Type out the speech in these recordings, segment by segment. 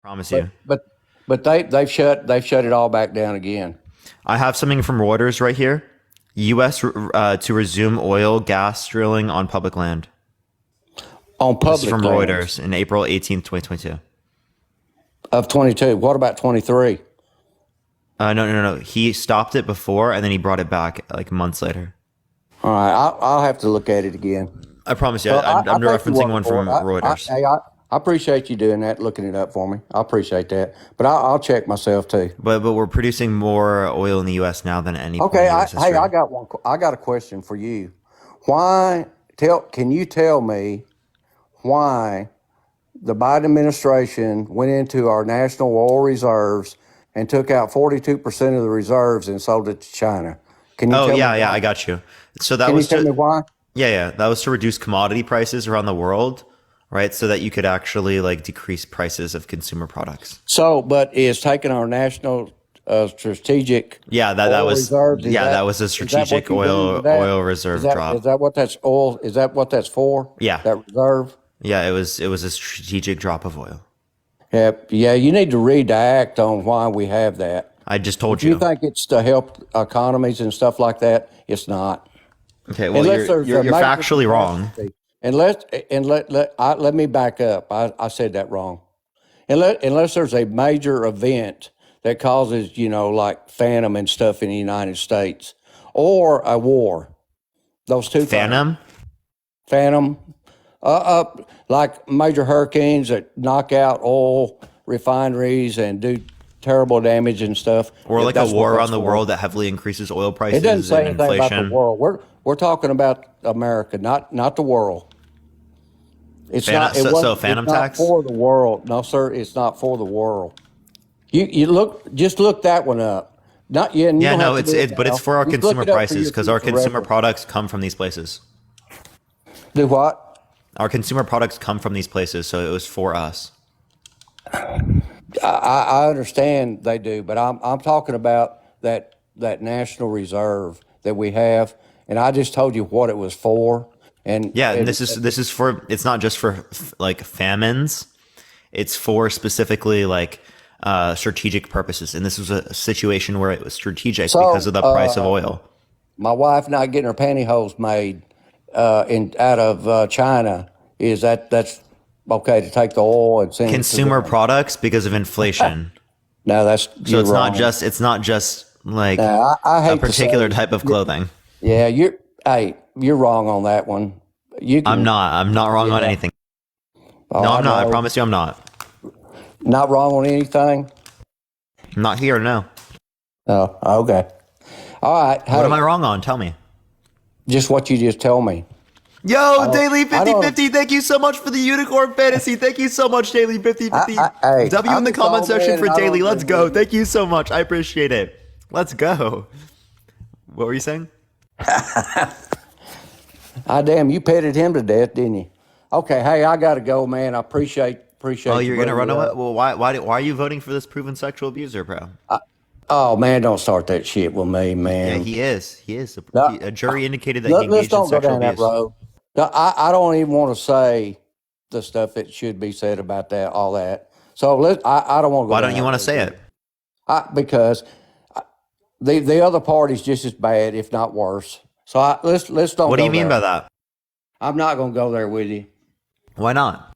Promise But you. but but they've shut it all back down again I have something from Reuters right here. U.S. To resume oil, gas drilling on public land. on This is from public lands Reuters in April 18th, 2022. of 22. What about 23? No. He stopped it before and then he brought it back like months later. All right, I'll have to look at it again. I promise you, So I'm thank you referencing one for from it. Reuters. I appreciate you doing that, looking it up for me. I appreciate that, but I'll check myself too. But we're producing more oil in the U.S. now than at any point Okay, in U.S. hey, history. I got one. I got a question for you. Why Can you tell me why the Biden administration went into our national oil reserves and took out 42% of the reserves and sold it to China? Can you Oh tell me yeah, why? I got you. So that Can you was tell me to why? yeah, that was to reduce commodity prices around the world, right? So that you could actually like decrease prices of consumer products. So, but is taking our national strategic Yeah, that oil was reserves, that was a is that what strategic you do with oil that? reserve Is drop. that what that's oil? Is that what that's for? Yeah, That reserve? yeah, it was a strategic drop of oil. Yeah, yeah. You need to read the act on why we have that. I just told If you you. think it's to help economies and stuff like that, it's not. Okay, well Unless there's a you're major factually wrong. catastrophe. Let me back up. I said that wrong. Unless there's a major event that causes, like Phantom and stuff in the United States, or a war. Those two things. Phantom? Phantom, like major hurricanes that knock out oil refineries and do terrible damage and stuff. Or like a That's what war that's around the for. world that heavily increases oil It doesn't prices say and anything about the inflation. world. We're talking about America, not the world. It's not. It So wasn't. phantom It's not tax? for the world. No, sir. It's not for the world. You look. Just look that one up. Not yeah. And you Yeah, don't have no, to do it but it's now. for our Just look consumer it up for prices your because our future consumer reference. products come from these places. Do what? Our consumer products come from these places, so it was for us. I understand they do, but I'm talking about that national reserve that we have, and I just told you what it was for. And Yeah, and and this is for it's not just for like famines. It's for specifically like strategic purposes, and this was a situation where it was strategic because of so the price of oil. my wife not getting her pantyhose made in out of China, that's okay to take the oil and send it to Consumer them? products because of inflation. No, that's So you're wrong. it's not just like I a hate to particular say, type of clothing. yeah, you're wrong on that one. You can, I'm not wrong on yeah. anything. Oh, No, I I'm not. I know, promise you I'm not. not wrong on anything. I'm not here, no. Oh, okay. All right. What am I Hey, wrong on? Tell me. just what you just told me. Yo, I don't. Daily I fifty don't. fifty. Thank you so much for the unicorn fantasy. Thank you so much, Daily 5050. Hey, W in I'm the just comment old section man for and I don't Daily. Let's agree go. with you. Thank you so much. I appreciate it. Let's go. What were you saying? Ah, damn, you petted him to death, didn't you? Okay. Hey, I gotta go, man. I Oh, appreciate you you're gonna bringing run it away? up. Well, why are you voting for this proven sexual abuser, bro? Oh man, don't start that shit with me, Yeah, man. he is. He is. No, A jury indicated that he let's engaged in don't go sexual down that abuse. road. No, I don't even want to say the stuff that should be said about that, all that. So I don't want to go Why down don't you that want to road say with it? you. Because the other party's just as bad, if not worse. So let's don't What do you go mean there. by that? I'm not going to go there with you Why not?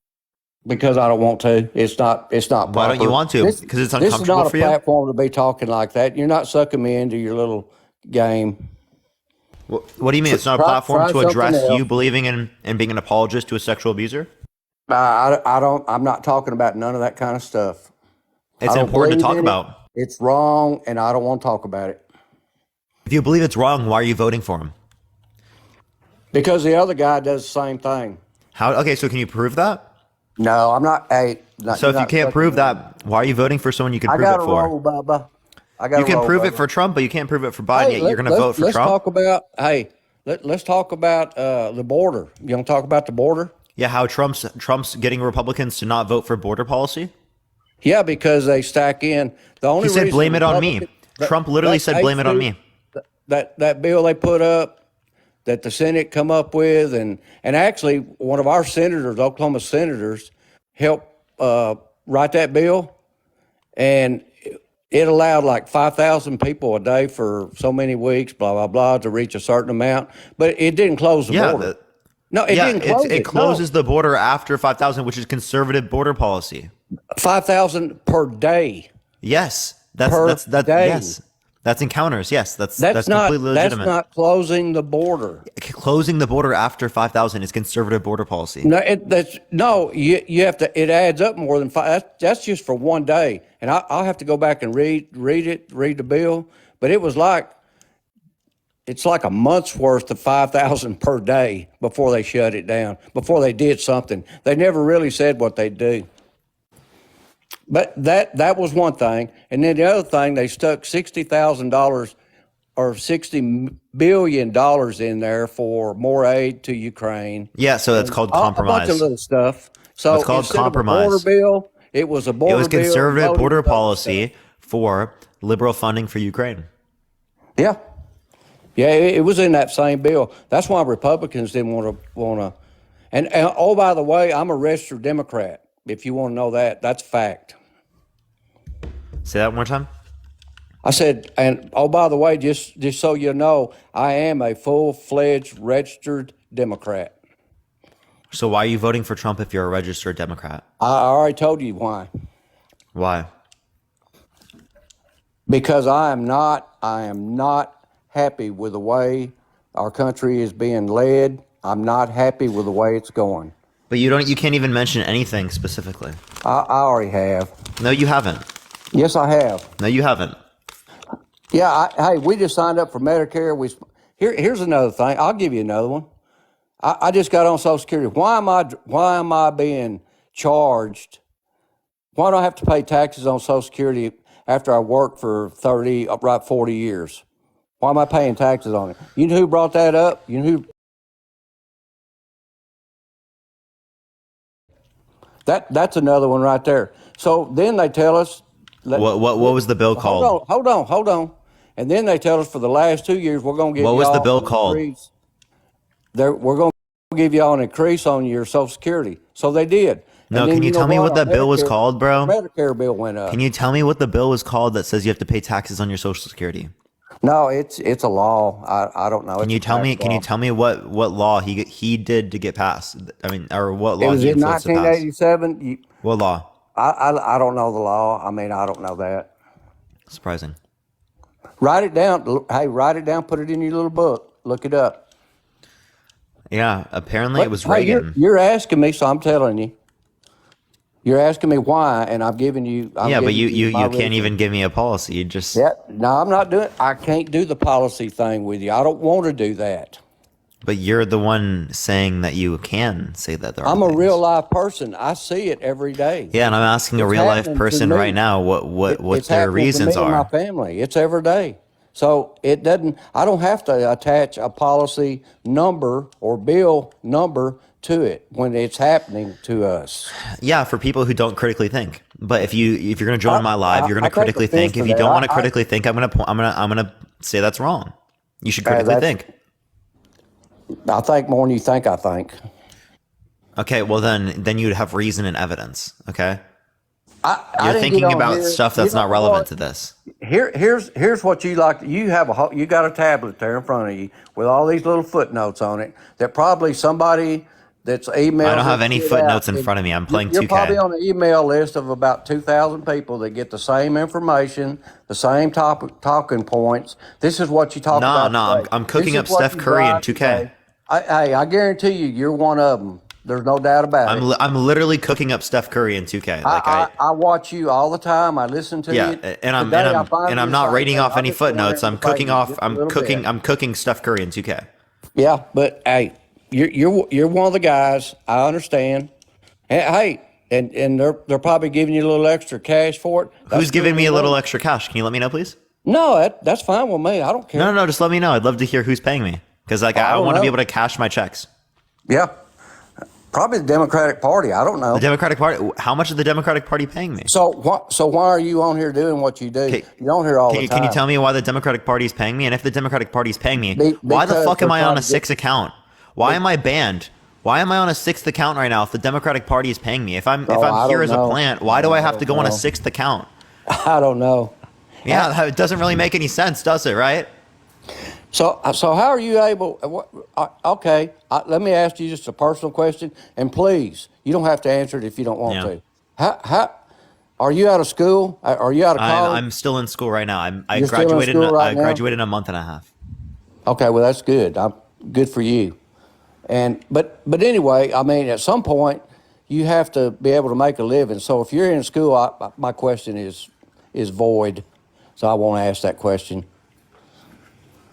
because I don't want to. It's not Why don't you proper. want to? This Because it's this is uncomfortable not a for you? platform to be talking like that. You're not sucking me into your little game. What do you mean? It's not a platform Try to something address you else. believing in and being an apologist to a sexual abuser? I don't. I'm not talking about none of that kind of stuff. I It's don't important to believe talk in it. about. It's wrong, and I don't want to talk about it If you believe it's wrong, why are you voting for him? because the other guy does the same thing. How? Okay, so can you prove that? No, I'm not. Hey, So you're if you not can't sucking prove me in. that, why are you voting for someone you can I prove got it to for? roll, Bubba. I got You to can roll, prove it Bubba. for Trump, but you can't prove it for Biden. Hey, Yet you're going to vote for let's Trump? talk about. Hey, let's talk about the border. You want to talk about the border? Yeah, how Trump's getting Republicans to not vote for border policy? Yeah, because they stack in. The He only said reason blame it on me. Republicans Trump literally that said blame it on me. that bill they put up that the Senate come up with, and actually one of our senators, Oklahoma senators, helped write that bill. and it allowed like 5,000 people a day for so many weeks, blah blah blah, to reach a certain amount, but it didn't close the Yeah, border. No, it didn't close it it. closes No, the border after 5,000, which is conservative border policy. 5,000 per day. Yes, Per day. yes, that's encounters. Yes, that's That's not completely that's legitimate. not closing the border. Closing the border after 5,000 is conservative border policy. No, that's no. You have to. It adds up more than five. That's just for one day, and I'll have to go back and read the bill. But it was like it's like a month's worth of 5,000 per day before they shut it down. Before they did something, they never really said what they'd do. But that was one thing, and then the other thing, they stuck $60,000 or $60 billion in there for more aid to Ukraine. Yeah, so that's called A bunch compromise. of little stuff. So It's called instead compromise. of a border bill, it was a border It was bill. conservative loaded border with other policy stuff. for liberal funding for Ukraine. Yeah, yeah, it was in that same bill. That's why Republicans didn't want to. And oh, by the way, I'm a registered Democrat. If you want to know that, that's fact. Say that one more time. I said, and oh, by the way, just so you know, I am a full-fledged registered Democrat. So why are you voting for Trump if you're a registered Democrat? I already told you why. Why? Because I am not happy with the way our country is being led. I'm not happy with the way it's going. But you can't even mention anything specifically. I already have. No, you haven't. Yes, I have. No, you haven't. Yeah, hey, we just signed up for Medicare. Here's another thing. I'll give you another one. I just got on Social Security. Why am I being charged? Why do I have to pay taxes on Social Security after I worked for 40 years? Why am I paying taxes on it? You know who brought that up? You know who? That's another one right there. So then they tell us. What was the bill called? Hold on. And then they tell us for the last 2 years we're going to give What was the y'all bill an called? increase. We're going to give y'all an increase on your Social Security. So they did. No, And then can you know tell me what Our that bill was Medicare- called, bro? Medicare bill went up. Can you tell me what the bill was called that says you have to pay taxes on your Social Security? No, it's a law. I don't know. Can you tell me what law he did to get passed? I mean, or what It law was he in influenced to pass? 1987. What law? I don't know the law. I mean, I don't know that. Surprising. Write it down. Hey, write it down. Put it in your little book. Look it up. Yeah, apparently it was Hey, Reagan. you're asking me, so I'm telling you. You're asking me why, and I'm giving you. Yeah, but giving you my can't reason. even give me a policy. You just Yeah, no, I'm not doing. I can't do the policy thing with you. I don't want to do that. But you're the one saying that you can say that there are I'm a things. real life person. I see it every day. Yeah, and I'm asking a It's real life happening to person me. right now what It's their happening to reasons me and my are. family. It's every day. So it doesn't. I don't have to attach a policy number or bill number to it when it's happening to us. Yeah, for people who don't critically think. But if you're going to join my live, you're going I to take critically offense think. to If you that. don't want to critically think, I'm going to say that's wrong. You should critically that's- think. I think more than you think. I think. Okay, well then you'd have reason and evidence. Okay, I you're didn't thinking get on about here. stuff that's You know not relevant what? to this. Here's what you like. You got a tablet there in front of you with all these little footnotes on it that probably somebody that's emailed. I don't have this any shit footnotes out. in front of me. I'm playing You're 2K. probably on an email list of about 2,000 people that get the same information, the same talking points. This is what you talk about. No, today. I'm cooking This up is what Steph you Curry in drive 2K. today. I guarantee you're one of them. There's no doubt about it. I'm literally cooking up Steph Curry in 2K. Like I watch you all the time. I listen to yeah, you. and I'm Today, I finally and I'm not decided, rating hey, off I'm any just gonna footnotes. I'm entertain cooking you off. just a little bit. I'm cooking Steph Curry in 2K. Yeah, but hey, you're one of the guys. I understand. Hey, and they're probably giving you a little extra cash for it. That's Who's giving good me a to little know. extra cash? Can you let me know, please? No, that's fine with me. I don't care. No, just let me know. I'd love to hear who's paying me because like I don't want to be know. able to cash my checks. Yeah, probably the Democratic Party. I don't know. The Democratic Party. How much is the Democratic Party paying me? So why are you on here doing what you do? Okay, You're on here all Can the you, time. can you tell me why the Democratic Party is paying me? And if the Democratic Party is paying me, why the because fuck am they're I on trying a to 6th account? Why am I banned? Why am I on a 6th account right now if the Democratic Party is paying me? If I'm I here don't as a know. plant, why do I have to go on a know. 6th account? I don't know. Yeah, it doesn't really make any sense, does it? Right? So how are you able? Okay, let me ask you just a personal question, and please, you don't have to answer it if you don't want Yeah. to. How are you out of school? Are you out of college? I'm still in school right now. I You're still in graduated. school right I now? graduated in a month and a half. Okay, well that's good. I'm good for you. And but anyway, I mean, at some point, you have to be able to make a living. So if you're in school, my question is void. So I won't ask that question.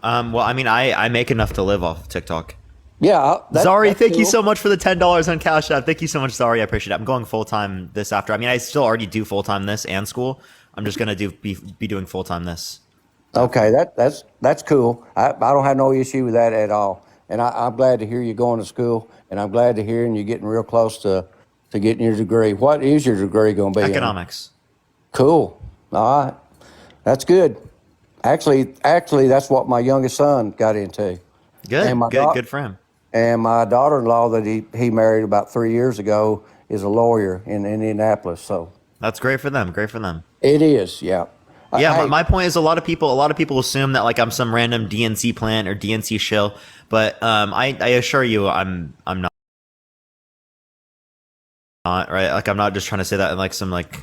Well, I mean, I make enough to live off of TikTok. Yeah, Zari, that's thank you cool. so much for the $10 on Cash App. Thank you so much, Zari. I appreciate it. I'm going full time this after. I mean, I still already do full time this and school. I'm just gonna be doing full time this. Okay, that's cool. I don't have no issue with that at all. And I'm glad to hear you going to school, and I'm glad to hear you're getting real close to getting your degree. What is your degree going to be in? Economics. Cool. All right, that's good. Actually, that's what my youngest son got into. Good. And my Good for him. And my daughter-in-law that he married about 3 years ago is a lawyer in Indianapolis. So That's great for them. Great for them. it is, yeah. Yeah, Hey, my point is a lot of people assume that like I'm some random DNC plant or DNC shill, but I assure you I'm not right. Like I'm not just trying to say that in like some like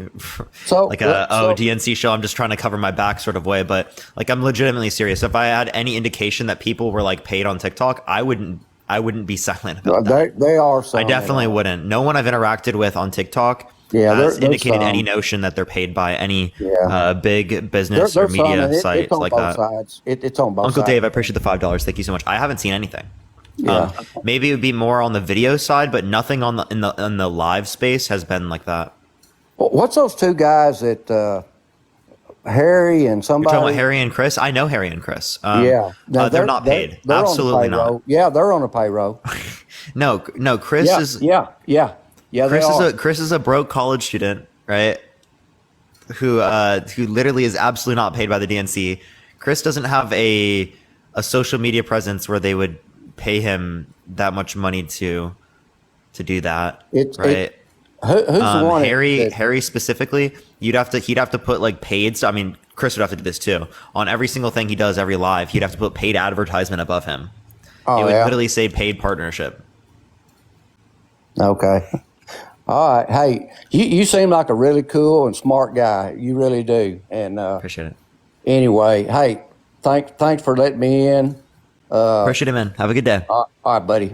so like so, DNC show. I'm just trying to cover my back sort of way, but like I'm legitimately serious. If I had any indication that people were like paid on TikTok, I wouldn't be silent about that. they are. I some definitely that are. wouldn't. No one I've interacted with on TikTok Yeah, has there's indicated any some. notion that they're paid by any Yeah. big business or There's some, media and sites it's on like both that. sides. It's on both Uncle sides. Dave, I appreciate the $5. Thank you so much. I haven't seen anything. Yeah. Maybe it would be more on the video side, but nothing on the in the live space has been like that. What's those two guys that Harry and You're talking about somebody? Harry and Chris. I know Harry and Chris. Yeah. No, They're not paid. They're on the Absolutely not. payroll. Yeah, they're on the payroll. No. Chris Yeah, is yeah. They are. Chris is a broke college student, right? Who literally is absolutely not paid by the DNC. Chris doesn't have a social media presence where they would pay him that much money to do that, It's right? who's the one? Harry specifically, he'd have to put like paid. So I mean, Chris would have to do this too. On every single thing he does, every live, he'd have to put paid advertisement above him. It Oh would yeah. literally say paid partnership. Okay. All right. Hey, you seem like a really cool and smart guy. You really do. And Appreciate it. anyway, hey, thanks for letting me in. Appreciate it, man. Have a good day. All right, buddy.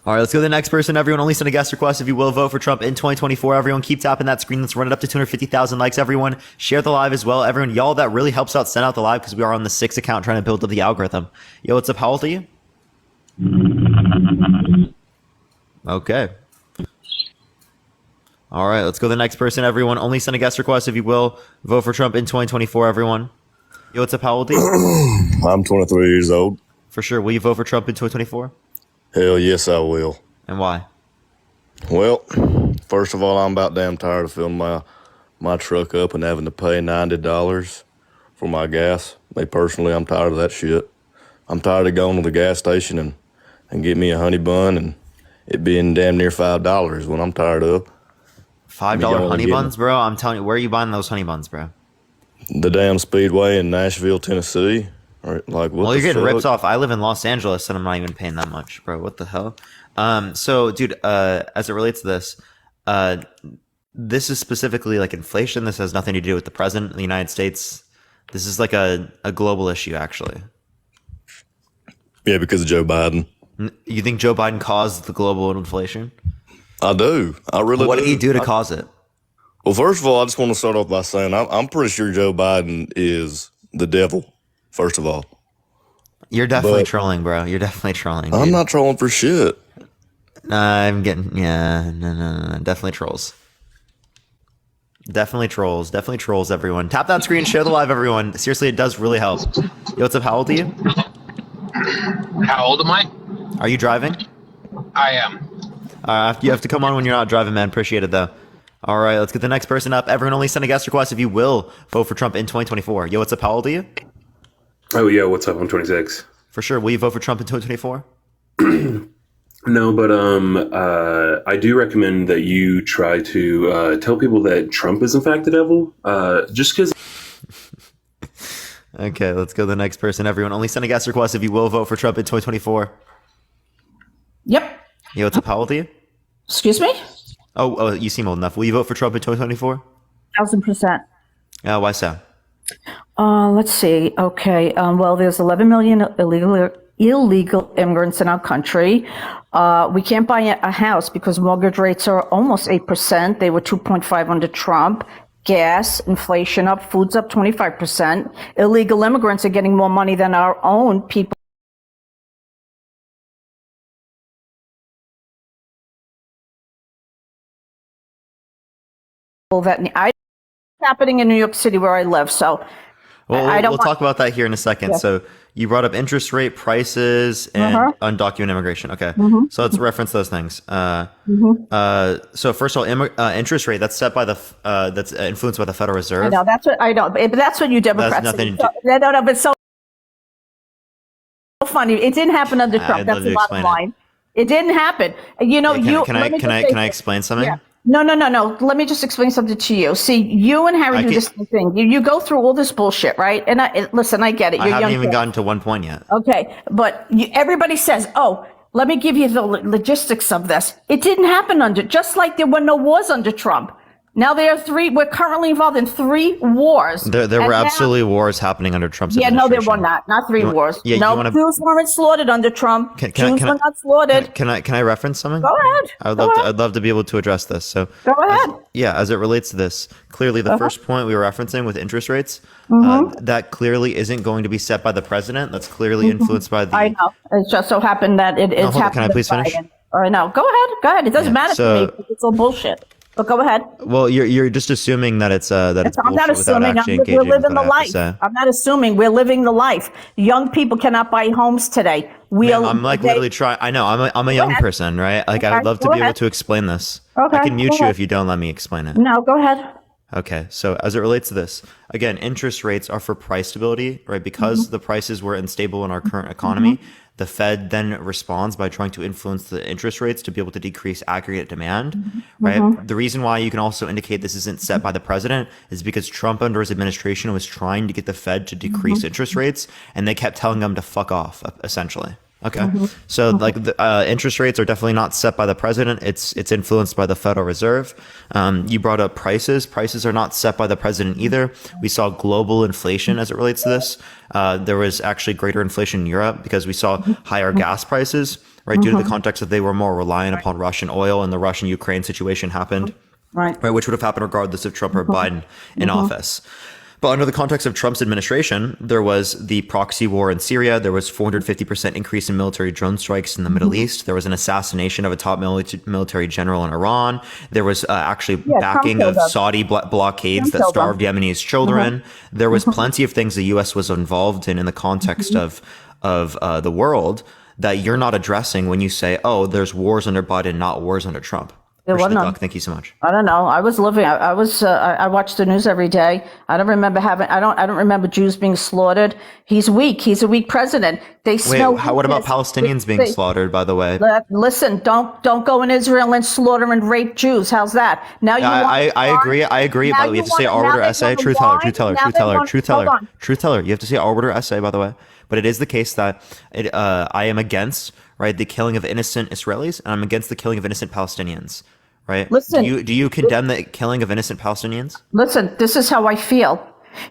All right, let's go to the next person. Everyone, only send a guest request if you will vote for Trump in 2024. Everyone, keep tapping that screen. Let's run it up to 250,000 likes. Everyone, share the live as well. Everyone, y'all, that really helps out send out the live because we are on the 6 account trying to build up the algorithm. Yo, what's up? How old are you? Okay. All right, let's go to the next person. Everyone, only send a guest request if you will vote for Trump in 2024. Everyone. Yo, what's up? How old are you? I'm 23 years old. For sure. Will you vote for Trump in 2024? Hell yes, I will. And why? Well, first of all, I'm about damn tired of filling my truck up and having to pay $90 for my gas. Me personally, I'm tired of that shit. I'm tired of going to the gas station and get me a honey bun and it being damn near $5 when I'm tired of. $5 y'all honey getting- buns, bro? I'm telling you, where are you buying those honey buns, bro? The damn Speedway in Nashville, Tennessee. Or like, what Well, the you're getting fuck? ripped off. I live in Los Angeles and I'm not even paying that much, bro. What the hell? So, dude, as it relates to this, this is specifically like inflation. This has nothing to do with the president of the United States. This is like a global issue, actually. Yeah, because of Joe Biden. You think Joe Biden caused the global inflation? I do. I really What do. did he do to cause it? Well, first of all, I just want to start off by saying I'm pretty sure Joe Biden is the devil, first of all. You're definitely But- trolling, bro. You're definitely trolling. I'm dude. not trolling for shit. I'm getting, yeah, no. Definitely trolls. Definitely trolls, everyone. Tap that screen, share the live, everyone. Seriously, it does really help. Yo, what's up? How old are you? How old am I? Are you driving? I am. You have to come on when you're not driving, man. Appreciate it, though. All right, let's get the next person up. Everyone only send a guest request if you will vote for Trump in 2024. Yo, what's up? How old are you? Oh, yeah, what's up? I'm 26. For sure. Will you vote for Trump in 2024? No, but I do recommend that you try to tell people that Trump is in fact the devil. Just because. Okay, let's go to the next person. Everyone, only send a guest request if you will vote for Trump in 2024. Yep. Yo, what's up? How old are you? Excuse me? Oh, you seem old enough. Will you vote for Trump in 2024? 1,000%. Why so? Let's see. Okay. Well, there's 11 million illegal immigrants in our country. We can't buy a house because mortgage rates are almost 8%. They were 2.5 under Trump. Gas, inflation up, food's up 25%. Illegal immigrants are getting more money than our own people. That happening in New York City where I live. So Well, I don't we'll want- talk about that here in a second. Yeah. So you brought up interest rate, prices, and undocumented immigration. Okay, so let's reference those things. So first of all, interest rate that's set by the that's influenced by the Federal Reserve. I know that's what I know, but that's what you Democrats. nothing say. to No, but so funny. It didn't happen under Trump. I'd That's love the to bottom explain it. line. It didn't happen. You know, Can I explain something? Yeah. No. Let me just explain something to you. See, you and Harry do the same thing. You go through all this bullshit, right? And listen, I get it. You're I haven't young even kid. gotten to one point yet. Okay, but everybody says, "Oh, let me give you the logistics of this." It didn't happen just like there were no wars under Trump. Now we're currently involved in 3 wars. There were absolutely wars happening under Trump's Yeah, no, administration. there were not 3 wars. yeah, you no, wanna- Jews weren't slaughtered under Trump. Can Jews were not slaughtered. Can I reference something? Go ahead. I'd love to be able to address this. So Go ahead. as it relates to this, clearly the first point we were referencing with interest rates, that clearly isn't going to be set by the president. That's clearly influenced by the. I know. It just so happened that it's hold on, happened. can I with please finish? Biden. Or no, go ahead. It doesn't matter so- to me. It's all bullshit. But go ahead. Well, you're just assuming that it's I'm bullshit not without assuming. actually We're engaging with living the what I have to life. say. I'm not assuming. We're living the life. Young people cannot buy homes today. I'm like literally trying. I know I'm a young ahead. person, right? Like I would love to Go be able ahead. to explain this. Okay, I can mute go you ahead. if you don't let me explain it. No, go ahead. Okay, so as it relates to this, again, interest rates are for price stability, right? Because the prices were unstable in our current economy, the Fed then responds by trying to influence the interest rates to be able to decrease aggregate demand, right? The reason why you can also indicate this isn't set by the president is because Trump under his administration was trying to get the Fed to decrease interest rates, and they kept telling them to fuck off, essentially. Okay, so like the interest rates are definitely not set by the president. It's influenced by the Federal Reserve. You brought up prices. Prices are not set by the president either. We saw global inflation as it relates to this. There was actually greater inflation in Europe because we saw higher gas prices, right? Due to the context that they were more reliant upon Russian oil and the Russian-Ukraine situation happened, Right. which would have happened regardless of Trump or Biden in office. But under the context of Trump's administration, there was the proxy war in Syria. There was 450% increase in military drone strikes in the Middle East. There was an assassination of a top military general in Iran. There was actually backing Trump of killed them. Saudi blockades that killed starved them. Yemenis children. There was plenty of things the U.S. was involved in the context of the world that you're not addressing when you say, "Oh, there's wars under Biden, not wars under Trump." There Appreciate was the none. talk. Thank you so much. I don't know. I was living. I was. I watched the news every day. I don't remember having. I don't remember Jews being slaughtered. He's weak. He's a weak president. They Wait, smell. what about weakness. Palestinians being They- slaughtered? By the way, Listen, don't go in Israel and slaughter and rape Jews. How's that? Now you. I agree, Now but we have to say now arbiter they essay, wanna truth teller, whine, truth teller, now truth they teller, want- truth hold teller, on. truth teller. You have to say arbiter essay, by the way. But it is the case that I am against, right, the killing of innocent Israelis, and I'm against the killing of innocent Palestinians, right? Listen. do you condemn the killing of innocent Palestinians? Listen, this is how I feel.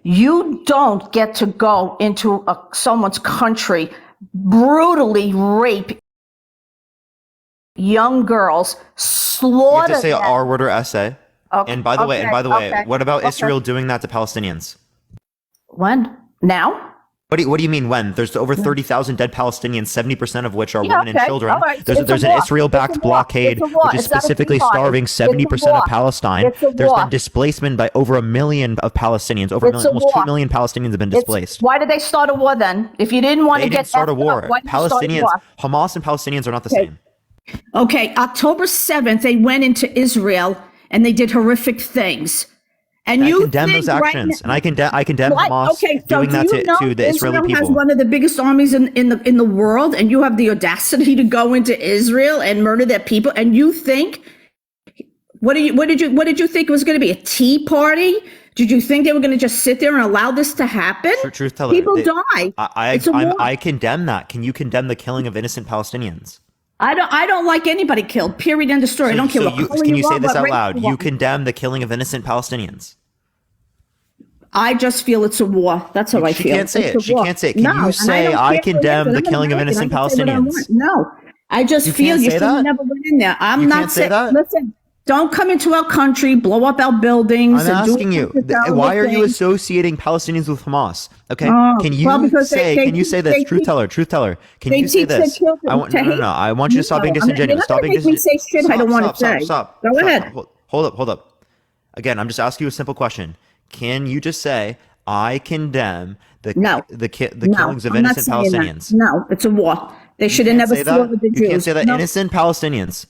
You don't get to go into someone's country, brutally rape young girls, You slaughter have to say them. arbiter essay. Okay, And by the way, okay, what about okay. Israel doing that to Palestinians? When? Now? What do you mean when? There's over 30,000 dead Palestinians, 70% of which are Yeah, women and okay. children. All right. There's It's a an war. Israel-backed It's a war. blockade, It's a war. which is It's not a specifically ceasefire. starving It's a 70% of war. Palestine. It's a There's war. been displacement by over 1 million of Palestinians. Over a It's million, a almost 2 war. million Palestinians have been displaced. Why did they start a war then? If you didn't want They to get didn't start a effed war. up, why did you start a Palestinians, war? Hamas and Palestinians are not the Okay. same. Okay, October 7th, they went into Israel and they did horrific things. And I you condemn think those actions, and I condemn What? Hamas Okay, so doing do that you know to the Israeli Israel has people. one of the biggest armies in the world, and you have the audacity to go into Israel and murder their people, and you think what did you think it was going to be, a tea party? Did you think they were going to just sit there and allow this to happen? Truth teller, People die. It's a war. I condemn that. Can you condemn the killing of innocent Palestinians? I don't like anybody killed. Period. End of story. I don't care what color Can you say are, this what out race loud? you You are. condemn the killing of innocent Palestinians. I just feel it's a war. That's how I She feel. can't say It's it. a She war. can't say it. Can No, you and say, don't I care who it is, condemn and the I'm killing of American. I innocent can say what I Palestinians? want. No, I just You feel can't you say should have that? never went in there. I'm You not can't say saying. that? Listen, don't come into our country, blow up our buildings. I'm and do asking you, a terrible why are you thing. associating Palestinians with Hamas? Okay, can you well, because say? they Can you say this? they Truth teach- teller, truth teller. Can they you say teach their this? children I want to no, no, hate. no. I want you to stop being No, you're disingenuous. not Stop gonna being make me say shit I don't want to say. Stop. Go ahead. Hold up. Again, I'm just asking you a simple question. Can you just say I condemn the No. killings of I'm not innocent saying that. Palestinians? No, it's a war. They should have Can't never say that? slaughtered the Jews. You can't say that. No. Innocent Palestinians.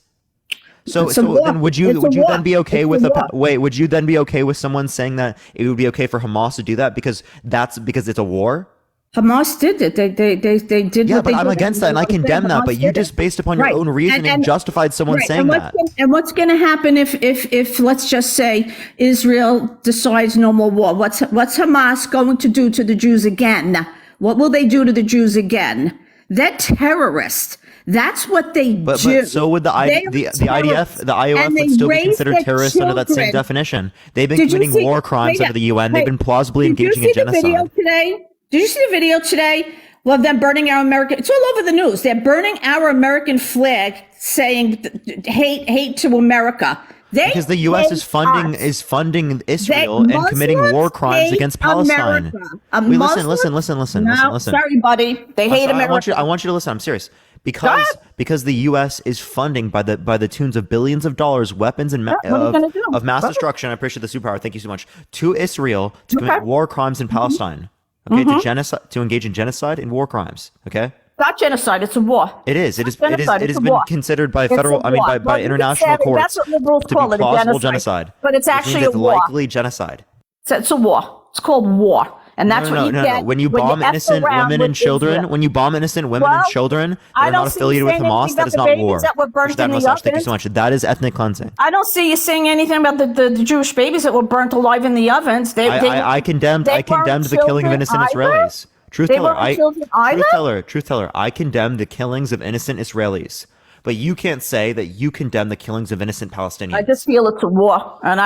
So It's a war. then would you It's a war. then be okay It's with a war. wait, would you then be okay with someone saying that it would be okay for Hamas to do that because it's a war? Hamas did it. They did Yeah, what but they I'm did. against that and I condemn that, Hamas but you did it. just based upon your Right. own reasoning And- justified someone right. saying that. And what's going to happen if let's just say Israel decides no more war? What's Hamas going to do to the Jews again? What will they do to the Jews again? They're terrorists. That's what they do. But so would the They are IDF, terrorists, the IOF and they would still be raise considered their terrorists under that same children. definition. They've been Did you committing see- war crimes wait, under the UN. They've wait. been plausibly Did you engaging in see the video genocide. today? Did you see the video today? Well, them burning our American. It's all over the news. They're burning our American flag, saying hate to America. Because the U.S. is funding Israel and committing war crimes against Palestine. Wait, listen. No, sorry, buddy. They hate America. I want you to listen. I'm serious. Because the U.S. is funding by the tunes of billions of dollars weapons and What are you gonna do? of mass What? destruction. I appreciate the superpower. Thank you so much to Israel to Okay. commit war crimes in Palestine. Okay, to engage in genocide and war crimes. Okay. Not genocide. It's a war. It is. It Genocide, has it's a been war. considered by It's a federal. I mean, war. by Well, you can international say it. courts That's what liberals to call be it, a plausible genocide. genocide. But it's which actually means it's a war. likely genocide. It's a war. It's called war, and that's what you get When you bomb F innocent around women with and children, Israel. when you bomb innocent women and Well, children, I they're don't not see you affiliated with saying Hamas. anything That about is the not babies war. that were burnt Rashad in the Mustache, thank you ovens. so much. That is ethnic cleansing. I don't see you saying anything about the Jewish babies that were burnt alive in the ovens. I condemned they weren't the killing of children innocent either? Israelis. Truth They teller, weren't children either? truth teller, I condemn the killings of innocent Israelis. But you can't say that you condemn the killings of innocent Palestinians. I just feel it's a war, and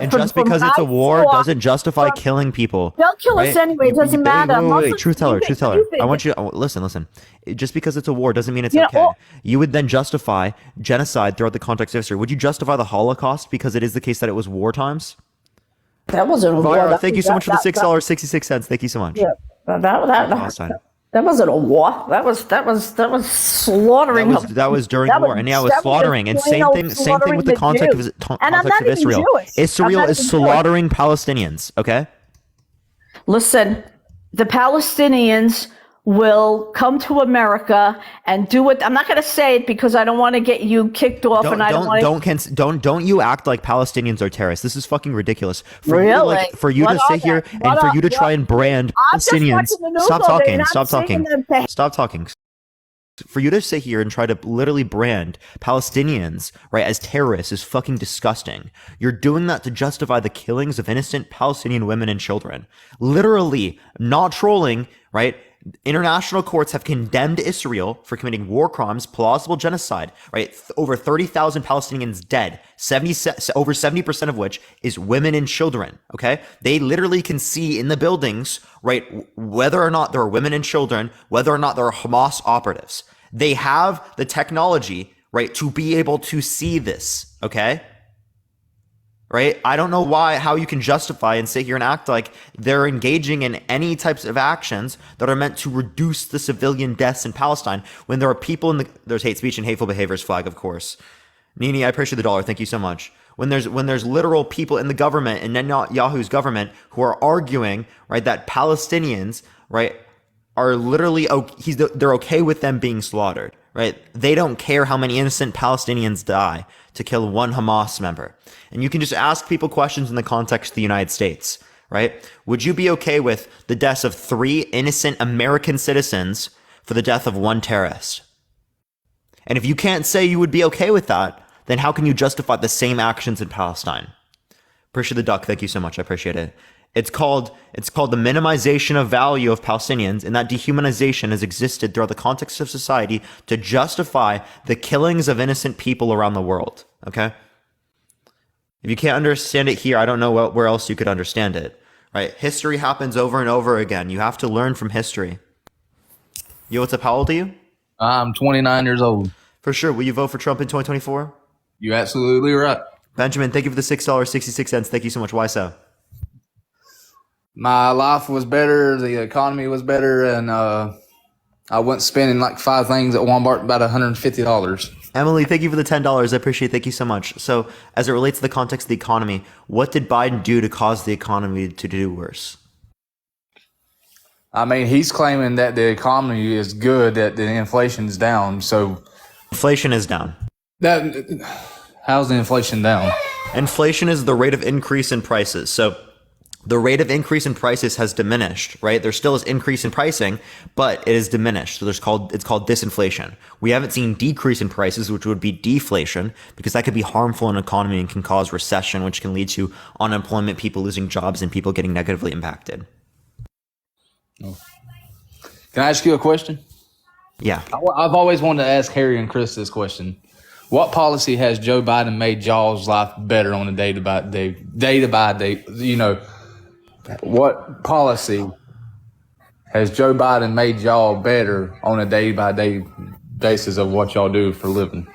just because it's a war doesn't justify killing people. They'll kill us anyway. It doesn't matter. Wait. Truth teller. I want you to listen. Just because it's a war doesn't mean it's okay. You would then justify genocide throughout the context of history. Would you justify the Holocaust because it is the case that it was war times? That wasn't a war. Vira, thank you so much for the $6.66. Thank you so much. Yeah, Palestine. that wasn't a war. That was slaughtering. That was during the war, and yeah, it was that slaughtering. And plain same old thing with the slaughtering context Jews. of And I'm not even Israel. Jewish. I'm Israel not is even Jewish. slaughtering Palestinians. Okay. Listen, the Palestinians will come to America and do it. I'm not going to say it because I don't want to get you kicked off, and I don't want Don't you act like Palestinians are terrorists. This is fucking ridiculous. Really? For you What to are sit here they? and for you to try and brand I'm just Palestinians. watching the news Stop all day, talking. and Stop I'm talking. saying that- Stop talking. For you to sit here and try to literally brand Palestinians, right, as terrorists is fucking disgusting. You're doing that to justify the killings of innocent Palestinian women and children. Literally, not trolling, right? International courts have condemned Israel for committing war crimes, plausible genocide, right? Over 30,000 Palestinians dead, over 70% of which is women and children, okay? They literally can see in the buildings, right, whether or not there are women and children, whether or not there are Hamas operatives. They have the technology, right, to be able to see this, okay? Right? I don't know how you can justify and sit here and act like they're engaging in any types of actions that are meant to reduce the civilian deaths in Palestine when there are people there's hate speech and hateful behaviors flag, of course. Nini, I appreciate the dollar. Thank you so much. When there's literal people in the government and Netanyahu's government who are arguing, right, that Palestinians, right, are literally they're okay with them being slaughtered, right? They don't care how many innocent Palestinians die to kill one Hamas member. And you can just ask people questions in the context of the United States, right? Would you be okay with the deaths of 3 innocent American citizens for the death of 1 terrorist? And if you can't say you would be okay with that, then how can you justify the same actions in Palestine? Appreciate the duck. Thank you so much. I appreciate it. It's called the minimization of value of Palestinians, and that dehumanization has existed throughout the context of society to justify the killings of innocent people around the world. Okay? If you can't understand it here, I don't know where else you could understand it. Right? History happens over and over again. You have to learn from history. Yo, what's up? How old are you? I'm 29 years old. For sure. Will you vote for Trump in 2024? You're absolutely right. Benjamin, thank you for the $6.66. Thank you so much. Why so? My life was better, the economy was better, and I wasn't spending like 5 things at Walmart about $150. Emily, thank you for the $10. I appreciate it. Thank you so much. So, as it relates to the context of the economy, what did Biden do to cause the economy to do worse? I mean, he's claiming that the economy is good, that the inflation's down. So Inflation is down. how's the inflation down? Inflation is the rate of increase in prices. So, the rate of increase in prices has diminished, right? There still is increase in pricing, but it is diminished. So it's called disinflation. We haven't seen decrease in prices, which would be deflation, because that could be harmful in an economy and can cause recession, which can lead to unemployment, people losing jobs, and people getting negatively impacted. Can I ask you a question? Yeah. I've always wanted to ask Harry and Chris this question. What policy has Joe Biden made y'all's life better on a day by day? You know, what policy has Joe Biden made y'all better on a day by day basis of what y'all do for a living?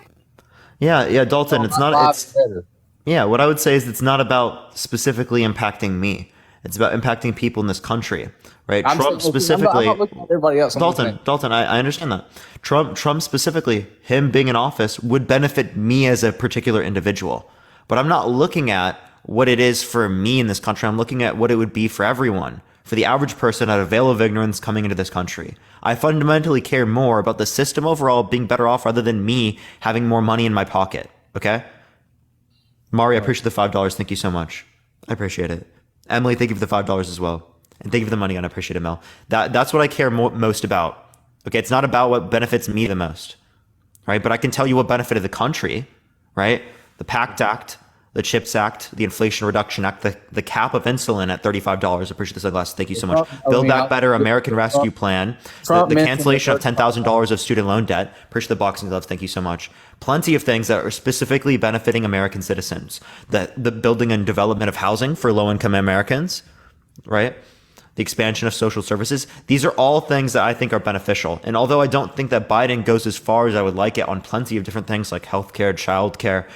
Yeah, Dalton, it's not, Life's better. yeah, what I would say is it's not about specifically impacting me. It's about impacting people in this country, right? Trump specifically. I'm not looking at everybody else. Dalton, I understand that. Trump specifically, him being in office would benefit me as a particular individual. But I'm not looking at what it is for me in this country. I'm looking at what it would be for everyone, for the average person at a veil of ignorance coming into this country. I fundamentally care more about the system overall being better off rather than me having more money in my pocket. Okay? Mari, I appreciate the $5. Thank you so much. I appreciate it. Emily, thank you for the $5 as well. And thank you for the money, and I appreciate it, Mel. That's what I care most about. Okay, it's not about what benefits me the most, right? But I can tell you what benefited the country, right? The PACT Act, the CHIPS Act, the Inflation Reduction Act, the cap of insulin at $35. I appreciate this, Sunglasses. Thank you so much. Build Back Better, American Rescue Plan, the cancellation of $10,000 of student loan debt. Appreciate the boxing gloves. Thank you so much. Plenty of things that are specifically benefiting American citizens. The building and development of housing for low-income Americans, right? The expansion of social services. These are all things that I think are beneficial. And although I don't think that Biden goes as far as I would like it on plenty of different things like healthcare, childcare,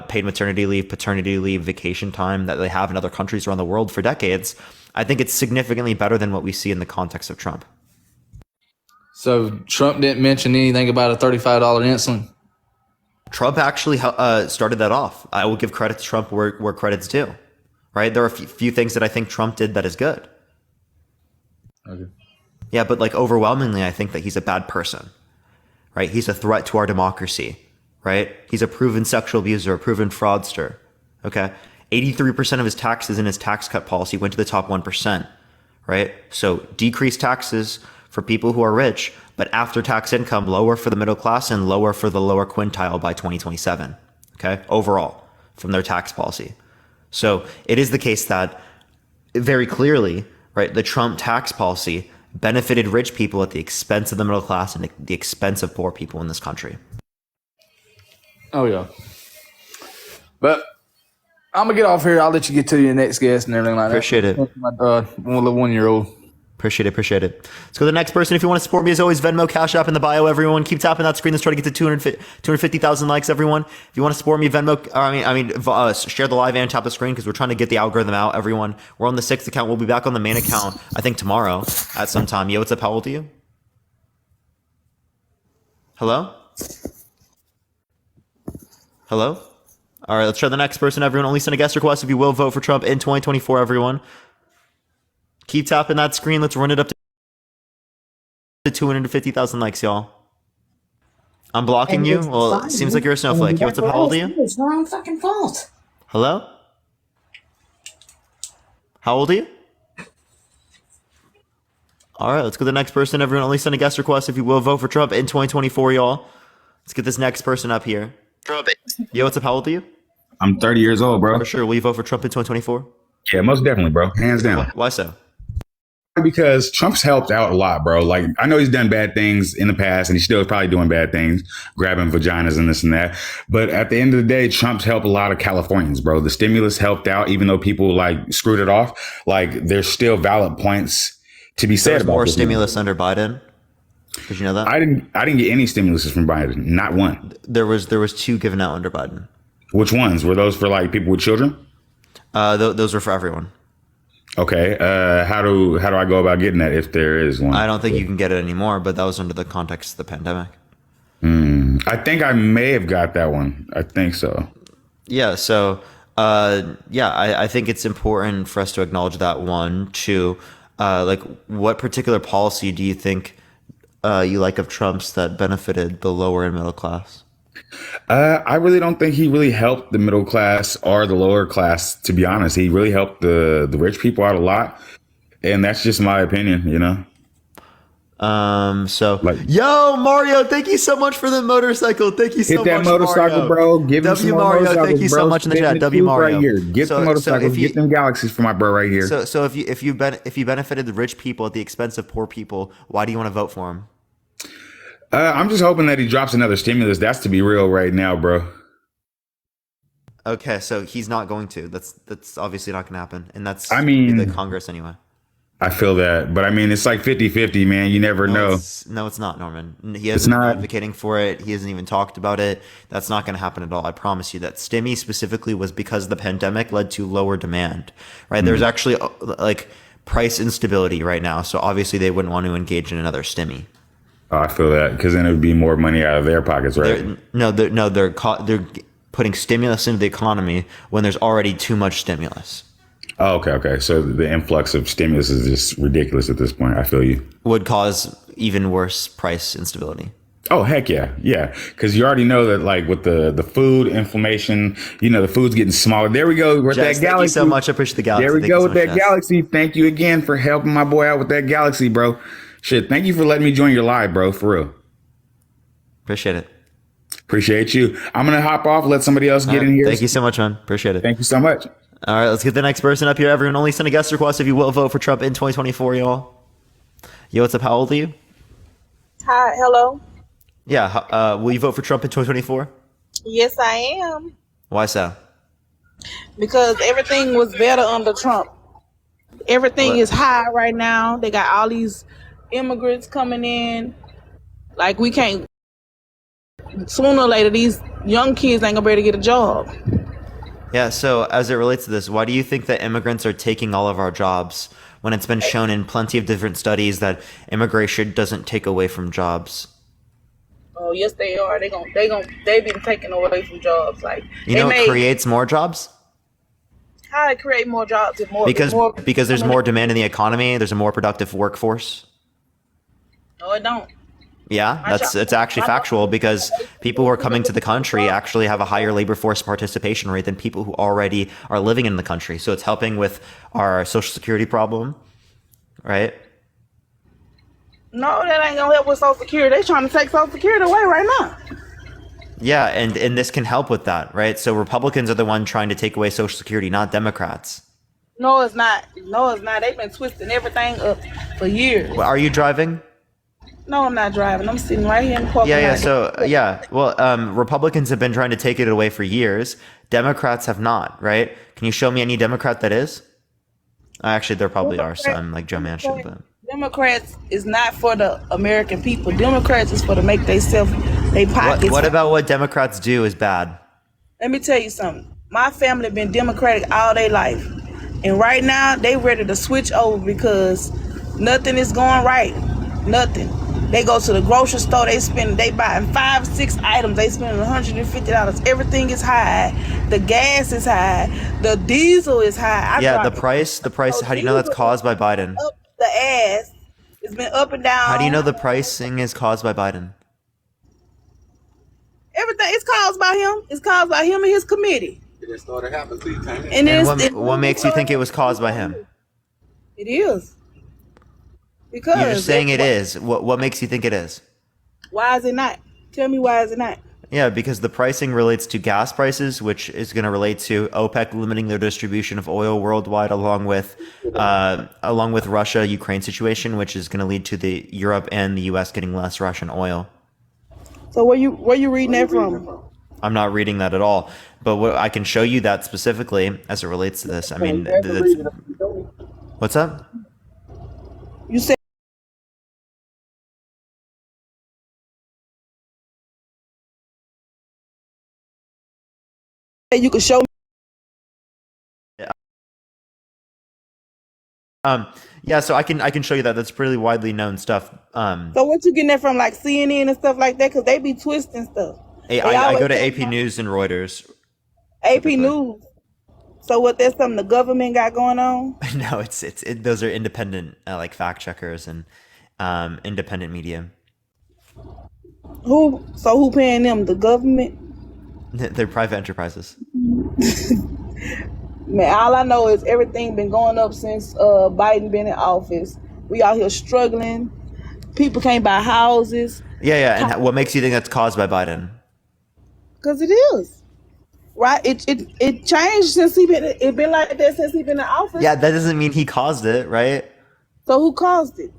paid maternity leave, paternity leave, vacation time that they have in other countries around the world for decades, I think it's significantly better than what we see in the context of Trump. So Trump didn't mention anything about a $35 insulin? Trump actually started that off. I will give credit to Trump where credit's due, right? There are a few things that I think Trump did that is good. Okay. Yeah, but like overwhelmingly, I think that he's a bad person, right? He's a threat to our democracy, right? He's a proven sexual abuser, a proven fraudster, okay? 83% of his taxes in his tax cut policy went to the top 1%, right? So decrease taxes for people who are rich, but after tax income lower for the middle class and lower for the lower quintile by 2027, okay? Overall, from their tax policy. So it is the case that very clearly, right, the Trump tax policy benefited rich people at the expense of the middle class and the expense of poor people in this country. Oh, yeah. But I'm going to get off here. I'll let you get to your next guest and everything like Appreciate that. it. My little 1-year-old. Appreciate it. Let's go to the next person. If you want to support me, as always, Venmo, Cash App in the bio, everyone. Keep tapping that screen. Let's try to get to 250,000 likes, everyone. If you want to support me, Venmo, share the live and tap the screen because we're trying to get the algorithm out, everyone. We're on the 6th account. We'll be back on the main account, I think, tomorrow at some time. Yo, what's up? How old are you? Hello? All right, let's try the next person, everyone. Only send a guest request if you will vote for Trump in 2024, everyone. Keep tapping that screen. Let's run it up to 250,000 likes, y'all. I'm blocking And you. it's Well, it fine. seems like you're a And snowflake. What's up? How whatever old are else, you? it's your own fucking fault. Hello? How old are you? All right, let's go to the next person. Everyone, only send a guest request if you will vote for Trump in 2024, y'all. Let's get this next person up here. Trump. Yo, what's up? How old are you? I'm 30 years old, bro. For sure. Will you vote for Trump in 2024? Yeah, most definitely, bro. Hands down. Why so? Because Trump's helped out a lot, bro. Like, I know he's done bad things in the past and he still is probably doing bad things, grabbing vaginas and this and that. But at the end of the day, Trump's helped a lot of Californians, bro. The stimulus helped out, even though people like screwed it off. Like, there's still valid points to be said There's about more this. stimulus under Biden. Did you know that? I didn't get any stimuluses from Biden. Not one. There was 2 given out under Biden. Which ones? Were those for like people with children? Those were for everyone. Okay. How do I go about getting that if there is one? I don't think you can get it anymore, but that was under the context of the pandemic. I think I may have got that one. I think so. Yeah. So, I think it's important for us to acknowledge that one. Two, like, what particular policy do you think you like of Trump's that benefited the lower and middle class? I really don't think he really helped the middle class or the lower class, to be honest. He really helped the rich people out a lot. And that's just my opinion, you know? Yo, Mario, thank you so much for the motorcycle. Thank you so much. Hit that motorcycle, Mario. bro. Give him some W more Mario, motorcycles, thank you bro. so much in the Spin chat. the W coupe Mario. right here. Get the motorcycles. Get them galaxies for my bro right here. So if you benefited the rich people at the expense of poor people, why do you want to vote for him? I'm just hoping that he drops another stimulus. That's to be real right now, bro. Okay, so he's not going to. That's obviously not going to happen, and that's the Congress anyway. I feel that, but I mean, it's like 50-50, man. You never know. It's not, Norman. He hasn't been advocating for it. He hasn't even talked about it. That's not going to happen at all. I promise you that. Stimmy specifically was because the pandemic led to lower demand, right? There's actually like price instability right now, so obviously they wouldn't want to engage in another stimmy. Oh, I feel that because then it would be more money out of their pockets, right? They're putting stimulus into the economy when there's already too much stimulus. Oh, okay. So the influx of stimulus is just ridiculous at this point. I feel you. Would cause even worse price instability. Oh, heck yeah. Because you already know that, like, with the food inflammation, you know, the food's getting smaller. There we go with Jess, that galaxy. Thank you so much. I appreciate the galaxy. There we Thank go you with so much, that Jess. galaxy. Thank you again for helping my boy out with that galaxy, bro. Shit, thank you for letting me join your live, bro. For real. Appreciate it. Appreciate you. I'm going to hop off, let somebody else get in here. Thank you so much, man. Appreciate it. Thank you so much. All right, let's get the next person up here. Everyone, only send a guest request if you will vote for Trump in 2024, y'all. Yo, what's up? How old are you? Hi, hello. Yeah, will you vote for Trump in 2024? Yes, I am. Why so? Because everything was better under Trump. Everything is high right now. They got all these immigrants coming in. Like, we can't. Sooner or later, these young kids ain't gonna be able to get a job. Yeah, so as it relates to this, why do you think that immigrants are taking all of our jobs when it's been shown in plenty of different studies that immigration doesn't take away from jobs? Oh, yes, they are. They've been taking away from jobs. Like, it creates more jobs? How to create more jobs if more because there's more demand in the economy, there's a more productive workforce. No, it don't. Yeah, it's actually factual because people who are coming to the country actually have a higher labor force participation rate than people who already are living in the country. So it's helping with our Social Security problem, right? No, that ain't gonna help with Social Security. They trying to take Social Security away right now. Yeah, and this can help with that, right? So Republicans are the one trying to take away Social Security, not Democrats. No, it's not. They've been twisting everything up for years. Well, are you driving? No, I'm not driving. I'm sitting right here in the parking lot. Well, Republicans have been trying to take it away for years. Democrats have not, right? Can you show me any Democrat that is? Actually, there probably are some, like Joe Manchin. But Democrats is not for the American people. Democrats is for to make they pockets. What about what Democrats do is bad? Let me tell you something. My family been Democratic all their life. And right now, they ready to switch over because nothing is going right. Nothing. They go to the grocery store, they buying 5-6 items, they spending $150. Everything is high. The gas is high. The diesel is high. The price, how do you know that's caused by Biden? Up the ass. It's been up and down. How do you know the pricing is caused by Biden? Everything it's caused by him. It's caused by him and his committee. It started happening too, can't it? And And it's, what makes you think it was caused by him? it is. Because You're just saying it that's is. What makes you think it is? why is it not? Tell me why is it not? Yeah, because the pricing relates to gas prices, which is going to relate to OPEC limiting their distribution of oil worldwide, along with Russia-Ukraine situation, which is going to lead to the Europe and the U.S. getting less Russian oil. So where you reading that from? I'm not reading that at all, but I can show you that specifically as it relates to this. I mean, what's up? You said you could show me. Yeah, so I can show you that. That's pretty widely known stuff. So what you getting that from, like CNN and stuff like that? Because they be twisting stuff. I go to AP News and Reuters. AP News. So what? That's something the government got going on. No, those are independent like fact checkers and independent media. Who? So who paying them? The government. They're private enterprises. Man, all I know is everything been going up since Biden been in office. We out here struggling. People can't buy houses. Yeah. And what makes you think that's caused by Biden? Because it is. Right? It changed since it been like that since he been in office. Yeah, that doesn't mean he caused it, right? So who caused it?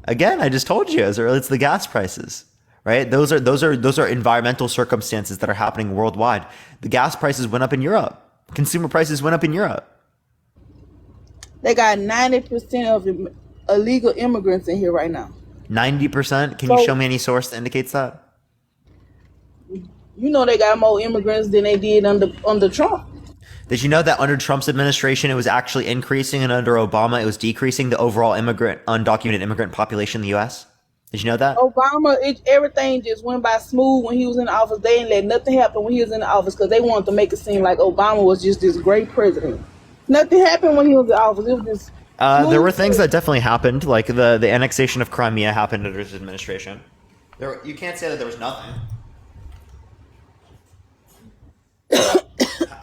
Again, I just told you as it relates to the gas prices, right? Those are environmental circumstances that are happening worldwide. The gas prices went up in Europe. Consumer prices went up in Europe. They got 90% of illegal immigrants in here right now. 90%? Can you show me any source that indicates that? You know they got more immigrants than they did under Trump. Did you know that under Trump's administration it was actually increasing, and under Obama it was decreasing the overall undocumented immigrant population in the U.S.? Did you know that? Obama, everything just went by smooth when he was in the office. They didn't let nothing happen when he was in the office because they wanted to make it seem like Obama was just this great president. Nothing happened when he was in office. It was just there were things that definitely happened, like the annexation of Crimea happened under his administration. You can't say that there was nothing.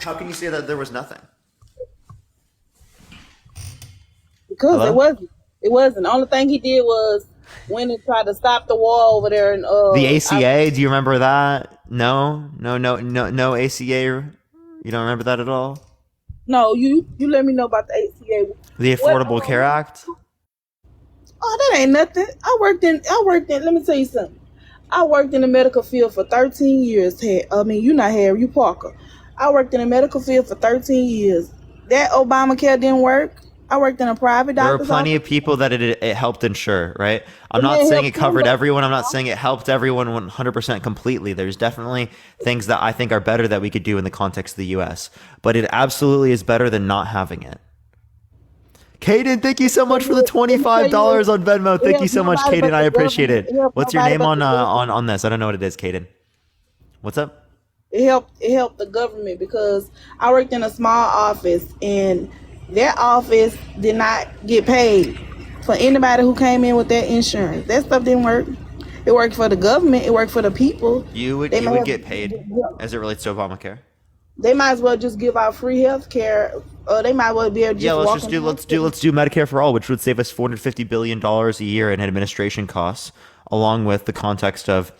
How can you say that there was nothing? Because Hello? it wasn't. The only thing he did was went and tried to stop the war over there in The ACA, do you remember that? No ACA. You don't remember that at all? No, you let me know about the ACA. The Affordable Care Act? Oh, that ain't nothing. I worked in let me tell you something. I worked in the medical field for 13 years. You not Harry, you Parker. I worked in the medical field for 13 years. That Obamacare didn't work. I worked in a private There are doctor's plenty office. of people that it helped insure, right? I'm It not may saying help it covered some, everyone. I'm not saying it helped everyone 100% completely. There's definitely things that I think are better that we could do in the context of the U.S. But it absolutely is better than not having it. Caden, thank you so much for the $25 on Venmo. Thank you so much, Caden. I appreciate it. What's your name on this? I don't know what it is, Caden. What's up? It helped the government because I worked in a small office and their office did not get paid for anybody who came in with their insurance. That stuff didn't work. It worked for the government. It worked for the people. You would get paid as it relates to Obamacare. They might as well just give out free health care. They might as well be able to just let's do Medicare for all, which would save us $450 billion a year in administration costs, along with the context of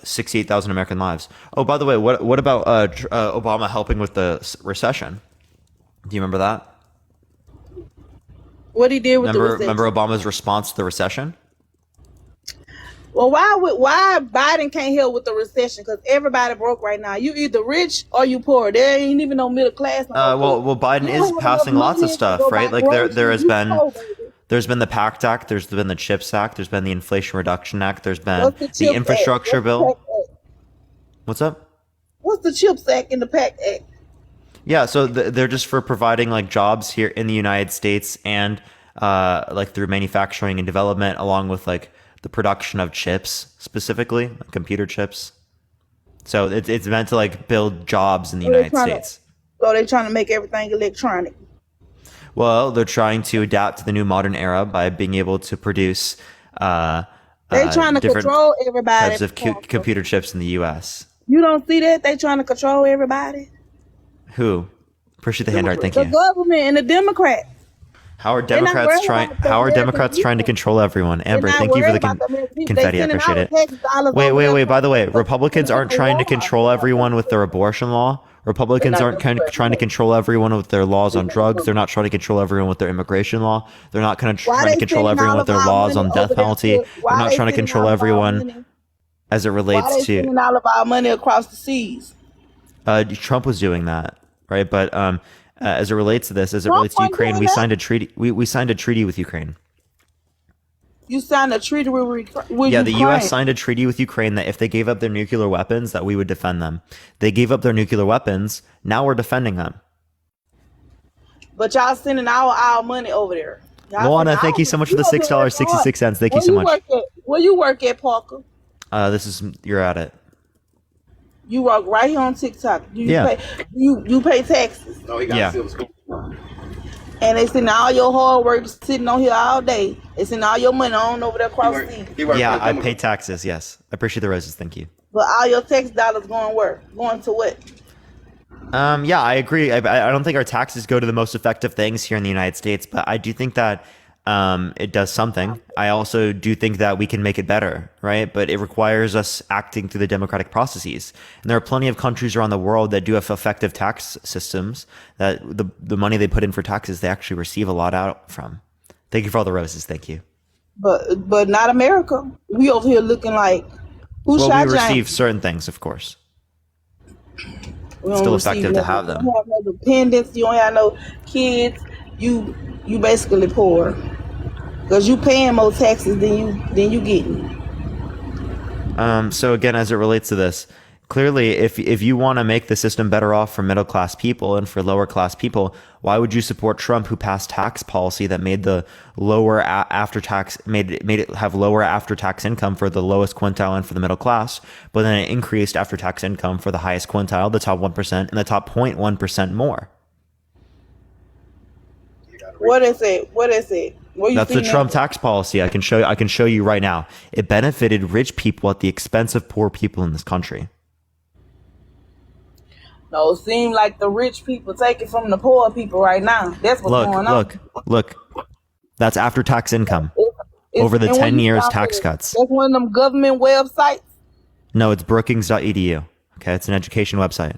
68,000 American lives. Oh, by the way, what about Obama helping with the recession? Do you remember that? What he did with the recession. Remember Obama's response to the recession? Well, why Biden can't help with the recession? Because everybody broke right now. You either rich or you poor. There ain't even no middle class. Well, Biden is passing lots of stuff, right? Like there's been the PACT Act, there's been the CHIPS Act, there's been the Inflation Reduction Act, there's been the Infrastructure Bill. What's up? What's the CHIPS Act and the PACT Act? Yeah, so they're just for providing like jobs here in the United States and like through manufacturing and development, along with like the production of chips, specifically like computer chips. So it's meant to like build jobs in the United States. So they're trying to make everything electronic. Well, they're trying to adapt to the new modern era by being able to produce They trying to different control everybody. types of computer chips in the U.S. You don't see that? They trying to control everybody. Who? Appreciate the hand art. Thank The you. government and the Democrats. How are not Democrats worried trying? about the How are American Democrats trying to people. control everyone? Amber, not thank you for worried the about the American people. confetti. They I sending appreciate all it. the tax dollars Wait, over wait, there wait. for- By the way, Republicans aren't trying to Walmart. control everyone with their abortion law. Republicans aren't trying to control everyone with their laws on drugs. They're not trying to control everyone with their immigration law. They're not trying Why to they control sending everyone all with of their our laws money on over death there penalty. to- They're why not they trying to sending control all of our everyone money? as it Why relates they to. sending all of our money across the seas? Trump was doing that, right? But as it relates to this, as it Trump relates to wasn't Ukraine, doing we that. signed a treaty. We signed a treaty with Ukraine. You signed a treaty with Yeah, the Ukraine. U.S. signed a treaty with Ukraine that if they gave up their nuclear weapons, that we would defend them. They gave up their nuclear weapons. Now we're defending them. But y'all sending our money over there. Y'all Luana, sending thank our you so much for money. the You over there $6.66. Thank you Where so much. Work at? Where you work at, Parker? This is you're at it. You work right here on TikTok. You Yeah. you pay taxes. No, he got Yeah. a silver spoon. And they send all your hard work sitting on here all day. They send all your money on over there across the sea. He worked Yeah, for the I Democrats. pay taxes. Yes, I appreciate the roses. Thank you. But all your tax dollars going where? Going to what? Yeah, I agree. I don't think our taxes go to the most effective things here in the United States, but I do think that it does something. I also do think that we can make it better, right? But it requires us acting through the democratic processes. And there are plenty of countries around the world that do have effective tax systems that the money they put in for taxes, they actually receive a lot out from. Thank you for all the roses. Thank you. But not America. We over here looking like who Well, shot we James? receive certain things, of course. We don't still receive effective to nothing. have them. You don't have no dependents. You don't have no kids. You basically poor because you paying more taxes than you getting. So again, as it relates to this, clearly, if you want to make the system better off for middle class people and for lower class people, why would you support Trump, who passed tax policy that made the lower after tax made it have lower after tax income for the lowest quintile and for the middle class, but then it increased after tax income for the highest quintile, the top 1%, and the top 0.1% more? What is it? What is it? Where you That's the seen that? Trump tax policy. I can show you right now. It benefited rich people at the expense of poor people in this country. No, it seems like the rich people take it from the poor people right now. That's what's going on. Look. That's after tax income. It's- Over the and when 10 you years stop tax it, cuts. That's one of them government websites. No, it's brookings.edu. Okay, it's an education website.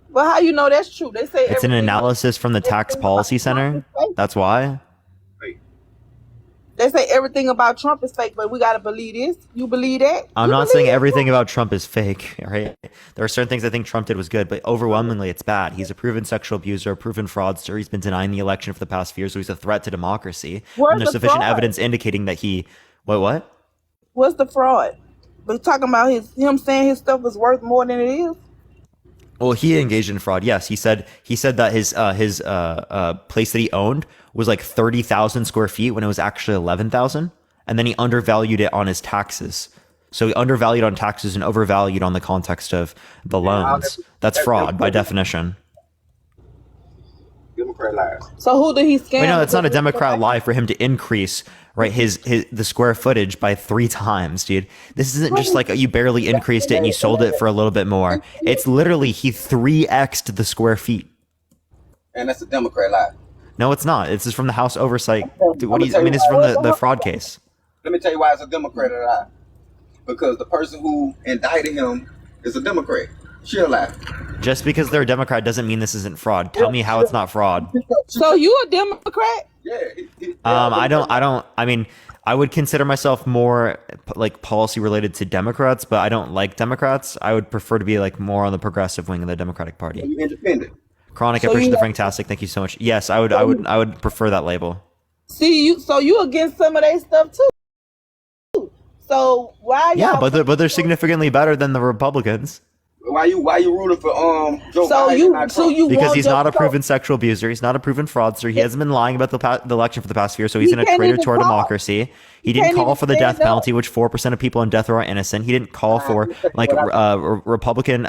But how you know that's true? They say It's an everything- analysis from the Tax Policy Center. That's why. They say everything about Trump is fake, but we gotta believe this. You believe that? I'm You not believe saying it? everything about Trump is fake, right? There are certain things I think Trump did was good, but overwhelmingly it's bad. He's a proven sexual abuser, a proven fraudster. He's been denying the election for the past few years, so he's a threat to democracy. Where's And there's the sufficient fraud? evidence indicating that he... What? What's the fraud? But talking about him saying his stuff is worth more than it is. Well, he engaged in fraud. Yes, he said that his place that he owned was like 30,000 square feet when it was actually 11,000, and then he undervalued it on his taxes. So he undervalued on taxes and overvalued on the context of the loans. That's fraud by definition. Democrat lies. So who did he scam? Wait, no, it's not a Democrat lie for him to increase his the square footage by 3 times, dude. This isn't just like you barely increased it and you sold it for a little bit more. It's literally he 3x'd the square feet. And that's a Democrat lie. No, it's not. This is from the House Oversight. Dude, what do you, I mean, it's from the fraud case. Let me tell you why it's a Democrat lie. Because the person who indicted him is a Democrat. She'll lie. Just because they're a Democrat doesn't mean this isn't fraud. Tell me how it's not fraud. So you a Democrat? Yeah. I mean, I would consider myself more like policy related to Democrats, but I don't like Democrats. I would prefer to be like more on the progressive wing of the Democratic Party. You independent. Chronic, So appreciate you- the fantastic. Thank you so much. Yes, I would prefer that label. See you. So you against some of their stuff too. So why y'all? Yeah, but they're significantly better than the Republicans. Why you rooting for Joe So Biden? you not so Trump? you Because want he's your- not a so- proven sexual abuser. He's not a proven fraudster. He hasn't been lying about the election for the past year, so he's He in a can't traitor even to our talk. democracy. He didn't can't call even for the stand death up. penalty, which 4% of people in death row are innocent. He didn't call for like Republican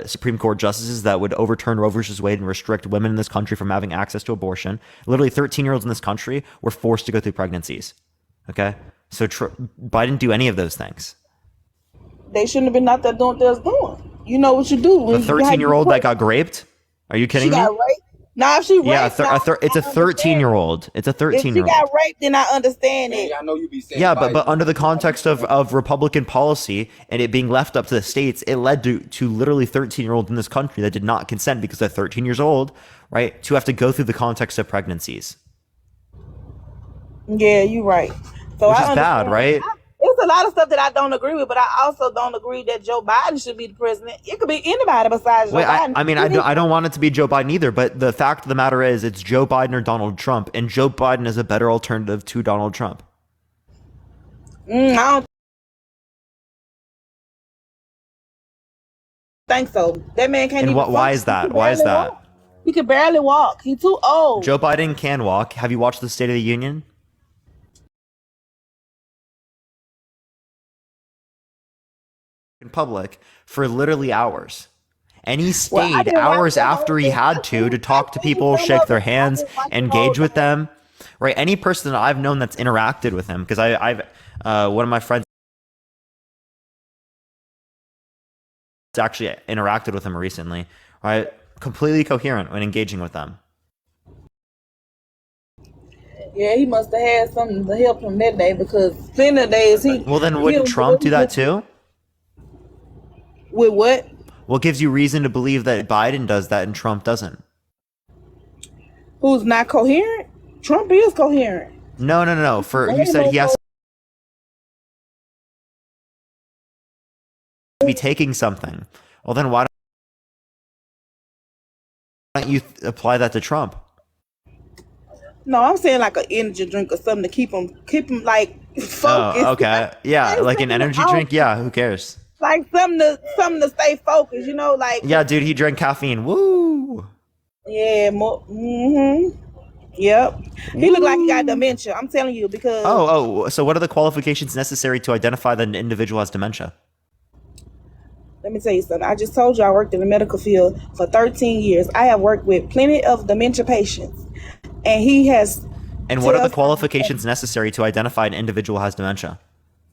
Supreme Court justices that would overturn Roe versus Wade and restrict women in this country from having access to abortion. Literally 13-year-olds in this country were forced to go through pregnancies. Okay, so Biden didn't do any of those things. They shouldn't have been out there doing what they was doing. You know what you do when The 13-year-old that got raped? Are you she kidding me? got raped. Now if she raped, Yeah, now, it's a I understand. 13-year-old. It's a If she 13-year-old. got raped, then I understand it. Yeah, I know you be saying. Yeah, but under the context of Republican policy and it being left up to the states, it led to literally 13-year-olds in this country that did not consent because they're 13 years old, right? To have to go through the context of pregnancies, Yeah, you're right. So which I is understand. bad, right? It's a lot of stuff that I don't agree with, but I also don't agree that Joe Biden should be the president. It could be anybody besides Joe Wait, Biden. I don't want it to be Joe Biden either, but the fact of the matter is it's Joe Biden or Donald Trump, and Joe Biden is a better alternative to Donald Trump. I don't think so. That man can't And even why is function. that? Why is that? He can barely walk. He's too old. Joe Biden can walk. Have you watched the State of the Union? In public for literally hours. And he Well, I stayed didn't watch hours the whole after he thing. had to talk to people, Some shake of their it. I hands, didn't watch the engage whole with them. Right? Any person that I've known that's interacted with him, because I've one of my friends actually interacted with him recently, right? Completely coherent when engaging with them. Yeah, he must have had something to help him that day because plenty of days he. Well, then he wouldn't was Trump do that with too? what? What gives you reason to believe that Biden does that and Trump doesn't? Who's not coherent? Trump is coherent. No. For you said he has to be taking something. Well, then why don't you apply that to Trump? No, I'm saying like an energy drink or something to keep him like focused. Oh, okay. Yeah, like an energy drink. Yeah, who cares? Like something to stay focused. You know, like Yeah, dude, he drank caffeine. Woo! yeah, more. Yep. He looked like he got dementia. I'm telling you because. Oh. So, what are the qualifications necessary to identify that an individual has dementia? Let me tell you something. I just told you I worked in the medical field for 13 years. I have worked with plenty of dementia patients, and he has. And what are the qualifications necessary to identify an individual has dementia?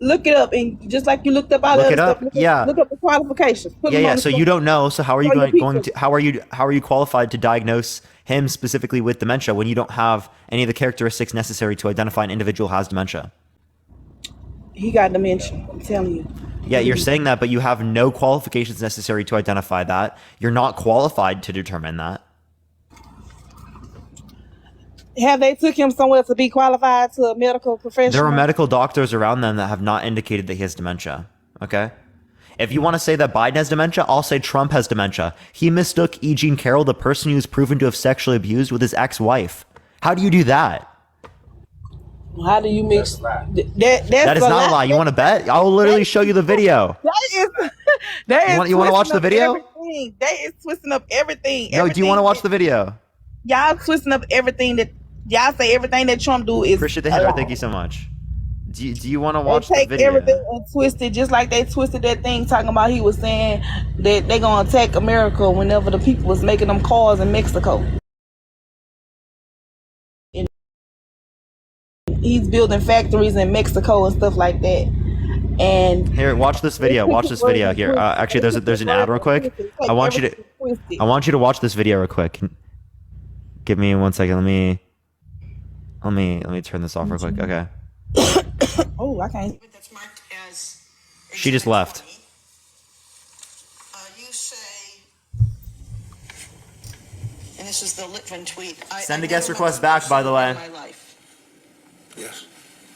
Look it up, and just like you looked up all Look the it other up? stuff, Yeah. look up the qualifications. Put them Yeah. on the So screen. you don't know. So how are you Show your going to? pictures. How are you qualified to diagnose him specifically with dementia when you don't have any of the characteristics necessary to identify an individual has dementia? He got dementia. I'm telling you. Yeah, you're saying that, but you have no qualifications necessary to identify that. You're not qualified to determine that. Have they took him somewhere to be qualified to a medical professional? There are medical doctors around them that have not indicated that he has dementia. Okay? If you want to say that Biden has dementia, I'll say Trump has dementia. He mistook E. Jean Carroll, the person who's proven to have sexually abused, with his ex-wife. How do you do that? How do you mix that? That is not a lie. You want to bet? I'll literally show you the video. You want to watch the video? Everything. They is twisting up everything. No, do you want to watch the video? Y'all twisting up everything that y'all say. Everything that Trump do is Appreciate the header. Thank you so much. Do you want to watch they the take video? everything and twist it, just like they twisted that thing talking about he was saying that they gonna attack America whenever the people was making them cars in Mexico. And he's building factories in Mexico and stuff like that. And Here, watch this video. Watch this video. Here, actually, there's an ad real quick. I want you to watch this video real quick. Give me 1 second. Let me turn this off real quick. Okay. oh, I can't. That's marked as She just left. you say, and this is the Litvin tweet. Send I a guest never request met back, by the way. in my life. Yes.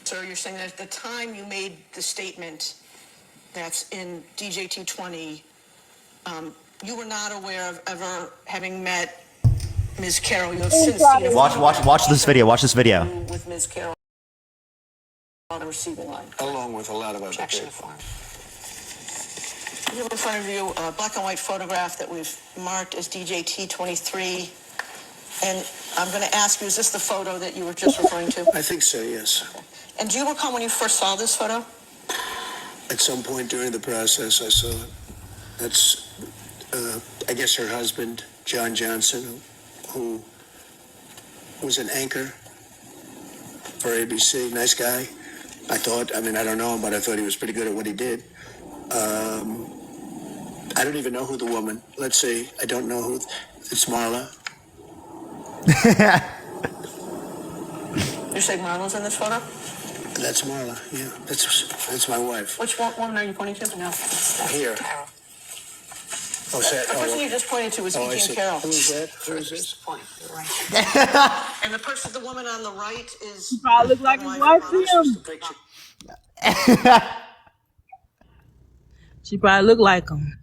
So you're saying that at the time you made the statement that's in DJT 20, you were not aware of ever having met Ms. Carroll. You have since seen a Watch this video. Watch this video. with Ms. Carroll on the receiving line. Along with a lot of other Objection people. form. You have in front of you a black and white photograph that we've marked as DJT 23. And I'm going to ask you, is this the photo that you were just referring to? I think so, yes. And do you recall when you first saw this photo? At some point during the process, I saw it. That's, I guess, her husband, John Johnson, who was an anchor for ABC. Nice guy. I thought. I mean, I don't know him, but I thought he was pretty good at what he did. I don't even know who the woman. Let's see. I don't know who. It's Marla. You say Marla's in this photo? That's Marla. Yeah, that's my wife. Which woman are you pointing to? No. Here. Carol. Oh, is that, The person you just pointed to was I E. see. Jean Carroll. Who is that? Who is this? Point. You're right. And the woman on the right is. Probably look like his wife to him. She probably look like him.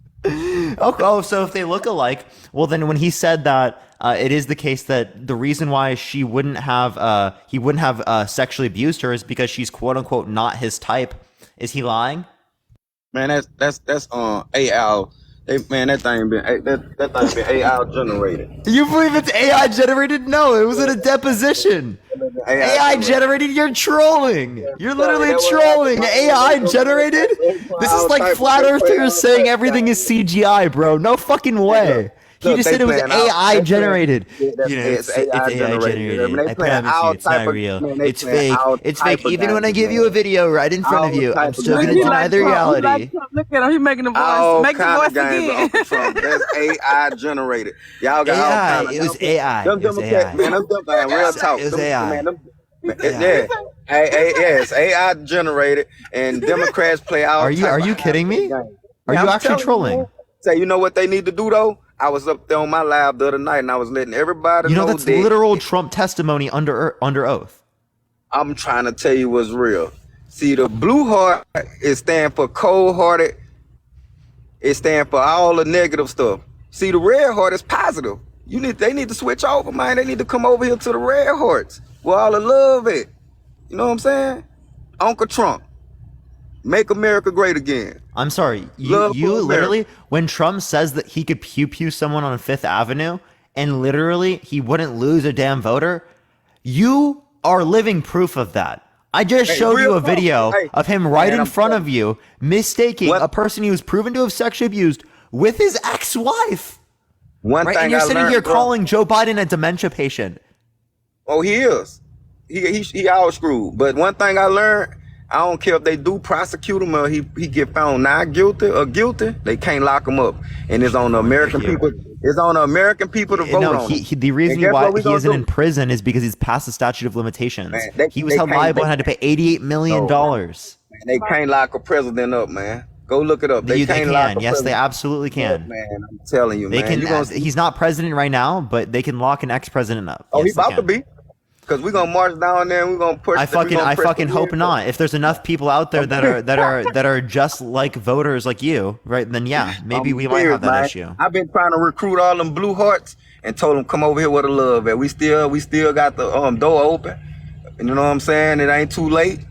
Oh, so if they look alike, well, then when he said that it is the case that the reason why he wouldn't have sexually abused her is because she's quote unquote not his type. Is he lying? Man, that's AI. Man, that thing been AI generated. You believe it's AI generated? No, it was in a deposition. AI generated? You're trolling. You're literally trolling. AI generated? This is like flat earthers saying everything is CGI, bro. No fucking way. He just said it was AI generated. It's AI generated. I promise you, it's not real. It's fake. It's fake. Even when I give you a video right in front of you, I'm still gonna deny the reality. Look at him. He's making the voice. Make the voice again. That's AI generated. Y'all got all AI. It was AI. Them It was AI. Man, real talk. It was AI. Yeah, it's AI generated, and Democrats play all. Are you kidding me? Are you actually trolling? Say, you know what they need to do though? I was up there on my live the other night, and I was letting everybody know. That's literal Trump testimony under oath. I'm trying to tell you what's real. See, the blue heart, it stands for cold-hearted. It stands for all the negative stuff. See, the red heart is positive. They need to switch over, man. They need to come over here to the red hearts where all the love at. You know what I'm saying? Uncle Trump, make America great again. I'm sorry. You literally, when Trump says that he could pew someone on Fifth Avenue and literally he wouldn't lose a damn voter, you are living proof of that. I just showed you a video of him right in front of you mistaking a person he was proven to have sexually abused with his ex-wife. And you're sitting here calling Joe Biden a dementia patient. Oh, he is. He all screwed. But one thing I learned, I don't care if they do prosecute him or he get found not guilty or guilty, they can't lock him up. And it's on the American people. It's on the American people to vote on him. The reason why he isn't in prison is because he's past the statute of limitations. Man, he was held liable and had to pay $88 million. They can't lock a president up, man. Go look it up. They can't lock a president. Yes, they absolutely can. Man, I'm telling you, man. He's not president right now, but they can lock an ex-president up. Oh, he's about to be. Because we're gonna march down there and we're gonna push. I fucking hope not. If there's enough people out there that are just like voters like you, right? Then yeah, maybe we might have that issue. I've been trying to recruit all them blue hearts and told them come over here with the love at. We still got the door open. And you know what I'm saying? It ain't too late.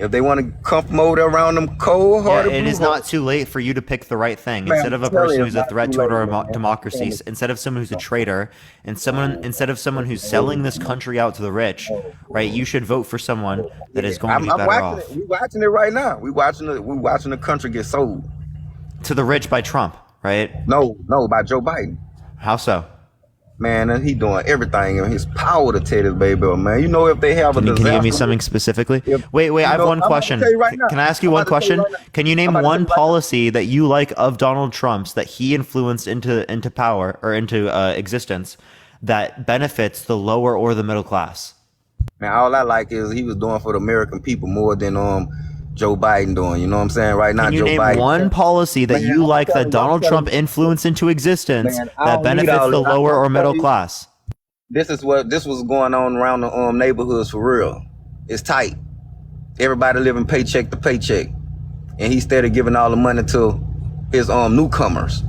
If they want to come from over there around them cold-hearted, it is not too late for you to pick the right thing. Instead of a person who's a threat to our democracy, instead of someone who's a traitor, and instead of someone who's selling this country out to the rich, right? You should vote for someone that is going to be better off. We're watching it right now. We're watching the country get sold to the rich by Trump, right? No, by Joe Biden. How so? Man, and he doing everything in his power to tear this baby up, man. You know, if they have a disaster. Can you give me something specifically? Wait, I have one question. Can I ask you one question? Can you name one policy that you like of Donald Trump's that he influenced into power or into existence that benefits the lower or the middle class? Man, all I like is he was doing for the American people more than Joe Biden doing. You know what I'm saying? Right now, Can you Joe name Biden. One policy that you like that Donald Trump influenced into existence that benefits the lower or middle class? This was going on around the neighborhoods for real. It's tight. Everybody living paycheck to paycheck, and he started giving all the money to his newcomers.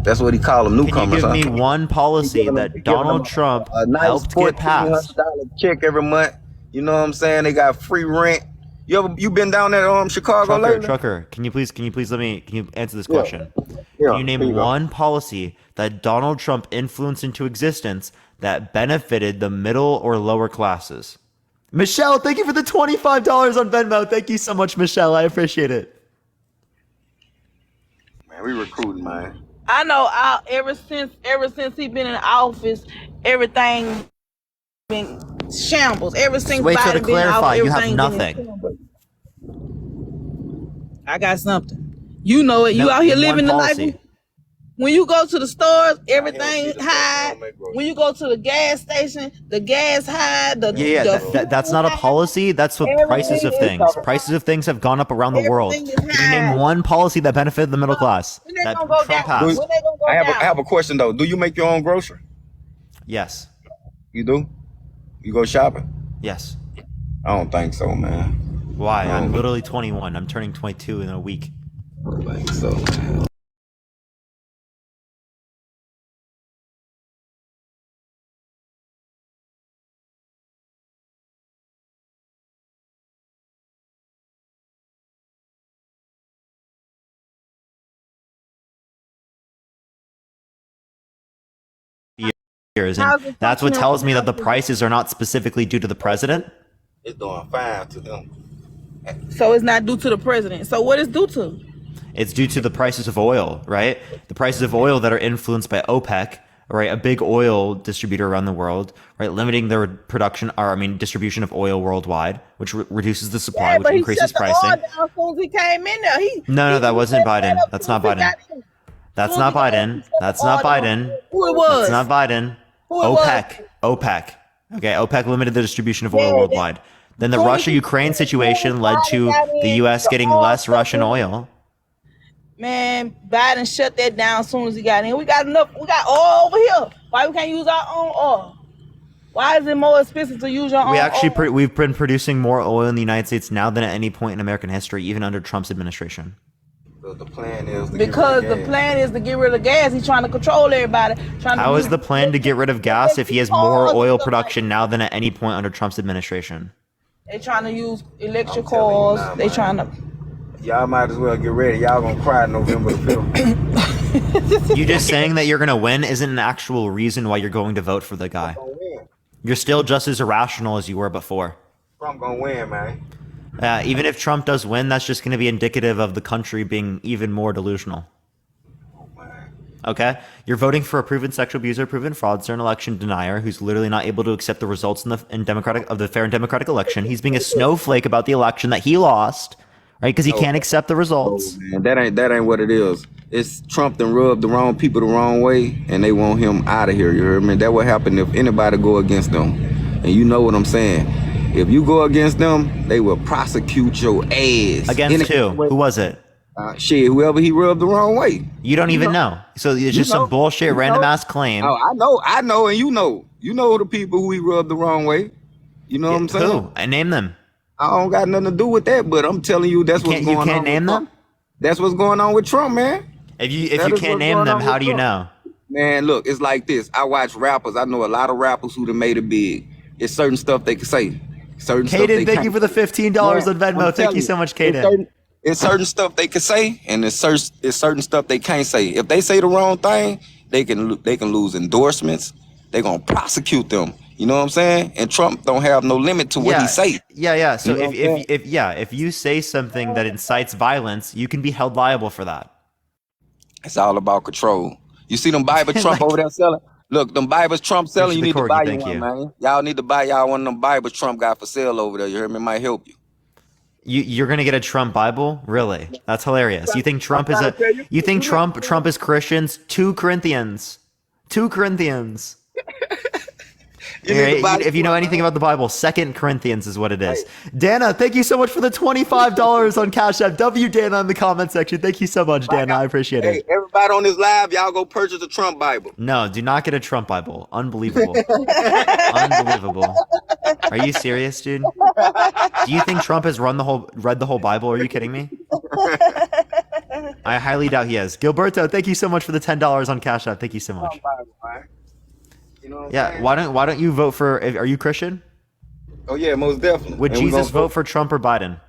That's what he called them, newcomers. Can you give me one policy that Donald Trump helped get passed? Check every month. You know what I'm saying? They got free rent. You been down there Chicago lately? Trucker, can you answer this question? Can you name one policy that Donald Trump influenced into existence that benefited the middle or lower classes? Michelle, thank you for the $25 on Venmo. Thank you so much, Michelle. I appreciate it. Man, we recruiting, man. I know. Ever since he been in office, everything been shambles. Ever since Wait, so Biden to clarify, been you have in office, nothing. I got something. You know it. You No, out here in one living the life. policy. When you go to the stores, everything high. When you go to the gas station, the gas high. That's not a policy. That's what prices of things. Prices of things have gone up around the world. Can you name one policy that benefited the middle class that Trump passed? I have a question though. Do you make your own grocery? Yes. You do? You go shopping? Yes. I don't think so, man. Why? I'm literally 21. I'm turning 22 in a week. I don't think so, man. Years, and that's what tells me that the prices are not specifically due to the president. It's doing fine to them. So it's not due to the president. So what is due to? It's due to the prices of oil, right? The prices of oil that are influenced by OPEC, right? A big oil distributor around the world, right? Limiting their distribution of oil worldwide, which reduces the supply, which increases pricing. Down as soon as he came in there. No, that wasn't Biden. That's not Biden. That's not Biden. That's not Biden. Who it was? That's not Biden. OPEC. Okay, OPEC limited the distribution of oil worldwide. Then the Russia-Ukraine situation led to the U.S. getting less Russian oil. Man, Biden shut that down as soon as he got in. We got enough. We got oil over here. Why we can't use our own oil? Why is it more expensive to use your own oil? We've been producing more oil in the United States now than at any point in American history, even under Trump's administration. So the plan is to get rid of gas. He's trying to control everybody. How is the plan to get rid of gas if he has more oil production now than at any point under Trump's administration? They trying to use electric cars. They trying to. Y'all might as well get ready. Y'all gonna cry November the 5th. You just saying that you're gonna win isn't an actual reason why you're going to vote for the guy. You're still just as irrational as you were before. Trump gonna win, man. Even if Trump does win, that's just going to be indicative of the country being even more delusional. Okay? You're voting for a proven sexual abuser, proven fraudster, an election denier who's literally not able to accept the results of the fair and democratic election. He's being a snowflake about the election that he lost, right? Because he can't accept the results. Man, that ain't what it is. It's Trump that rubbed the wrong people the wrong way, and they want him out of here. You heard me? That would happen if anybody go against them. And you know what I'm saying. If you go against them, they will prosecute your ass. Against who? Who was it? Whoever he rubbed the wrong way. You don't even know. So it's just some bullshit, random ass claim. Oh, I know, and you know. You know the people who he rubbed the wrong way. You know what I'm saying? Who? I name them. I don't got nothing to do with that, but I'm telling you that's what's going on. You can't name them? That's what's going on with Trump, man. If you can't name them, how do you know? Man, look, it's like this. I watch rappers. I know a lot of rappers who done made it big. It's certain stuff they can say. Kaden, thank you for the $15 on Venmo. Thank you so much, Kaden. It's certain stuff they can say, and it's certain stuff they can't say. If they say the wrong thing, they can lose endorsements. They're gonna prosecute them. You know what I'm saying? And Trump don't have no limit to what he say. Yeah. So if you say something that incites violence, you can be held liable for that. It's all about control. You see them Bible Trump over there selling? Look, them Bibles Trump selling, you need to buy you one, man. Y'all need to buy y'all one of them Bibles Trump got for sale over there. You heard me? It might help you. You're gonna get a Trump Bible? Really? That's hilarious. You think Trump is Trump is Christians? 2 Corinthians. 2 Corinthians. If you know anything about the Bible, 2 Corinthians is what it is. Dana, thank you so much for the $25 on Cash App. W Dana in the comment section. Thank you so much, Dana. I appreciate it. Everybody on this live, y'all go purchase a Trump Bible. No, do not get a Trump Bible. Unbelievable. Unbelievable. Are you serious, dude? Do you think Trump has read the whole Bible? Are you kidding me? I highly doubt he has. Gilberto, thank you so much for the $10 on Cash App. Thank you so much. You know yeah, why don't you vote for? Are you Christian? Oh yeah, most definitely. Would Jesus vote for Trump or Biden?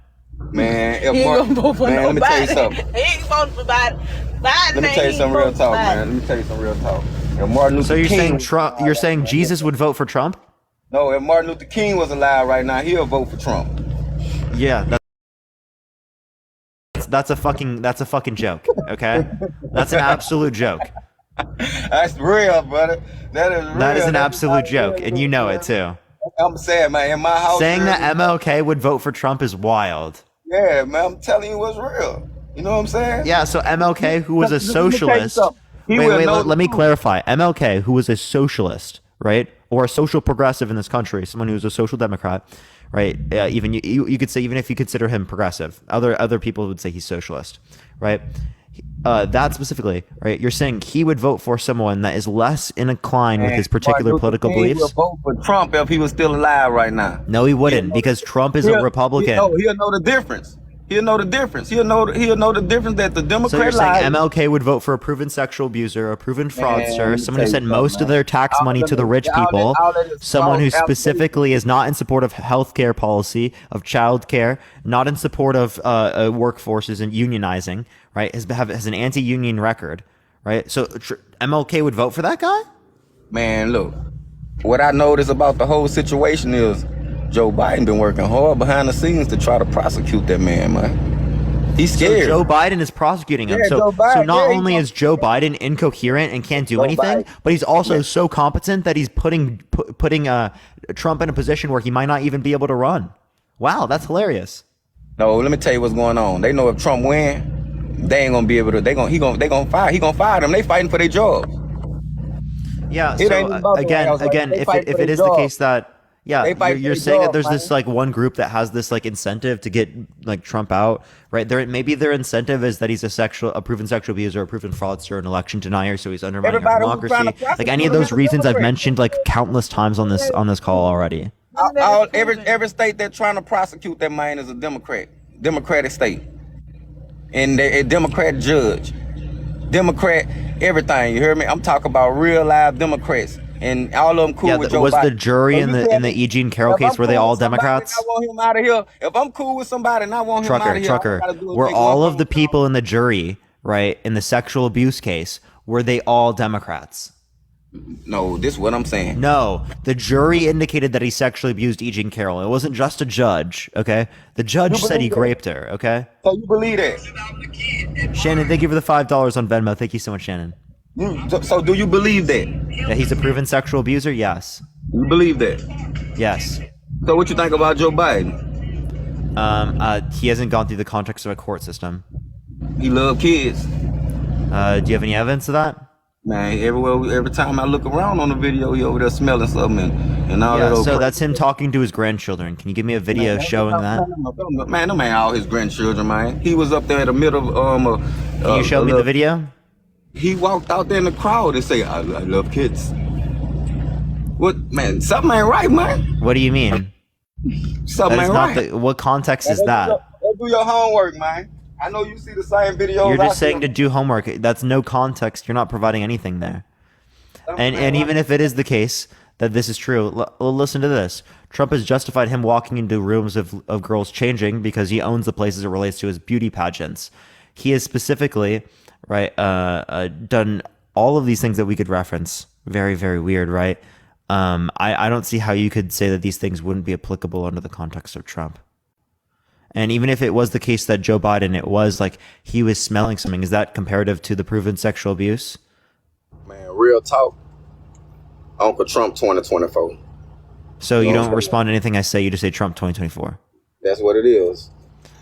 Man, He ain't gonna vote for let me tell you nobody. something. He ain't voting for Biden. Let me tell you some real talk, man. Let me tell you some real talk. If Martin Luther So you're King saying Trump? You're saying Jesus would vote for Trump? No, if Martin Luther King was alive right now, he'll vote for Trump. Yeah, that's a fucking joke. Okay, that's an absolute joke. That's real, brother. That is real. That is an absolute joke, and you know it too. I'm saying, man, in my house. Saying that MLK would vote for Trump is wild. Yeah, man, I'm telling you what's real. You know what I'm saying? Yeah, so MLK, who was a Let me tell you socialist. something. He Wait, will wait, know let the me truth. clarify. MLK, who was a socialist, right? Or a social progressive in this country, someone who was a social democrat, right? Even you could say, even if you consider him progressive, other people would say he's socialist, right? That specifically, right? You're saying he would vote for someone that is less inclined with his particular Martin Luther political King beliefs? will vote for Trump if he was still alive right now. No, he wouldn't, because Trump is a Republican. He'll know the difference. He'll know the difference. He'll know the difference that the So Democrat you're saying lied. MLK would vote for a proven sexual abuser, a proven fraudster, me someone who tell you sent most something, of their tax man. money All to the that- rich all that- people, all that is someone who false specifically is not in support of healthcare policy, of childcare, not in support of workforces and unionizing, right? Has an anti-union record, right? So MLK would vote for that guy? Man, look, what I noticed about the whole situation is Joe Biden been working hard behind the scenes to try to prosecute that man. He's scared. So Joe Biden is prosecuting him. Yeah, So, Joe Biden, so not yeah, only is Joe Biden incoherent and can't do Joe anything, Biden. but he's also so competent that he's putting Trump in a position where he might not even be able to run. Wow, that's hilarious. No, let me tell you what's going on. They know if Trump win, they ain't gonna be able to. They gonna fire them. They fighting for their jobs. Yeah. It So ain't about the again, White House. again, They if fight it for is their the job. case that They fight you're for saying their that there's job, this man. like one group that has this like incentive to get like Trump out, right? Maybe their incentive is that he's a proven sexual abuser, a proven fraudster, an election denier, so he's undermining our Everybody who's trying to democracy. Like any of prosecute him those is a reasons I've Democrat. mentioned like countless times on this call already. Every state that's trying to prosecute that man is a Democratic state, and a Democrat judge, Democrat everything. You hear me? I'm talking about real live Democrats, and all of them cool Yeah, with Joe was Biden. the jury So in you the tell me, E. Jean Carroll if I'm case were they cool all with somebody and Democrats? I want him out of here. If I'm cool with somebody and I want him out of here, all I Trucker, gotta do is were make all one of the people in the jury, right, in the sexual abuse case, were they all Democrats? No, this is what I'm saying. No, the jury indicated that he sexually abused E. Jean Carroll. It wasn't just a judge, okay? The judge said he raped her, okay? So you believe that? Shannon, thank you for the $5 on Venmo. Thank you so much, Shannon. So do you believe that? That he's a proven sexual abuser? Yes. You believe that? Yes. So what you think about Joe Biden? He hasn't gone through the context of a court system. He love kids. Do you have any evidence of that? Man, every time I look around on the video, he over there smelling something and all that. Yeah, old so crap. that's him talking to his grandchildren. Can you give me a video showing that? Man, no man, all his grandchildren, man. He was up there in the middle of Can you show me the video? He walked out there in the crowd and say, I love kids. What, man, something ain't right, man. What do you mean? Something That is ain't not right. what context is Go that? do your homework, man. I know you see the same videos. You're I just see. saying to do homework. That's no context. You're not providing anything there. And even if it is the case that this is true, listen to this. Trump has justified him walking into rooms of girls changing because he owns the place as it relates to his beauty pageants. He has specifically, right, done all of these things that we could reference. Very, very weird, right? I don't see how you could say that these things wouldn't be applicable under the context of Trump. And even if it was the case that Joe Biden, it was like he was smelling something, is that comparative to the proven sexual abuse? Man, real talk. Uncle Trump 2024. So you You know what don't I'm respond to anything I say, you just say Trump 2024. That's what it is.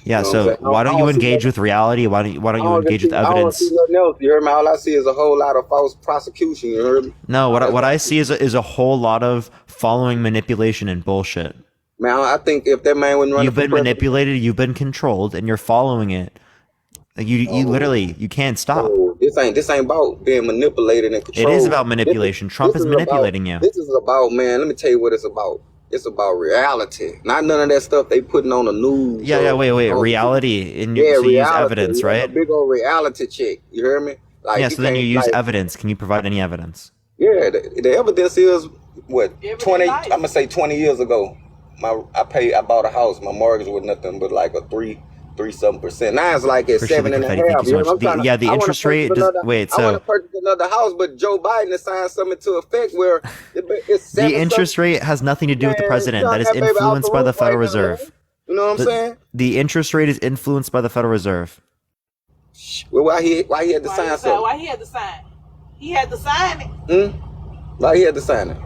Yeah, You know what I'm so saying? why don't I you don't see engage nothing- with reality? Why don't you I don't engage with see- I don't evidence? see nothing else. You heard me? All I see is a whole lot of false prosecution. You heard me? No, what I see is a whole lot of following manipulation and bullshit. Man, I think if that man wouldn't run You've for been president- manipulated, you've been controlled, and you're following it. Like, you literally you can't stop. Oh, this ain't about being manipulated and It controlled. is about manipulation. Trump is manipulating you. This is about, man, let me tell you what it's about. It's about reality. Not none of that stuff they putting on the news. Yeah, wait. or- Reality. And Yeah, so you use reality. evidence, Yeah, right? A big old reality check. You hear me? Like, Yeah, so then you can't, use like, evidence. Can you provide any evidence? Yeah, the evidence is what 20. I'm gonna say 20 years ago. I bought a house. My mortgage was nothing but like a 3-something%. Now it's like at Appreciate the 7.5. confetti. Thank you so know much. what I'm trying to- The I wanna interest rate. purchase another- Wait, I want so to purchase another house, but Joe Biden has signed something to effect where it's the 7 interest rate has nothing to do with the Man, president. you That is got that baby out influenced the by the roof Federal right now, man. Reserve. You know what I'm saying? The interest rate is influenced by the Federal Reserve. Well, why he had to sign something? Why he had to sign? He had to sign it. Why he had to sign it?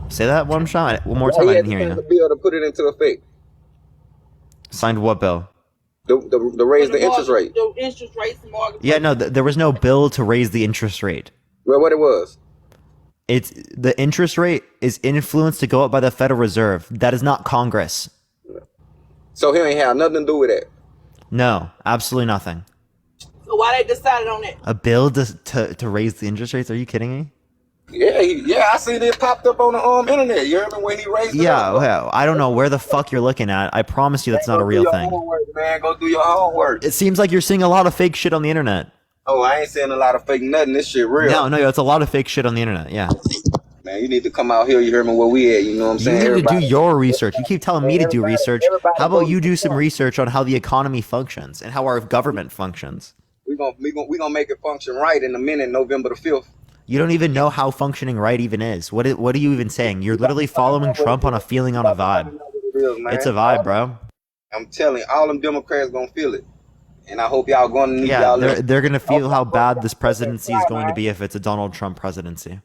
Say that one more Why time. he I had didn't to hear sign you. the bill to put it into effect? Signed what bill? The raise the interest rate. The interest rates, the mortgage. Yeah, no, there was no bill to raise the interest rate. Well, what it was? It's the interest rate is influenced to go up by the Federal Reserve. That is not Congress. So he ain't have nothing to do with that. No, absolutely nothing. So why they decided on that? A bill to raise the interest rates? Are you kidding me? Yeah, I seen it popped up on the internet. You heard me when he raised it Yeah, up. well, I don't know where the fuck you're looking at. I promise you that's not a real thing. Man, go do your homework. It seems like you're seeing a lot of fake shit on the internet. Oh, I ain't seeing a lot of fake nothing. This shit real. No, it's a lot of fake shit on the internet. Yeah. Man, you need to come out here. You hear me where we at? You know what I'm You saying? need to do your research. You keep telling me to do research. How about you do some research on how the economy functions and how our government functions? We gonna make it function right in a minute, November the 5th. You don't even know how functioning right even is. What are you even saying? You're literally following Trump on a feeling, on a vibe. It's a vibe, bro. I'm telling you, all them Democrats gonna feel it. And I hope y'all gonna need Yeah, y'all. they're gonna feel how bad this presidency is going to be if it's a Donald Trump presidency.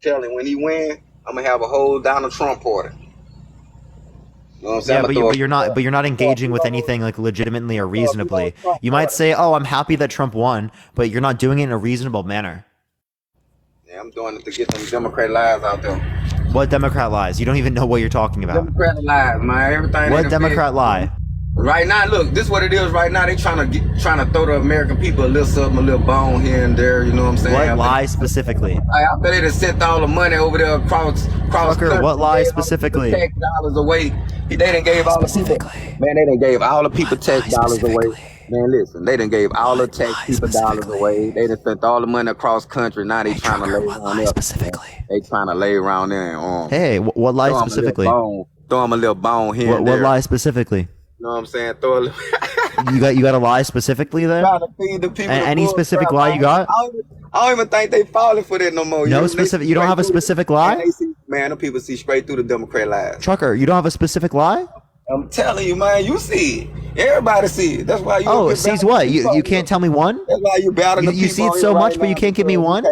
Telling when he win, I'm gonna have a whole Donald Trump party. You know what I'm saying? Yeah, but you're not engaging with anything like legitimately or reasonably. You might say, "Oh, I'm happy that Trump won," but you're not doing it in a reasonable manner. Yeah, I'm doing it to get them Democrat lives out there. What Democrat lies? You don't even know what you're talking about. Democrat lives, man. Everything. What Democrat lie? Right now, look, this is what it is. Right now, they trying to throw the American people a little something, a little bone here and there. You know what I'm saying? What lie specifically? I bet they just sent all the money over there across. Tucker, what lie specifically? Tax dollars away. They done gave all the people. Man, they done gave all the people tax dollars away. Man, listen, they done gave all the tax people dollars away. They done spent all the money across country. Now they trying to lay around there. They trying to lay around there. Hey, what lie specifically? Throw them a little bone here. What lie specifically? You know what I'm saying? Throw a little. You got a lie specifically there? Trying to feed the people. And any specific lie you got? I don't even think they falling for that no more. No specific. You don't have a specific lie? Man, the people see straight through the Democrat lies. Trucker, you don't have a specific lie? I'm telling you, man, you see it. Everybody see it. That's why you. Oh, sees what? You can't tell me one? That's why you battling the people. You see it so much, but you can't give me one?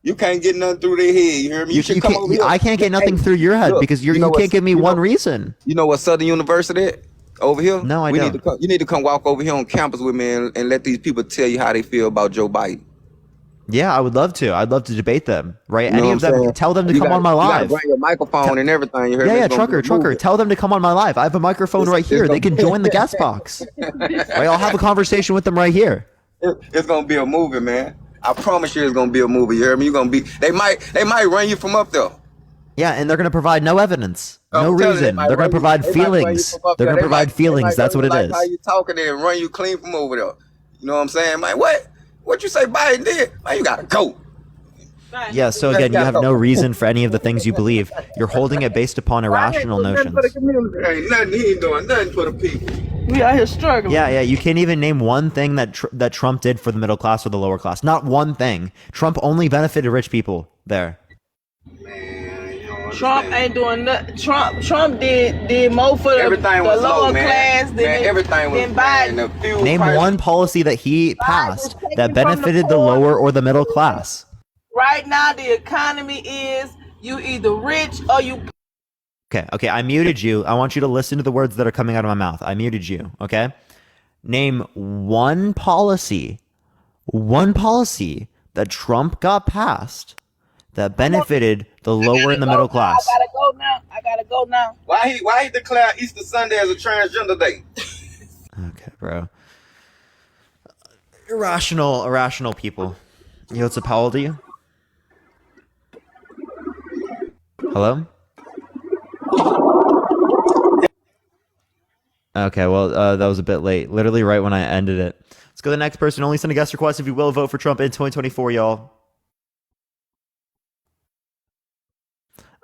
You can't get nothing through their head. You hear me? I can't get nothing through your head because you can't give me one reason. You know what Southern University is? Over here? No, I don't. You need to come walk over here on campus with me and let these people tell you how they feel about Joe Biden. Yeah, I would love to. I'd love to debate them, right? You know Any of them, saying? tell them to come on my live. You gotta bring your microphone and everything. You heard me? Yeah, It's gonna trucker. be Tell them to come on my live. I have a microphone right here. They can join the guest box. Right, I'll have a conversation with them right here. It's gonna be a movie, man. I promise you, it's gonna be a movie. You hear me? You gonna be. They might run you from up there. Yeah, and they're gonna provide no evidence, no I'm telling you, reason. They're gonna provide feelings. They're gonna provide feelings. That's what it is. How you talking there and run you clean from over there? You know what I'm saying, man? What you say Biden did? Man, you gotta go. Yeah, so again, you have no reason for any of the things you believe. You're holding it based upon irrational notions. Ain't nothing. He ain't doing nothing for the people. We out here struggling. Yeah, you can't even name one thing that Trump did for the middle class or the lower class. Not one thing. Trump only benefited rich people there. Trump ain't doing nothing. Trump did more for the lower class than everything was Biden. Name one policy that he passed that benefited the lower or the middle class. Right now, the economy is you either rich or you. Okay, I muted you. I want you to listen to the words that are coming out of my mouth. I muted you, okay? Name one policy that Trump got passed that benefited the lower and the middle class. I gotta go now. Why he declare Easter Sunday as a transgender day? Okay, bro. Irrational people. Yo, what's up? How old are you? Hello? Okay, well, that was a bit late. Literally right when I ended it. Let's go to the next person. Only send a guest request if you will vote for Trump in 2024, y'all.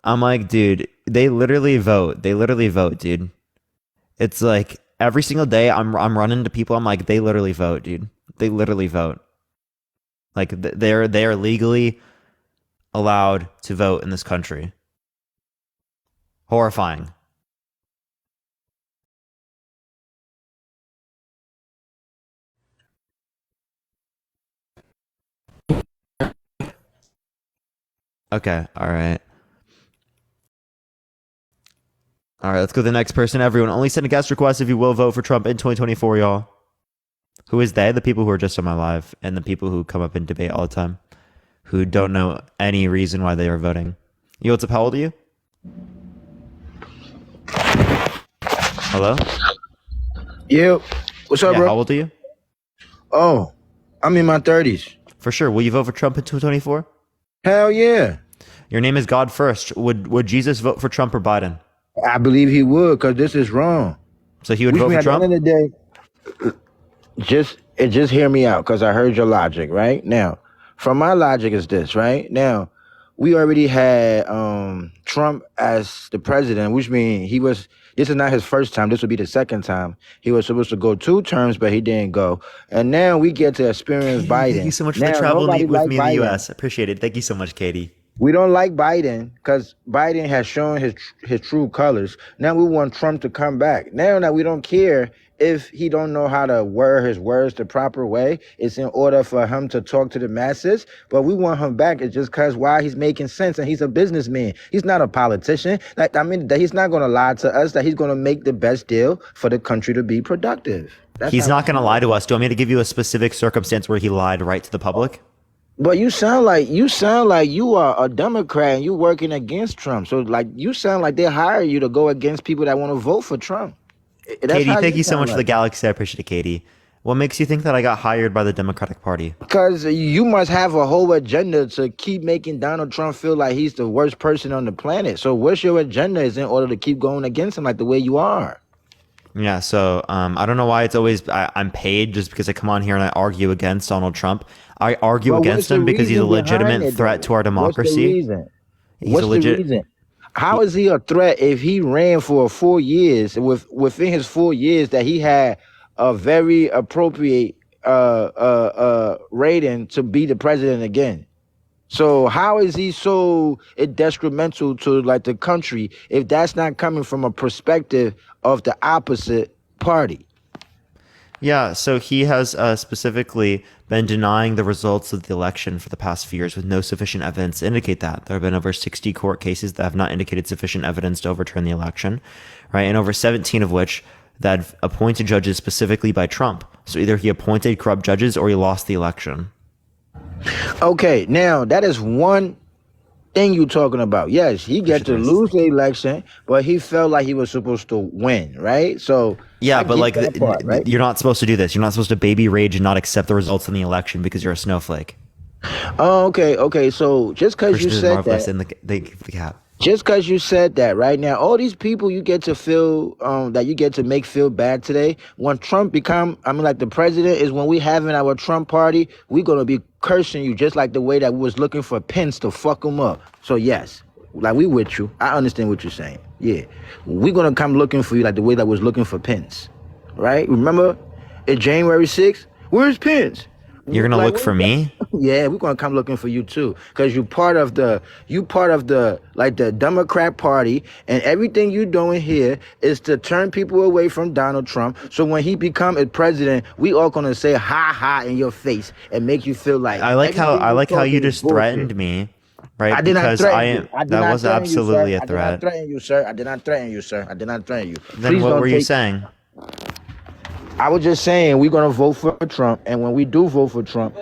I'm like, dude, they literally vote, dude. It's like every single day I'm running to people. I'm like, they literally vote, dude. They literally vote. Like they are legally allowed to vote in this country. Horrifying. Okay, all right. All right, let's go to the next person. Everyone, only send a guest request if you will vote for Trump in 2024, y'all. Who is they? The people who are just on my live and the people who come up and debate all the time, who don't know any reason why they are voting. You, what's up? How old are you? Hello? Yeah. What's up, Yeah, bro? how old are you? Oh, I'm in my 30s. For sure. Will you vote for Trump in 2024? Hell yeah. Your name is God First. Would Jesus vote for Trump or Biden? I believe he would, because this is wrong. So he would Which vote means for at the Trump? end of the day, just hear me out, because I heard your logic, right? Now, from my logic is this, right? Now, we already had Trump as the president, which means this is not his first time. This would be the second time. He was supposed to go 2 terms, but he didn't go. And now we get to experience Biden. Thank you so much for now, the travel nobody with like me in the Biden. U.S. Appreciate it. Thank you so much, Katie. We don't like Biden because Biden has shown his true colors. Now we want Trump to come back. Now that we don't care if he don't know how to word his words the proper way, it's in order for him to talk to the masses. But we want him back. It's just because why he's making sense and he's a businessman. He's not a politician. That he's not going to lie to us. That he's going to make the best deal for the country to be productive. He's not going to lie to us. Do you want me to give you a specific circumstance where he lied right to the public? But you sound like you are a Democrat and you working against Trump. So like you sound like they hire you to go against people that want to vote for Trump. That's Katie, how thank you so sound much for the galaxy. I appreciate it, Katie. What makes you think that I got hired by the Democratic Party? Because you must have a whole agenda to keep making Donald Trump feel like he's the worst person on the planet. So what's your agenda is in order to keep going against him like the way you are? Yeah, so I don't know why it's always I'm paid just because I come on here and I argue against Donald Trump. I argue But against what's the him because he's a reason behind legitimate it, threat though? to our democracy. What's the reason? How is he a threat if he ran for 4 years within his 4 years that he had a very appropriate rating to be the president again? So how is he so detrimental to like the country if that's not coming from a perspective of the opposite party? Yeah, so he has specifically been denying the results of the election for the past few years with no sufficient evidence to indicate that. There have been over 60 court cases that have not indicated sufficient evidence to overturn the election, right? And over 17 of which that appointed judges specifically by Trump. So either he appointed corrupt judges or he lost the election. Okay, now that is one thing you're talking about. Yes, he got to lose the election, but he felt like he was supposed to win, right? So yeah, I but get like that part, right? you're not supposed to do this. You're not supposed to baby rage and not accept the results in the election because you're a snowflake. Oh, okay. So just because you Christian said Marvelous that, in the cat. just because you said that right now, all these people you get to feel that you get to make feel bad today. When Trump like the president is when we having our Trump party, we gonna be cursing you just like the way that we was looking for Pence to fuck him up. So yes, like we with you. I understand what you're saying. Yeah, we gonna come looking for you like the way that was looking for Pence, right? Remember, in January 6th, where's Pence? You're gonna look for me? Yeah, we're gonna come looking for you too, because you part of the like the Democrat Party, and everything you doing here is to turn people away from Donald Trump. So when he become a president, we all gonna say ha ha in your face and make you feel like I like how you just bullshit. threatened me, right? I did not because threaten I you. am. I did That not was threaten absolutely you, a sir. threat. I did not threaten you, sir. I did not threaten you, sir. I did not threaten you. Then Please what don't were you take- saying? I was just saying we're gonna vote for Trump, and when we do vote for Trump,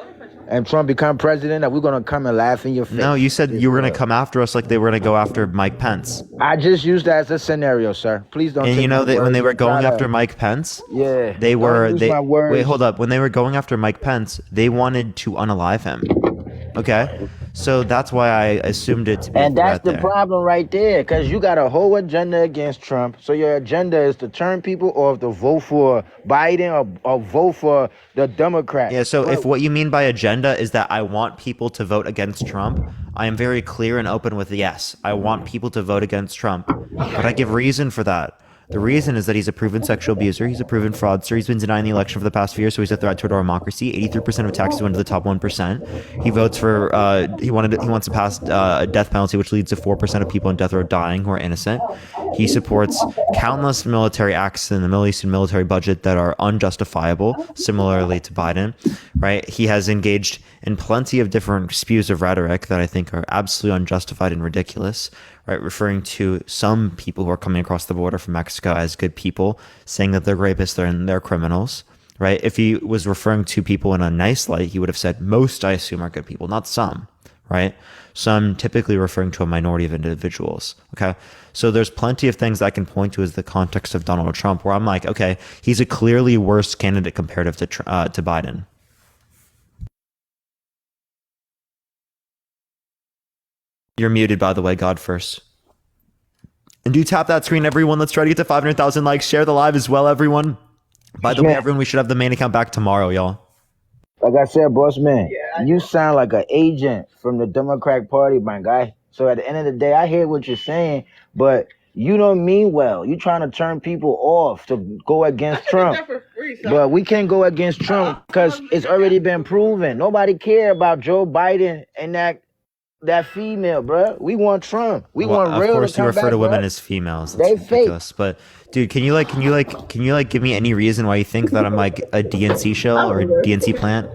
and Trump become president, that we're gonna come and laugh in your face. No, you said you were gonna come after us like they were gonna go after Mike Pence. I just used that as a scenario, sir. Please don't. And take you know my that when words they were and try going to- after Mike Pence, Yeah, they don't were. use They my words. wait, hold up. When they were going after Mike Pence, they wanted to unalive him. Okay, so that's why I assumed it to be. And a that's threat the there. problem right there, because you got a whole agenda against Trump. So your agenda is to turn people off to vote for Biden or vote for the Democrat. Yeah, so if what you mean by agenda is that I want people to vote against Trump, I am very clear and open with yes, I want people to vote against Trump. But I give reason for that. The reason is that he's a proven sexual abuser. He's a proven fraudster. He's been denying the election for the past few years, so he's a threat to our democracy. 83% of taxes went to the top 1%. He votes for, he wants to pass a death penalty, which leads to 4% of people in death row dying who are innocent. He supports countless military acts in the Middle Eastern military budget that are unjustifiable, similarly to Biden, right? He has engaged in plenty of different spews of rhetoric that I think are absolutely unjustified and ridiculous, right? Referring to some people who are coming across the border from Mexico as good people, saying that they're rapists and they're criminals, right? If he was referring to people in a nice light, he would have said most, I assume, are good people, not some, right? Some typically referring to a minority of individuals. Okay. So there's plenty of things I can point to as the context of Donald Trump where I'm like, okay, he's a clearly worse candidate comparative to Biden. You're muted, by the way, God first. And do tap that screen, everyone. Let's try to get to 500,000 likes. Share the live as well, everyone. By the way, everyone, we should have the main account back tomorrow, y'all. Like I said, boss man, you sound like an agent from the Democratic Party, my guy. So at the end of the day, I hear what you're saying, but you don't mean well. You trying to turn people off to go against Trump. But we can't go against Trump because it's already been proven. Nobody care about Joe Biden and that female, bro. We want Trump. We want real. Of course, you refer to women as females. That's ridiculous. But dude, can you give me any reason why you think that I'm like a DNC shell or a DNC plant?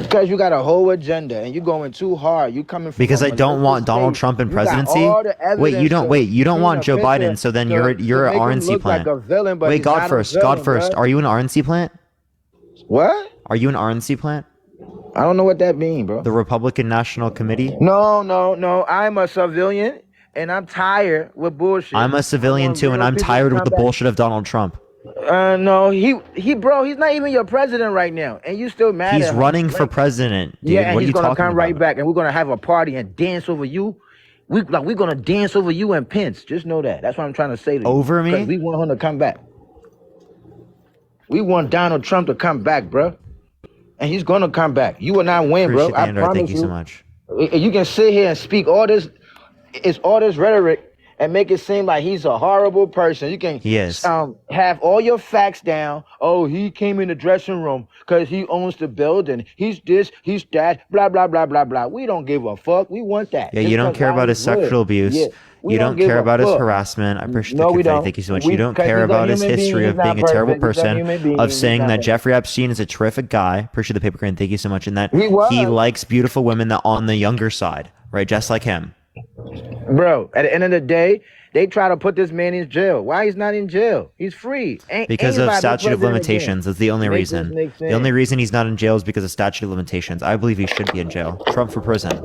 Because you got a whole agenda and you're going too hard. You coming from because I don't want Donald Trump in presidency. Wait, you don't want Joe Biden. So then you're an RNC plant. Wait, God first. Are you an RNC plant? What? Are you an RNC plant? I don't know what that means, bro. The Republican National Committee? No. I'm a civilian and I'm tired with bullshit. I'm a civilian too, and I'm tired with the bullshit of Donald Trump. No, bro, he's not even your president right now, and you still mad at him. He's running for president, dude. Yeah, and what are he's you gonna talking come about? right back, and we're gonna have a party and dance over you. We're gonna dance over you and Pence. Just know that. That's what I'm trying to say to you. Over me? 'Cause we want him to come back. We want Donald Trump to come back, bro. And he's gonna come back. You will not win, Appreciate bro. the I Android. promise Thank you so much. You can sit here and speak all this. It's all this rhetoric and make it seem like he's a horrible person. You can have all your facts down. Oh, he came in the dressing room because he owns the building. He's this, he's that, blah, blah, blah, blah, blah. We don't give a fuck. We want that. Yeah, you don't care about his sexual abuse. Yeah, you don't care about his harassment. I appreciate the confetti. Thank you so much. You don't care about his history of being a terrible person, of saying that Jeffrey Epstein is a terrific guy. Appreciate the paper crane. Thank you so much. And that he likes beautiful women that on the younger side, right? Just like him. Bro, at the end of the day, they try to put this man in jail. Why he's not in jail? He's free. Because of statute of limitations. That's the only reason. The only reason he's not in jail is because of statute of limitations. I believe he should be in jail. Trump for prison.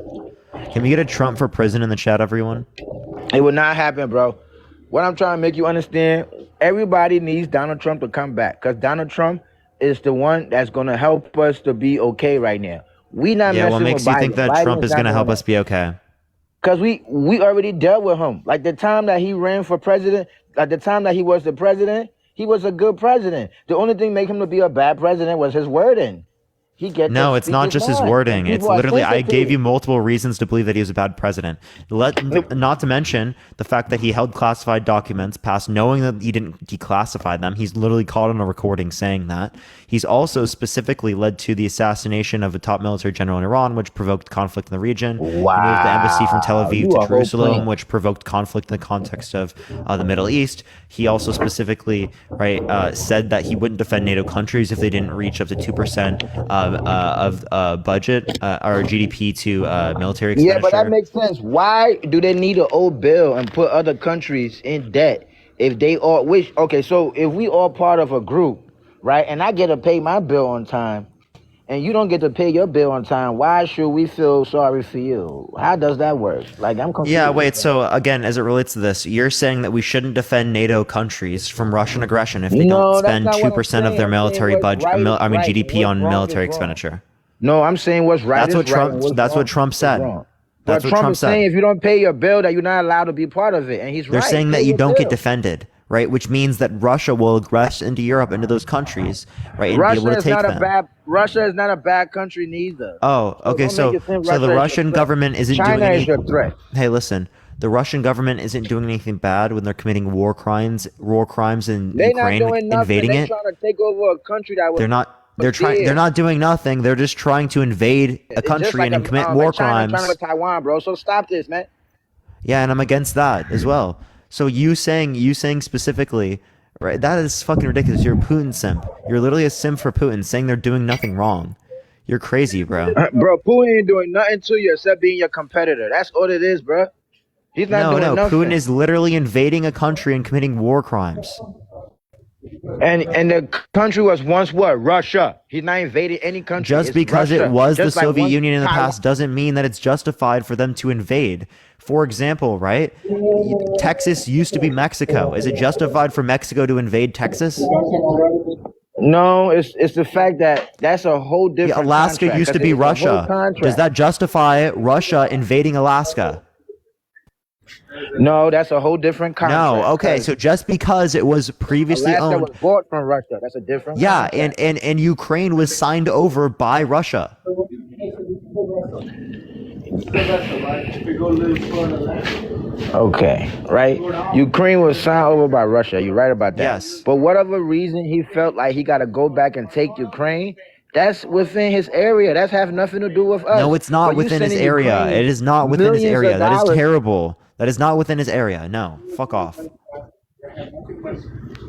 Can we get a Trump for prison in the chat, everyone? It will not happen, bro. What I'm trying to make you understand, everybody needs Donald Trump to come back because Donald Trump is the one that's going to help us to be okay right now. We not messing with Biden. What makes you think that Trump is going to help us be okay? Because we already dealt with him. Like the time that he ran for president, like the time that he was the president, he was a good president. The only thing make him to be a bad president was his wording. No, it's not just his wording. It's literally, I gave you multiple reasons to believe that he was a bad president. Not to mention the fact that he held classified documents past knowing that he didn't declassify them. He's literally caught on a recording saying that. He's also specifically led to the assassination of a top military general in Iran, which provoked conflict in the region. Wow. He moved the embassy from Tel Aviv to Jerusalem, which provoked conflict in the context of the Middle East. He also specifically said that he wouldn't defend NATO countries if they didn't reach up to 2% of budget or GDP to military expenditure. Yeah, but that makes sense. Why do they need an old bill and put other countries in debt if they all wish? Okay, so if we all part of a group, right, and I get to pay my bill on time, and you don't get to pay your bill on time, why should we feel sorry for you? How does that work? Like, I'm confused. Yeah, wait, so again, as it relates to this, you're saying that we shouldn't defend NATO countries from Russian aggression if they don't spend 2% of their military budget, GDP on military expenditure. No, I'm saying what's right. That's what Trump said. That's what Trump is saying. If you don't pay your bill, that you're not allowed to be part of it, and he's right. They're saying that you don't get defended. Right, which means that Russia will aggress into Europe, into those countries, right, and be able to take them. Russia is not a bad country neither. Oh, okay, so the Russian government isn't doing anything. China is your threat. Hey, listen, the Russian government isn't doing anything bad when they're committing war crimes in Ukraine, invading it. They're trying to take over a country that was. They're not doing nothing. They're just trying to invade a country and commit war crimes. China with Taiwan, bro. So stop this, man. Yeah, and I'm against that as well. So you saying specifically, right? That is fucking ridiculous. You're a Putin simp. You're literally a simp for Putin, saying they're doing nothing wrong. You're crazy, bro. Bro, Putin ain't doing nothing to you except being your competitor. That's all it is, bro. He's not doing nothing. Putin is literally invading a country and committing war crimes. And the country was once what? Russia. He's not invading any country. Just It's because Russia. it was the Just like Soviet once Union in the Taiwan. past doesn't mean that it's justified for them to invade. For example, right? Texas used to be Mexico. Is it justified for Mexico to invade Texas? No, it's the fact that that's a whole Yeah, different. Alaska contract, used to 'cause be it's a whole Russia. contract. Does that justify Russia invading Alaska? No, that's a whole different contract. No. Okay, 'cause so just because it was previously Alaska owned, was bought from Russia. That's a different. yeah, contract. and Ukraine was signed over by Russia. Okay, right. Ukraine was signed over by Russia. You're right about that. Yes. But whatever reason he felt like he got to go back and take Ukraine, that's within his area. That's have nothing to do with us. No, it's not But you within his sending area. Ukraine It is not within his millions of area. That is dollars. terrible. That is not within his area. No, fuck off.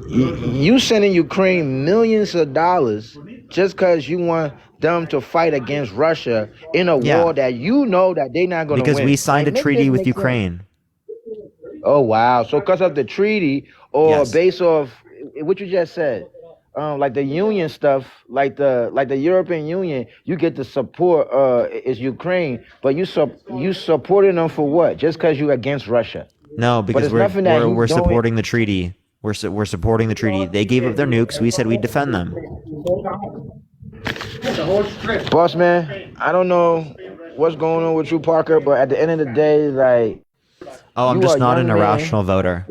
You sending Ukraine millions of dollars just because you want them to fight against Russia in a Yeah. war that you know that they're not going to win. Because we signed a Like, make treaty this with make sense. Ukraine. Oh wow! So because of the treaty, or Yes. based off what you just said, like the union stuff, like the European Union, you get the support. Is Ukraine, but you supporting them for what? Just because you against Russia? No, because it's nothing that he's we're doing- supporting the treaty. We're supporting the treaty. They gave up their nukes. We said we'd defend them. Boss man, I don't know what's going on with you, Parker, but at the end of the day, like, Oh, I'm You just are not an young man. irrational voter.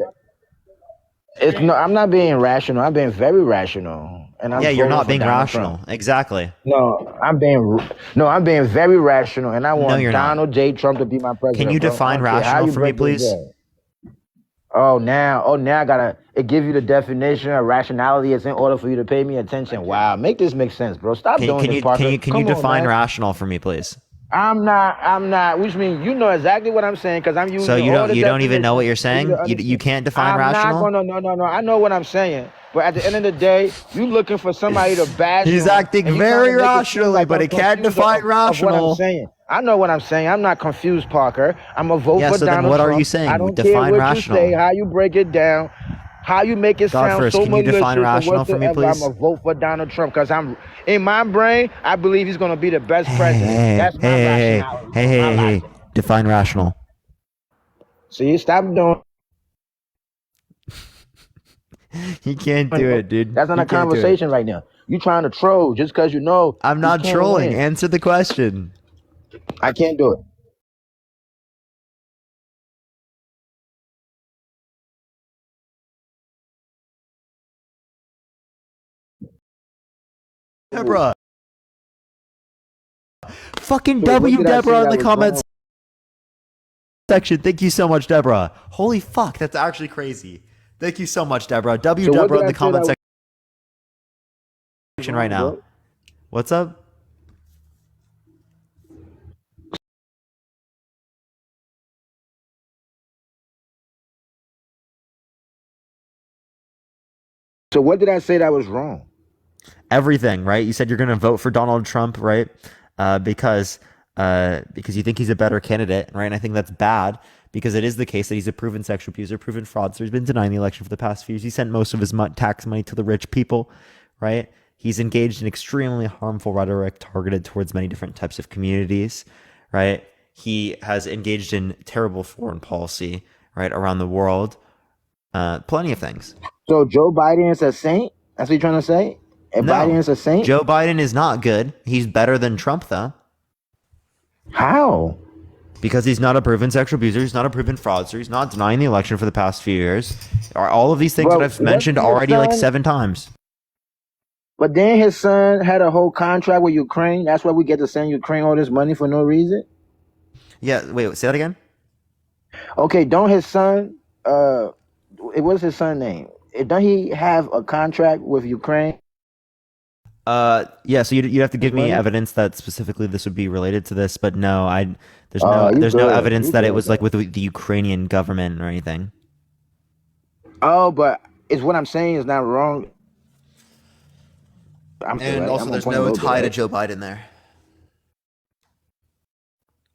it's no, I'm not being rational. I'm being very rational, and I'm Yeah, you're voting not for being Donald rational. Trump. Exactly. I'm being very rational, and I want you're not. Donald J. Trump to be my president. Can you bro. define I don't care how rational you for me, break this please? down. Oh, now I gotta it give you the definition of rationality is in order for you to pay me attention. Wow, make this make sense, bro. Stop doing Can this, you Parker. can you Come on, define man. rational for me, please? I'm not. Which means you know exactly what I'm saying because I'm using. So all the you don't even know what you're definitions saying? for you to You can't define I'm rational? not gonna. No. I know what I'm saying, but at the end of the day, you looking for somebody to bash. He's you on, acting and you trying to very make it seem rationally, like but I'm he can't confused define of what I'm rational. saying. I know what I'm saying. I'm not confused, Parker. I'm a vote Yeah, for so then Donald what are Trump. you saying? I don't Define care what rational. you say, how you break it down, how you make it sound Godfrey, so can you define malicious rational and for me, whatsoever. please? I'm a vote for Donald Trump because I'm in my brain. I believe he's gonna be the best president. That's my rationality. my hey. logic. Define rational. See, stop doing. You can't do it, dude. That's not You a can't do it. conversation right now. You trying to troll just because you know. I'm you not can't trolling. win. Answer the question. I can't do it. Deborah. Fucking So what W did I say Deborah in that the was comments wrong? section. Thank you so much, Deborah. Holy fuck, that's actually crazy. Thank you so much, Deborah. W So what Deborah did in I the say comment that section right now. bro? What's up? So what did I say that was wrong? Everything, right? You said you're going to vote for Donald Trump, right? Because you think he's a better candidate, right? And I think that's bad because it is the case that he's a proven sexual abuser, proven fraudster. He's been denying the election for the past few years. He sent most of his tax money to the rich people, right? He's engaged in extremely harmful rhetoric targeted towards many different types of communities, right? He has engaged in terrible foreign policy, right, around the world. Plenty of things. So Joe Biden is a saint? That's what you're trying to say? And No. Biden is a saint? Joe Biden is not good. He's better than Trump, though. How? Because he's not a proven sexual abuser. He's not a proven fraudster. He's not denying the election for the past few years. Are all of these things Well, that I've mentioned wasn't his already like son- 7 times. But then his son had a whole contract with Ukraine. That's why we get to send Ukraine all this money for no reason. Yeah, wait, say that again? Okay, don't his son what's his son name? Don't he have a contract with Ukraine? Yeah, so you'd have to give me money? evidence that specifically this would be related to this, but no, there's Oh, you no good. evidence You that it good, was like with the Ukrainian government or anything. Oh, but it's what I'm saying is not wrong. I'm And correct. also I'm on there's point a no little bit, tie to right? Joe Biden there.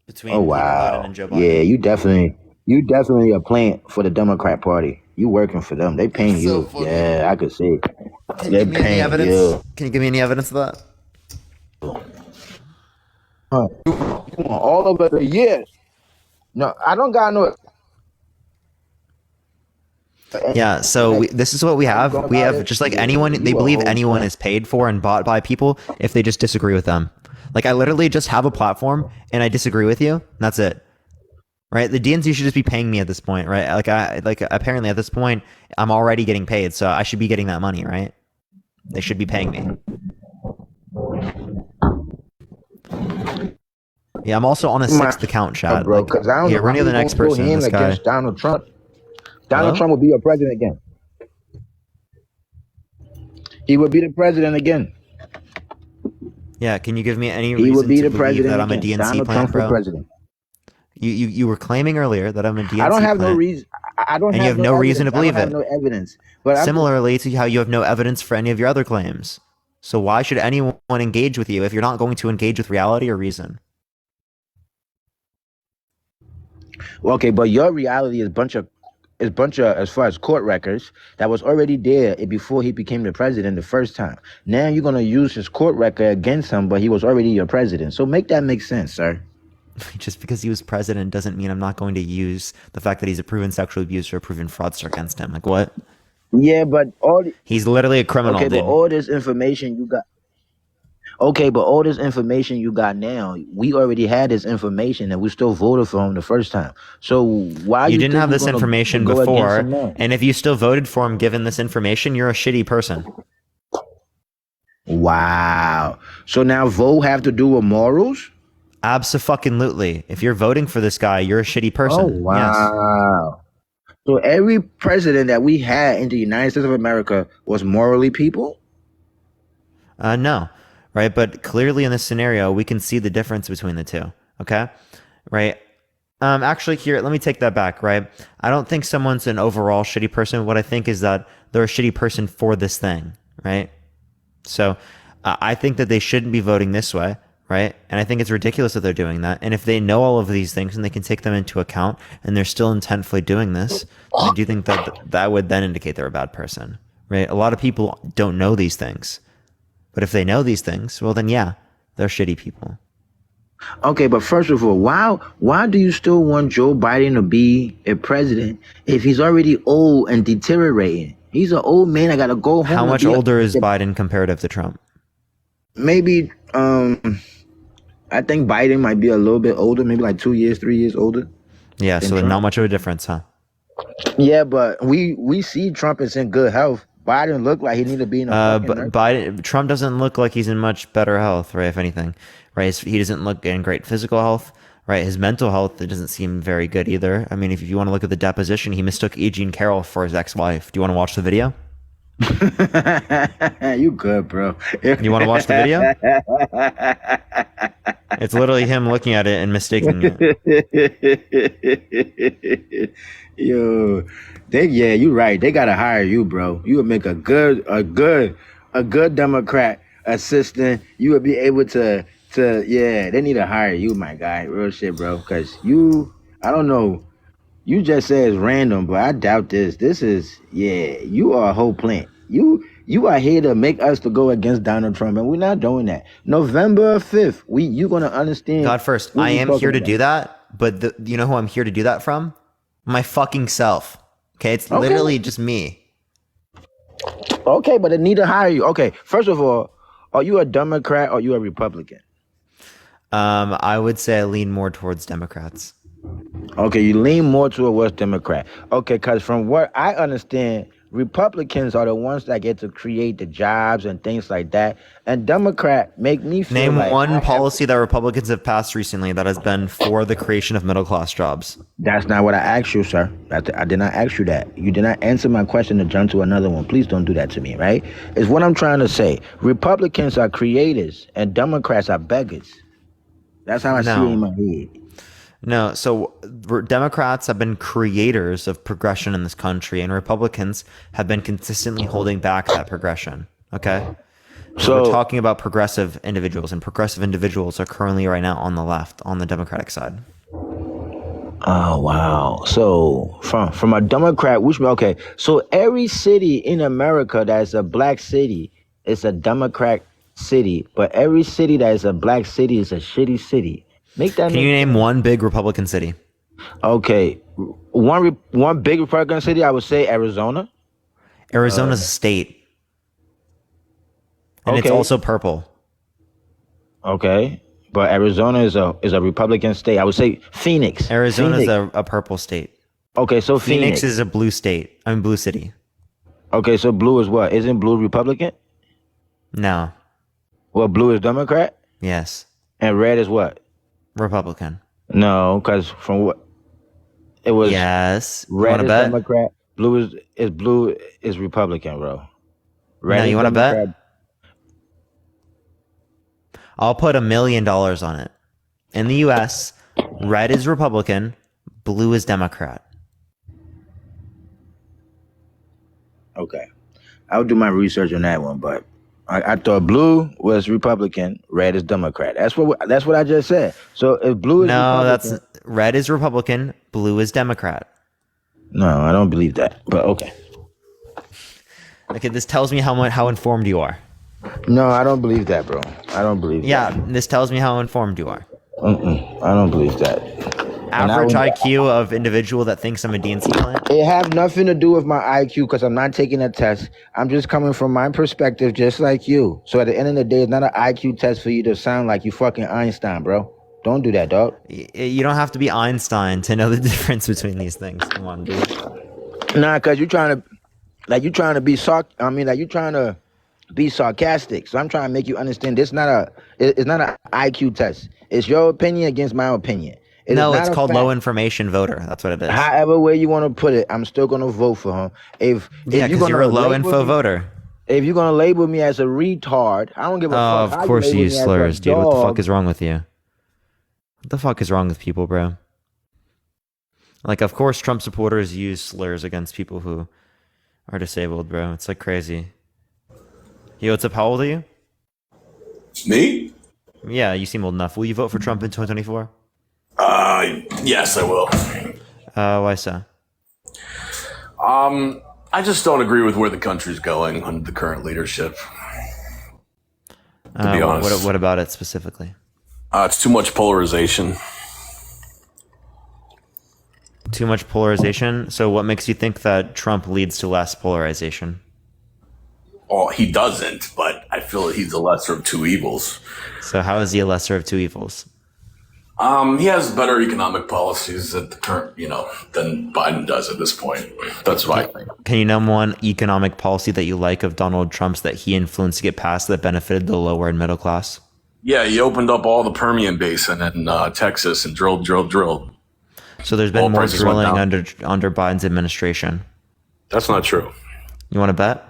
Between Oh Hunter wow. Biden and Joe Biden. Yeah, you definitely a plant for the Democrat Party. You working for them. They paying So you. funny. Yeah, I could see. Can you They're give me any paying evidence? you. Can you give me any evidence of that? Huh. You want all of it? Yes. No, I don't got no. Yeah, so this is what we have. We have just like anyone, they believe anyone is paid for and bought by people if they just disagree with them. Like I literally just have a platform and I disagree with you. And that's it. Right? The DNC should just be paying me at this point, right? Like apparently at this point I'm already getting paid, so I should be getting that money, right? They should be paying me. Yeah, I'm also on a 6th account, chat. Bro, like, because I don't here, know we're near the next person. This guy. against Donald Trump. Donald Hello? Trump will be your president again. He would be the president again. Yeah, can you give me any He reason would be to the believe president that I'm a again. DNC Donald plant, Trump for bro? president. You were claiming earlier that I'm a DNC I don't have plant, no reason. I don't and have you have no reason to evidence. believe I don't it. have no evidence. But Similarly to how you have no evidence for any of your other claims. So why should anyone engage with you if you're not going to engage with reality or reason? Okay, but your reality is bunch of as far as court records that was already there before he became the president the first time. Now you're gonna use his court record against him, but he was already your president. So make that make sense, sir. Just because he was president doesn't mean I'm not going to use the fact that he's a proven sexual abuser or a proven fraudster against him. Like what? Yeah, but He's literally a criminal, okay, dude. but all this information you got. Okay, but all this information you got now, we already had this information and we still voted for him the first time. So why You you didn't think have we're this gonna information go against before, him now? and if you still voted for him given this information, you're a shitty person. Wow. So now vote have to do with morals? Abso-fucking-lutely. If you're voting for this guy, you're a shitty person. Oh wow. So every president that we had in the United States of America was morally people? No, right? But clearly in this scenario, we can see the difference between the two. Okay, right? Actually, here, let me take that back. Right? I don't think someone's an overall shitty person. What I think is that they're a shitty person for this thing. Right? So I think that they shouldn't be voting this way. Right? And I think it's ridiculous that they're doing that. And if they know all of these things and they can take them into account and they're still intentfully doing this, I do think that that would then indicate they're a bad person. Right? A lot of people don't know these things. But if they know these things, well then yeah, they're shitty people. Okay, but first of all, why do you still want Joe Biden to be a president if he's already old and deteriorating? He's an old man. I gotta go home. How and much be older is Biden comparative to Trump? Maybe I think Biden might be a little bit older, maybe like 2 years, 3 years older. Yeah, so Trump. not much of a difference, huh? Yeah, but we see Trump is in good health. Biden look like he need to be in a But Trump doesn't look like he's in much better health, right? If anything, right? He doesn't look in great physical health, right? His mental health, it doesn't seem very good either. I mean, if you want to look at the deposition, he mistook E. Jean Carroll for his ex-wife. Do you want to watch the video? You good, bro. You want to watch the video? It's literally him looking at it and mistaking it. Yo, you're right. They gotta hire you, bro. You would make a good Democrat assistant. You would be able to they need to hire you, my guy. Real shit, bro. Cause I don't know. You just said it's random, but I doubt this. This is, you are a whole plant. You are here to make us to go against Donald Trump, and we're not doing that. November 5th, you're going to understand. God first, I am here to do that, but you know who I'm here to do that from? My fucking self. Okay, it's literally just me. Okay, but they need to hire you. Okay, first of all, are you a Democrat or are you a Republican? I would say I lean more towards Democrats. Okay, you lean more towards Democrat. Okay, because from what I understand, Republicans are the ones that get to create the jobs and things like that. And Democrat make me feel Name like one policy that Republicans have passed recently that has been for the creation of middle-class jobs. That's not what I asked you, sir. I did not ask you that. You did not answer my question to jump to another one. Please don't do that to me, right? Is what I'm trying to say. Republicans are creators and Democrats are beggars. That's how I see it in my head. No, so Democrats have been creators of progression in this country, and Republicans have been consistently holding back that progression. Okay? So we're talking about progressive individuals, and progressive individuals are currently right now on the left, on the Democratic side. Oh wow. So from a Democrat, which okay. So every city in America that's a black city is a Democrat city, but every city that is a black city is a shitty city. Make that Can you name one big Republican city? Okay. One big Republican city, I would say Arizona. Arizona's a state. And it's Okay. also purple. Okay. But Arizona is a Republican state. I would say Phoenix. Arizona's Phoenix. a purple state. Okay, so Phoenix Phoenix. is a blue state. I mean, blue city. Okay, so blue is what? Isn't blue Republican? No. Well, blue is Democrat Yes. and red is what? Republican. No, because from what it was Yes. You red want to is bet? Democrat, blue is Republican, bro. Red No, is you want to bet? Democrat. I'll put $1 million on it. In the U.S., red is Republican, blue is Democrat. Okay. I'll do my research on that one, but I thought blue was Republican, red is Democrat. That's what I just said. So if blue is No, Republican, that's red is Republican, blue is Democrat. no, I don't believe that. But okay. Okay, this tells me how informed you are. No, I don't believe that, bro. I don't believe Yeah, this tells me how informed you are. that. I don't believe that. And I Average would- IQ of individual that thinks I'm a DNC client. It have nothing to do with my IQ because I'm not taking a test. I'm just coming from my perspective, just like you. So at the end of the day, it's not an IQ test for you to sound like you fucking Einstein, bro. Don't do that, dog. You don't have to be Einstein to know the difference between these things. Come on, dude. Nah, cause you're trying to be be sarcastic. So I'm trying to make you understand. It's not an IQ test. It's your opinion against my opinion. It is No, not it's a called fact. low information voter. That's what it is. However way you want to put it, I'm still gonna vote for him. If Yeah, because you're a low info voter. If you're gonna label me as a retard, I don't give a Oh, fuck. of how course you label use me as a slurs, dude. What the dog. fuck is wrong with you? What the fuck is wrong with people, bro? Like, of course, Trump supporters use slurs against people who are disabled, bro. It's like crazy. Yo, what's up? How old are you? Me? Yeah, you seem old enough. Will you vote for Trump in 2024? Yes, I will. Why so? I just don't agree with where the country's going under the current leadership. To be honest, What about it specifically? it's too much polarization. Too much polarization. So, what makes you think that Trump leads to less polarization? Well, he doesn't, but I feel that he's the lesser of two evils. So, how is he a lesser of two evils? He has better economic policies at the current, than Biden does at this point. That's what I think. Can you name one economic policy that you like of Donald Trump's that he influenced to get passed that benefited the lower and middle class? Yeah, he opened up all the Permian Basin in Texas and drilled. So there's been Oil more prices went drilling down. under Biden's administration. That's not true. You want to bet?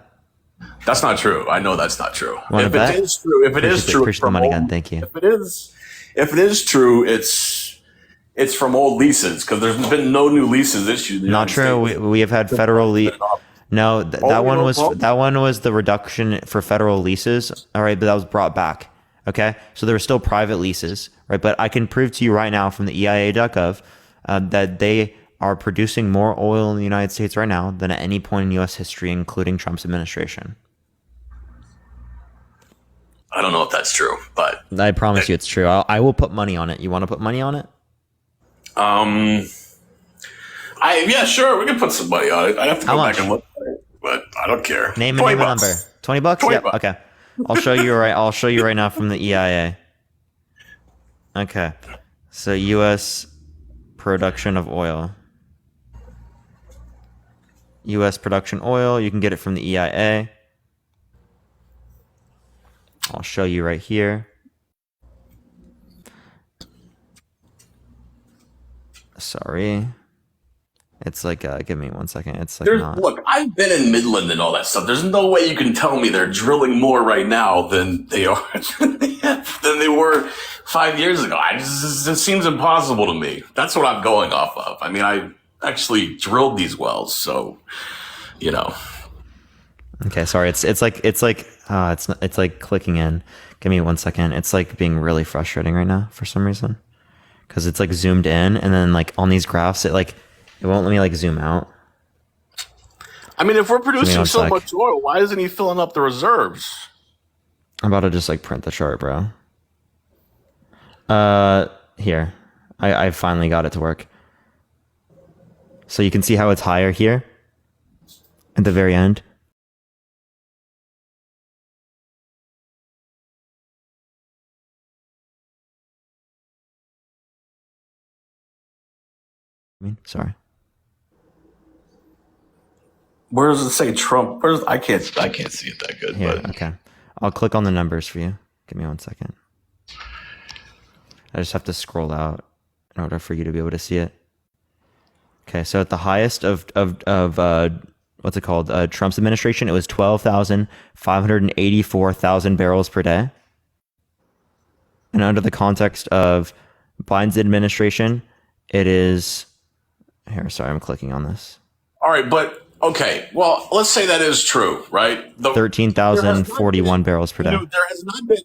That's not true. I know that's not true. Wanna If bet? it is true, Appreciate the money gun. Thank you. If it is true, it's from old leases because there's been no new leases issued. in the Not United true. States. We have had federal No, that one was well- that one was the reduction for federal leases. All right, but that was brought back. Okay, so there were still private leases, right? But I can prove to you right now from the EIA.gov that they are producing more oil in the United States right now than at any point in U.S. history, including Trump's administration. I don't know if that's true, but I promise you, it's true. I will put money on it. You want to put money on it? yeah, sure, we can put some money on it. I have to How go much? back and look, but I don't care. Name a 20 number. bucks. 20 bucks? 20 Yep. bucks. Okay. I'll show you right now from the EIA. Okay. So US production of oil. US production oil, you can get it from the EIA. I'll show you right here. Sorry. It's like, give me 1 second. It's like Look, I've been in Midland and all that stuff. There's no way you can tell me they're drilling more right now than they are than they were 5 years ago. It seems impossible to me. That's what I'm going off of. I mean, I actually drilled these wells, so Okay, sorry. It's like clicking in. Give me 1 second. It's like being really frustrating right now for some reason. because it's like zoomed in, and then like on these graphs, it won't let me like zoom out. I mean, if we're Give me producing one so sec. much oil, why isn't he filling up the reserves? I'm about to just like print the chart, bro. Here, I finally got it to work. So you can see how it's higher here at the very end. Sorry. Where does it say Trump? I can't see it that good. Here, But okay. I'll click on the numbers for you. Give me 1 second. I just have to scroll out in order for you to be able to see it. Okay, so at the highest of what's it called? Trump's administration, it was 12,584,000 barrels per day. And under the context of Biden's administration, it is here. Sorry, I'm clicking on this. all right, but okay. Well, let's say that is true, right? 13,041 barrels per day.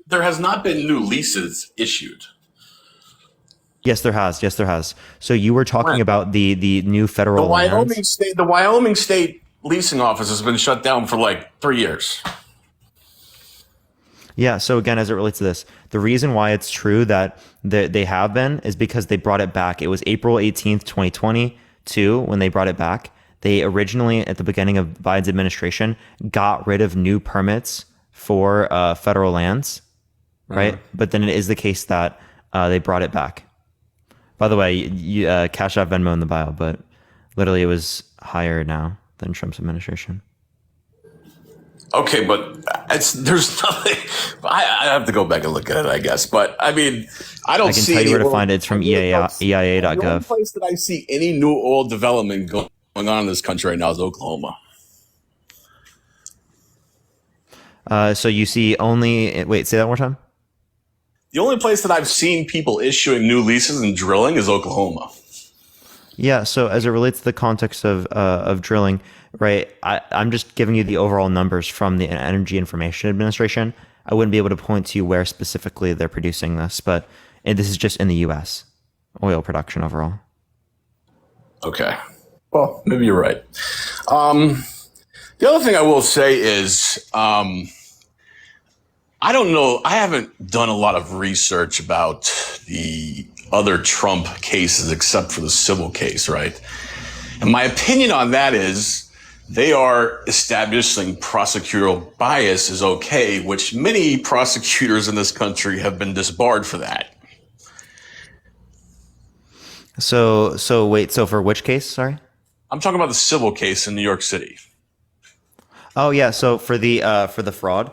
There has not been new leases issued. Yes, there has. Yes, there has. So you were talking about the new federal The lands. Wyoming State leasing office has been shut down for like 3 years. Yeah. So again, as it relates to this, the reason why it's true that they have been is because they brought it back. It was April 18th, 2022 when they brought it back. They originally, at the beginning of Biden's administration, got rid of new permits for federal lands, right? But then it is the case that they brought it back. By the way, you Cash App, Venmo in the bio, but literally it was higher now than Trump's administration. Okay, but there's nothing. I have to go back and look at it, I guess. But I mean, I don't I can see tell you where to anywhere- find it. It's from The only EIA.gov. place that I see any new oil development going on in this country right now is Oklahoma. So you see only, wait, say that one more time. The only place that I've seen people issuing new leases and drilling is Oklahoma. Yeah. So as it relates to the context of drilling, right? I'm just giving you the overall numbers from the Energy Information Administration. I wouldn't be able to point to you where specifically they're producing this, but this is just in the U.S. oil production overall. Okay. Well, maybe you're right. The other thing I will say is, I don't know. I haven't done a lot of research about the other Trump cases except for the civil case, right? And my opinion on that is they are establishing prosecutorial bias is okay, which many prosecutors in this country have been disbarred for that. So wait, so for which case? Sorry. I'm talking about the civil case in New York City. Oh yeah. So for the fraud.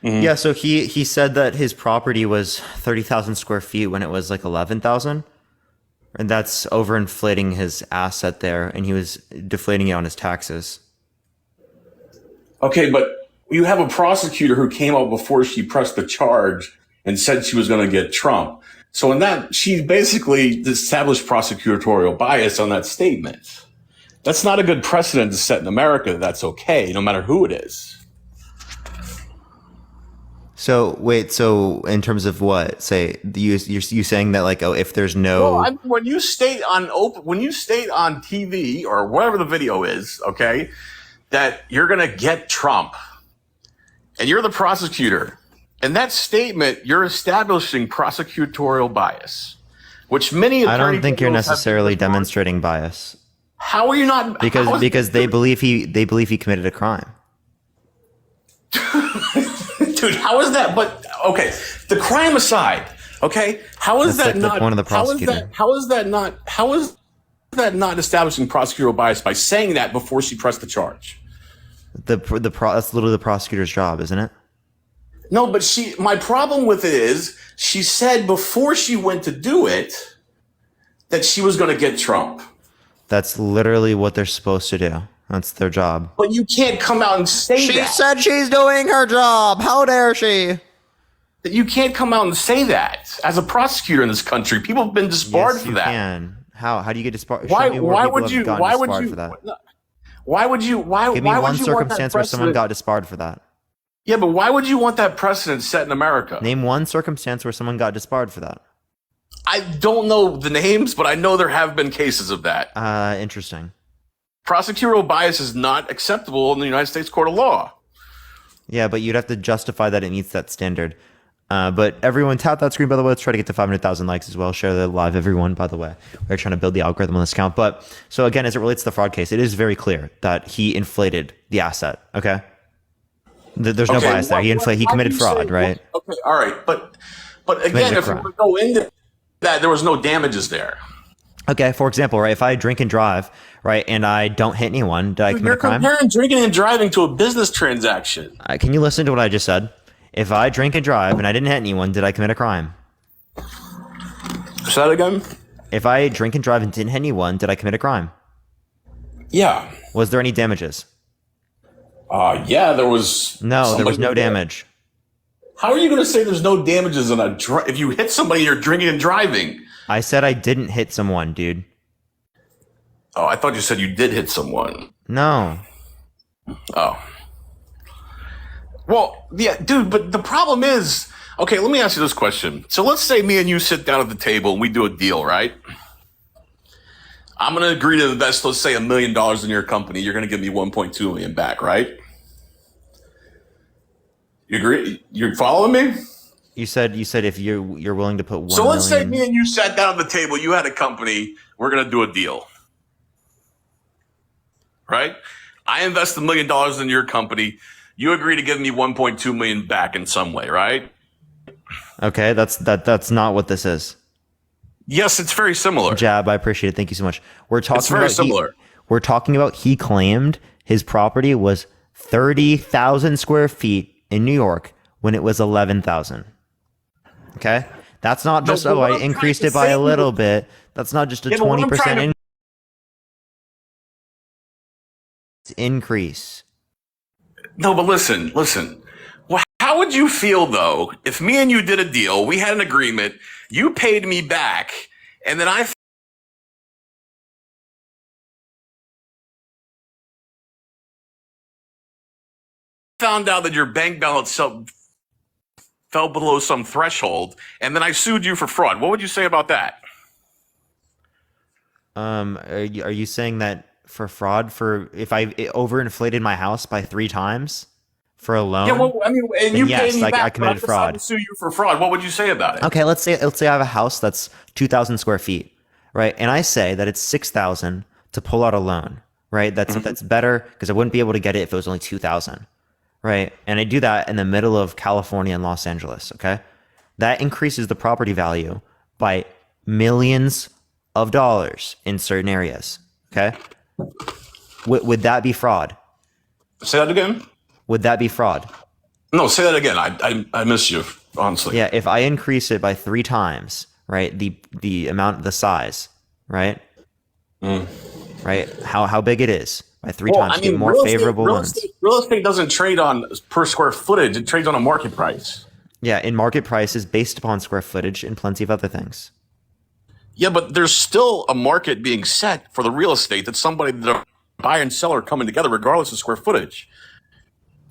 Mm-hmm. Yeah. So he said that his property was 30,000 square feet when it was like 11,000. And that's overinflating his asset there. And he was deflating it on his taxes. Okay, but you have a prosecutor who came out before she pressed the charge and said she was going to get Trump. So in that, she basically established prosecutorial bias on that statement. That's not a good precedent to set in America. That's okay, no matter who it is. So wait, so in terms of what? Say you saying that like, oh, if there's no Well, when you state on TV or whatever the video is, okay, that you're going to get Trump and you're the prosecutor, in that statement, you're establishing prosecutorial bias, which many I don't attorney think you're generals have- necessarily demonstrating bias How are you not? because they believe he committed a crime. Dude, how is that? But okay, the crime aside, okay, how is That's that like the not? point of the prosecutor. How is that not establishing prosecutorial bias by saying that before she pressed the charge? That's literally the prosecutor's job, isn't it? No, but my problem with it is she said before she went to do it that she was going to get Trump. That's literally what they're supposed to do. That's their job. But you can't come out and say that. She said she's doing her job. How dare she? That you can't come out and say that as a prosecutor in this country. People have been disbarred Yes, for you that. can. How do you get disbarred? Why Show me where people would have you? gotten Why would disbarred you? for that? Why would you? Why? Give me why one would you want that circumstance where someone precedent- got disbarred for that. Yeah, but why would you want that precedent set in America? Name one circumstance where someone got disbarred for that. I don't know the names, but I know there have been cases of that. Interesting. Prosecutorial bias is not acceptable in the United States court of law. Yeah, but you'd have to justify that it meets that standard. But everyone, tap that screen, by the way. Let's try to get to 500,000 likes as well. Share the live, everyone, by the way. We're trying to build the algorithm on this account. But so again, as it relates to the fraud case, it is very clear that he inflated the asset. Okay? There's no bias there. He committed fraud, right? Okay, all right. But again, if we go into that, there was no damages there. Okay, for example, right, if I drink and drive, right, and I don't hit anyone, did I commit a crime? You're comparing drinking and driving to a business transaction. Can you listen to what I just said? If I drink and drive and I didn't hit anyone, did I commit a crime? Say that again? If I drink and drive and didn't hit anyone, did I commit a crime? Yeah. Was there any damages? Yeah, there was. No, there was no damage. How are you going to say there's no damages on if you hit somebody, you're drinking and driving? I said I didn't hit someone, dude. Oh, I thought you said you did hit someone. No. Oh. Well, yeah, dude, but the problem is, okay, let me ask you this question. So let's say me and you sit down at the table and we do a deal, right? I'm going to agree to invest, let's say $1 million in your company. You're going to give me 1.2 million back, right? You agree? You're following me? You said if you're willing to put 1 So let's say million. me and you sat down at the table, you had a company, we're going to do a deal. Right? I invest $1 million in your company. You agree to give me 1.2 million back in some way, right? Okay, that's not what this is. Yes, it's very similar. Jab, I appreciate it. Thank you so much. We're talking It's very similar. We're talking about he claimed his property was 30,000 square feet in New York when it was 11,000. Okay? That's not just, I increased it by a little bit. That's not just a 20% increase. No, but listen. Well, how would you feel, though, if me and you did a deal, we had an agreement, you paid me back, and then I found out that your bank balance fell below some threshold, and then I sued you for fraud? What would you say about that? Are you saying that for fraud, for if I overinflated my house by 3 times for a loan? Yeah, well, I mean, and you paid me back. I committed but I fraud. decided to sue you for fraud. What would you say about it? Okay, let's say I have a house that's 2,000 square feet, right? And I say that it's 6,000 to pull out a loan, right? That's better because I wouldn't be able to get it if it was only 2,000, right? And I do that in the middle of California and Los Angeles. Okay, that increases the property value by millions of dollars in certain areas. Okay, would that be fraud? Say that again. Would that be fraud? No, say that again. I miss you, honestly. Yeah, if I increase it by 3 times, right, the amount, the size, right, right, how big it is by 3 times, I mean, get more favorable ones. Real estate doesn't trade on per square footage; it trades on a market price. Yeah, in market prices based upon square footage and plenty of other things. Yeah, but there's still a market being set for the real estate that somebody, the buyer and seller, are coming together regardless of square footage.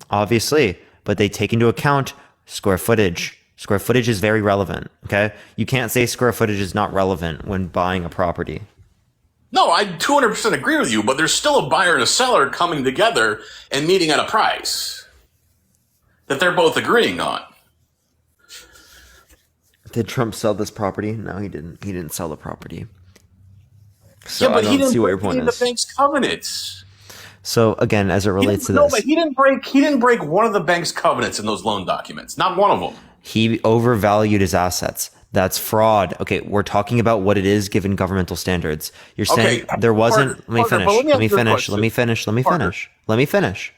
Obviously, but they take into account square footage. Square footage is very relevant. Okay, you can't say square footage is not relevant when buying a property. No, I 200% agree with you, but there's still a buyer and a seller coming together and meeting at a price that they're both agreeing on. Did Trump sell this property? No, he didn't. He didn't sell the property. So Yeah, but I he don't didn't see what your break point any of is. the bank's covenants. So again, as it relates to No, this, but he didn't break one of the bank's covenants in those loan documents. Not one of them. he overvalued his assets. That's fraud. Okay, we're talking about what it is given governmental standards. You're saying there wasn't. Partner, but Let me ask you a finish. question. Let me finish. Let me Partner. finish. Let me finish.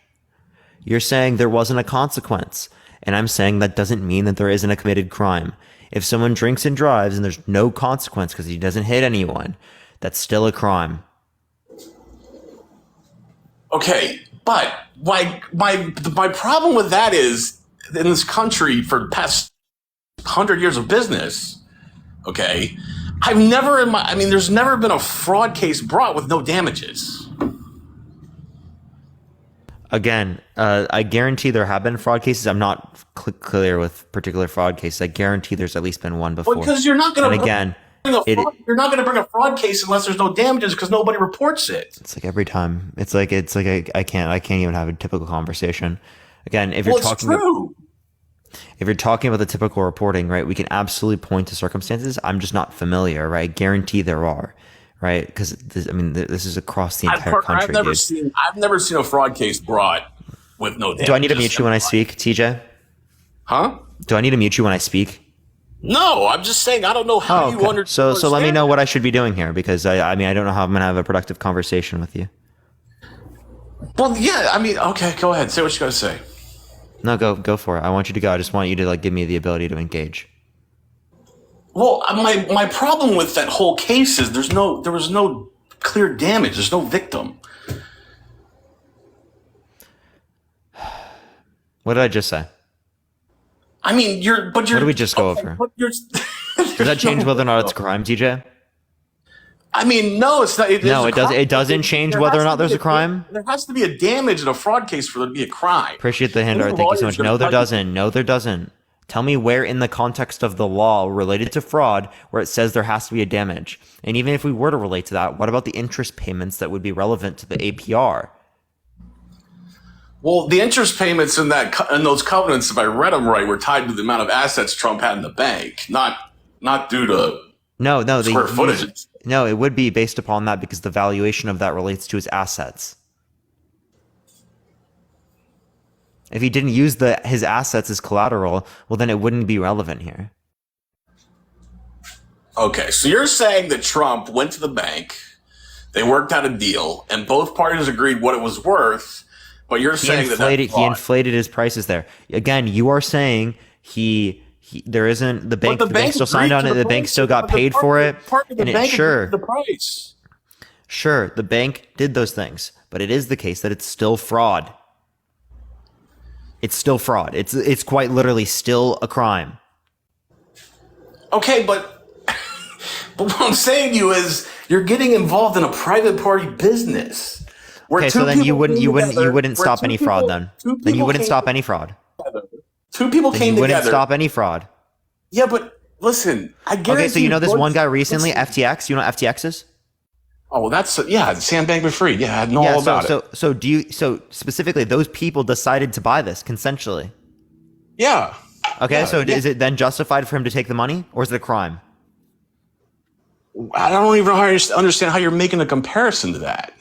You're saying there wasn't a consequence, and I'm saying that doesn't mean that there isn't a committed crime. If someone drinks and drives and there's no consequence because he doesn't hit anyone, that's still a crime. Okay, but my problem with that is in this country for the past 100 years of business, okay, there's never been a fraud case brought with no damages. Again, I guarantee there have been fraud cases. I'm not clear with particular fraud cases. I guarantee there's at least been one before. Well, because you're not going And to again, You're not going to bring a fraud case unless there's no damages because nobody reports it. It's like every time. It's like I can't even have a typical conversation. Again, if you're if you're talking about the typical reporting, right, we can absolutely point to circumstances. I'm just not familiar, right? I guarantee there are, right? Because this is across the entire country. I've never seen a fraud case brought with no damages. Do I need to mute you when I speak, TJ? Huh? Do I need to mute you when I speak? No, I'm just saying I don't know how you understand. So let me know what I should be doing here, because I don't know how I'm going to have a productive conversation with you. Well, yeah, okay, go ahead. Say what you got to say. No, go for it. I want you to go. I just want you to give me the ability to engage. Well, my problem with that whole case is there was no clear damage. There's no victim. What did I just say? What did we just go over? Does that change whether or not it's a crime, TJ? No, it's not. It doesn't change whether or not there's a crime. There has to be a damage in a fraud case for there to be a crime. Appreciate the hand art. Thank you so much. No, there doesn't. No, there doesn't. Tell me where in the context of the law related to fraud where it says there has to be a damage. And even if we were to relate to that, what about the interest payments that would be relevant to the APR? Well, the interest payments in those covenants, if I read them right, were tied to the amount of assets Trump had in the bank, not due to square footage. No, it would be based upon that because the valuation of that relates to his assets. If he didn't use his assets as collateral, well, then it wouldn't be relevant here. Okay, so you're saying that Trump went to the bank, they worked out a deal, and both parties agreed what it was worth, but you're saying he inflated his prices there. Again, you are saying there isn't the bank still signed on it, the bank still got paid for it. The price. Sure, the bank did those things, but it is the case that it's still fraud. It's still fraud. It's quite literally still a crime. Okay, but what I'm saying to you is you're getting involved in a private party business. Okay, so then you wouldn't stop any fraud then. Then you wouldn't stop any fraud. Two people came together. You wouldn't stop any fraud. Yeah, but listen, I guarantee. Okay, so you know this one guy recently, FTX. You know what FTX is? Oh, well, that's Sam Bankman-Fried. Yeah, I know all about it. So specifically, those people decided to buy this consensually. Yeah. Okay, is it then justified for him to take the money, or is it a crime? I don't even understand how you're making a comparison to that.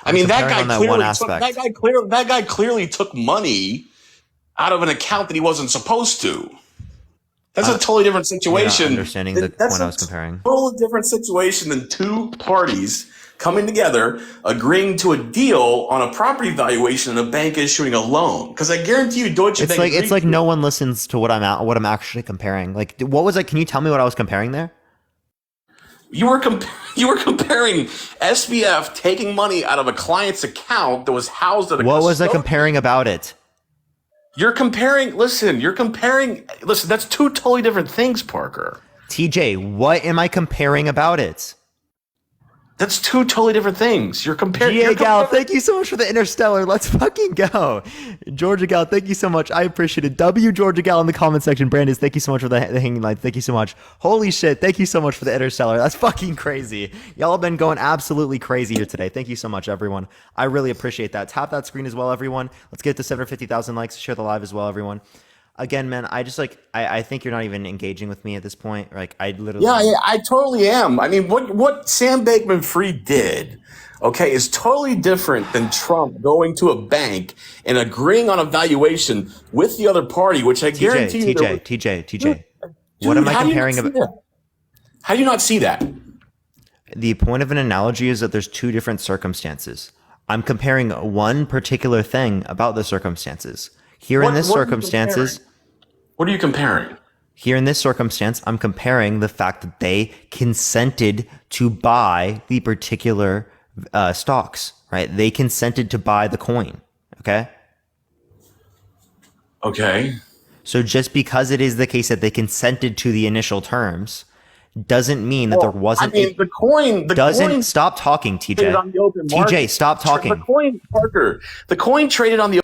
That guy clearly took money out of an account that he wasn't supposed to. That's a totally different situation. You're not understanding the point I was comparing. Totally different situation than two parties coming together, agreeing to a deal on a property valuation and a bank issuing a loan. Because I guarantee you, Deutsche Bank. It's like no one listens to what I'm actually comparing. Like, what was it? Can you tell me what I was comparing there? You were comparing SBF taking money out of a client's account that was housed at a. What was I comparing about it? Listen, that's two totally different things, Parker. TJ, what am I comparing about it? That's two totally different things. You're comparing. Gal, thank you so much for the interstellar. Let's fucking go. Georgia Gal, thank you so much. I appreciate it. W Georgia Gal in the comment section. Brandis, thank you so much for the hanging light. Thank you so much. Holy shit, thank you so much for the interstellar. That's fucking crazy. Y'all have been going absolutely crazy here today. Thank you so much, everyone. I really appreciate that. Tap that screen as well, everyone. Let's get to 750,000 likes. Share the live as well, everyone. Again, man, I just I think you're not even engaging with me at this point. Like, I literally. Yeah, I totally am. I mean, what Sam Bankman-Fried did, okay, is totally different than Trump going to a bank and agreeing on a valuation with the other party, which I guarantee you. TJ. What am I comparing about? How do you not see that? The point of an analogy is that there's two different circumstances. I'm comparing one particular thing about the circumstances. Here in this circumstances. What are you comparing? Here in this circumstance, I'm comparing the fact that they consented to buy the particular stocks, right? They consented to buy the coin, okay? Okay. So just because it is the case that they consented to the initial terms doesn't mean that there wasn't. The coin. Stop talking, TJ. TJ, stop talking. The coin traded on the.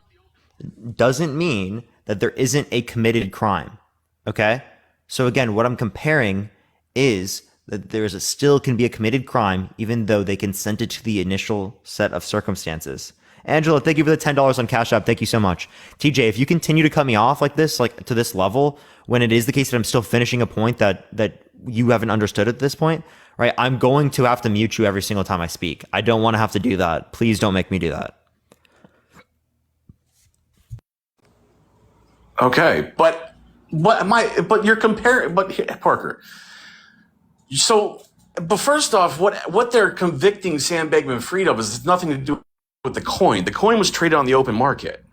Doesn't mean that there isn't a committed crime. Okay? So again, what I'm comparing is that still can be a committed crime, even though they consented to the initial set of circumstances. Angela, thank you for the $10 on Cash App. Thank you so much. TJ, if you continue to cut me off like this, like to this level, when it is the case that I'm still finishing a point that you haven't understood at this point, right? I'm going to have to mute you every single time I speak. I don't want to have to do that. Please don't make me do that. Okay, but you're comparing, Parker. So, but first off, what they're convicting Sam Bankman-Fried of is nothing to do with the coin. The coin was traded on the open market.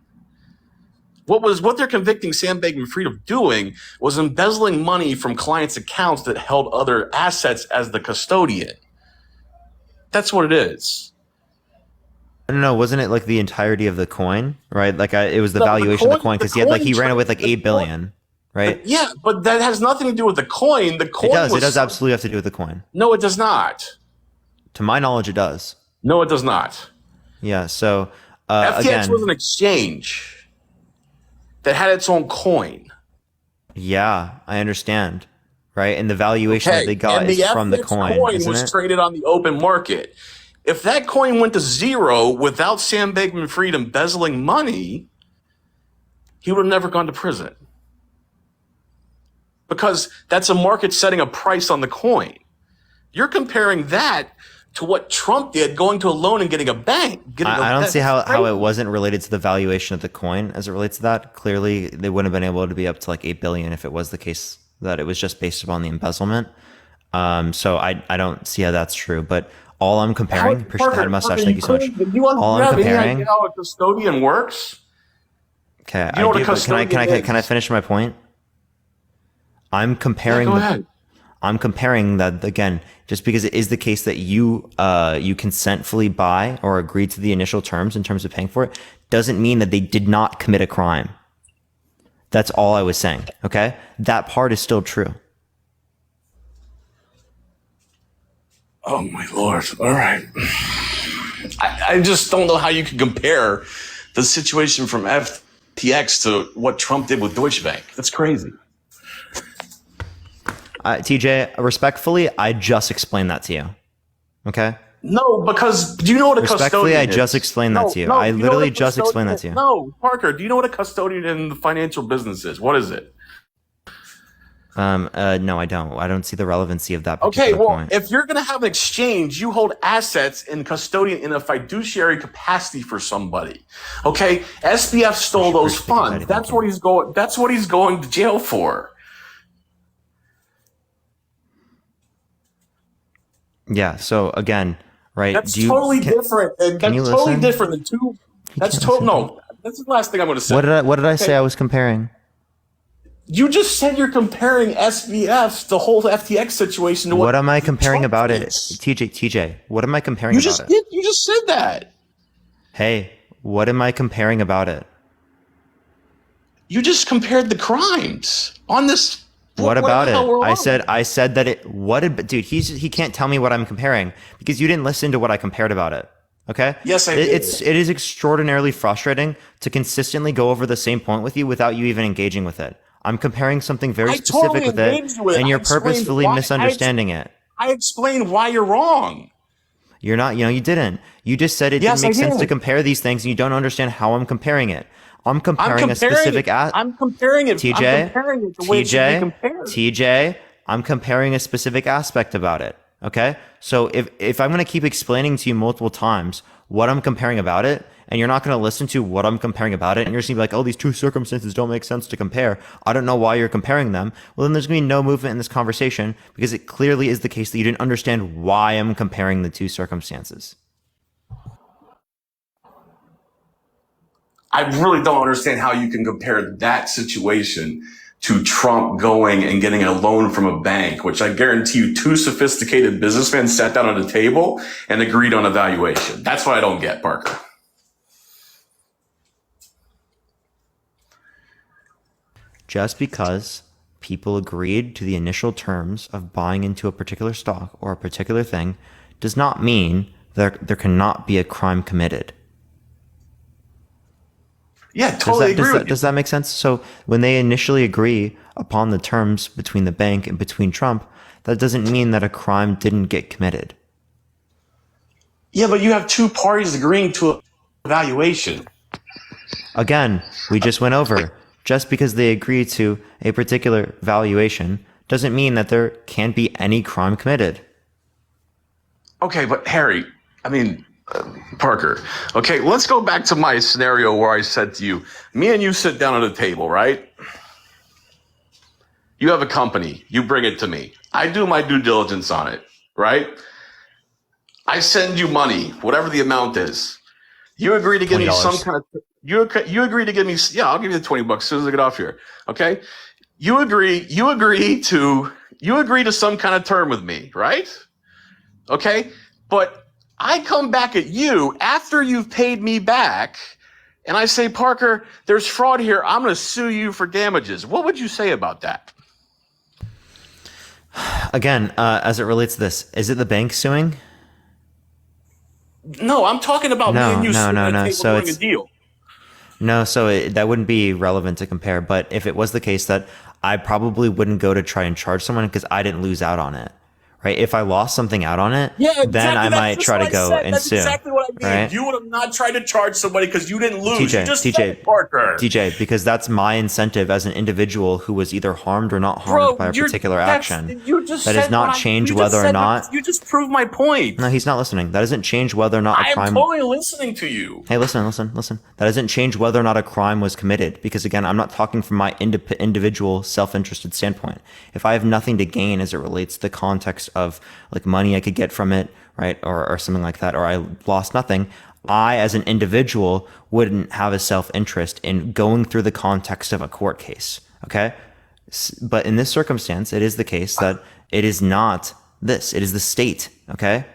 What they're convicting Sam Bankman-Fried of doing was embezzling money from clients' accounts that held other assets as the custodian. That's what it is. I don't know. Wasn't it like the entirety of the coin, right? Like it was the valuation of the coin because he ran it with like 8 billion, right? Yeah, but that has nothing to do with the coin. The coin It does absolutely have to do with the coin. No, it does not. To my knowledge, it does. No, it does not. Yeah. So FTX again, was an exchange that had its own coin. Yeah, I understand. Right, and the valuation that they got and is from the FTX coin, isn't was it? traded on the open market. If that coin went to zero without Sam Bankman-Fried embezzling money, he would have never gone to prison. Because that's a market setting a price on the coin. You're comparing that to what Trump did, going to a loan and getting a bank. I don't see how it wasn't related to the valuation of the coin as it relates to that. Clearly, they wouldn't have been able to be up to like 8 billion if it was the case that it was just based upon the embezzlement. So I don't see how that's true. But all I'm comparing, appreciate that mustache, thank you so much. All I'm comparing. How a custodian works? Okay, You know what a custodian can I finish my point? I'm comparing. Yeah, go ahead. I'm comparing that again, just because it is the case that you consentfully buy or agree to the initial terms in terms of paying for it, doesn't mean that they did not commit a crime. That's all I was saying. Okay, that part is still true. Oh my Lord! All right, I just don't know how you can compare the situation from FTX to what Trump did with Deutsche Bank. That's crazy. TJ, respectfully, I just explained that to you. Okay? No, because do you know what a respectfully, custodian I is? just explained that to you. I literally just explained that to you. No, Parker, do you know what a custodian in the financial business is? What is it? No, I don't. I don't see the relevancy of that particular Okay, well, point. if you're going to have an exchange, you hold assets in custodian in a fiduciary capacity for somebody. Okay, SBF stole those funds. That's what he's going. That's what he's going to jail for. Yeah. So again, right? That's totally different. And can that's you totally listen? different than two. That's total. No, that's the last thing I'm going to say. What did I say Okay. I was comparing? You just said you're comparing SBF, the whole FTX situation, to What am I comparing Trump about it? is. TJ, what am I comparing You about just it? did. You just said that. Hey, what am I comparing about it? You just compared the crimes on this. What whatever about the hell we're it? on. I said that it. What did? Dude, he can't tell me what I'm comparing because you didn't listen to what I compared about it. Okay. Yes, I did. It is extraordinarily frustrating to consistently go over the same point with you without you even engaging with it. I'm comparing something very I specific totally with it, engaged with it. and I you're explained purposefully why- misunderstanding it. I explained why you're wrong. You're not. You didn't. You just said it Yes, didn't make I sense did. to compare these things, and you don't understand how I'm comparing it. I'm comparing a comparing specific. it. I'm comparing it. TJ, I'm comparing it the way it should be compared. TJ, I'm comparing a specific aspect about it. Okay, so if I'm going to keep explaining to you multiple times what I'm comparing about it, and you're not going to listen to what I'm comparing about it, and you're just going to be like, oh, these two circumstances don't make sense to compare. I don't know why you're comparing them. Well, then there's going to be no movement in this conversation because it clearly is the case that you didn't understand why I'm comparing the two circumstances. I really don't understand how you can compare that situation to Trump going and getting a loan from a bank, which I guarantee you two sophisticated businessmen sat down at a table and agreed on a valuation. That's what I don't get, Parker. Just because people agreed to the initial terms of buying into a particular stock or a particular thing does not mean there cannot be a crime committed. Yeah, totally agree with you. Does that make sense? So when they initially agree upon the terms between the bank and between Trump, that doesn't mean that a crime didn't get committed. Yeah, but you have two parties agreeing to a evaluation. Again, we just went over, just because they agree to a particular valuation doesn't mean that there can't be any crime committed. Okay, but Harry, Parker, okay, let's go back to my scenario where I said to you, me and you sit down at a table, right? You have a company, you bring it to me. I do my due diligence on it, right? I send you money, whatever the amount is. You agree to give me some kind of, you agree to give me, yeah, I'll give you the $20 as soon as I get off here, okay? You agree to some kind of term with me, right? Okay, but I come back at you after you've paid me back, and I say, Parker, there's fraud here. I'm going to sue you for damages. What would you say about that? Again, as it relates to this, is it the bank suing? No, I'm talking about me and you sitting at a table doing a deal. No, that wouldn't be relevant to compare. But if it was the case that I probably wouldn't go to try and charge someone because I didn't lose out on it. Right? If I lost something out on it, then I might try to go and sue. That's exactly what I mean. Right? You would have not tried to charge somebody because you didn't lose. TJ, You just said, Parker. TJ, because that's my incentive as an individual who was either harmed or not harmed by a particular action. That does not change whether or not. You just proved my point. No, he's not listening. That doesn't change whether or not a crime. I am totally listening to you. Hey, listen. That doesn't change whether or not a crime was committed. Because again, I'm not talking from my individual self-interested standpoint. If I have nothing to gain as it relates to the context of like money I could get from it, right, or something like that, or I lost nothing, I as an individual wouldn't have a self-interest in going through the context of a court case. Okay, but in this circumstance, it is the case that it is not this. It is the state. Okay,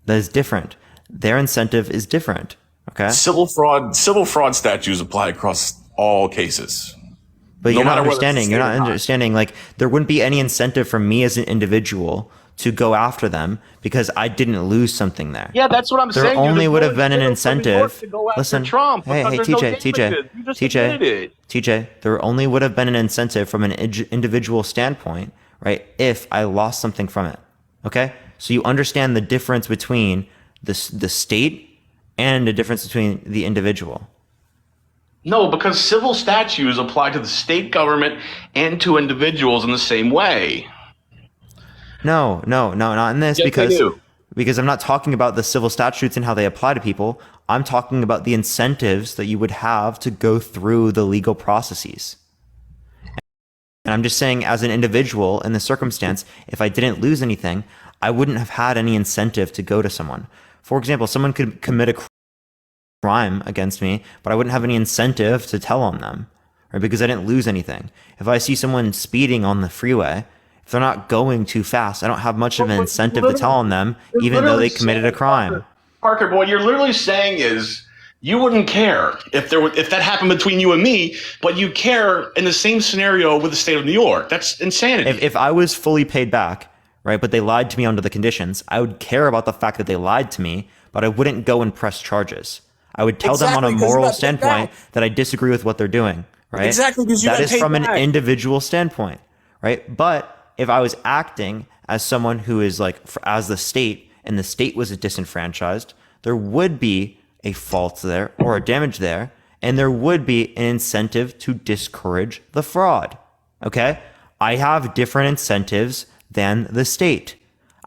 that is different. Their incentive is different. Okay, civil fraud statutes apply across all cases. But you're not understanding. You're not understanding. Like, there wouldn't be any incentive for me as an individual to go after them because I didn't lose something there. Yeah, that's what I'm saying. There only would have been an incentive. Listen, Trump hey, TJ, there only would have been an incentive from an individual standpoint, right? If I lost something from it. Okay, so you understand the difference between the state and the difference between the individual. No, because civil statutes apply to the state government and to individuals in the same way. No, not in this. Yes, because I'm not talking about the civil statutes and how they apply to people. I'm talking about the incentives that you would have to go through the legal processes. And I'm just saying, as an individual in the circumstance, if I didn't lose anything, I wouldn't have had any incentive to go to someone. For example, someone could commit a crime against me, but I wouldn't have any incentive to tell on them, right? Because I didn't lose anything. If I see someone speeding on the freeway, if they're not going too fast, I don't have much of an incentive to tell on them, even though they committed a crime. Parker, what you're literally saying is you wouldn't care if that happened between you and me, but you care in the same scenario with the state of New York. That's insanity. If I was fully paid back, right, but they lied to me under the conditions, I would care about the fact that they lied to me, but I wouldn't go and press charges. I would tell them on a moral standpoint that I disagree with what they're doing, right? Exactly, because that is from an individual standpoint, right? But if I was acting as someone who is like, as the state, and the state was disenfranchised, there would be a fault there or a damage there, and there would be an incentive to discourage the fraud. Okay? I have different incentives than the state.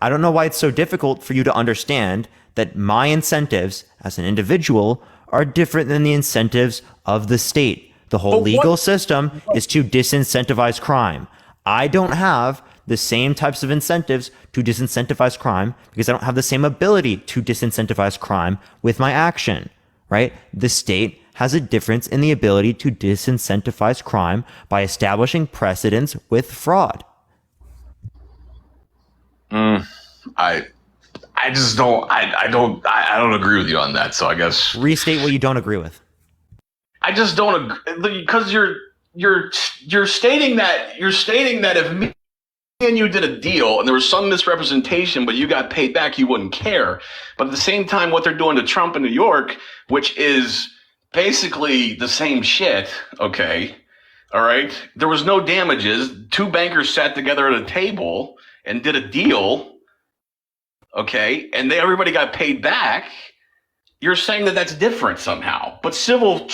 I don't know why it's so difficult for you to understand that my incentives as an individual are different than the incentives of the state. The whole legal system is to disincentivize crime. I don't have the same types of incentives to disincentivize crime because I don't have the same ability to disincentivize crime with my action, right? The state has a difference in the ability to disincentivize crime by establishing precedents with fraud. I just don't. I don't agree with you on that. So I guess restate what you don't agree with. I just don't agree because you're stating that if me and you did a deal and there was some misrepresentation, but you got paid back, you wouldn't care. But at the same time, what they're doing to Trump in New York, which is basically the same shit. Okay, all right. There was no damages. Two bankers sat together at a table and did a deal, okay, and everybody got paid back, you're saying that that's different somehow. But civil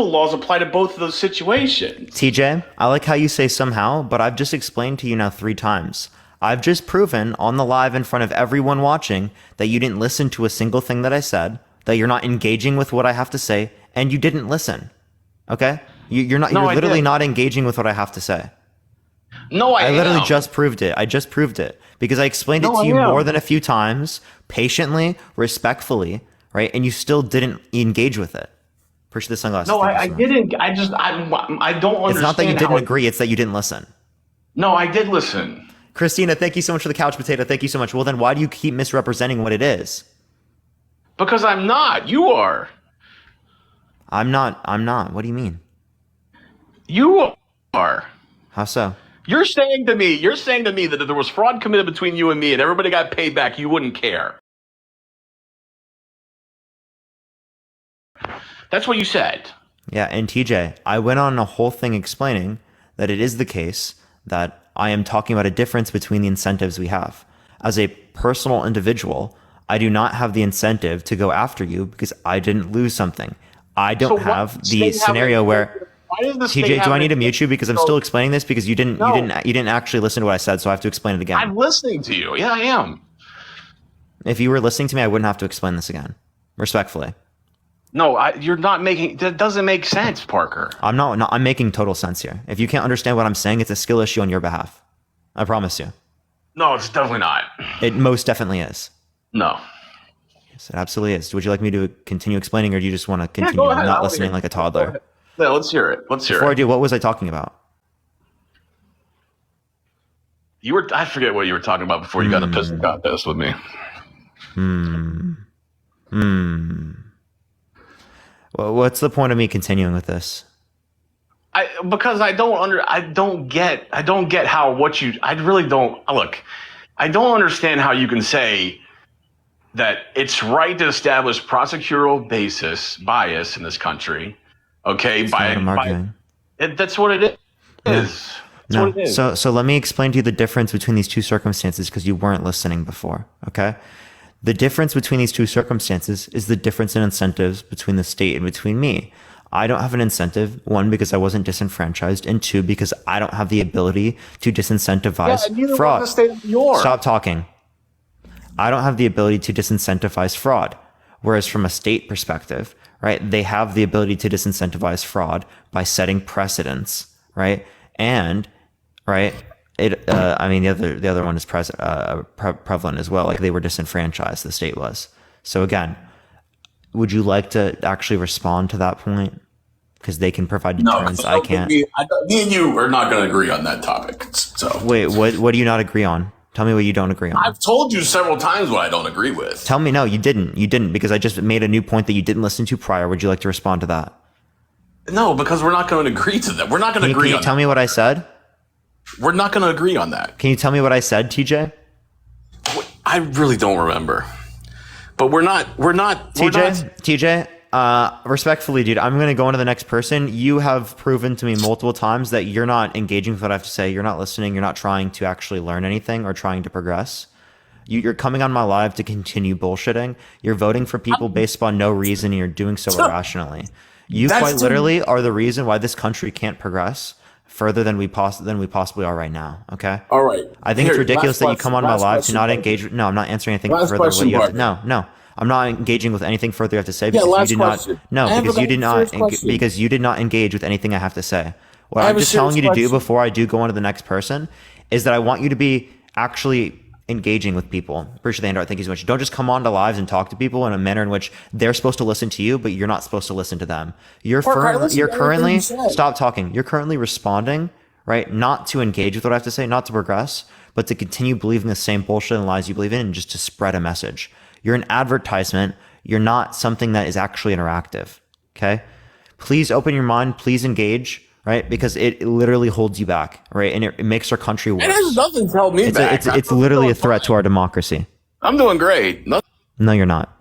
laws apply to both of those situations. TJ, I like how you say somehow, but I've just explained to you now 3 times. I've just proven on the live in front of everyone watching that you didn't listen to a single thing that I said, that you're not engaging with what I have to say, and you didn't listen. Okay? You're literally not engaging with what I have to say. No, I literally am. just proved it. I just proved it because I explained it to you more than a few times, patiently, respectfully, right? And you still didn't engage with it. Appreciate the sunglasses. No, I didn't. I don't understand. It's not that you didn't agree. It's that you didn't listen. No, I did listen. Christina, thank you so much for the couch potato. Thank you so much. Well, then why do you keep misrepresenting what it is? Because I'm not. You are. I'm not. What do you mean? You are. How so? You're saying to me that if there was fraud committed between you and me and everybody got paid back, you wouldn't care. That's what you said. Yeah, and TJ, I went on a whole thing explaining that it is the case that I am talking about a difference between the incentives we have. As a personal individual, I do not have the incentive to go after you because I didn't lose something. I don't have the scenario where TJ, do I need to mute you because I'm still explaining this because you didn't actually listen to what I said, so I have to explain it again. I'm listening to you. Yeah, I am. If you were listening to me, I wouldn't have to explain this again. Respectfully. No, you're not making. That doesn't make sense, Parker. I'm not. I'm making total sense here. If you can't understand what I'm saying, it's a skill issue on your behalf. I promise you. No, it's definitely not. It most definitely is. No. Yes, it absolutely is. Would you like me to continue explaining, or do you just want to continue not listening like a toddler? Yeah, let's hear it. Before I do, what was I talking about? I forget what you were talking about before you got in the pissing contest with me. Well, what's the point of me continuing with this? Because I don't get how I really don't look. I don't understand how you can say that it's right to establish prosecutorial bias in this country. Okay, that's what it is. No. What it is. So let me explain to you the difference between these two circumstances because you weren't listening before. Okay. The difference between these two circumstances is the difference in incentives between the state and between me. I don't have an incentive, 1, because I wasn't disenfranchised, and 2, because I don't have the ability to disincentivize fraud. Was the state of New York. Stop talking. I don't have the ability to disincentivize fraud. Whereas from a state perspective, right, they have the ability to disincentivize fraud by setting precedents, right? And, right, the other one is prevalent as well. Like they were disenfranchised, the state was. So again, would you like to actually respond to that point? Because they can provide deterrence. I can't. Me and you are not going to agree on that topic. So wait, what do you not agree on? Tell me what you don't agree on. I've told you several times what I don't agree with. Tell me, no, you didn't. You didn't, because I just made a new point that you didn't listen to prior. Would you like to respond to that? No, because we're not going to agree to that. We're not going to agree on that. Can you tell me what I said? We're not going to agree on that. Can you tell me what I said, TJ? I really don't remember. But we're not. TJ, respectfully, dude, I'm going to go on to the next person. You have proven to me multiple times that you're not engaging with what I have to say. You're not listening. You're not trying to actually learn anything or trying to progress. You're coming on my live to continue bullshitting. You're voting for people based upon no reason, and you're doing so irrationally. You quite literally are the reason why this country can't progress further than we possibly are right now. Okay. All right. I think it's ridiculous that you come on my live to not engage. No, I'm not answering anything further. What you have to, no. I'm not engaging with anything further you have to say because you did not. No, because you did not engage with anything I have to say. What I'm just telling you to do before I do go on to the next person is that I want you to be actually engaging with people. Appreciate the handout. Thank you so much. Don't just come on to lives and talk to people in a manner in which they're supposed to listen to you, but you're not supposed to listen to them. You're currently stop talking. You're currently responding, right? Not to engage with what I have to say, not to progress, but to continue believing the same bullshit and lies you believe in and just to spread a message. You're an advertisement. You're not something that is actually interactive. Okay. Please open your mind. Please engage. Right, because it literally holds you back, right, and it makes our country worse. It has nothing to hold me back. It's literally a threat to our democracy. I'm doing great. No, you're not.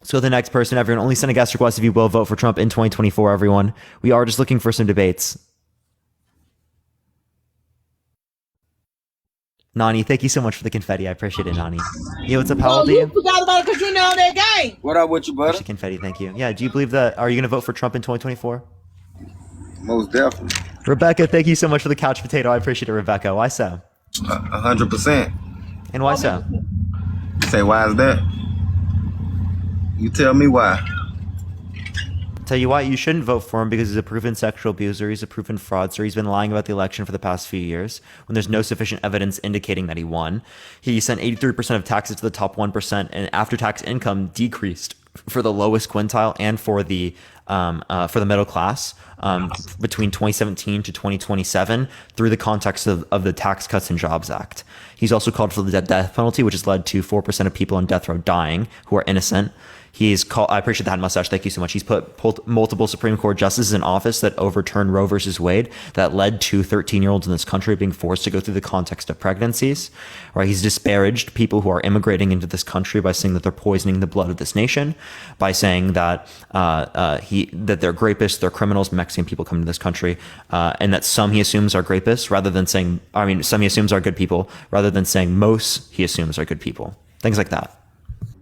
So the next person, everyone, only send a guest request if you will vote for Trump in 2024. Everyone, we are just looking for some debates. Nani, thank you so much for the confetti. I appreciate it, Nani. Yo, what's up? How Oh, old are you you? forgot about it because you know that game. What up with you, brother? Appreciate confetti, thank you. Yeah, do you believe that? Are you going to vote for Trump in 2024? Most definitely. Rebecca, thank you so much for the couch potato. I appreciate it, Rebecca. Why so? 100%. And why so? Say, why is that? You tell me why. Tell you why, you shouldn't vote for him because he's a proven sexual abuser, he's a proven fraudster, he's been lying about the election for the past few years when there's no sufficient evidence indicating that he won. He sent 83% of taxes to the top 1%, and after-tax income decreased for the lowest quintile and for the middle class between 2017 to 2027 through the context of the Tax Cuts and Jobs Act. He's also called for the death penalty, which has led to 4% of people on death row dying who are innocent. He's called, I appreciate the hat mustache. Thank you so much. He's put multiple Supreme Court justices in office that overturned Roe versus Wade that led to 13-year-olds in this country being forced to go through the context of pregnancies. Right? He's disparaged people who are immigrating into this country by saying that they're poisoning the blood of this nation, by saying that that they're rapists, they're criminals, Mexican people come to this country, and that some he assumes are rapists, rather than saying, some he assumes are good people, rather than saying most he assumes are good people. Things like that.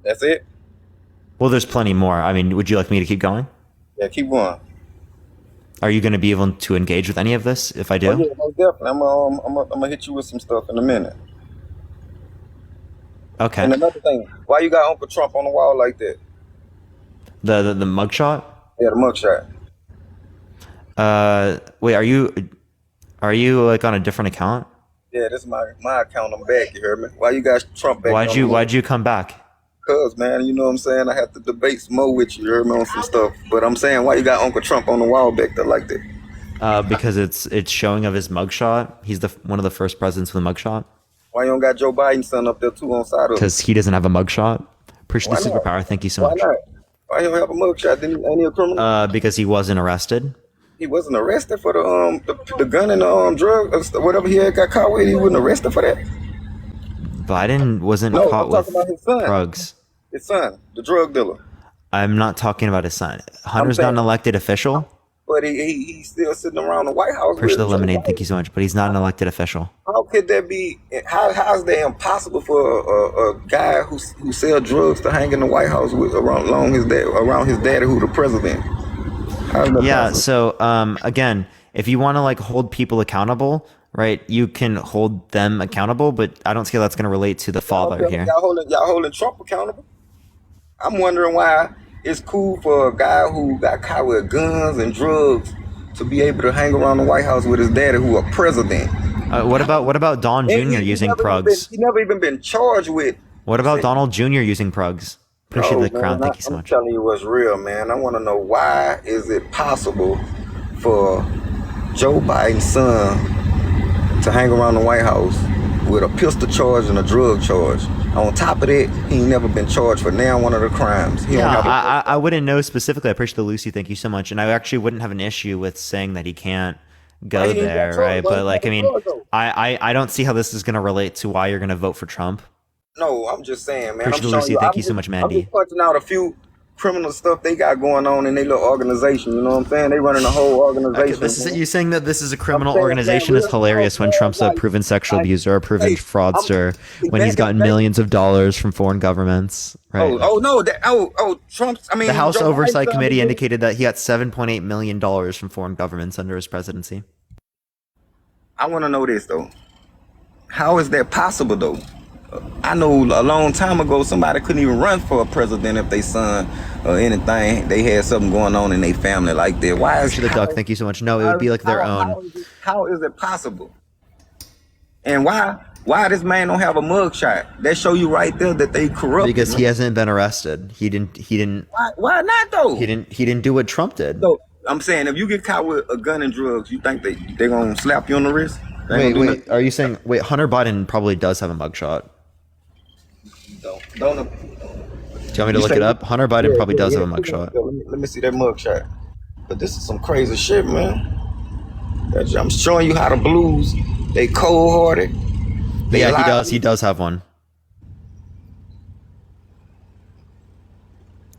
That's it? Well, there's plenty more. I mean, would you like me to keep going? Yeah, keep going. Are you going to be able to engage with any of this if I do? Oh, yeah, most definitely. I'm gonna hit you with some stuff in a minute. Okay. And another thing, why you got Uncle Trump on the wall like that? The mugshot? Yeah, the mugshot. Wait, are you like on a different account? Yeah, this is my account. I'm back. You heard me? Why you got Trump back? Why'd you come back? Cause man, you know what I'm saying? I have to debate some more with you. You heard me on some stuff. But I'm saying, why you got Uncle Trump on the wall back there like that? Because it's showing of his mugshot. He's one of the first presidents with a mugshot. Why you don't got Joe Biden's son up there too on side of? Because he doesn't have a mugshot. Appreciate the Why not? superpower. Thank you so Why much. not? Why you don't have a mugshot? Ain't he a criminal? Because he wasn't arrested. He wasn't arrested for the gun and the drug whatever he had got caught with. He wasn't arrested for that. Biden wasn't No, caught I'm with talking about his son. drugs. His son, the drug dealer. I'm not talking about his son. Hunter's not an elected official. But he's still sitting around the White House. Appreciate the with lemonade. Thank you so much. But he's not an elected official. How could that be? How is that impossible for a guy who sell drugs to hang in the White House with around his daddy, who the president? How is that Yeah. possible? So again, if you want to like hold people accountable, right, you can hold them accountable. But I don't see how that's going to relate to the father here. Y'all holding Trump accountable? I'm wondering why it's cool for a guy who got caught with guns and drugs to be able to hang around the White House with his daddy, who a president. What about Don And Jr. using never even prugs? he never even been charged with. What about Donald Jr. using prugs? Appreciate the crown. Thank you so I'm much. telling you what's real, man. I want to know, why is it possible for Joe Biden's son to hang around the White House with a pistol charge and a drug charge? On top of that, he ain't never been charged for now one of the crimes. He don't Yeah, have a- I wouldn't know specifically. I appreciate the Lucy. Thank you so much. And I actually wouldn't have an issue with saying that he can't go Why he ain't got there, charged? right? Why he But like, I got mean, charged, though? I don't see how this is going to relate to why you're going to vote for Trump. No, I'm just saying, man. Appreciate I'm the showing Lucy. you. Thank I'm you so just- much, I'm Mandy. just pointing out a few criminal stuff they got going on in their little organization. You know what I'm saying? They running a whole organization. Okay, you saying that this is a criminal saying, organization man, is hilarious when Trump's a proven sexual abuser, a proven fraudster, when he's gotten millions of dollars from foreign governments, right? Trump's. I mean, The House Joe Oversight Biden's son Committee is- indicated that he got $7.8 million from foreign governments under his presidency. I want to know this though. How is that possible though? I know a long time ago somebody couldn't even run for a president if they son or anything. They had something going on in their family like that. Why is Appreciate the duck. Thank you so much. No, it would be like their own. How is it possible? And why this man don't have a mugshot? That show you right there that they corrupt. Because he hasn't been arrested. He didn't. Why not though? He didn't do what Trump did. So I'm saying, if you get caught with a gun and drugs, you think they gonna slap you on the wrist? They ain't gonna do Wait. Are you saying Hunter Biden probably does have a mugshot? Don't. Do you want me to look it up? Hunter Biden probably does have a mugshot. Let me see that mugshot. But this is some crazy shit, man. I'm showing you how the Blues, they cold-hearted. They Yeah, he lie. does. He does have one.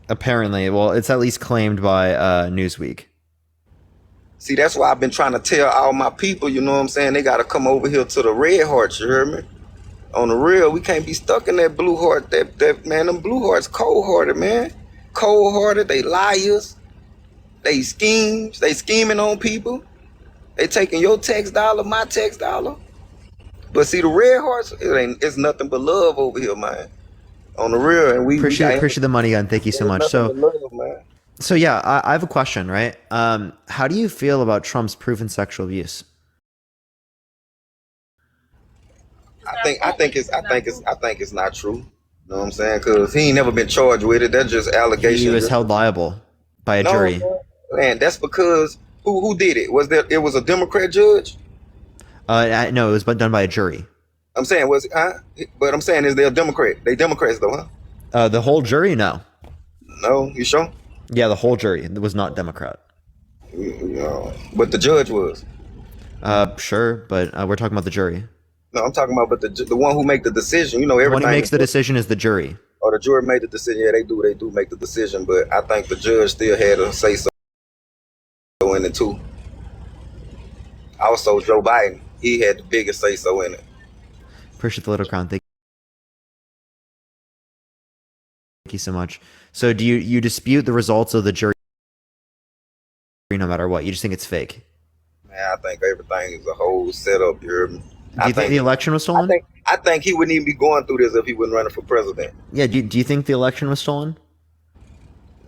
Apparently, well, it's at least claimed by Newsweek. See, that's why I've been trying to tell all my people, you know what I'm saying? They got to come over here to the Red Hearts, you heard me? On the real, we can't be stuck in that blue heart. That man, them blue hearts cold-hearted, man. Cold-hearted, they liars. They schemes. They scheming on people. They taking your tax dollar, my tax dollar. But see, the red hearts, it's nothing but love over here, man. On the real, and we Appreciate the money gun. Thank you so much. So, love, man. so yeah, I have a question, right? How do you feel about Trump's proven sexual abuse? I think it's not true. You know what I'm saying? Because he ain't never been charged with it. That's just allegations. He was held liable by a jury. Man, that's because who did it? It was a Democrat judge? No, it was done by a jury. I'm saying but I'm saying, is they a Democrat? They Democrats though, huh? The whole jury, no. No, you sure? Yeah, the whole jury. It was not Democrat. No, but the judge was. Sure, but we're talking about the jury. No, I'm talking about, but the one who make the decision, you know, everything. The one who makes the decision is the jury. Oh, the jury made the decision. Yeah, they do make the decision, but I think the judge still had a say so in it too. Also, Joe Biden, he had the biggest say so in it. Appreciate the little crown. Thank you so much. So, do you dispute the results of the jury no matter what? You just think it's fake? Man, I think everything is a whole setup. You heard me? Do you think the election was stolen? I think he wouldn't even be going through this if he wasn't running for president. Yeah. Do you think the election was stolen?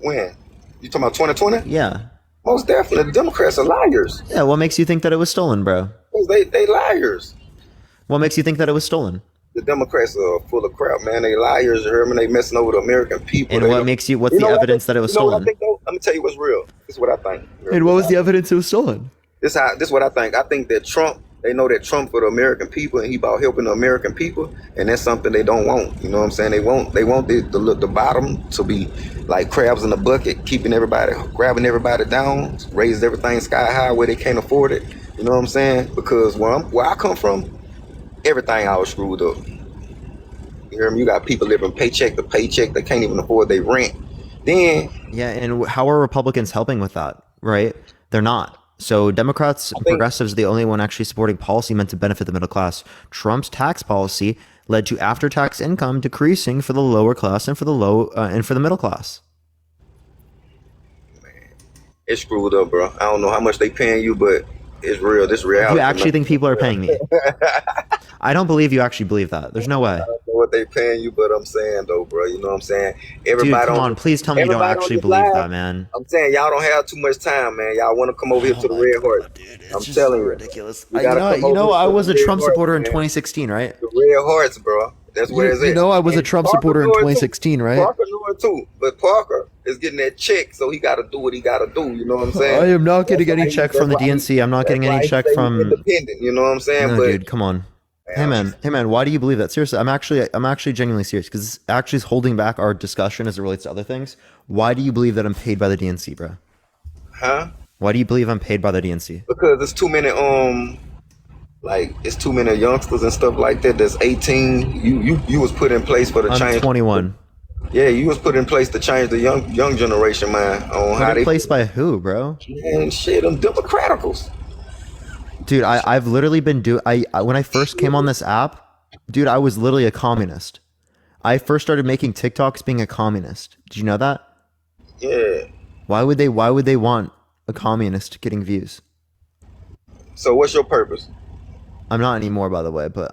When? You talking about 2020? Yeah. Most definitely. The Democrats are liars. Yeah. What makes you think that it was stolen, bro? They liars. What makes you think that it was stolen? The Democrats are full of crap, man. They liars. You heard me? They messing over the American people. And what makes you? What's the evidence that it was stolen? Let me tell you what's real. This is what I think. And what was the evidence it was stolen? This is what I think. I think that Trump. They know that Trump for the American people, and he about helping the American people, and that's something they don't want. You know what I'm saying? They want the bottom to be like crabs in a bucket, keeping everybody, grabbing everybody down, raise everything sky high where they can't afford it. You know what I'm saying? Because where I come from, everything all screwed up. You hear me? You got people living paycheck to paycheck. They can't even afford their rent. Then yeah, and how are Republicans helping with that? Right? They're not. So Democrats and progressives are the only one actually supporting policy meant to benefit the middle class. Trump's tax policy led to after-tax income decreasing for the lower class and for the middle class. Man, it's screwed up, bro. I don't know how much they paying you, but it's real. This reality. You actually think people are paying me? I don't believe you actually believe that. There's no way. I don't know what they paying you, but I'm saying though, bro. You know what I'm saying? Everybody. Dude, come on, please tell me you don't actually believe that, man. I'm saying y'all don't have too much time, man. Y'all want to come over here to the Red Heart. I'm telling you, ridiculous. You know, I was a Trump supporter in 2016, right? The Red Hearts, bro. That's where it's at. You know, I was a Trump supporter in 2016, right? Parker knew it too, but Parker is getting that check, so he got to do what he got to do. You know what I'm saying? I am not getting any check from the DNC. I'm not getting any check from independent. You know what I'm saying? No, dude, come on. Hey man, why do you believe that? Seriously, I'm actually genuinely serious because this actually is holding back our discussion as it relates to other things. Why do you believe that I'm paid by the DNC, bro? Huh? Why do you believe I'm paid by the DNC? Because there's too many it's too many youngsters and stuff like that that's 18. You was put in place for the change. I'm 21. Yeah, you was put in place to change the young generation, man. On how they placed by who, bro? Man, shit, them Democraticals. Dude, I've literally been when I first came on this app, dude, I was literally a communist. I first started making TikToks being a communist. Did you know that? Yeah. Why would they want a communist getting views? So what's your purpose? I'm not anymore, by the way, but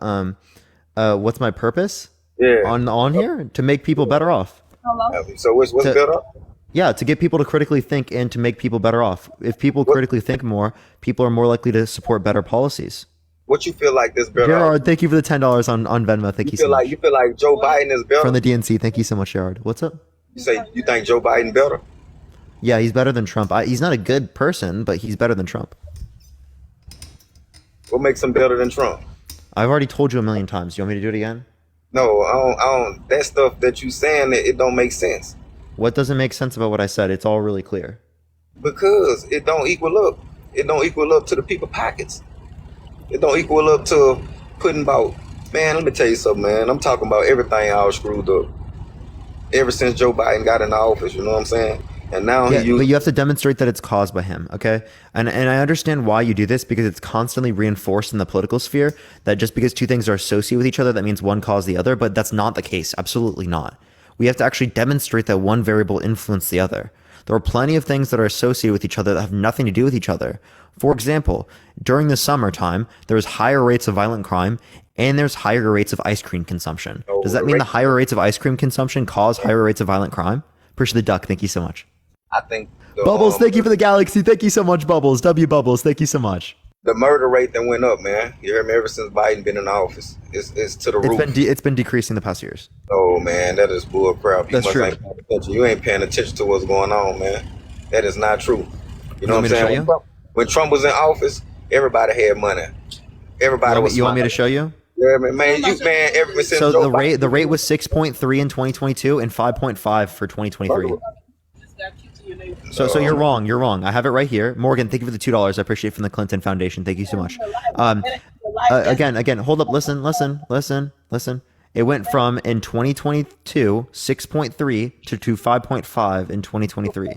what's my purpose? Yeah. On here? To make people better off. So what's better? Yeah, to get people to critically think and to make people better off. If people critically think more, people are more likely to support better policies. What you feel like this better? Gerard, thank you for the $10 on Venmo. Thank you so much. You feel like Joe Biden is better? From the DNC. Thank you so much, Gerard. What's up? You think Joe Biden better? Yeah, he's better than Trump. He's not a good person, but he's better than Trump. What makes him better than Trump? I've already told you a million times. Do you want me to do it again? No, I don't. That stuff that you saying, it don't make sense. What doesn't make sense about what I said? It's all really clear. Because it don't equal up. It don't equal up to the people's pockets. It don't equal up to putting about, man, let me tell you something, man. I'm talking about everything all screwed up. Ever since Joe Biden got in the office, you know what I'm saying? And now Yeah, he used. but you have to demonstrate that it's caused by him, okay? And I understand why you do this because it's constantly reinforced in the political sphere that just because two things are associated with each other, that means one caused the other, but that's not the case. Absolutely not. We have to actually demonstrate that one variable influenced the other. There are plenty of things that are associated with each other that have nothing to do with each other. For example, during the summertime, there's higher rates of violent crime and there's higher rates of ice cream consumption. Does that mean the higher rates of ice cream consumption cause higher rates of violent crime? Appreciate the duck. Thank you so much. I think Bubbles, thank you for the galaxy. Thank you so much, Bubbles. W Bubbles, thank you so much. the murder rate that went up, man. You heard me? Ever since Biden been in office, it's to the roof. It's been decreasing the past years. Oh man, that is bull crap. That's true. Ain't paying attention. You ain't paying attention to what's going on, man. That is not true. You know what I'm saying? When Trump was in office, everybody had money. Everybody was. You want me to show you? Yeah, man. Ever since So Joe the rate was 6.3 in 2022 and 5.5 for 2023. So you're wrong. You're wrong. I have it right here. Morgan, thank you for the $2. I appreciate it from the Clinton Foundation. Thank you so much. Again, hold up. Listen. It went from in 2022 6.3 to 5.5 in 2023.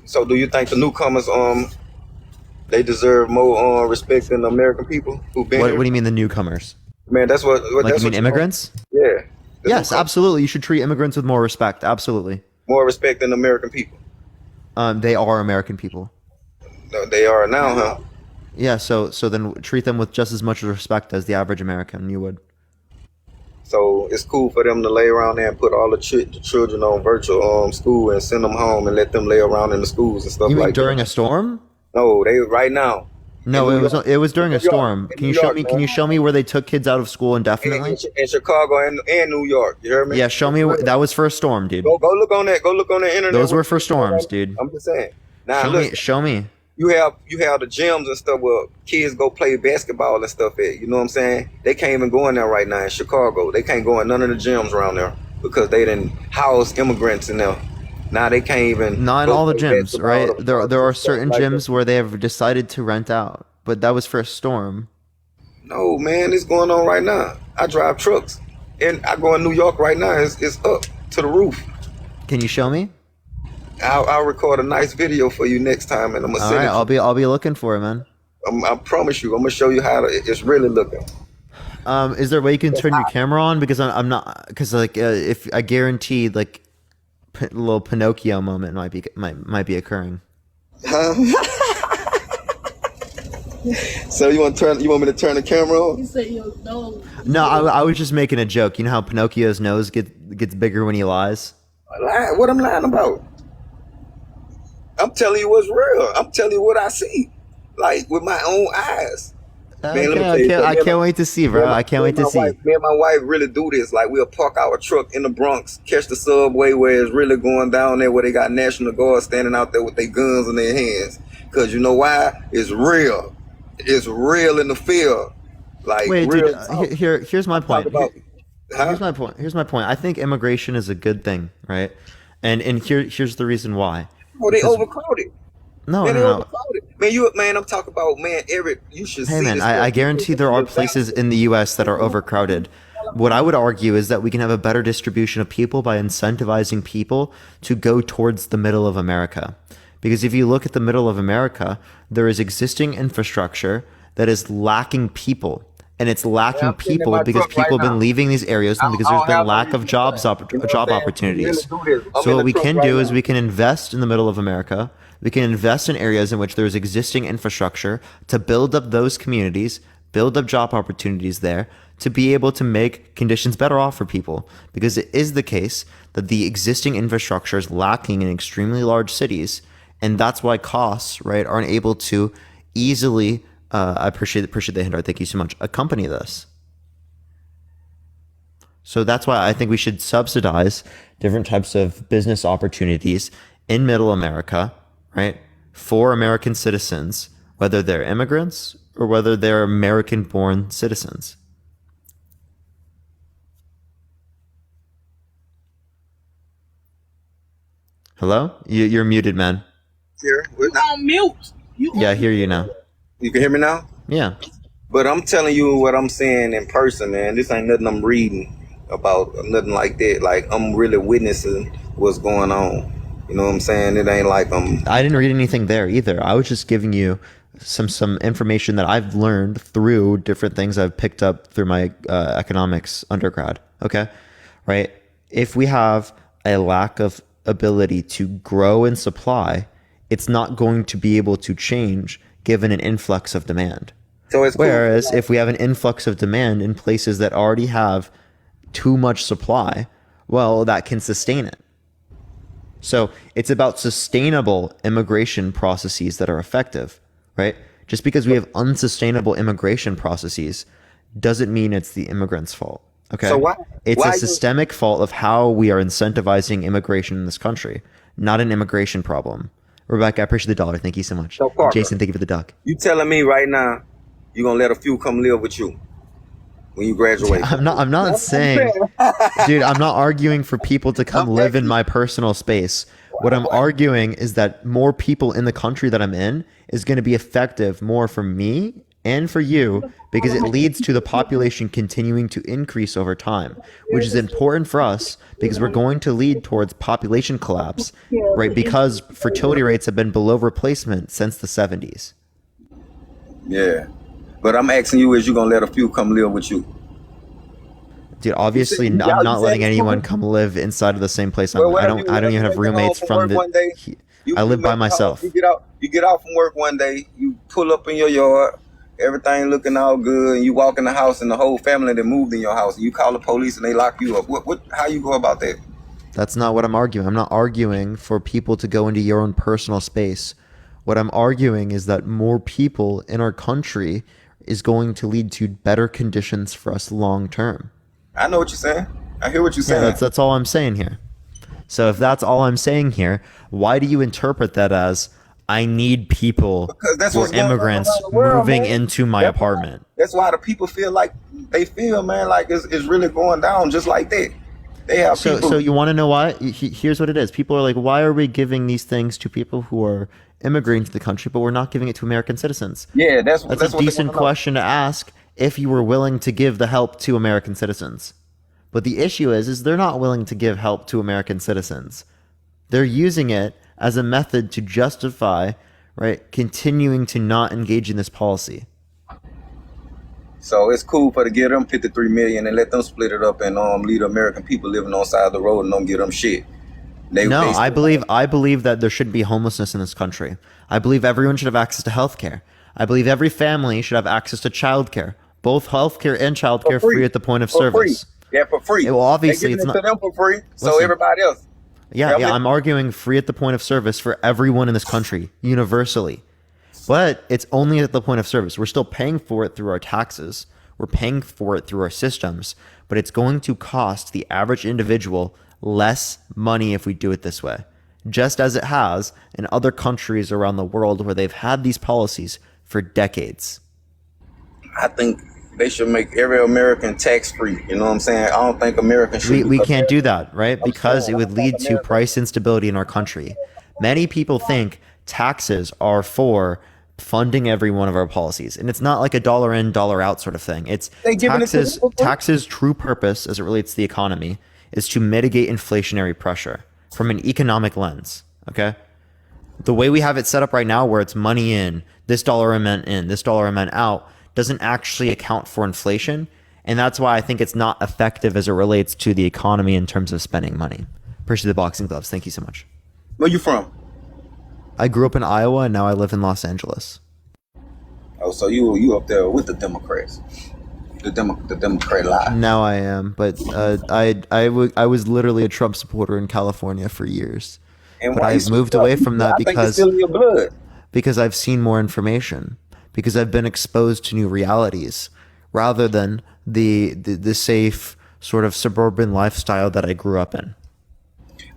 So do you think the newcomers they deserve more respect than the American people who've been What here? do you mean the newcomers? Man, that's what. Like That's you mean what immigrants? Yeah. Yes, absolutely. You should treat immigrants with more respect. Absolutely. More respect than American people. They are American people. No, they are now, huh? Yeah. So then treat them with just as much respect as the average American you would. So it's cool for them to lay around there and put all the children on virtual school and send them home and let them lay around in the schools and stuff You mean like during that. a storm? No, they right now. No, In New it was during a New York. storm. In Can you New show York, me? man. Can you show me where they took kids out of school indefinitely? In Chicago and New York. You heard me? Yeah, show me. That was for a storm, dude. Go look on that. Go look on the internet. Those were for storms, dude. I'm just saying. Now Show look, me. Show me. you have the gyms and stuff where kids go play basketball and stuff at. You know what I'm saying? They can't even go in there right now in Chicago. They can't go in none of the gyms around there because they didn't house immigrants in there. Now they can't even. Not in go all the play gyms, right? basketball There are and stuff certain like gyms that. where they have decided to rent out, but that was for a storm. No, man, it's going on right now. I drive trucks, and I go in New York right now. It's up to the roof. Can you show me? I'll record a nice video for you next time, and I'm gonna All send right, it. I'll be looking for it, man. I promise you, I'm gonna show you how it's really looking. Is there a way you can turn your camera on? Because I'm not. Because like, if I guarantee, like, a little Pinocchio moment might be occurring. Huh? So you want me to turn the camera on? You say your nose. No, I was just making a joke. You know how Pinocchio's nose gets bigger when he lies? What I'm lying about? I'm telling you what's real. I'm telling you what I see, like with my own eyes. Man, let me tell you I something. can't wait to see, bro. I can't wait to see. Me and my wife really do this. Like we'll park our truck in the Bronx, catch the subway where it's really going down there, where they got National Guard standing out there with their guns in their hands. Cause you know why? It's real. It's real in the field. Like Wait, real dude. Here's my point. Huh? Here's my point. Here's my point. I think immigration is a good thing, right? And here's the reason why. Oh, they Because- overcrowded. No, Man, they no. overcrowded. Man, I'm talking about, man, Eric, you should Hey see man, this. I guarantee there are places in the U.S. that are overcrowded. What I would argue is that we can have a better distribution of people by incentivizing people to go towards the middle of America. Because if you look at the middle of America, there is existing infrastructure that is lacking people. And it's lacking I'm sitting in people my because truck right people have been now. leaving these areas and because I there's don't been have no lack of reason job for that. You know what job I'm saying? opportunities. Really do this. I'm So in what the we truck can right do is now. we can invest in the middle of America. We can invest in areas in which there is existing infrastructure to build up those communities, build up job opportunities there, to be able to make conditions better off for people. Because it is the case that the existing infrastructure is lacking in extremely large cities, and that's why costs, right, aren't able to easily. I appreciate the hint. Thank you so much. Accompany this. So that's why I think we should subsidize different types of business opportunities in middle America, right? For American citizens, whether they're immigrants or whether they're American born citizens. Hello? You're muted, man. Here, You on mute. Yeah, I hear you now. you can hear me now? Yeah. But I'm telling you what I'm saying in person, man. This ain't nothing I'm reading about, nothing like that. Like I'm really witnessing what's going on. You know what I'm saying? It ain't like I didn't read anything there either. I was just giving you some information that I've learned through different things I've picked up through my economics undergrad. Okay, right? If we have a lack of ability to grow and supply, it's not going to be able to change given an influx of demand. So it's cool. Whereas if we have an influx of demand in places that already have too much supply, well, that can sustain it. So it's about sustainable immigration processes that are effective, right? Just because we have unsustainable immigration processes doesn't mean it's the immigrants' fault. Okay. So it's why a systemic fault of how we are incentivizing immigration in this country, not an immigration problem. Rebecca, I appreciate the $1. Thank you so much. So Parker, Jason, thank you for the duck. You telling me right now you're gonna let a few come live with you when you graduate? I'm not saying, dude, I'm not arguing for people to come live in my personal space. What I'm arguing is that more people in the country that I'm in is going to be effective more for me and for you, because it leads to the population continuing to increase over time, which is important for us because we're going to lead towards population collapse, right? Because fertility rates have been below replacement since the 70s. Yeah. But I'm asking you, is you gonna let a few come live with you? Dude, obviously, I'm not letting anyone come live inside of the same place. I don't even have roommates from the. I live by myself. You get out from work one day, you pull up in your yard, everything looking all good, and you walk in the house, and the whole family that moved in your house, and you call the police and they lock you up. How you go about that? That's not what I'm arguing. I'm not arguing for people to go into your own personal space. What I'm arguing is that more people in our country is going to lead to better conditions for us long term. I know what you're saying. I hear what you're saying. Yeah, that's all I'm saying here. So if that's all I'm saying here, why do you interpret that as I need people or immigrants moving into my apartment? That's why the people feel like they feel, man, like it's really going down just like that. They have people. So you want to know why? Here's what it is. People are like, why are we giving these things to people who are immigrating to the country, but we're not giving it to American citizens? Yeah, that's a decent question to ask if you were willing to give the help to American citizens. But the issue is they're not willing to give help to American citizens. They're using it as a method to justify, right, continuing to not engage in this policy. So it's cool for to give them 53 million and let them split it up and leave the American people living on the side of the road and don't give them shit. I believe that there should be homelessness in this country. I believe everyone should have access to health care. I believe every family should have access to childcare, both healthcare and childcare free at the point of service. Yeah, for free. Well, obviously, it's not to them for free. So Listen, everybody else. Yeah, I'm arguing free at the point of service for everyone in this country, universally. But it's only at the point of service. We're still paying for it through our taxes. We're paying for it through our systems. But it's going to cost the average individual less money if we do it this way, just as it has in other countries around the world where they've had these policies for decades. I think they should make every American tax free. You know what I'm saying? I don't think Americans should. We can't do that, right? Because it would lead to price instability in our country. Many people think taxes are for funding every one of our policies, and it's not like a dollar in, dollar out sort of thing. It's taxes' true purpose as it relates to the economy is to mitigate inflationary pressure from an economic lens. Okay, the way we have it set up right now, where it's money in, this dollar amount in, this dollar amount out, doesn't actually account for inflation, and that's why I think it's not effective as it relates to the economy in terms of spending money. Appreciate the boxing gloves. Thank you so much. Where you from? I grew up in Iowa, and now I live in Los Angeles. Oh, so you up there with the Democrats? The Democrat lie. Now I am, but I was literally a Trump supporter in California for years. But I've moved away from that because it's still in your blood. Because I've seen more information, because I've been exposed to new realities, rather than the safe sort of suburban lifestyle that I grew up in.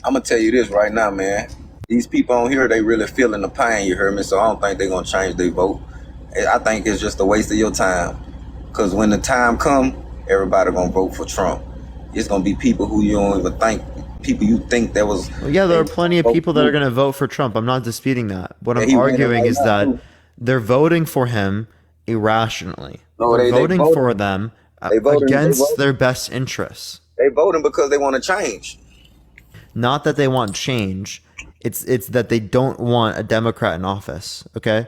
I'm gonna tell you this right now, man. These people on here, they really feeling the pain, you heard me? So I don't think they're gonna change their vote. I think it's just a waste of your time. Cause when the time come, everybody gonna vote for Trump. It's gonna be people who you don't even think, people you think that was. Well, yeah, there are plenty of people that are gonna vote for Trump. I'm not disputing that. What I'm arguing is that they're voting for him irrationally. No, they're voting for them against their best interests. They voting because they want to change. Not that they want change. It's that they don't want a Democrat in office. Okay.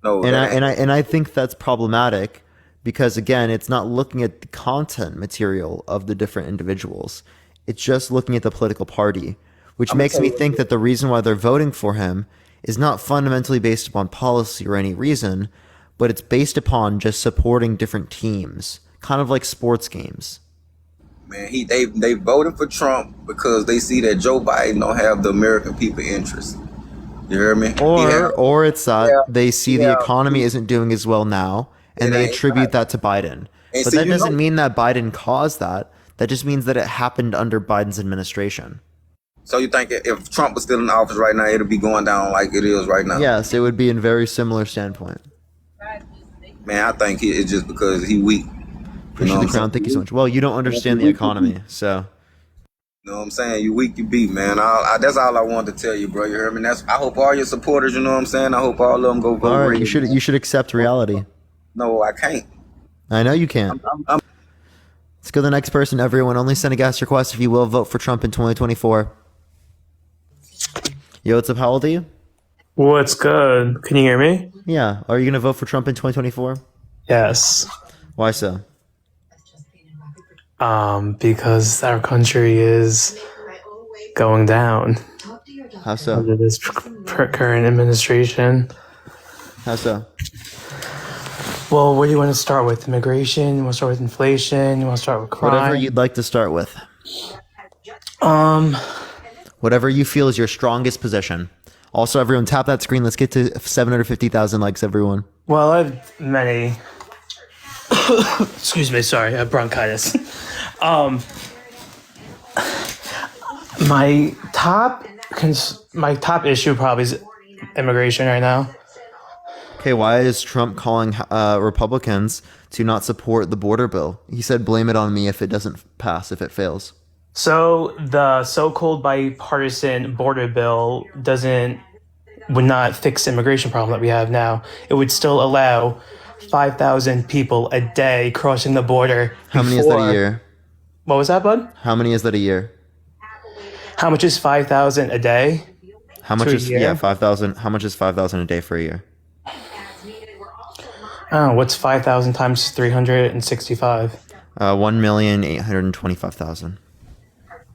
No, And I think that's problematic because again, it's not looking at the content material of the different individuals. It's just looking at the political party, which makes me think that the reason why they're voting for him is not fundamentally based upon policy or any reason, but it's based upon just supporting different teams, kind of like sports games. man, they voted for Trump because they see that Joe Biden don't have the American people interest. You hear me? Or it's that they see the economy isn't doing as well now, and they attribute that to Biden. And But see, that you doesn't know- mean that Biden caused that. That just means that it happened under Biden's administration. So you think if Trump was still in office right now, it'll be going down like it is right now? Yes, it would be in very similar standpoint. Man, I think it's just because he weak. Appreciate the crown. Thank you so much. Well, you don't understand the economy, so. You know what I'm saying? You weak, you beat, man. That's all I wanted to tell you, bro. You heard me? I hope all your supporters, you know what I'm saying? I hope all of them go vote. All right, you should accept reality. No, I can't. I know you can't. Let's go to the next person. Everyone, only send a gas request if you will vote for Trump in 2024. Yo, what's up? How old are you? What's good? Can you hear me? Yeah. Are you going to vote for Trump in 2024? Yes. Why so? Because our country is going down. How so? Under this current administration. How so? Well, where do you want to start with? Immigration? You want to start with inflation? You want to start with crime? Whatever you'd like to start with. Um, Whatever you feel is your strongest position. Also, everyone, tap that screen. Let's get to 750,000 likes, everyone. well, I have many. Excuse me, sorry, I have bronchitis. My top issue probably is immigration right now. Okay, why is Trump calling Republicans to not support the border bill? He said, blame it on me if it doesn't pass, if it fails. So the so-called bipartisan border bill would not fix the immigration problem that we have now. It would still allow 5,000 people a day crossing the border. How many is that a year? What was that, bud? How many is that a year? How much is 5,000 a day? How much To a is year? 5,000? How much is 5,000 a day for a year? Oh, what's 5,000 times 365? 1,825,000.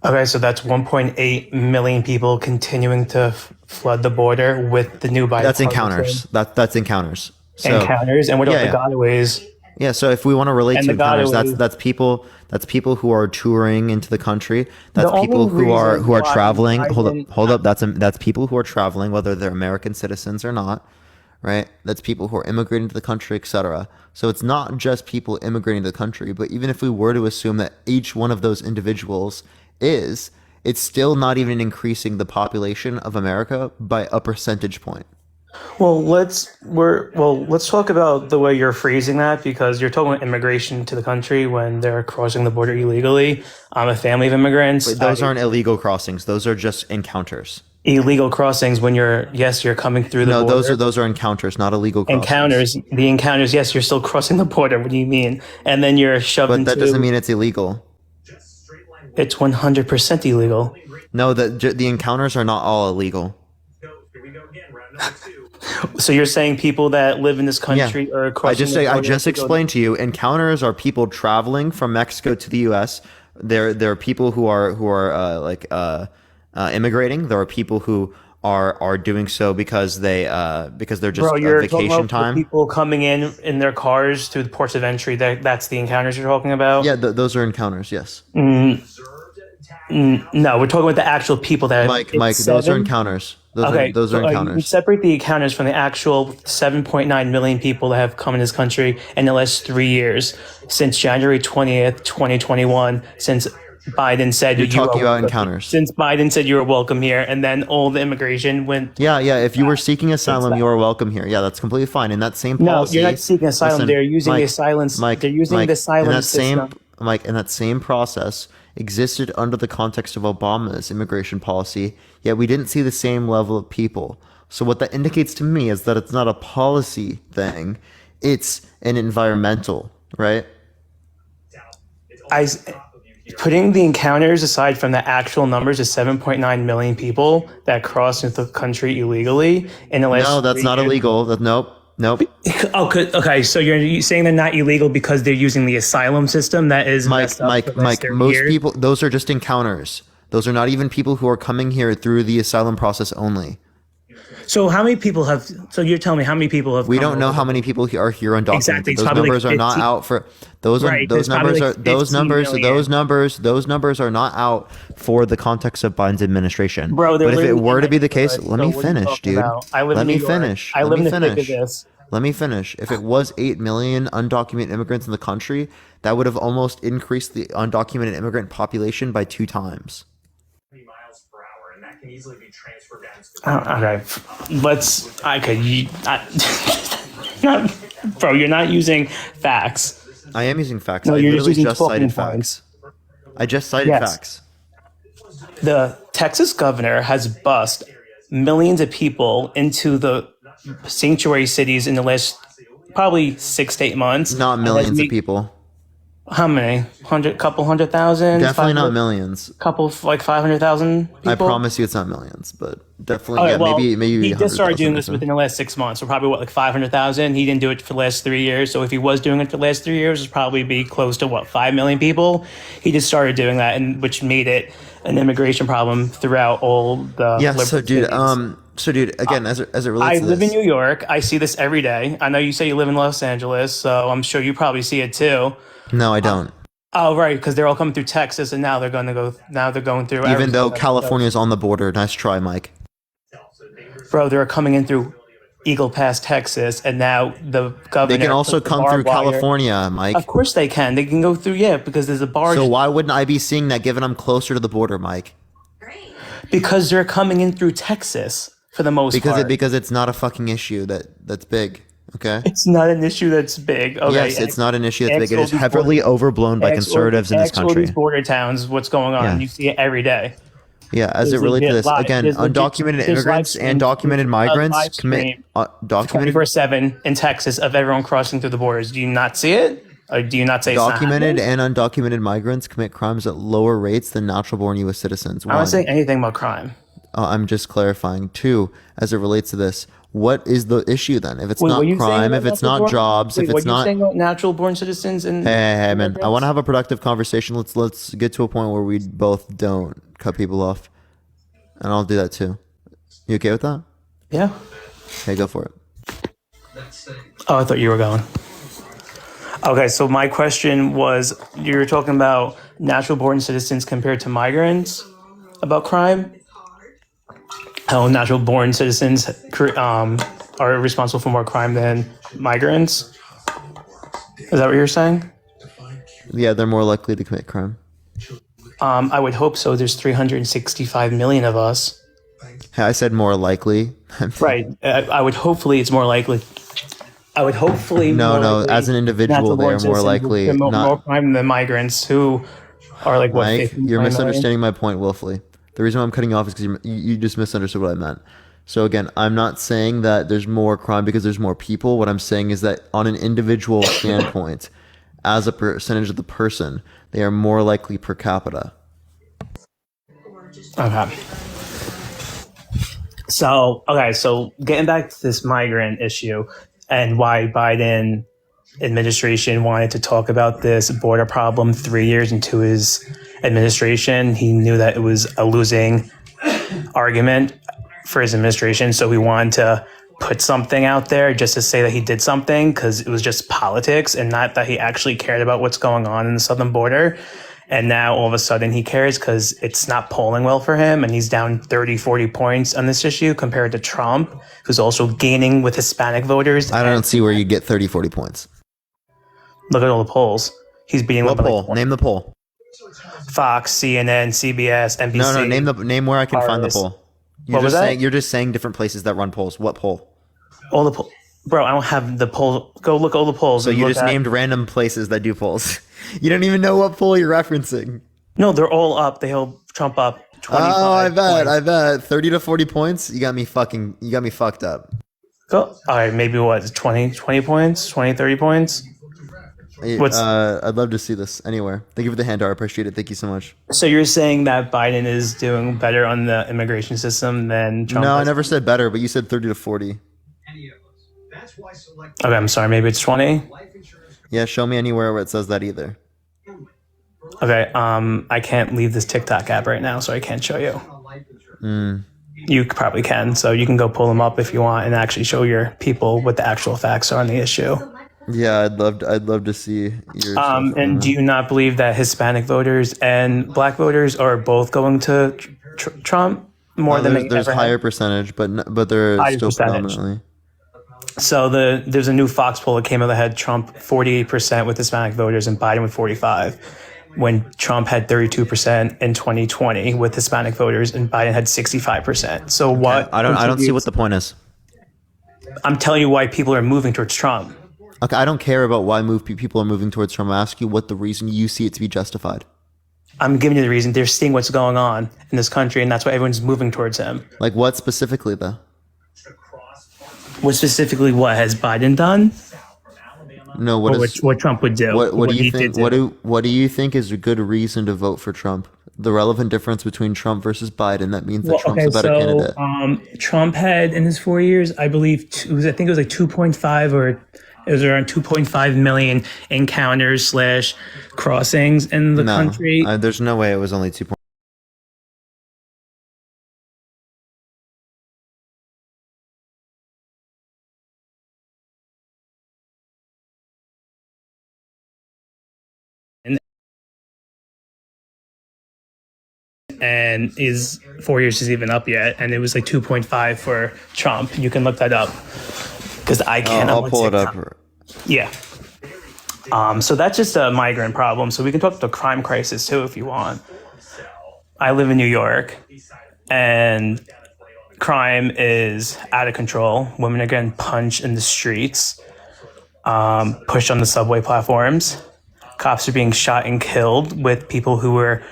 Okay, so that's 1.8 million people continuing to flood the border with the new That's bipartisan encounters. That's encounters. So, encounters. And what about yeah, the gotaways? Yeah, so if we want to relate And to the encounters, gotaways. that's people who are touring into the country. That's The people only who are reason why traveling. Biden- Hold up. That's people who are traveling, whether they're American citizens or not, right? That's people who are immigrating to the country, etc. So it's not just people immigrating to the country, but even if we were to assume that each one of those individuals is, it's still not even increasing the population of America by a percentage point. Well, let's talk about the way you're phrasing that, because you're talking about immigration to the country when they're crossing the border illegally. I'm a family of immigrants. But those aren't illegal crossings. Those are just encounters. Illegal crossings when you're coming through the No, border. those are encounters, not illegal crossings. The encounters. Yes, you're still crossing the border. What do you mean? And then you're shoved But into. that doesn't mean it's illegal. It's 100% illegal. No, the encounters are not all illegal. So you're saying people that live in this country are crossing the I border just to go- explained to you. Encounters are people traveling from Mexico to the U.S. There are people who are immigrating. There are people who are doing so because they're just Bro, you're talking vacation about the time. people coming in their cars through the ports of entry. That's the encounters you're talking about. Yeah, those are encounters. Yes. No, we're talking about the actual people that. Mike, it's those are 7 encounters. Okay, Those are so, you encounters. separate the encounters from the actual 7.9 million people that have come in this country in the last 3 years, since January 20th, 2021, since Biden said You're you are talking about welcome- encounters. Since Biden said you were welcome here, and then all the immigration went. Yeah. If you were seeking asylum, you are welcome here. Yeah, that's completely fine. In that same No, policy, you're not seeking asylum. Listen, they're using the Mike, asylum. Mike, They're using Mike, the asylum in that system. in that same process existed under the context of Obama's immigration policy, yet we didn't see the same level of people. So what that indicates to me is that it's not a policy thing, it's an environmental, right? putting the encounters aside from the actual numbers of 7.9 million people that crossed into the country illegally in the last. No, that's 3 not years. illegal. Nope. Oh, okay. So you're saying they're not illegal because they're using the asylum system that is messed up for the last 30 most years? people, those are just encounters. Those are not even people who are coming here through the asylum process only. So how many people have? So you're telling me how many people have? We come don't know over? how many people are here undocumented. Exactly, it's Those probably numbers like are not 15 out for those. Right, Those there's probably numbers like are those 15 numbers. million. Those numbers are not out for the context of Biden's administration. Bro, they're but if it literally were to in be my the case, neighborhood, let so me what are you finish, talking dude. about? I live Let in me New York. finish. I Let live me in the thick of finish. this. Let me finish. If it was 8 million undocumented immigrants in the country, that would have almost increased the undocumented immigrant population by 2 times. Okay, bro, you're not using facts. I am using facts. No, I you're literally using just talking cited points. facts. I just cited Yes. facts. The Texas governor has bussed millions of people into the sanctuary cities in the last probably 6 to 8 months. Not And has millions of made- people. How many? Couple 100,000? Definitely not 500 millions. Couple like 500,000 people. I promise you it's not millions, but definitely, Okay, yeah, well, maybe he just started 100,000 doing or this so. within the last 6 months, so probably like 500,000. He didn't do it for the last 3 years, so if he was doing it for the last 3 years, it'd probably be close to 5 million people. He just started doing that, and which made it an immigration problem throughout all the. Yeah, liberal so dude, cities. again, as it I relates to live this, in New York. I see this every day. I know you say you live in Los Angeles, so I'm sure you probably see it too. no, I don't. Oh, right, because they're all coming through Texas, and now they're going to go. Now they're going through. Even though Arizona. California's on the border, nice try, Mike. Bro, they're coming in through Eagle Pass, Texas, and now the governor. They can also put the come through barbed wire- California, Mike. Of course they can. They can go through, yeah, because there's a barge. So why wouldn't I be seeing that given I'm closer to the border, Mike? Because they're coming in through Texas for the most part. Because it's not a fucking issue that's big. Okay. It's not an issue that's big. Okay. Yes, it's not an issue that's big. It is Ask all these heavily border- overblown by ask all- conservatives in this ask all country. these border towns, what's going on? Yeah. You see it every day. Yeah, as There's it relates to legit this, live- again, there's legit- undocumented there's immigrants live and streams- documented live migrants commit stream documented 24/7 in Texas of everyone crossing through the borders. Do you not see it? Or do you not say it's not documented happening? and undocumented migrants commit crimes at lower rates than natural-born U.S. citizens. I'm not One. saying anything about crime. I'm just clarifying. 2, as it relates to this, what is the issue then? If it's Wait, not what are you saying crime, about if it's natural not born- jobs, Wait, if what it's are you not saying about natural born citizens and hey, man, I want to have a productive conversation. Let's get to a point where we both don't cut people off, and I'll do that too. You okay with that? Yeah. Okay, go for it. Oh, I thought you were going. Okay, so my question was, you were talking about natural born citizens compared to migrants about crime. How natural born citizens are responsible for more crime than migrants. Is that what you're saying? Yeah, they're more likely to commit crime. I would hope so. There's 365 million of us. Hey, I said more likely. Right. I would hopefully it's more likely. I would hopefully No, more likely as an individual, natural they born are more citizens will likely commit not- more crime than migrants who are like what? Mike, 50, you're 20 million? misunderstanding my point willfully. The reason why I'm cutting you off is because you just misunderstood what I meant. So again, I'm not saying that there's more crime because there's more people. What I'm saying is that on an individual standpoint, as a percentage of the person, they are more likely per capita. Okay. So getting back to this migrant issue and why Biden administration wanted to talk about this border problem 3 years into his administration. He knew that it was a losing argument for his administration, so he wanted to put something out there just to say that he did something because it was just politics and not that he actually cared about what's going on in the southern border. And now all of a sudden he cares because it's not polling well for him and he's down 30, 40 points on this issue compared to Trump, who's also gaining with Hispanic voters. I don't see where you get 30, 40 points. Look at all the polls. He's beating What them by poll? Name the poll. Fox, CNN, CBS, NBC. No, name where I can find the Harris. poll. What was that? You're just saying different places that run polls. What poll? All the poll. Bro, I don't have the poll. Go look all the polls. So and you look just at- named random places that do polls. You don't even know what poll you're referencing. No, they're all up. They hold Trump up 25 Oh, I bet. points. I bet 30 to 40 points. You got me fucked up. Go. All right, maybe what? 20 points? 20, 30 points? What's I'd love to see this anywhere. Thank you for the hand, I appreciate it. Thank you so much. so you're saying that Biden is doing better on the immigration system than Trump? No, I is? never said better, but you said 30 to 40. Okay, I'm sorry. Maybe it's 20. Yeah, show me anywhere where it says that either. Okay. I can't leave this TikTok app right now, so I can't show you. You probably can, so you can go pull them up if you want and actually show your people what the actual facts are on the issue. Yeah, I'd love to see your stuff. And do you not believe that Hispanic voters and Black voters are both going to Trump more than they there's ever higher have? percentage, but they're Higher still percentage. predominantly. So there's a new Fox poll that came out that had Trump 48% with Hispanic voters and Biden with 45, when Trump had 32% in 2020 with Hispanic voters and Biden had 65%. So what? I don't see what the point is. I'm telling you why people are moving towards Trump. Okay, I don't care about why people are moving towards Trump. I ask you what the reason you see it to be justified. I'm giving you the reason. They're seeing what's going on in this country, and that's why everyone's moving towards him. Like what specifically, though? What specifically? What has Biden done? No, Or what Trump would do? What do he you did think? do. What do you think is a good reason to vote for Trump? The relevant difference between Trump versus Biden. That means that Trump's a better candidate. Trump had in his 4 years, I believe, I think it was like 2.5 or it was around 2.5 million encounters / crossings in the country. There's no way it was only 2. And his 4 years isn't even up yet, and it was like 2.5 for Trump. You can look that up because I can't. I'll pull it up. Yeah. So that's just a migrant problem. So we can talk about the crime crisis too if you want. I live in New York, and crime is out of control. Women are getting punched in the streets, pushed on the subway platforms. Cops are being shot and killed with people who were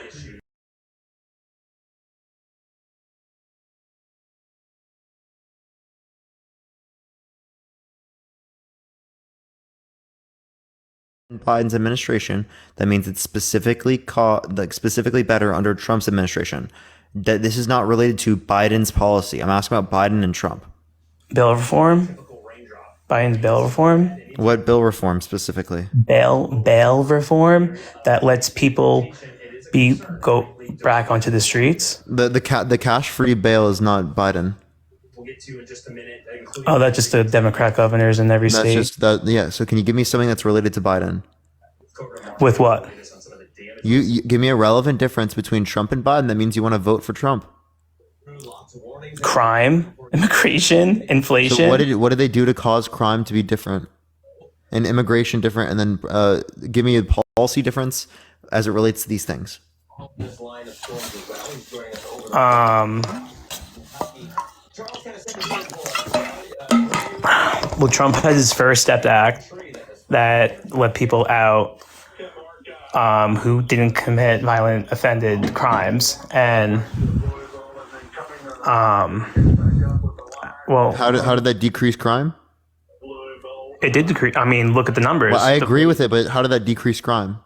Biden's administration. That means it's specifically better under Trump's administration. That this is not related to Biden's policy. I'm asking about Biden and Trump. Bill reform. Biden's bail reform. What bill reform specifically? Bail reform that lets people go back onto the streets. The cash free bail is not Biden. Oh, that's just the Democrat governors in every state. That's just that. Yeah. So can you give me something that's related to Biden? With what? You give me a relevant difference between Trump and Biden. That means you want to vote for Trump. Crime, immigration, inflation. So what did they do to cause crime to be different and immigration different? And then give me a policy difference as it relates to these things. Well, Trump has his First Step Act that let people out who didn't commit violent offended crimes, and well, how did that decrease crime? It did decrease. I mean, look at the numbers. Well, I agree with it, but how did that decrease crime?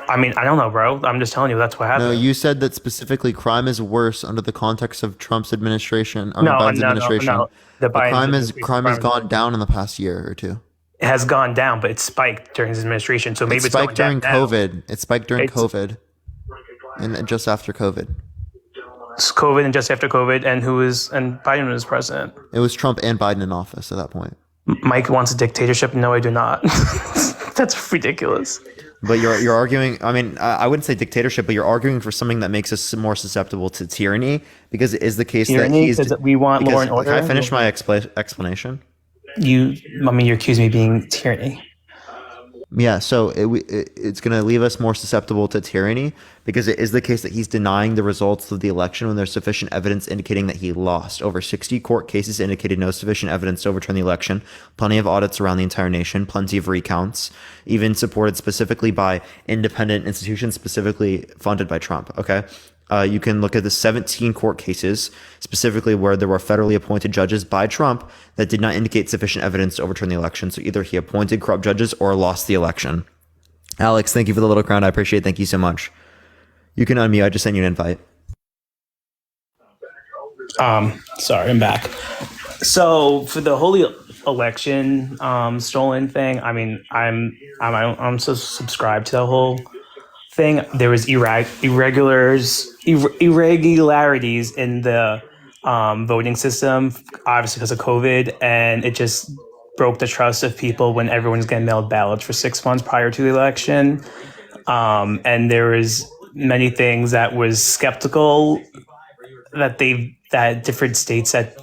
I mean, I don't know, bro. I'm just telling you that's what happened. No, you said that specifically crime is worse under the context of Trump's administration or Biden's administration. No. The crime has gone down in the past year or two. It has gone down, but it spiked during his administration. So maybe it spiked during COVID. It spiked during COVID, and just after COVID. It's COVID and just after COVID, and Biden was president. It was Trump and Biden in office at that point. Mike wants a dictatorship. No, I do not. That's ridiculous. But you're arguing. I mean, I wouldn't say dictatorship, but you're arguing for something that makes us more susceptible to tyranny, because it is the case that we want law and order. Can I finish my explanation? You're accusing me of being tyranny. Yeah, so it's going to leave us more susceptible to tyranny because it is the case that he's denying the results of the election when there's sufficient evidence indicating that he lost. Over 60 court cases indicated no sufficient evidence to overturn the election. Plenty of audits around the entire nation. Plenty of recounts, even supported specifically by independent institutions, specifically funded by Trump. Okay. You can look at the 17 court cases, specifically where there were federally appointed judges by Trump that did not indicate sufficient evidence to overturn the election. So either he appointed corrupt judges or lost the election. Alex, thank you for the little crown. I appreciate it. Thank you so much. You can unmute. I just sent you an invite. Sorry, I'm back. So for the whole election stolen thing, I mean, I'm so subscribed to the whole thing. There was irregularities in the voting system, obviously because of COVID, and it just broke the trust of people when everyone's getting mailed ballots for 6 months prior to the election. And there was many things that was skeptical that different states that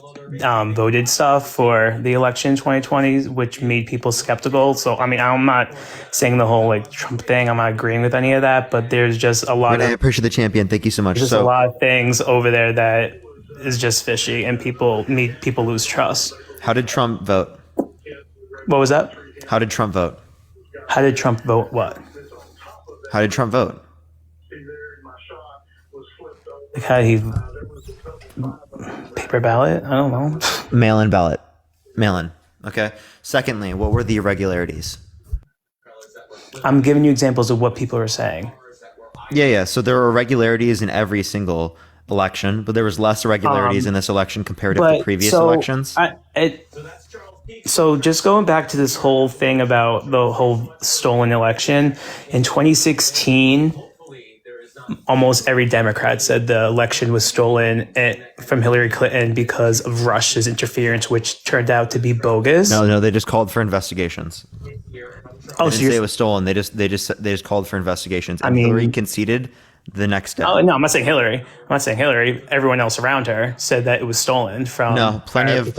voted stuff for the election in 2020, which made people skeptical. So, I mean, I'm not saying the whole like Trump thing, I'm not agreeing with any of that, but there's just a lot I appreciate the champion. Thank you so much. There's a lot of things over there that is just fishy, and people lose trust. How did Trump vote? What was that? How did Trump vote? How did Trump vote what? How did Trump vote? Like how he paper ballot? I don't know. Mail-in ballot. Mail-in. Okay. Secondly, what were the irregularities? I'm giving you examples of what people are saying. Yeah. So there were irregularities in every single election, but there was less irregularities in this election compared to the previous elections. So just going back to this whole thing about the whole stolen election, in 2016, almost every Democrat said the election was stolen from Hillary Clinton because of Russia's interference, which turned out to be bogus. No, they just called for investigations. Oh, they didn't say it was stolen. They just called for investigations. And Hillary conceded the next day. Oh no, I'm not saying Hillary. I'm not saying Hillary. Everyone else around her said that it was stolen from. No, plenty of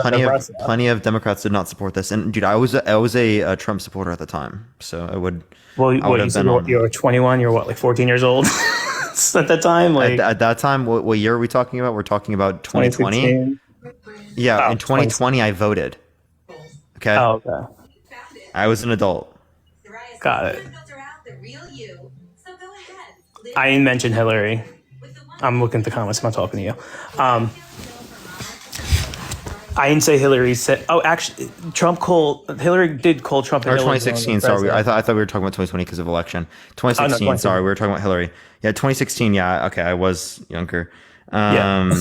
Democrats did not support this. And dude, I was a Trump supporter at the time, so I would. Well, you said you were 21. You're what, like 14 years old at that time? Like at that time, what year are we talking about? We're talking about 2020. Yeah, in 2020, I voted. Okay. Oh, okay. I was an adult. Got it. I didn't mention Hillary. I'm looking at the comments. I'm not talking to you. I didn't say Hillary said. Oh, actually, Hillary did call Trump. Or 2016. Sorry, I thought we were talking about 2020 because of election. 2016. No, sorry, we were talking about Hillary. Yeah, 2016. Yeah, okay, I was younger. At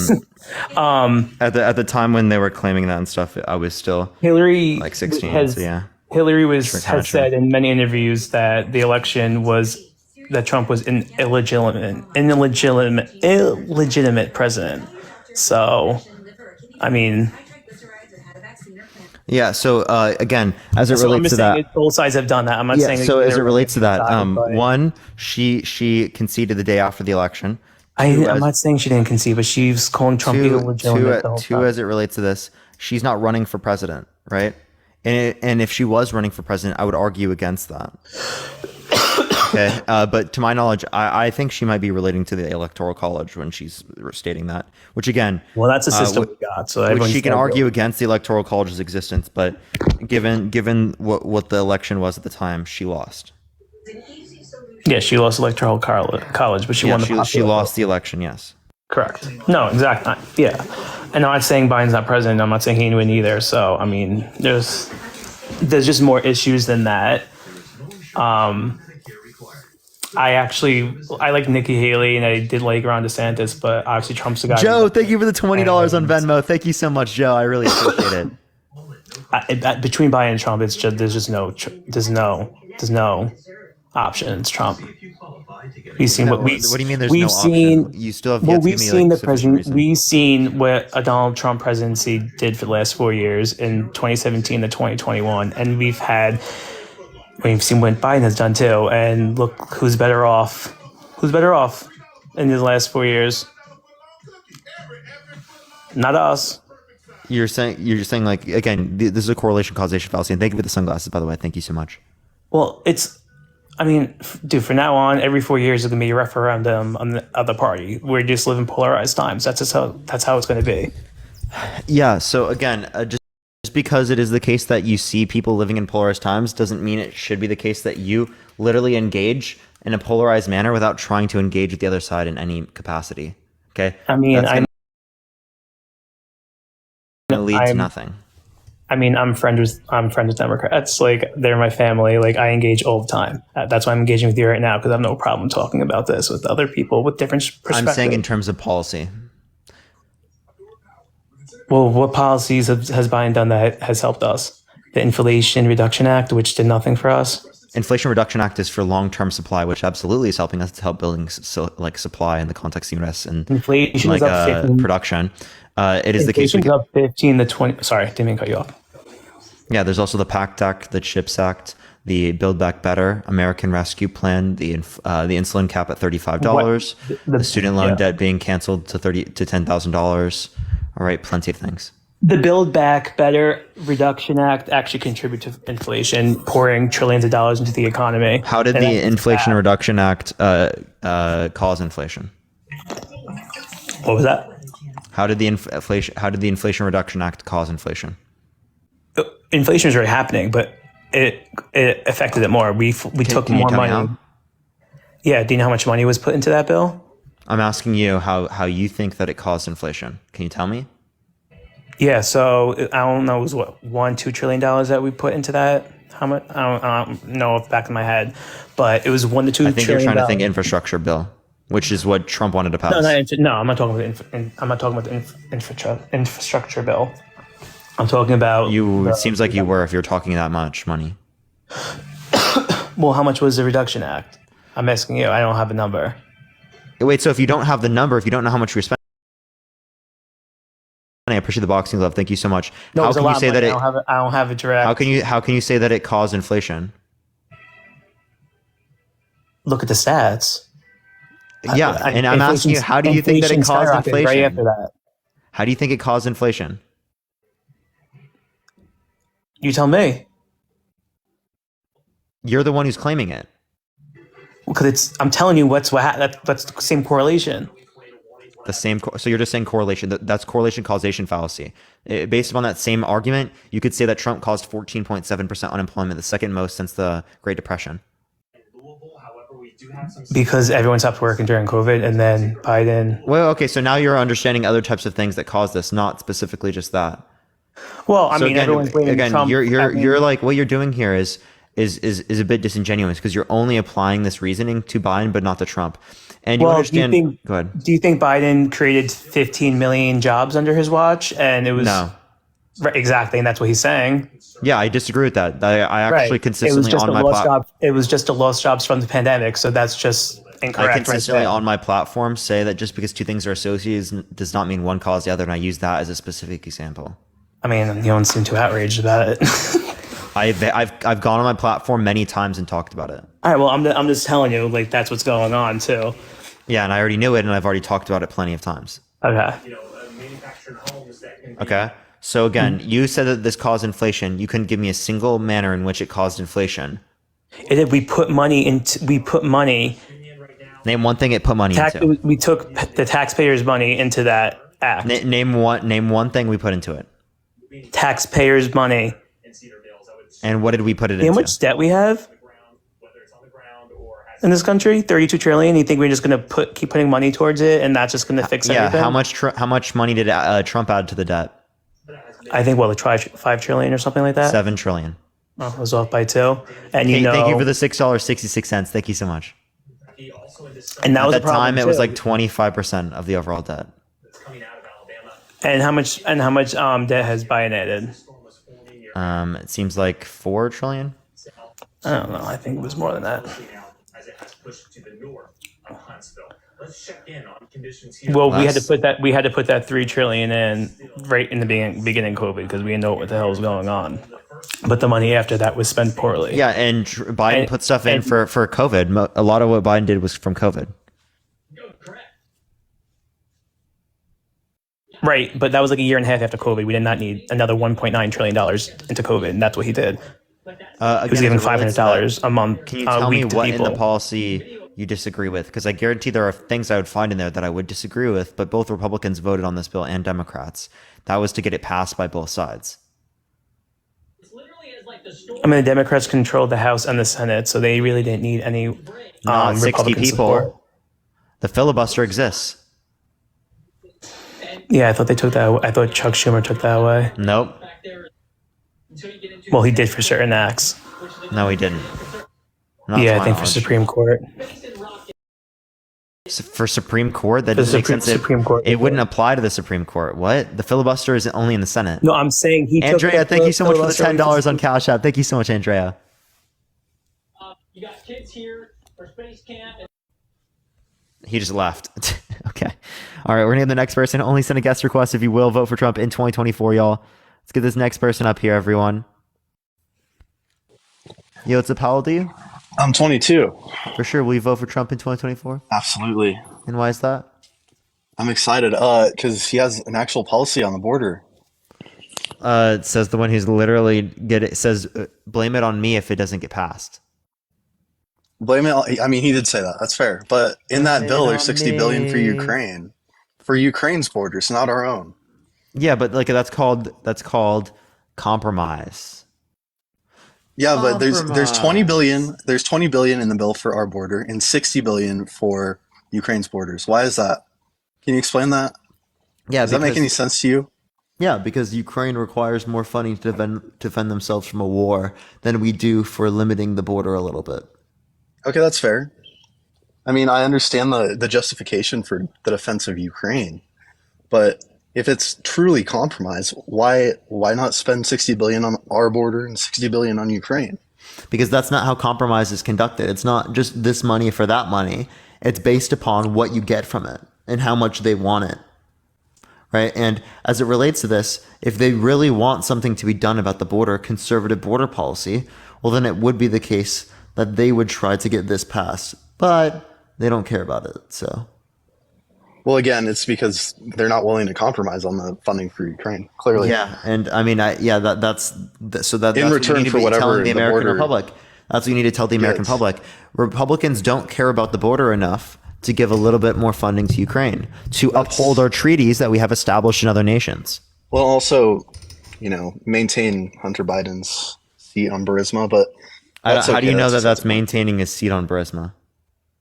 the time when they were claiming that and stuff, I was still Hillary like 16. So yeah, Hillary has said in many interviews that the election was. That Trump was an illegitimate president. So, I mean, yeah. So again, as it relates to that, both sides have done that. I'm not saying. So as it relates to that, one, she conceded the day after the election. I'm not saying she didn't concede, but she's calling Trump illegitimate. Two, as it relates to this, she's not running for president, right? And if she was running for president, I would argue against that. Okay, but to my knowledge, I think she might be relating to the Electoral College when she's stating that. Which again, well, that's a system we got. So she can argue against the Electoral College's existence, but given what the election was at the time, she lost. Yeah, she lost Electoral College, but she won the. She lost the election. Yes. Correct. No, exactly. Yeah, and I'm not saying Biden's not president. I'm not saying he can win either. So I mean, there's just more issues than that. I like Nikki Haley and I did like Ron DeSantis, but obviously Trump's the guy. Joe, thank you for the $20 on Venmo. Thank you so much, Joe. I really appreciate it. Between Biden and Trump, it's just there's no option. It's Trump. We've seen what do you mean? There's no option? You still have. We've seen the president. We've seen what a Donald Trump presidency did for the last 4 years in 2017 to 2021, and we've seen what Biden has done too, and look who's better off. Who's better off in the last 4 years? Not us. You're saying like again, this is a correlation causation fallacy. And thank you for the sunglasses, by the way. Thank you so much. Well, dude, from now on, every 4 years is gonna be a referendum on the other party. We just live in polarized times. That's how it's gonna be. Yeah. So again, just because it is the case that you see people living in polarized times doesn't mean it should be the case that you literally engage in a polarized manner without trying to engage with the other side in any capacity. Okay, I mean, that's I'm going to lead to I'm- nothing. I mean, I'm friends with Democrats. Like, they're my family. Like, I engage all the time. That's why I'm engaging with you right now, because I have no problem talking about this with other people with different perspectives. I'm saying in terms of policy. Well, what policies has Biden done that has helped us? The Inflation Reduction Act, which did nothing for us. Inflation Reduction Act is for long-term supply, which absolutely is helping us to help building supply in the context of the U.S. and Inflation is up 15. production. It is the case. Inflation's up 15 to 20. Sorry, didn't mean to cut you off. Yeah, there's also the PACT Act, the CHIPS Act, the Build Back Better, American Rescue Plan, the insulin cap at $35, the student loan debt being canceled to $10,000. All right, plenty of things. The Build Back Better Reduction Act actually contributed to inflation, pouring trillions of dollars into the economy. How did the Inflation Reduction Act cause inflation? What was that? How did the Inflation Reduction Act cause inflation? Inflation is already happening, but it affected it more. We took can you more tell me money. how? Yeah, do you know how much money was put into that bill? I'm asking you how you think that it caused inflation. Can you tell me? Yeah, so I don't know, it was what, $1-2 trillion that we put into that? How much? I don't know off the back of my head, but it was $1 to 2 trillion. I think you're trying to think infrastructure bill, which is what Trump wanted to pass. No, I'm not talking about the infrastructure bill. I'm talking about you. It seems like you were if you're talking that much money. Well, how much was the Reduction Act? I'm asking you. I don't have a number. Wait, so if you don't have the number, if you don't know how much you're spending, I appreciate the boxing glove. Thank you so much. No, how it's a can lot you of say money. that I don't have it direct. How can you say that it caused inflation? Look at the stats. Yeah, and I'm asking you, how do you think that it caused inflation? Right after that. How do you think it caused inflation? You tell me. You're the one who's claiming it. Because I'm telling you that's the same correlation. The same. So you're just saying correlation. That's correlation causation fallacy. Based upon that same argument, you could say that Trump caused 14.7% unemployment, the second most since the Great Depression. Because everyone stopped working during COVID, and then Biden. Well, okay, so now you're understanding other types of things that cause this, not specifically just that. Well, I So mean, everyone's blaming Trump. You're like, what you're doing here is a bit disingenuous because you're only applying this reasoning to Biden but not to Trump. And you understand. Go ahead. Do you think Biden created 15 million jobs under his watch? And it was No. Right, exactly, and that's what he's saying. Yeah, I disagree with that. I actually consistently on my platform. It was just the lost jobs from the pandemic, so that's just incorrect. I consistently right there. on my platform say that just because two things are associated does not mean one caused the other, and I use that as a specific example. I mean, you don't seem too outraged about it. I've gone on my platform many times and talked about it. All right, well, I'm just telling you, like, that's what's going on too. Yeah, and I already knew it, and I've already talked about it plenty of times. Okay. Okay. So again, you said that this caused inflation. You couldn't give me a single manner in which it caused inflation. We put money into. Name one thing it put money into. We took the taxpayers' money into that act. Name one thing we put into it. Taxpayers' money. And what did we put it into? How much debt we have in this country? 32 trillion. You think we're just going to keep putting money towards it, and that's just going to fix everything? Yeah. How much money did Trump add to the debt? I think like 5 trillion or something like that. 7 trillion. Oh, I was off by 2. And thank you for the $6.66. Thank you so much. And that was at the time it was too. like 25% of the overall debt. And how much debt has Biden added? It seems like 4 trillion. I don't know. I think it was more than that. Well, we had to put that 3 trillion in right in the beginning of COVID because we didn't know what the hell was going on. But the money after that was spent poorly. Yeah, and Biden put stuff in for COVID. A lot of what Biden did was from COVID. Right, but that was like a year and a half after COVID. We did not need another $1.9 trillion into COVID, and that's what he did. He was giving $500 a month. Can you tell me what in the policy you disagree with? Because I guarantee there are things I would find in there that I would disagree with, but both Republicans voted on this bill and Democrats. That was to get it passed by both sides. I mean, the Democrats controlled the House and the Senate, so they really didn't need any Not 60 Republican people. support. The filibuster exists. Yeah, I thought they took that. I thought Chuck Schumer took that away. Nope. Well, he did for certain acts. No, he didn't. Not to Yeah, my I think for knowledge. Supreme Court. For Supreme Court, that The doesn't make sense. Supreme Court. It wouldn't apply to the Supreme Court. What? The filibuster is only in the Senate. No, I'm saying he took Andrea, the thank you so much for the filibuster $10 on Cash App. Thank you so much, Andrea. You got kids here for space camp. He just left. Okay. All right, we're going to get the next person. Only send a guest request if you will vote for Trump in 2024, y'all. Let's get this next person up here, everyone. Yo, what's up? How old are you? I'm 22. For sure. Will you vote for Trump in 2024? Absolutely. And why is that? I'm excited because he has an actual policy on the border. It says the one who's literally says blame it on me if it doesn't get passed. Blame it. I mean, he did say that. That's fair. But in that bill, there's 60 billion for Ukraine, for Ukraine's borders, not our own. Yeah, but like that's called compromise. Yeah, but there's 20 billion. There's 20 billion in the bill for our border and 60 billion for Ukraine's borders. Why is that? Can you explain that? Yeah, does that make any sense to you? Yeah, because Ukraine requires more funding to defend themselves from a war than we do for limiting the border a little bit. Okay, that's fair. I mean, I understand the justification for the defense of Ukraine, but if it's truly compromise, why not spend 60 billion on our border and 60 billion on Ukraine? Because that's not how compromise is conducted. It's not just this money for that money. It's based upon what you get from it and how much they want it. Right? And as it relates to this, if they really want something to be done about the border, conservative border policy, well, then it would be the case that they would try to get this passed. But they don't care about it. So. Well, again, it's because they're not willing to compromise on the funding for Ukraine. Clearly, Yeah, and I mean, that's in that's return what you need to for be whatever telling the the American border Republic. That's what you need to tell the American gets. public. Republicans don't care about the border enough to give a little bit more funding to Ukraine to uphold our treaties that we have established in other nations. Well, also, maintain Hunter Biden's seat on Burisma, but that's How do you okay. know that That's that's maintaining his seat on Burisma?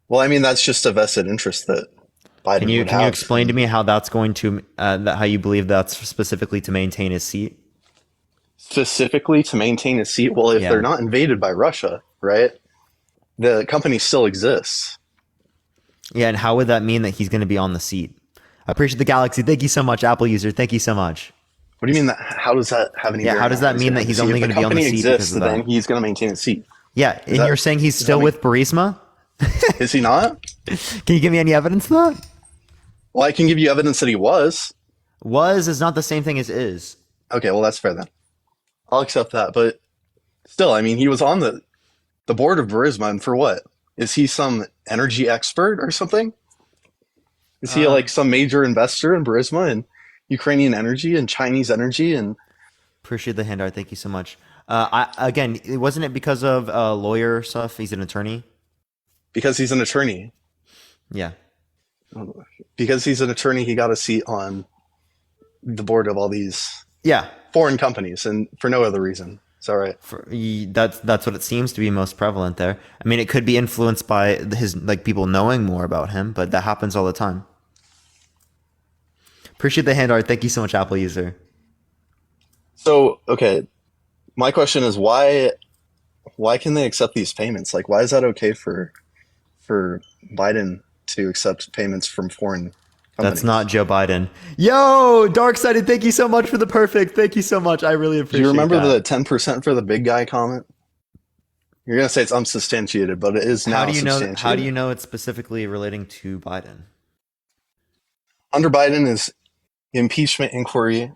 well, I mean, that's just a vested interest that Biden Can you would have. explain to me how that's going to how you believe that's specifically to maintain his seat? Specifically to maintain his seat. Well, if Yeah. they're not invaded by Russia, right? The company still exists. Yeah, and how would that mean that he's going to be on the seat? I appreciate the Galaxy. Thank you so much, Apple user. Thank you so much. What do you mean that? How does that have any? Yeah, how bearing does on that his mean that gonna he's have a only seat? going to be on the If seat company because exists, of that? then he's going to maintain his seat. Yeah, and that- you're saying he's still that with Burisma? Is he not? Can you give me any evidence of that? Well, I can give you evidence that he was. Was is not the same thing as is. Okay, well that's fair then. I'll accept that, but still, I mean, he was on the board of Burisma, and for what? Is he some energy expert or something? Is he like some major investor in Burisma and Ukrainian energy and Chinese energy and? Appreciate the hand art. Thank you so much. Wasn't it because of lawyer stuff? He's an attorney. Because he's an attorney. Yeah. Because he's an attorney, he got a seat on the board of all these Yeah. foreign companies, and for no other reason. Is that right? That's what it seems to be most prevalent there. I mean, it could be influenced by his people knowing more about him, but that happens all the time. Appreciate the hand art. Thank you so much, Apple user. So, okay, my question is why can they accept these payments? Like, why is that okay for Biden to accept payments from foreign companies? That's not Joe Biden. Yo, Darksided, thank you so much for the perfect. Thank you so much. I really appreciate it. Do you remember that. the 10% for the big guy comment? You're gonna say it's unsubstantiated, but it is now How do you know? substantiated. How do you know it's specifically relating to Biden? Under Biden is impeachment inquiry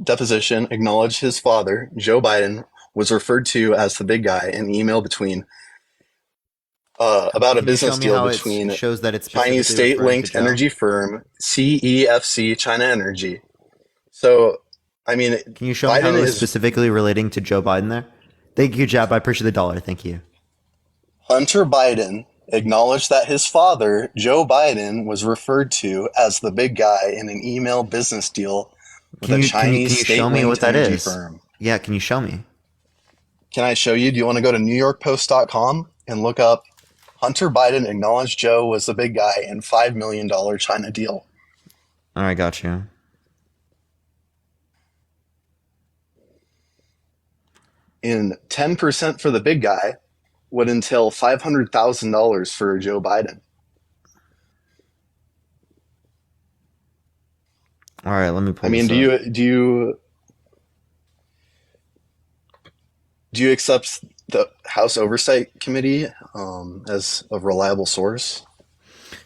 deposition acknowledged his father, Joe Biden, was referred to as the big guy in an email between about a Can you business show me deal how it between shows that it's Chinese specifically referring state-linked to Joe? energy firm CEFC China Energy. So, I mean, Can you show me how Biden it's is specifically relating to Joe Biden there? Thank you, Jab. I appreciate the dollar. Thank you. Hunter Biden acknowledged that his father, Joe Biden, was referred to as the big guy in an email business deal with a Chinese can you show me what state-linked that energy is? firm. Yeah, can you show me? Can I show you? Do you want to go to NewYorkPost.com and look up Hunter Biden acknowledged Joe was the big guy in $5 million China deal? All right, got you. And 10% for the big guy would entail $500,000 for Joe Biden. All right, let me pull I mean, this up. do you accept the House Oversight Committee as a reliable source?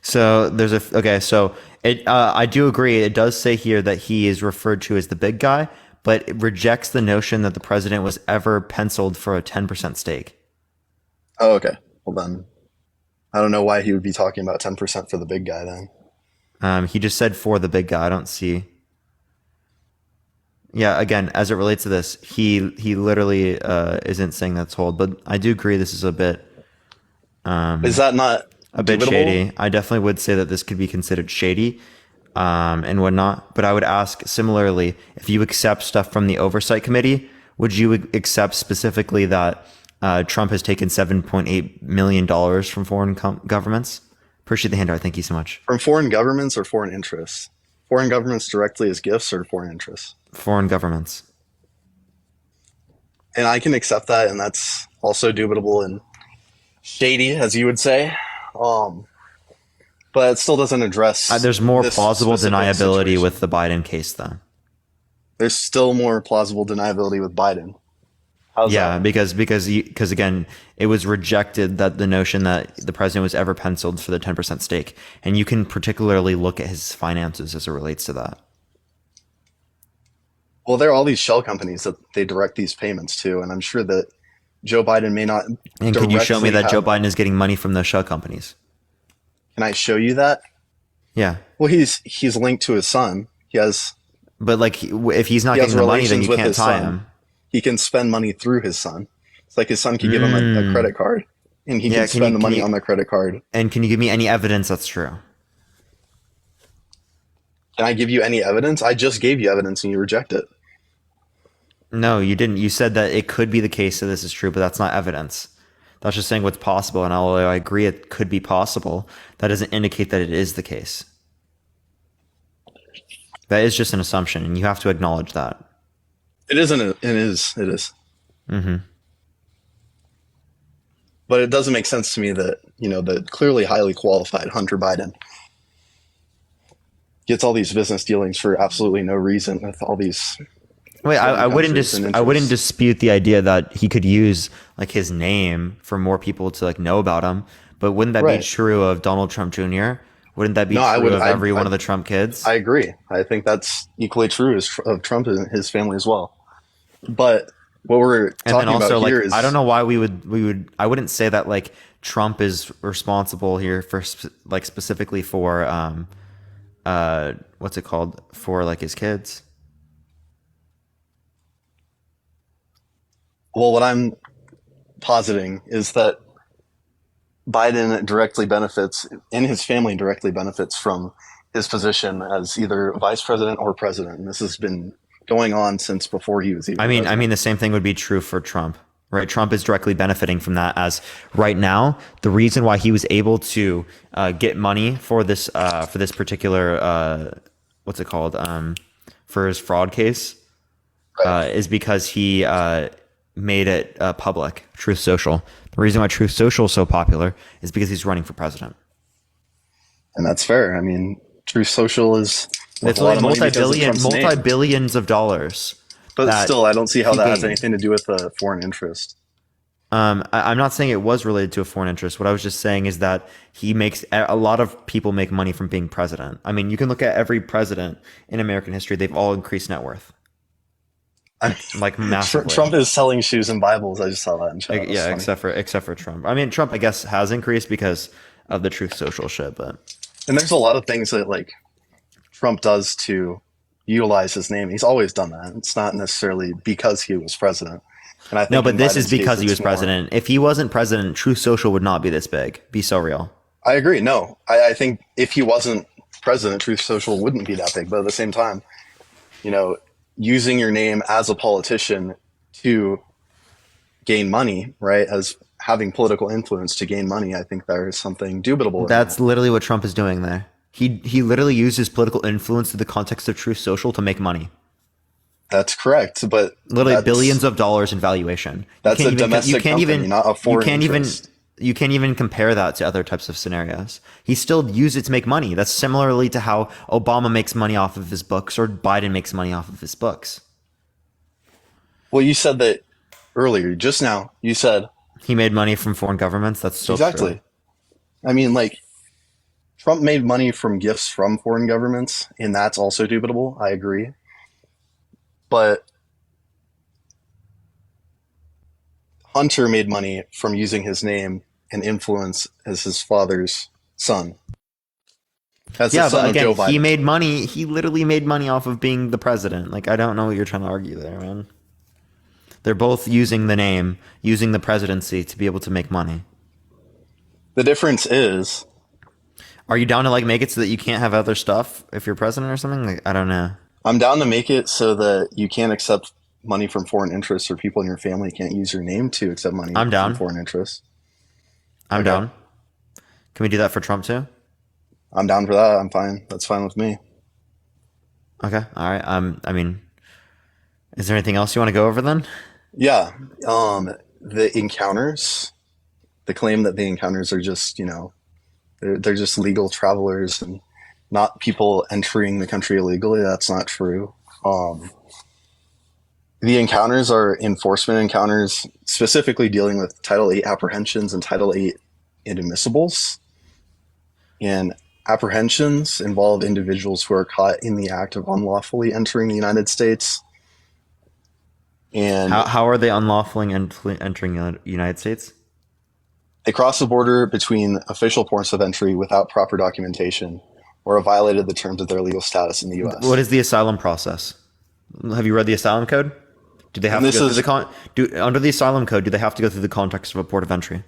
So there's okay. So I do agree. It does say here that he is referred to as the big guy, but it rejects the notion that the president was ever penciled for a 10% stake. Oh, okay. Well then, I don't know why he would be talking about 10% for the big guy then. He just said for the big guy. I don't see. Yeah, again, as it relates to this, he literally isn't saying that's hold, but I do agree this is a bit. Is that not a bit debatable? shady? I definitely would say that this could be considered shady, and whatnot. But I would ask similarly, if you accept stuff from the Oversight Committee, would you accept specifically that Trump has taken $7.8 million from foreign governments? Appreciate the handout. Thank you so much. From foreign governments or foreign interests? Foreign governments directly as gifts or foreign interests? Foreign governments. And I can accept that, and that's also dubitable and shady, as you would say. But it still doesn't address. There's more this plausible specific deniability situation. with the Biden case, though. There's still more plausible deniability with Biden. How's Yeah, that? because again, it was rejected that the notion that the president was ever penciled for the 10% stake, and you can particularly look at his finances as it relates to that. Well, there are all these shell companies that they direct these payments to, and I'm sure that Joe Biden may not. And can you show me that Joe directly Biden is getting money from those shell companies? Can I show you that? Yeah, Well, he's linked to his son. He has. but like, if he's not He has getting the money, then relations you with can't his tie son. him. He can spend money through his son. It's like his son can give him a credit card, and he can spend the money on the credit card. And can you give me any evidence that's true? Can I give you any evidence? I just gave you evidence, and you reject it. No, you didn't. You said that it could be the case that this is true, but that's not evidence. That's just saying what's possible. And although I agree it could be possible, that doesn't indicate that it is the case. That is just an assumption, and you have to acknowledge that. It isn't. It is. It is. Mm-hmm. But it doesn't make sense to me that the clearly highly qualified Hunter Biden gets all these business dealings for absolutely no reason with all these. Wait, I wouldn't countries and I wouldn't interests. dispute the idea that he could use like his name for more people to like know about him. But wouldn't that Right. be true of Donald Trump Jr.? Wouldn't that be No, true of every one of the Trump kids? I agree. I think that's equally true of Trump and his family as well. But what we're And then talking also, about like, here is I don't know why we would. I wouldn't say that like Trump is responsible here for specifically for what's it called, for like his kids. Well, what I'm positing is that Biden directly benefits, and his family directly benefits from his position as either vice president or president. And this has been going on since before he was even president. I mean, the same thing would be true for Trump, right? Trump is directly benefiting from that. As right now, the reason why he was able to get money for this particular what's it called, for his fraud case, is because he made it public. Truth Social. The reason why Truth Social is so popular is because he's running for president. And that's fair. I mean, Truth Social is worth It's a lot like of money because of Trump's name. multi-billions of dollars. But that still, I don't see how he that has gained. anything to do with a foreign interest. I'm not saying it was related to a foreign interest. What I was just saying is that he makes a lot of people make money from being president. I mean, you can look at every president in American history; they've all increased net worth, like massively. Trump is selling shoes and Bibles. I just saw that in chat. That's Yeah, funny. except for Trump. I mean, Trump, I guess, has increased because of the Truth Social shit, but And there's a lot of things that like Trump does to utilize his name. He's always done that. It's not necessarily because he was president. And I think no, but in this is Biden's case, because he it's was more- president. If he wasn't president, Truth Social would not be this big. Be so real. I agree. No, I think if he wasn't president, Truth Social wouldn't be that big. But at the same time, using your name as a politician to gain money, right? As having political influence to gain money, I think there is something dubitable in That's that. literally what Trump is doing there. He literally uses political influence in the context of Truth Social to make money. That's correct, but Literally that's, billions of dollars in valuation. You that's can't a even- domestic you can't company, even, not a foreign you can't interest. even you can't even compare that to other types of scenarios. He still used it to make money. That's similarly to how Obama makes money off of his books or Biden makes money off of his books. Well, you said that earlier, just now. You said He made money from foreign governments. That's still exactly. true. I mean, like, Trump made money from gifts from foreign governments, and that's also dubitable. I agree. But Hunter made money from using his name and influence as his father's son. As the Yeah, son but of Joe again, Biden. he made money. He literally made money off of being the president. Like, I don't know what you're trying to argue there, man. They're both using the name, using the presidency to be able to make money. The difference is, are you down to like make it so that you can't have other stuff if you're president or something? Like, I don't know. I'm down to make it so that you can't accept money from foreign interests, or people in your family can't use your name to accept money I'm down. from foreign interests. I'm Okay. down. Can we do that for Trump too? I'm down for that. I'm fine. That's fine with me. Okay. All right. I mean, is there anything else you want to go over then? Yeah. The encounters, the claim that the encounters are just, they're just legal travelers and not people entering the country illegally. That's not true. The encounters are enforcement encounters, specifically dealing with Title VIII apprehensions and Title VIII inadmissibles. And apprehensions involve individuals who are caught in the act of unlawfully entering the United States. And How are they unlawfully entering the United States? they cross the border between official ports of entry without proper documentation or have violated the terms of their legal status in the U.S. What is the asylum process? Have you read the asylum code? Do they have to And go this through under the asylum code? Do they have to go through the context of a port of entry?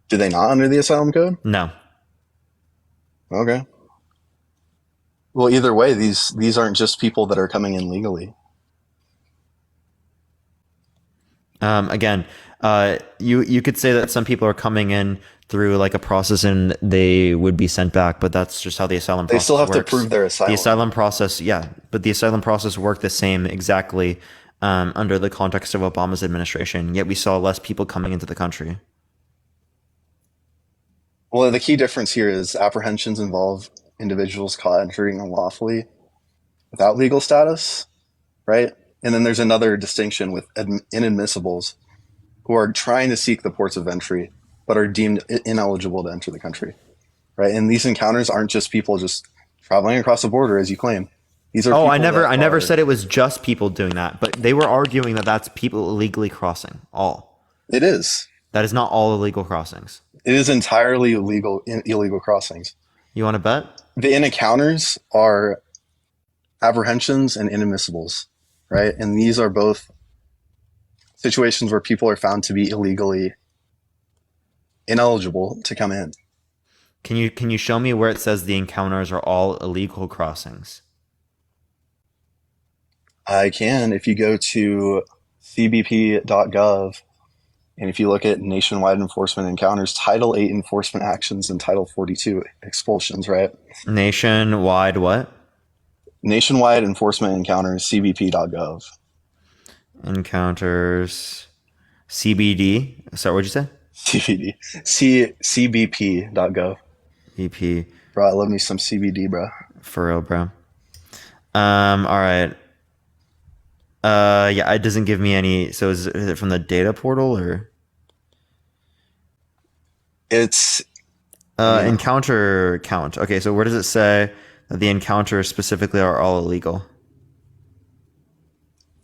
Do they not under the asylum code? No. Okay. Well, either way, these aren't just people that are coming in legally. Again, you could say that some people are coming in through like a process and they would be sent back, but that's just how the asylum They process still have to works. prove their asylum. The asylum process, yeah, but the asylum process worked the same exactly under the context of Obama's administration, yet we saw less people coming into the country. Well, the key difference here is apprehensions involve individuals caught entering unlawfully without legal status, right? And then there's another distinction with inadmissibles who are trying to seek the ports of entry but are deemed ineligible to enter the country, right? And these encounters aren't just people just traveling across the border, as you claim. These are Oh, people I never that said it was just people doing that, but they were arguing that that's people illegally crossing. All. It is. That is not all illegal crossings. It is entirely illegal crossings. You want to bet? The encounters are apprehensions and inadmissibles, right? And these are both situations where people are found to be illegally ineligible to come in. Can you show me where it says the encounters are all illegal crossings? I can. If you go to cbp.gov and if you look at nationwide enforcement encounters, Title 8 enforcement actions and Title 42 expulsions, right? Nationwide what? Nationwide enforcement encounters, cbp.gov. Encounters CBD. Sorry, what'd you say? CBD. cbp.gov. EP. Bro, I love me some CBD, bro. For real, bro. All right. Yeah, it doesn't give me any. So is it from the data portal or? It's encounter count. Okay, so where does it say that the encounters specifically are all illegal?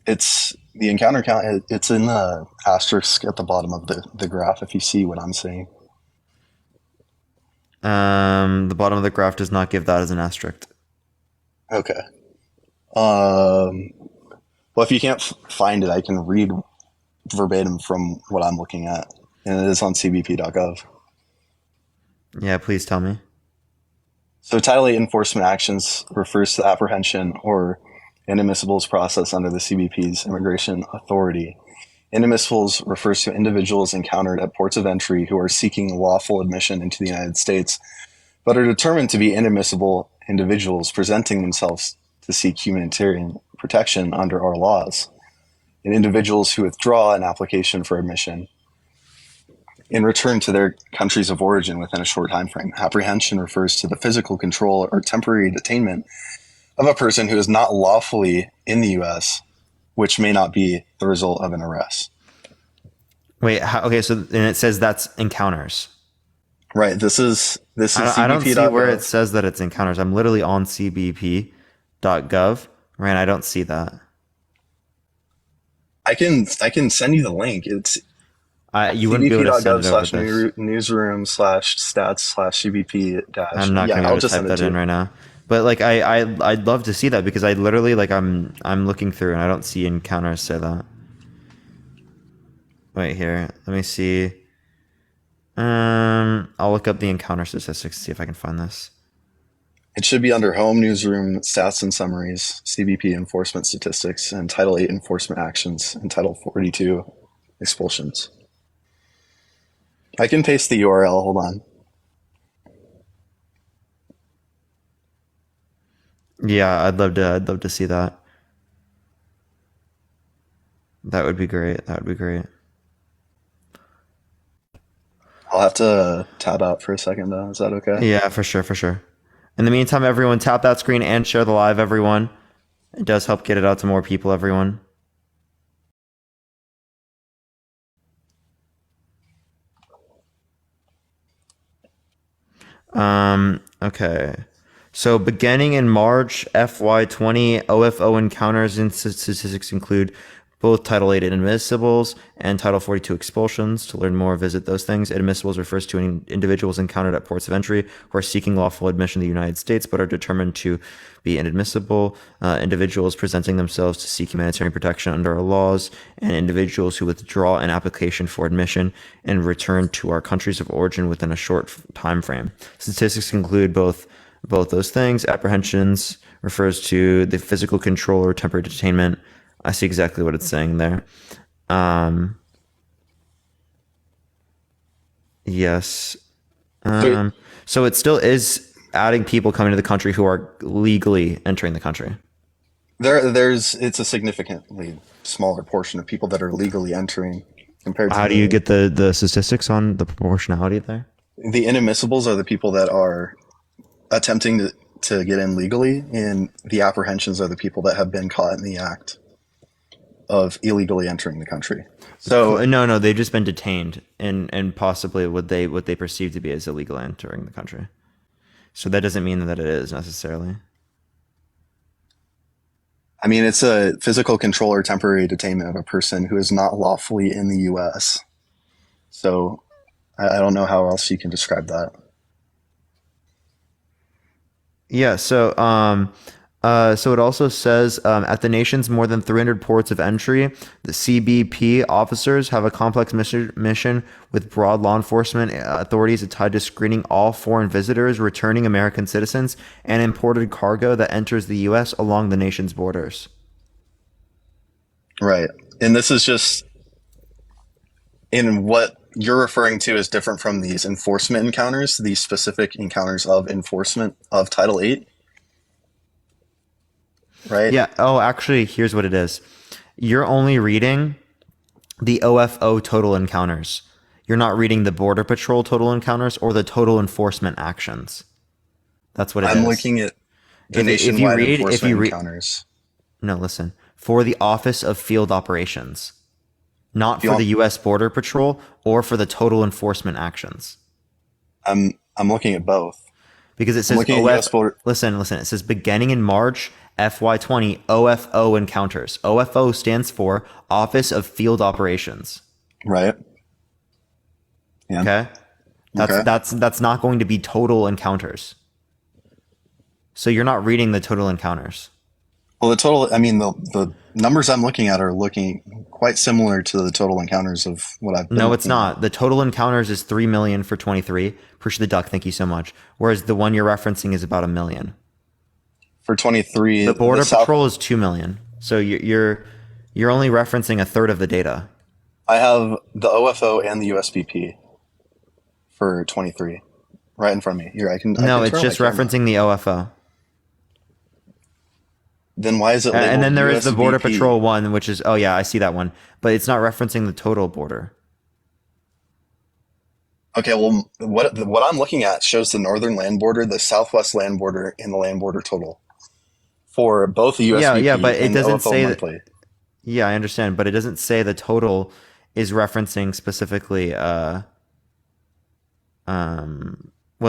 It's the encounter count. It's in the asterisk at the bottom of the graph. If you see what I'm saying. The bottom of the graph does not give that as an asterisk. Okay. Well, if you can't find it, I can read verbatim from what I'm looking at, and it is on cbp.gov. Yeah, please tell me. So Title 8 enforcement actions refers to the apprehension or inadmissibles process under the CBP's immigration authority. Inadmissibles refers to individuals encountered at ports of entry who are seeking lawful admission into the United States, but are determined to be inadmissible individuals presenting themselves to seek humanitarian protection under our laws, and individuals who withdraw an application for admission and return to their countries of origin within a short time frame. Apprehension refers to the physical control or temporary detainment of a person who is not lawfully in the U.S., which may not be the result of an arrest. Wait, okay, so and it says that's encounters. Right. This is I don't see CBP.gov. where it says that it's encounters. I'm literally on cbp.gov, right? I don't see that. I can send you the link. It's you wouldn't be able to send it over this. newsroom/stats/cbp dash. I'm not gonna be able to type that in right now. But like I'd love to see that because I literally like I'm looking through and I don't see encounters say that. Wait here, let me see. I'll look up the encounter statistics to see if I can find this. It should be under Home, Newsroom, Stats and Summaries, CBP Enforcement Statistics, and Title 8 Enforcement Actions, and Title 42 Expulsions. I can paste the URL. Hold on. Yeah, I'd love to see that. That would be great. That would be great. I'll have to tab out for a second though. Is that okay? Yeah, for sure, for sure. In the meantime, everyone tap that screen and share the live, everyone. It does help get it out to more people, everyone. Okay. So beginning in March, FY20, OFO encounters and statistics include both Title 8 inadmissibles and Title 42 expulsions. To learn more, visit those things. Inadmissibles refers to individuals encountered at ports of entry who are seeking lawful admission to the United States but are determined to be inadmissible. Individuals presenting themselves to seek humanitarian protection under our laws, and individuals who withdraw an application for admission and return to our countries of origin within a short time frame. Statistics include both those things. Apprehensions refers to the physical control or temporary detainment. I see exactly what it's saying there. Yes. So it still is adding people coming to the country who are legally entering the country. It's a significantly smaller portion of people that are legally entering compared to How do you get the statistics on the proportionality there? The inadmissibles are the people that are attempting to get in legally, and the apprehensions are the people that have been caught in the act of illegally entering the country. So no, they've just been detained and possibly what they perceive to be as illegal entering the country. So that doesn't mean that it is necessarily. I mean, it's a physical control or temporary detainment of a person who is not lawfully in the U.S. So I don't know how else you can describe that. Yeah. So it also says at the nation's more than 300 ports of entry, the CBP officers have a complex mission with broad law enforcement authorities tied to screening all foreign visitors, returning American citizens, and imported cargo that enters the U.S. along the nation's borders. Right. And this is just in what you're referring to is different from these enforcement encounters, these specific encounters of enforcement of Title 8. Right? Yeah. Oh, actually, here's what it is. You're only reading the OFO total encounters. You're not reading the Border Patrol total encounters or the total enforcement actions. That's what it is. I'm looking at the nationwide enforcement encounters. No, listen. For the Office of Field Operations, not for the U.S. Border Patrol or for the total enforcement actions. I'm looking at both. Because it says listen, it says beginning in March FY20 OFO encounters. OFO stands for Office of Field Operations. Right. Yeah. Okay. That's not going to be total encounters. So you're not reading the total encounters. Well, the numbers I'm looking at are looking quite similar to the total encounters of what I've been No, it's not. The total encounters is 3 million for 23. Appreciate the duck. Thank you so much. Whereas the one you're referencing is about 1 million. For 23, the Border Patrol is 2 million. So you're only referencing a third of the data. I have the OFO and the USBP for 23 right in front of me. Here, I can No, can it's turn just my camera. referencing the OFO. Then why is it labeled And then there is the Border USBP? Patrol one, which is, oh yeah, I see that one. But it's not referencing the total border. Okay, well, what I'm looking at shows the northern land border, the southwest land border, and the land border total for both the Yeah, USBP yeah, but it and the doesn't OFO say monthly. yeah, I understand, but it doesn't say the total is referencing specifically whether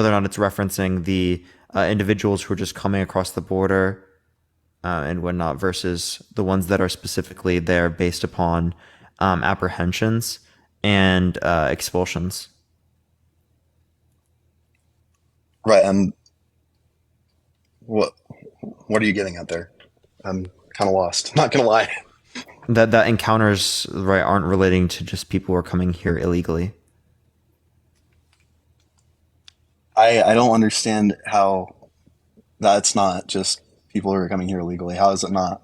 or not it's referencing the individuals who are just coming across the border and whatnot versus the ones that are specifically there based upon apprehensions and expulsions. Right, and what are you getting at there? I'm kind of lost. Not gonna lie. That encounters, right, aren't relating to just people who are coming here illegally. I don't understand how that's not just people who are coming here illegally. How is it not?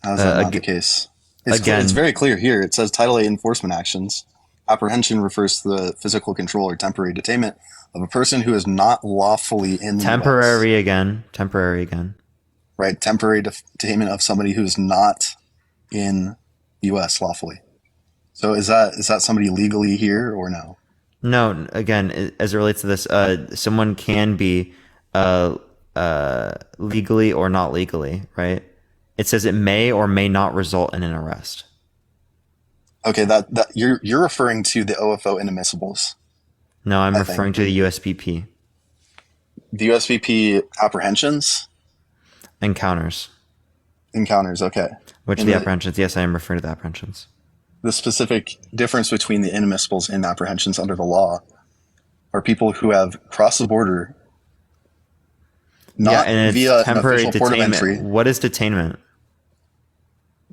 How is that not the case? It's very clear here. It says Title 8 enforcement actions. Apprehension refers to the physical control or temporary detainment of a person who is not lawfully in the US. Temporary again. Right, temporary detainment of somebody who's not in the U.S. lawfully. So is that somebody legally here or no? No, again, as it relates to this, someone can be legally or not legally, right? It says it may or may not result in an arrest. Okay, that you're referring to the OFO inadmissibles. No, I'm I referring to the USBP. The USBP apprehensions? Encounters, okay. Which And the apprehensions, yes, I am referring to the apprehensions. The specific difference between the inadmissibles and apprehensions under the law are people who have crossed the border not and it's via temporary an official port of detainment. entry. What is detainment?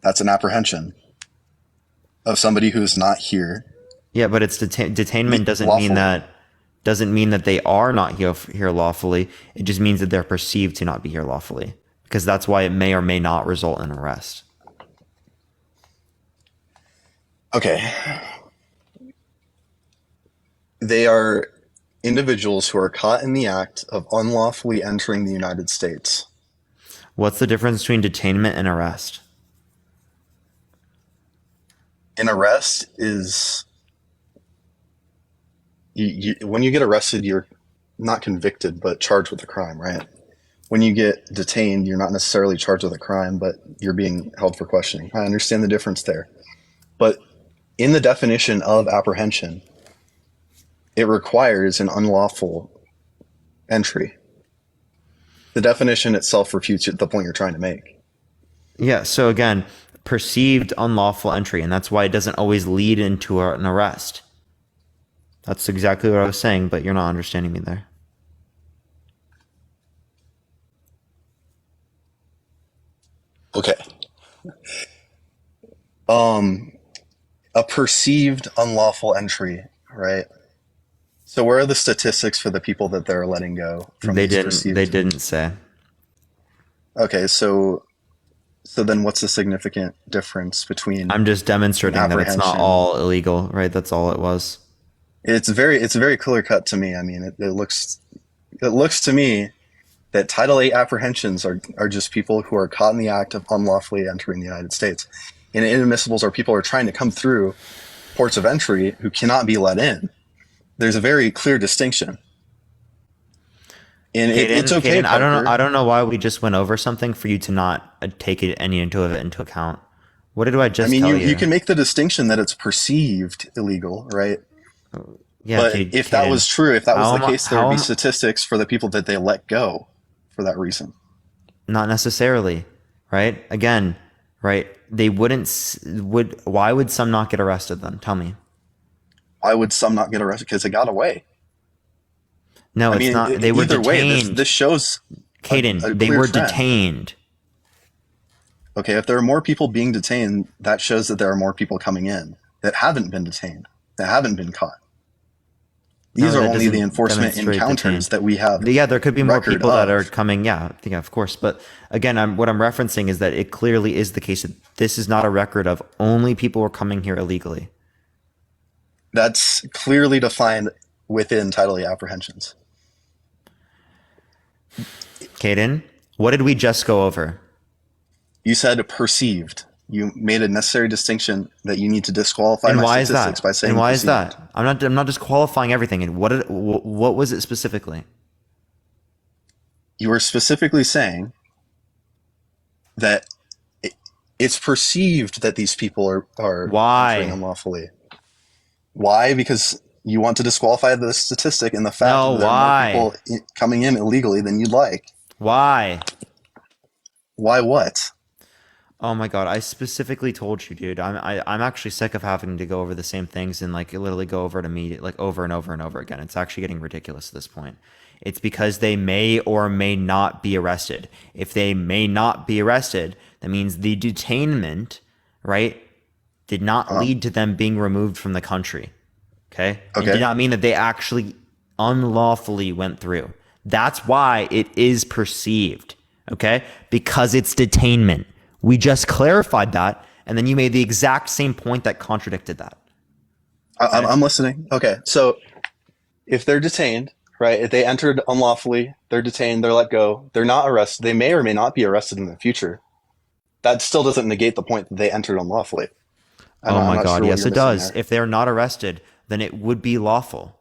That's an apprehension of somebody who is not here. Yeah, but it's detainment doesn't mean that they are not here lawfully. It just means that they're perceived to not be here lawfully, because that's why it may or may not result in arrest. Okay. They are individuals who are caught in the act of unlawfully entering the United States. What's the difference between detainment and arrest? An arrest is when you get arrested, you're not convicted, but charged with a crime, right? When you get detained, you're not necessarily charged with a crime, but you're being held for questioning. I understand the difference there. But in the definition of apprehension, it requires an unlawful entry. The definition itself refutes the point you're trying to make. Yeah, so again, perceived unlawful entry, and that's why it doesn't always lead into an arrest. That's exactly what I was saying, but you're not understanding me there. Okay. A perceived unlawful entry, right? So where are the statistics for the people that they're letting go from? They these didn't. perceived- They didn't say. Okay, so then what's the significant difference between? I'm just demonstrating that it's not apprehension? all illegal, right? That's all it was. It's very clear cut to me. I mean, it looks to me that Title 8 apprehensions are just people who are caught in the act of unlawfully entering the United States. And inadmissibles are people who are trying to come through ports of entry who cannot be let in. There's a very clear distinction. And it's okay. Kaden, I don't know why we just went over something for you to not take any of it into account. What did I just tell you? You can make the distinction that it's perceived illegal, right? Yeah, but if that Kaden, was true, if that was the how case, there would be am- statistics for the people that they let go for that reason. Not necessarily, right? Again, right? They why would some not get arrested then? Tell me. Why would some not get arrested? Because they got away. No, it's not. They were either detained. way, this shows Kaden, a they clear were trend. detained. Okay, if there are more people being detained, that shows that there are more people coming in that haven't been detained, that haven't been caught. These No, are that only the doesn't enforcement demonstrate encounters that we have. Yeah, there could be more record people that are of. coming. Yeah, of course. But again, what I'm referencing is that it clearly is the case that this is not a record of only people were coming here illegally. That's clearly defined within Title 8 apprehensions. Caden, what did we just go over? You said perceived. You made a necessary distinction that you need to disqualify And my why is statistics that? by saying And why is perceived. that? I'm not disqualifying everything. And what was it specifically? You were specifically saying that it's perceived that these people are Why? entering unlawfully. Why? Because you want to disqualify the statistic and the fact No, that there why? are more people coming in illegally than you'd like. Why? Why what? Oh my god! I specifically told you, dude. I'm actually sick of having to go over the same things and like literally go over it immediately, like over and over and over again. It's actually getting ridiculous at this point. It's because they may or may not be arrested. If they may not be arrested, that means the detainment, right, did not lead to them being removed from the country. Okay? It did not mean that they actually unlawfully went through. That's why it is perceived. Okay? Because it's detainment. We just clarified that, and then you made the exact same point that contradicted that. I'm listening. Okay, so if they're detained, right? If they entered unlawfully, they're detained, they're let go, they're not arrested. They may or may not be arrested in the future. That still doesn't negate the point that they entered unlawfully. Oh my god, yes it does. If they're not arrested, then it would be lawful.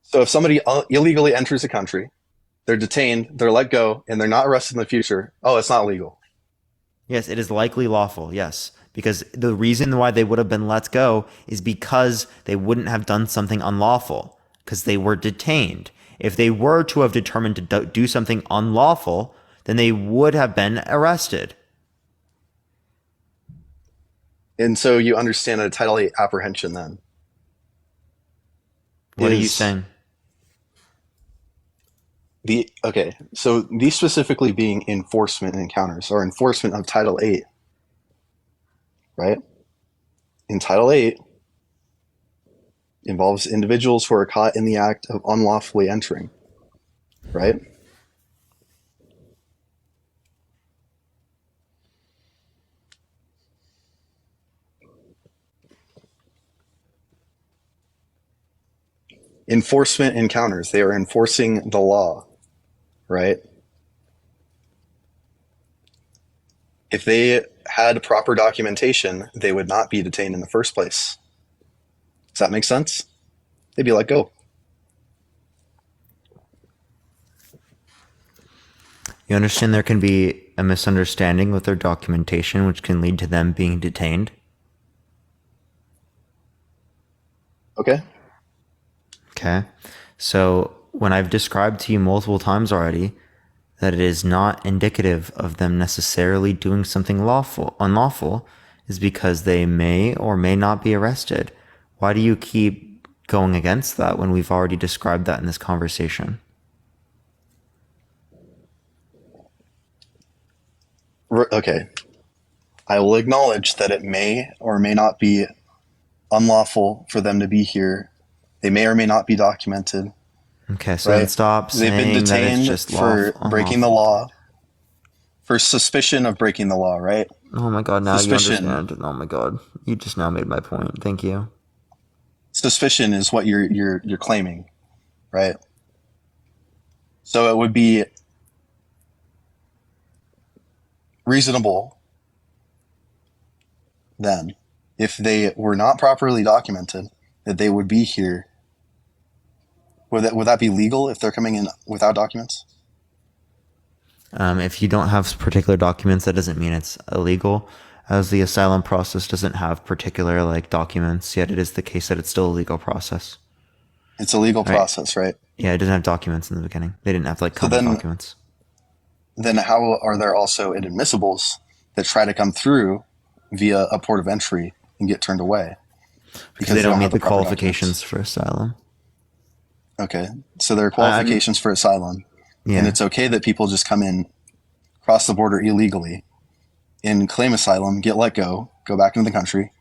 So if somebody illegally enters a country, they're detained, they're let go, and they're not arrested in the future, oh, it's not legal. Yes, it is likely lawful, yes. Because the reason why they would have been let go is because they wouldn't have done something unlawful, because they were detained. If they were to have determined to do something unlawful, then they would have been arrested. And so you understand a Title 8 apprehension then? What are you saying? Okay, so these specifically being enforcement encounters or enforcement of Title 8, right? In Title 8 involves individuals who are caught in the act of unlawfully entering, right? Enforcement encounters, they are enforcing the law, right? If they had proper documentation, they would not be detained in the first place. Does that make sense? They'd be let go. You understand there can be a misunderstanding with their documentation, which can lead to them being detained? Okay. Okay. So when I've described to you multiple times already that it is not indicative of them necessarily doing something unlawful, is because they may or may not be arrested. Why do you keep going against that when we've already described that in this conversation? Okay. I will acknowledge that it may or may not be unlawful for them to be here. They may or may not be documented. Okay, so then stop saying They've been that it's detained just for breaking the law, for suspicion of breaking the law, right? Oh my god, now Suspicion. you understand. Oh my god. You just now made my point. Thank you. Suspicion is what you're claiming, right? So it would be reasonable then, if they were not properly documented, that they would be here. Would that be legal if they're coming in without documents? If you don't have particular documents, that doesn't mean it's illegal, as the asylum process doesn't have particular documents, yet it is the case that it's still a legal process. It's a legal process, right? Yeah, it doesn't have documents in the beginning. They didn't have documents. Then how are there also inadmissibles that try to come through via a port of entry and get turned away? Because they don't meet have the proper qualifications for asylum. Okay, so there are qualifications for asylum, Yeah. and it's okay that people just come in, cross the border illegally, and claim asylum, get let go back into the country,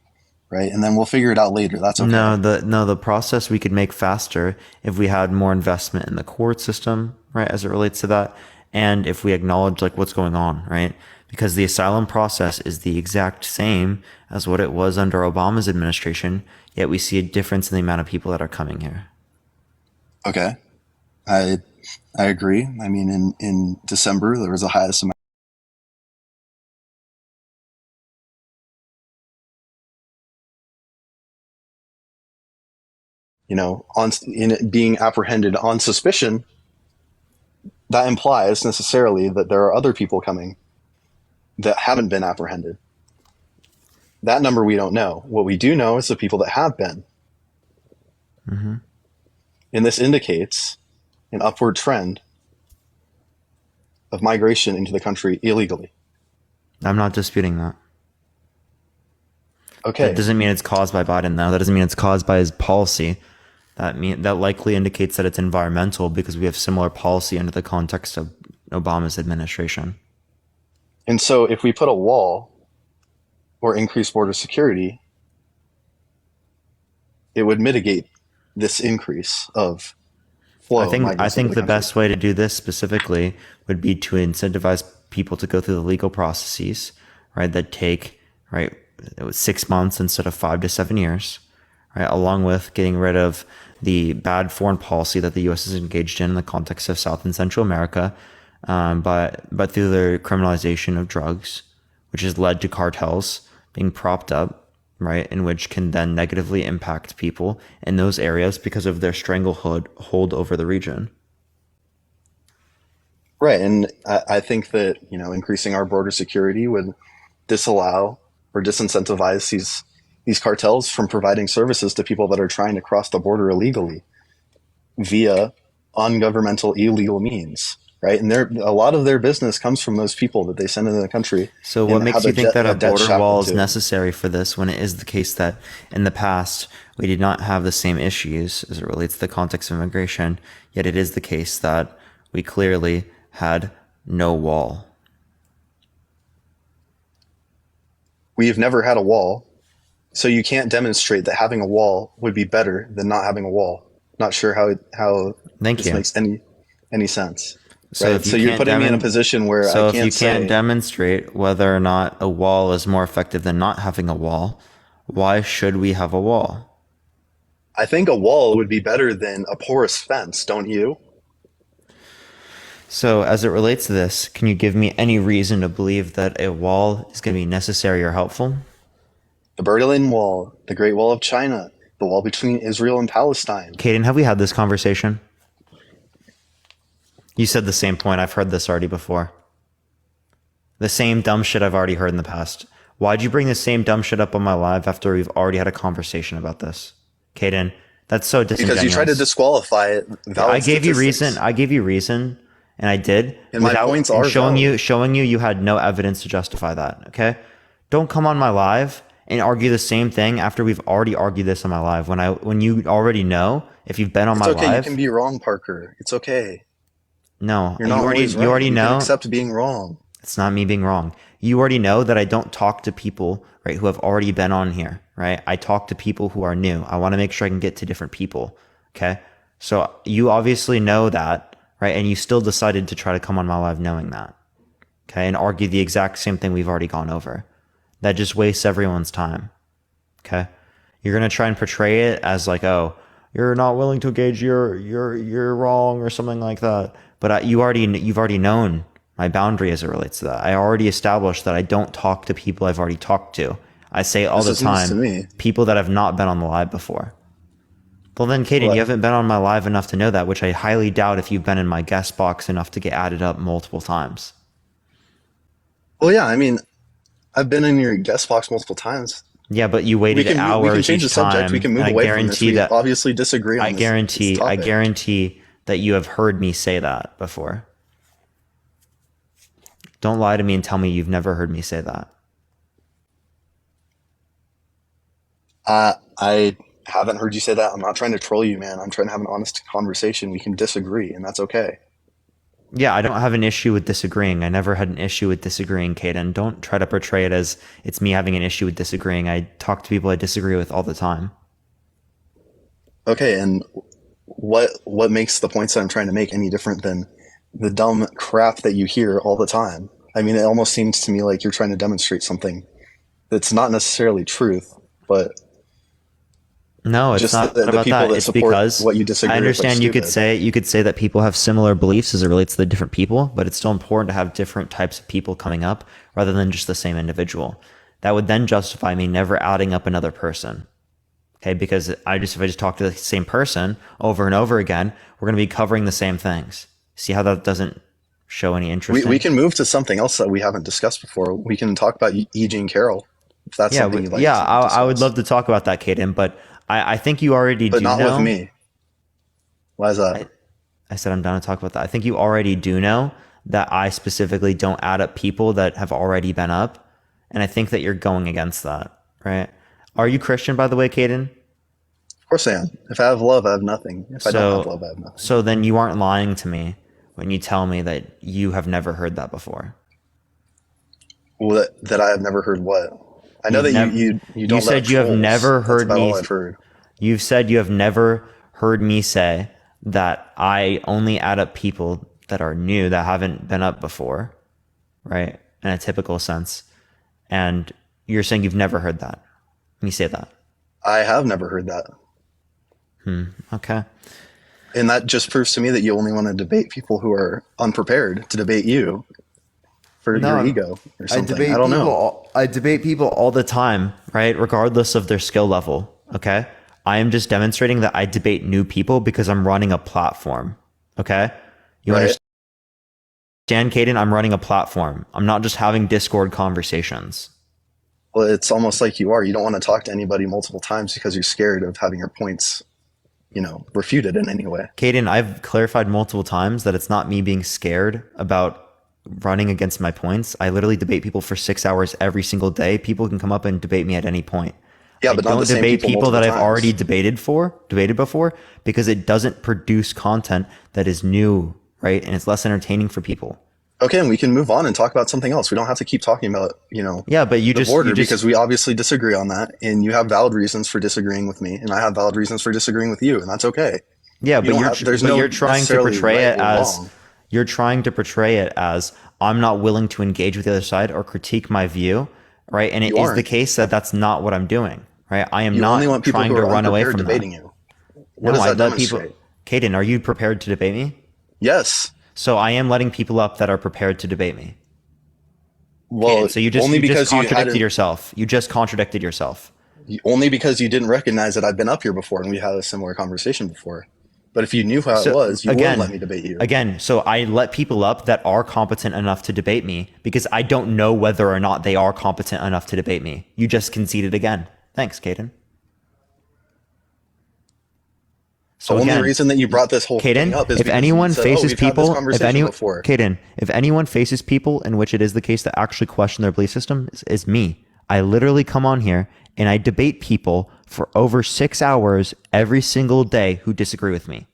right? And then we'll figure it out later. That's okay. The process we could make faster if we had more investment in the court system, right, as it relates to that, and if we acknowledge like what's going on, right? Because the asylum process is the exact same as what it was under Obama's administration, yet we see a difference in the amount of people that are coming here. Okay. I agree. I mean, in December, there was the highest amount. In it being apprehended on suspicion, that implies necessarily that there are other people coming that haven't been apprehended. That number we don't know. What we do know is the people that have been. Mm-hmm. And this indicates an upward trend of migration into the country illegally. I'm not disputing that. Okay. That doesn't mean it's caused by Biden, though. That doesn't mean it's caused by his policy. That likely indicates that it's environmental because we have similar policy under the context of Obama's administration. And so if we put a wall or increase border security, it would mitigate this increase of flow. I think the best way to do this specifically would be to incentivize people to go through the legal processes, right, that take, right, 6 months instead of 5 to 7 years, right, along with getting rid of the bad foreign policy that the U.S. is engaged in the context of South and Central America, but through the criminalization of drugs, which has led to cartels being propped up, right, and which can then negatively impact people in those areas because of their stranglehold over the region. Right. And I think that, increasing our border security would disallow or disincentivize these cartels from providing services to people that are trying to cross the border illegally via ungovernmental illegal means, right? And a lot of their business comes from those people that they send into the country. So what makes you think that a border wall is necessary for this when it is the case that in the past we did not have the same issues as it relates to the context of immigration, yet it is the case that we clearly had no wall? We have never had a wall. So you can't demonstrate that having a wall would be better than not having a wall. Not sure how this makes any sense. So, right? So you're putting me in a position where I can't if you can't demonstrate whether or not a wall is more effective than not having a wall, why should we have a wall? I think a wall would be better than a porous fence, don't you? So as it relates to this, can you give me any reason to believe that a wall is going to be necessary or helpful? The Berlin Wall, the Great Wall of China, the wall between Israel and Palestine. Caden, have we had this conversation? You said the same point. I've heard this already before. The same dumb shit I've already heard in the past. Why'd you bring the same dumb shit up on my live after we've already had a conversation about this? Caden, that's so disingenuous. Because you tried to disqualify it. I gave you reason, and I did. And my points are showing you had no evidence to justify that, okay? Don't come on my live and argue the same thing after we've already argued this on my live. When you already know, if you've been on my live. live. You can be wrong, Parker. It's okay. No, you're not always right. You already know. Accept being wrong. It's not me being wrong. You already know that I don't talk to people, right, who have already been on here, right? I talk to people who are new. I want to make sure I can get to different people, okay? So you obviously know that, right? And you still decided to try to come on my live knowing that, okay? And argue the exact same thing we've already gone over. That just wastes everyone's time, okay? You're going to try and portray it as like, oh, you're not willing to engage, you're wrong or something like that. But you've already known my boundary as it relates to that. I already established that I don't talk to people I've already talked to. I say all the time, people that have not been on the live before. Well then, Caden, you haven't been on my live enough to know that, which I highly doubt if you've been in my guest box enough to get added up multiple times. Well, yeah, I mean, I've been in your guest box multiple times. Yeah, but you waited hours. We can change the subject. Time, we can move away from this. We obviously disagree on I guarantee that you have heard me say that before. Don't lie to me and tell me you've never heard me say that. I haven't heard you say that. I'm not trying to troll you, man. I'm trying to have an honest conversation. We can disagree, and that's okay. Yeah, I don't have an issue with disagreeing. I never had an issue with disagreeing, Caden. Don't try to portray it as it's me having an issue with disagreeing. I talk to people I disagree with all the time. Okay, and what makes the points that I'm trying to make any different than the dumb crap that you hear all the time? I mean, it almost seems to me like you're trying to demonstrate something that's not necessarily truth, but No, it's just not the about people that. that It's support because what you disagree I with are understand you could stupid. say that people have similar beliefs as it relates to the different people, but it's still important to have different types of people coming up rather than just the same individual. That would then justify me never adding up another person. Okay, because if I just talk to the same person over and over again, we're going to be covering the same things. See how that doesn't show any interest? We can move to something else that we haven't discussed before. We can talk about E. Jean Carroll, if that's Yeah, something you'd like yeah, to I would discuss. love to talk about that, Caden, but I think you already But do not know. with me. Why is that? I said I'm down to talk about that. I think you already do know that I specifically don't add up people that have already been up, and I think that you're going against that, right? Are you Christian, by the way, Caden? Of course I am. If I have love, I have nothing. If I don't have love, I have nothing. So then you aren't lying to me when you tell me that you have never heard that before. Well, that I have never heard what? I know that you don't. You said let you have trolls. never That's heard about me. all I've heard. You've said you have never heard me say that I only add up people that are new that haven't been up before, right? In a typical sense. And you're saying you've never heard that. Let me say that. I have never heard that. Okay. And that just proves to me that you only want to debate people who are unprepared to debate you for your ego or something. I don't know. I debate people all the time, right? Regardless of their skill level. Okay. I am just demonstrating that I debate new people because I'm running a platform. Okay. You Right. understand, Caden? I'm running a platform. I'm not just having Discord conversations. Well, it's almost like you are. You don't want to talk to anybody multiple times because you're scared of having your points, refuted in any way. Caden, I've clarified multiple times that it's not me being scared about running against my points. I literally debate people for 6 hours every single day. People can come up and debate me at any point. Yeah, but I not don't the same debate people people that multiple I've times. already debated before because it doesn't produce content that is new, right? And it's less entertaining for people. Okay, and we can move on and talk about something else. We don't have to keep talking about, Yeah, but the border because we obviously disagree on that, and you have valid reasons for disagreeing with me, and I have valid reasons for disagreeing with you, and that's okay. Yeah, You but don't have- there's no you're trying to necessarily portray right it or as wrong. you're trying to portray it as I'm not willing to engage with the other side or critique my view, right? And it You is aren't. the case that that's not what I'm doing, right? I am You not only want people trying who to are run away unprepared from debating that. you. What does I that let people. demonstrate? Caden, are you prepared to debate me? Yes. So I am letting people up that are prepared to debate me. Well, So you just only because you contradicted hadn't- yourself. You just contradicted yourself. Only because you didn't recognize that I've been up here before and we had a similar conversation before. But if you knew how it was, you wouldn't let me debate you. Again, so I let people up that are competent enough to debate me because I don't know whether or not they are competent enough to debate me. You just conceded again. Thanks, Caden. The only reason that you brought this whole thing Caden, up is if because anyone you said, faces we've had this people, conversation before. Caden, if anyone faces people in which it is the case that actually question their belief system, is me. I literally come on here and I debate people for over 6 hours every single day who disagree with me.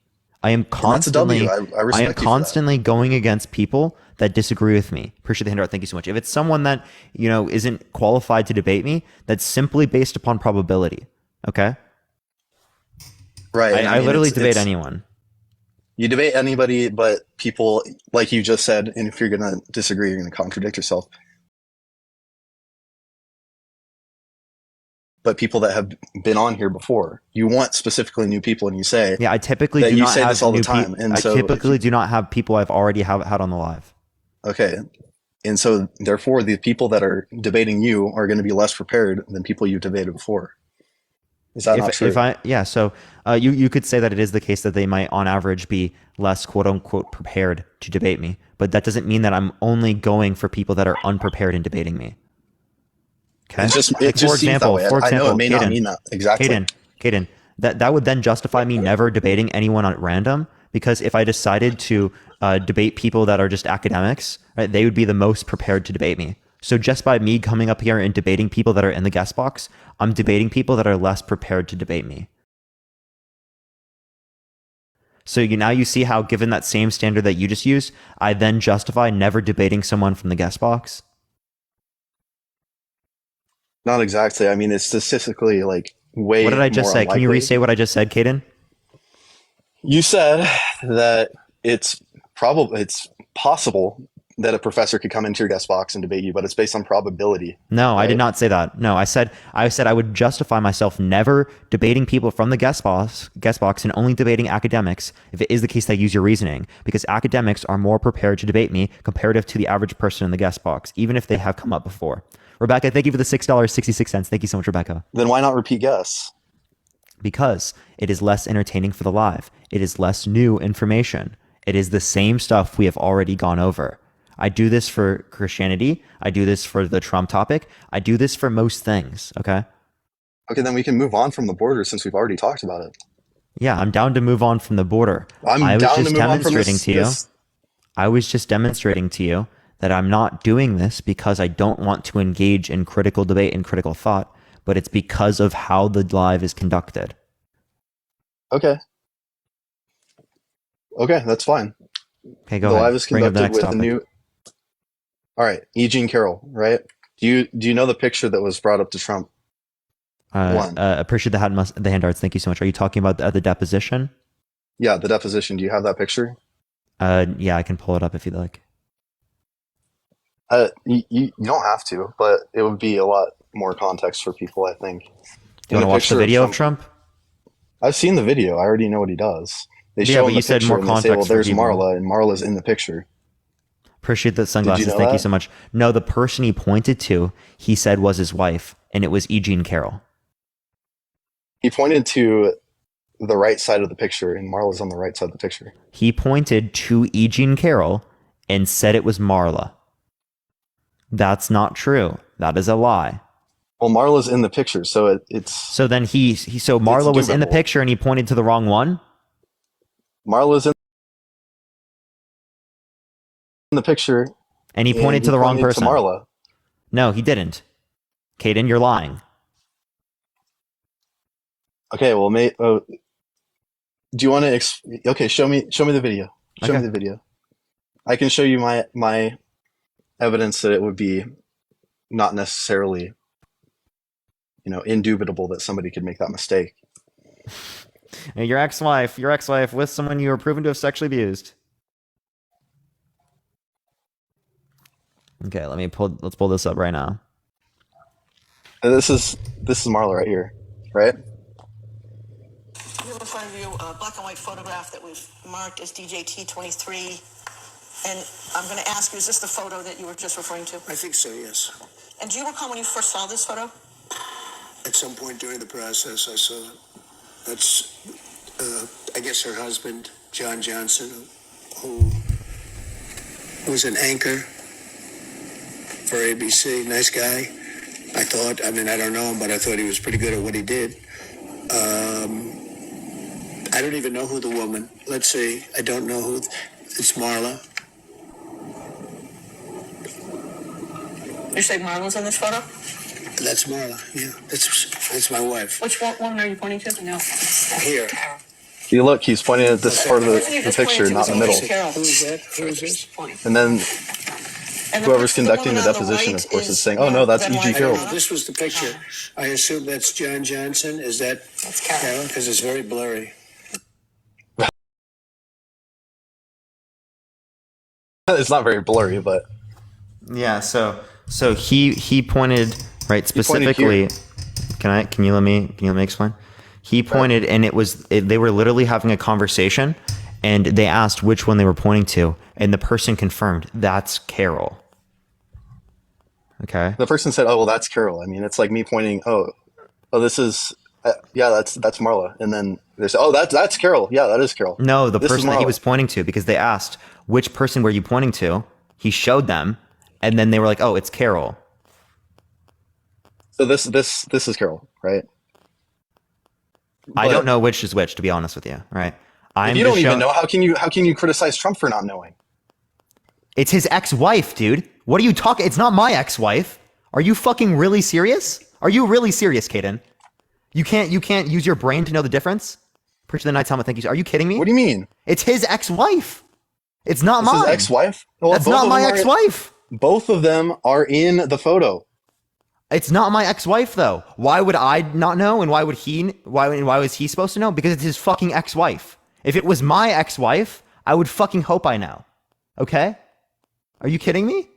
I am that's a W. constantly, I respect you for that. constantly going against people that disagree with me. Appreciate the handout. Thank you so much. If it's someone that, isn't qualified to debate me, that's simply based upon probability. Okay. Right. and I mean, literally it's- debate it's- anyone. You debate anybody, but people, like you just said, and if you're going to disagree, you're going to contradict yourself. But people that have been on here before, you want specifically new people, and you say, Yeah, I typically that do you not say have this all the new time, peop- and I so typically do not have people I've already had on the live. okay, and so therefore the people that are debating you are going to be less prepared than people you debated before. Is that not true? So you could say that it is the case that they might on average be less quote unquote prepared to debate me, but that doesn't mean that I'm only going for people that are unprepared in debating me. Okay. It just seems that way. I know it may not mean that exactly. Caden, that would then justify me never debating anyone at random, because if I decided to debate people that are just academics, right, they would be the most prepared to debate me. So just by me coming up here and debating people that are in the guest box, I'm debating people that are less prepared to debate me. So now you see how, given that same standard that you just used, I then justify never debating someone from the guest box? Not exactly. I mean, it's statistically like way. What did I just more say? Can you unlikely. restate what I just said, Caden? You said that it's possible that a professor could come into your guest box and debate you, but it's based on probability. No, I did not say that. No, I said I would justify myself never debating people from the guest box and only debating academics if it is the case that I use your reasoning, because academics are more prepared to debate me comparative to the average person in the guest box, even if they have come up before. Rebecca, thank you for the $6.66. Thank you so much, Rebecca. Then why not repeat guests? Because it is less entertaining for the live. It is less new information. It is the same stuff we have already gone over. I do this for Christianity. I do this for the Trump topic. I do this for most things, okay? Okay, then we can move on from the border since we've already talked about it. Yeah, I'm down to move on from the border. I was just demonstrating to you. I was just demonstrating to you that I'm not doing this because I don't want to engage in critical debate and critical thought, but it's because of how the live is conducted. Okay. Okay, that's fine. Okay, go the ahead. live is Bring up the conducted next with topic. a new. All right, Eugene Carroll, right? Do you know the picture that was brought up to Trump? Appreciate the hand arts. Thank you so much. Are you talking about the deposition? Yeah, the deposition. Do you have that picture? Yeah, I can pull it up if you'd like. You don't have to, but it would be a lot more context for people, I think. Do you want to watch the video of Trump? I've seen the video. I already know what he does. They Yeah, show but him you the said picture more and they say, context well, for there's people. Marla, and Marla's in the picture. Appreciate the sunglasses. Did you know Thank you that? so much. No, the person he pointed to, he said was his wife, and it was Eugene Carroll. He pointed to the right side of the picture, and Marla's on the right side of the picture. He pointed to Eugene Carroll and said it was Marla. That's not true. That is a lie. Well, Marla's in the picture, so it's... So then so Marla was in the picture and he pointed to the wrong one? Marla's in the picture. And he pointed to the wrong person. To Marla. No, he didn't. Caden, you're lying. Okay, well, do you want to... okay, show me the video. Show me the video. I can show you my evidence that it would be not necessarily, indubitable that somebody could make that mistake. Your ex-wife with someone you were proven to have sexually abused. Okay, let's pull this up right now. And this is Marla right here, right? You have in front of you a black and white photograph that we've marked as DJT23. And I'm going to ask you, is this the photo that you were just referring to? I think so, yes. And do you recall when you first saw this photo? At some point during the process, I saw it. That's, I guess, her husband, John Johnson, who was an anchor for ABC. Nice guy. I thought. I mean, I don't know him, but I thought he was pretty good at what he did. I don't even know who the woman. Let's see. I don't know who. It's Marla. You say Marla's in this photo? That's Marla. Yeah, that's my wife. Which woman are you pointing to? No. Here. You look, he's pointing at this part of the picture, not in the middle. Who is that? Who is this? And then whoever's conducting the deposition, of course, is saying, "Oh no, that's E.G. Carroll." This was the picture. I assume that's John Johnson. Is that Carroll? Because it's very blurry. It's not very blurry, but yeah. So he pointed right specifically. Can you let me explain? He pointed, and they were literally having a conversation, and they asked which one they were pointing to, and the person confirmed that's Carroll. Okay. The person said, "Oh, well, that's Carroll." I mean, it's like me pointing, "Oh, this is yeah, that's Marla," and then they say, "Oh, that's Carroll." Yeah, that is Carroll. No, the This is person that he Marla. was pointing to, because they asked which person were you pointing to. He showed them, and then they were like, "Oh, it's Carroll." So this is Carroll, right? I don't know which is which, to be honest with you. Right? If you don't even know, how can you criticize Trump for not knowing? It's his ex-wife, dude. What are you talking? It's not my ex-wife. Are you fucking really serious? Are you really serious, Caden? You can't use your brain to know the difference? Preacher of the Night's helmet. Thank you. Are you kidding me? What do you mean? It's his ex-wife. It's not It's mine. his ex-wife? Well, That's both not of my them are- ex-wife. Both of them are in the photo. It's not my ex-wife though. Why would I not know? And why would he? Why was he supposed to know? Because it's his fucking ex-wife. If it was my ex-wife, I would fucking hope I know. Okay? Are you kidding me?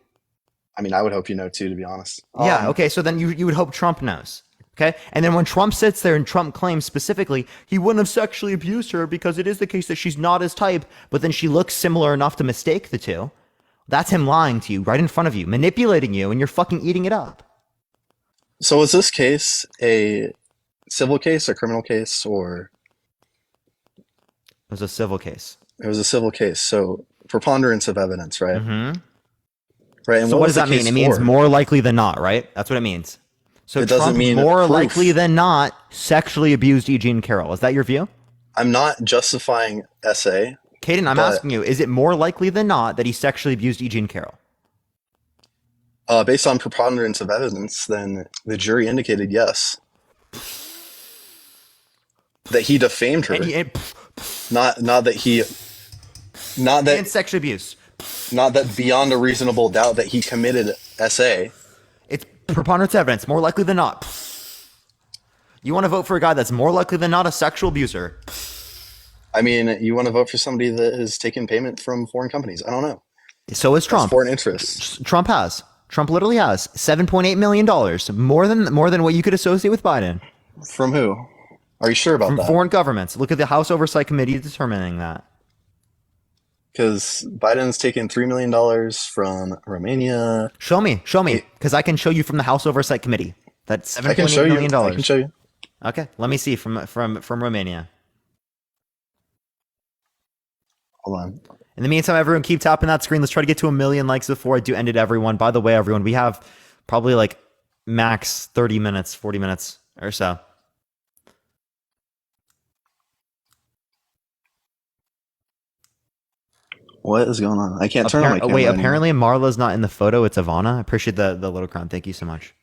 I mean, I would hope you know too, to be honest. Yeah. Okay. So then you would hope Trump knows. Okay. And then when Trump sits there and Trump claims specifically he wouldn't have sexually abused her because it is the case that she's not his type, but then she looks similar enough to mistake the two. That's him lying to you right in front of you, manipulating you, and you're fucking eating it up. So is this case a civil case, a criminal case, or? It was a civil case. It was a civil case. So preponderance of evidence, right? Mm-hmm. Right. And So what was does the that mean? case It means for? more likely than not, right? That's what it means. So It doesn't Trump mean more proof. likely than not sexually abused E. Jean Carroll. Is that your view? I'm not justifying SA. Caden, I'm but, asking you, is it more likely than not that he sexually abused E. Jean Carroll? Based on preponderance of evidence, then the jury indicated yes. That he defamed her. Not that he. Not that. And sexual abuse. Not that beyond a reasonable doubt that he committed SA. It's preponderance of evidence, more likely than not. You want to vote for a guy that's more likely than not a sexual abuser. I mean, you want to vote for somebody that has taken payment from foreign companies. I don't know. So is Trump. That's foreign interests. Trump has. Trump literally has $7.8 million, more than what you could associate with Biden. From who? Are you sure about From that? foreign governments. Look at the House Oversight Committee determining that. Because Biden's taken $3 million from Romania. Show me, because I can show you from the House Oversight Committee. That's I can show $7.8 you. million. I can show you. Okay, let me see from Romania. Hold on. In the meantime, everyone keep tapping that screen. Let's try to get to 1 million likes before I do end it, everyone. By the way, everyone, we have probably like max 30 minutes, 40 minutes or so. What is going on? I can't turn on my camera Wait, anymore. apparently Marla's not in the photo. It's Ivana. I appreciate the little crown. Thank you so much.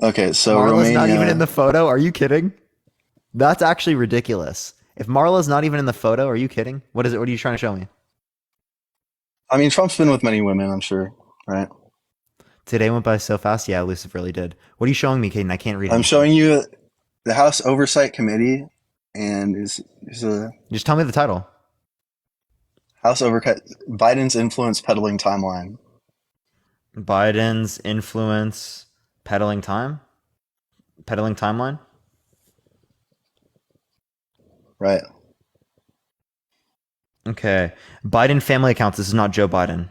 Okay, so Marla's Romania. not even in the photo. Are you kidding? That's actually ridiculous. If Marla's not even in the photo, are you kidding? What is it? What are you trying to show me? I mean, Trump's been with many women, I'm sure, right? Today went by so fast. Yeah, Elusive really did. What are you showing me, Caden? I can't read it. I'm showing you the House Oversight Committee, and is a Just tell me the title. House Oversight Biden's influence peddling timeline. Biden's influence peddling timeline. Right. Okay. Biden family accounts. This is not Joe Biden.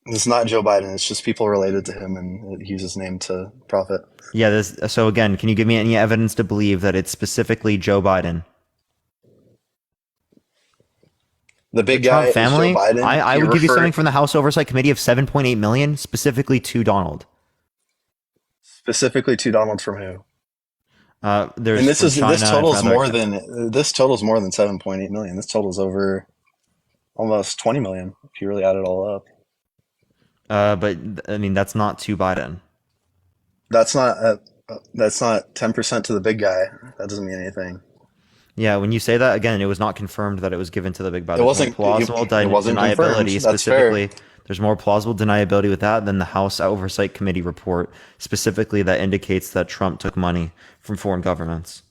It's not Joe Biden. It's just people related to him, and he uses his name to profit. Yeah. So again, can you give me any evidence to believe that it's specifically Joe Biden? The big The guy Trump family. is Joe Biden. I He would give you referred- something from the House Oversight Committee of 7.8 million, specifically to Donald. Specifically to Donald from who? There's And this from is China this and totals from more other- than 7.8 million. This totals over almost 20 million if you really add it all up. But I mean, that's not to Biden. That's not 10% to the big guy. That doesn't mean anything. Yeah, when you say that again, it was not confirmed that it was given to the big brother. It There's wasn't- more plausible it wasn't deniability. confirmed. That's Specifically, fair. there's more plausible deniability with that than the House Oversight Committee report, specifically that indicates that Trump took money from foreign governments.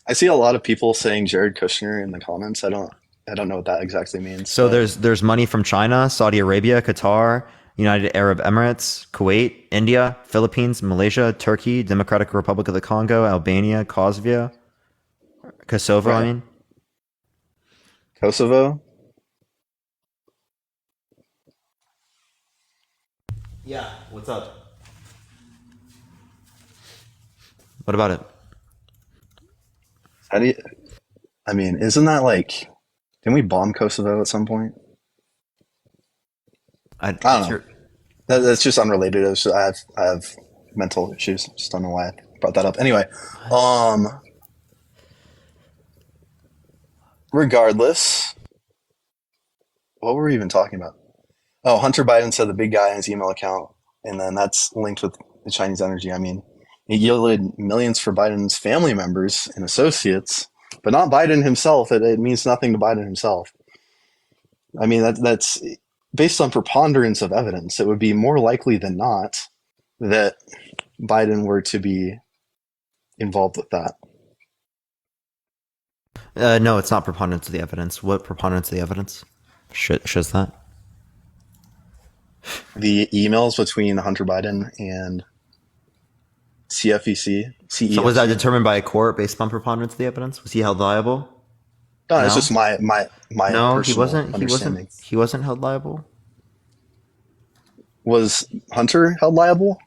I see a lot of people saying Jared Kushner in the comments. I don't know what that exactly means. So there's money from China, Saudi Arabia, Qatar, United Arab Emirates, Kuwait, India, Philippines, Malaysia, Turkey, Democratic Republic of the Congo, Albania, Kosovo. Kosovo, I Right. mean. Kosovo. Yeah. What's up? What about it? How do you? I mean, isn't that like? Didn't we bomb Kosovo at some point? I don't know. That's just unrelated. It's just, I have mental issues. Just don't know why I brought that up. Anyway, regardless, what were we even talking about? Oh, Hunter Biden said the big guy in his email account, and then that's linked with the Chinese energy. I mean, It yielded millions for Biden's family members and associates, but not Biden himself. It means nothing to Biden himself. I mean, that's based on preponderance of evidence. It would be more likely than not that Biden were to be involved with that. No, it's not preponderance of the evidence. What preponderance of the evidence shows that? The emails between Hunter Biden and CFEC. So was that determined by a court based on preponderance of the evidence? Was he held liable? No, it's just my No, he personal wasn't. understanding. He wasn't held liable. Was Hunter held liable?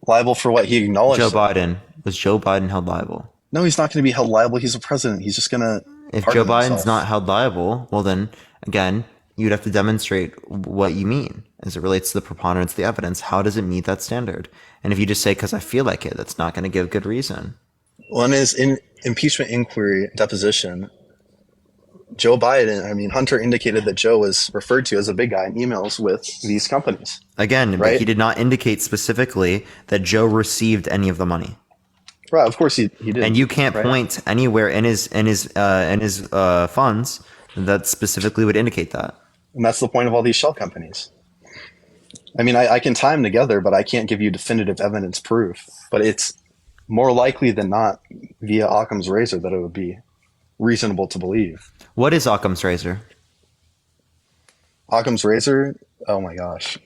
Liable for what? He acknowledged Joe it. Biden. Was Joe Biden held liable? No, he's not going to be held liable. He's a president. He's just going to. If Joe Biden's not held liable, well then, again, you'd have to demonstrate what you mean as it relates to the preponderance of the evidence. How does it meet that standard? And if you just say, because I feel like it, that's not going to give good reason. Well, in his impeachment inquiry deposition, Hunter indicated that Joe was referred to as a big guy in emails with these companies. Again, right? But he did not indicate specifically that Joe received any of the money. Right, of course he did. And you can't point anywhere in his funds that specifically would indicate that. And that's the point of all these shell companies. I mean, I can tie them together, but I can't give you definitive evidence proof. But it's more likely than not via Occam's razor that it would be reasonable to believe. What is Occam's razor? Occam's razor? Oh my gosh.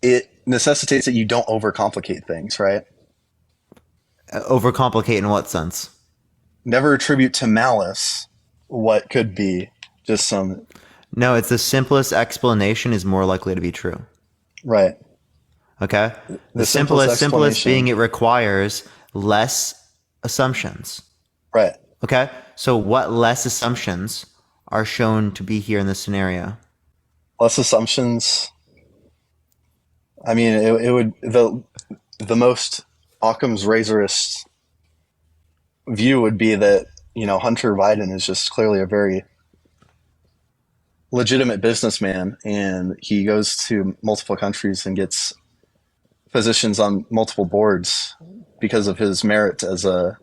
It necessitates that you don't overcomplicate things, right? Overcomplicate in what sense? Never attribute to malice what could be just some... No, it's the simplest explanation is more likely to be true. Right. Okay? The simplest being it requires less assumptions. Right. Okay? So what less assumptions are shown to be here in this scenario? Less assumptions... I mean, it would... The most Occam's razorist view would be that, Hunter Biden is just clearly a very legitimate businessman, and he goes to multiple countries and gets positions on multiple boards because of his merit as a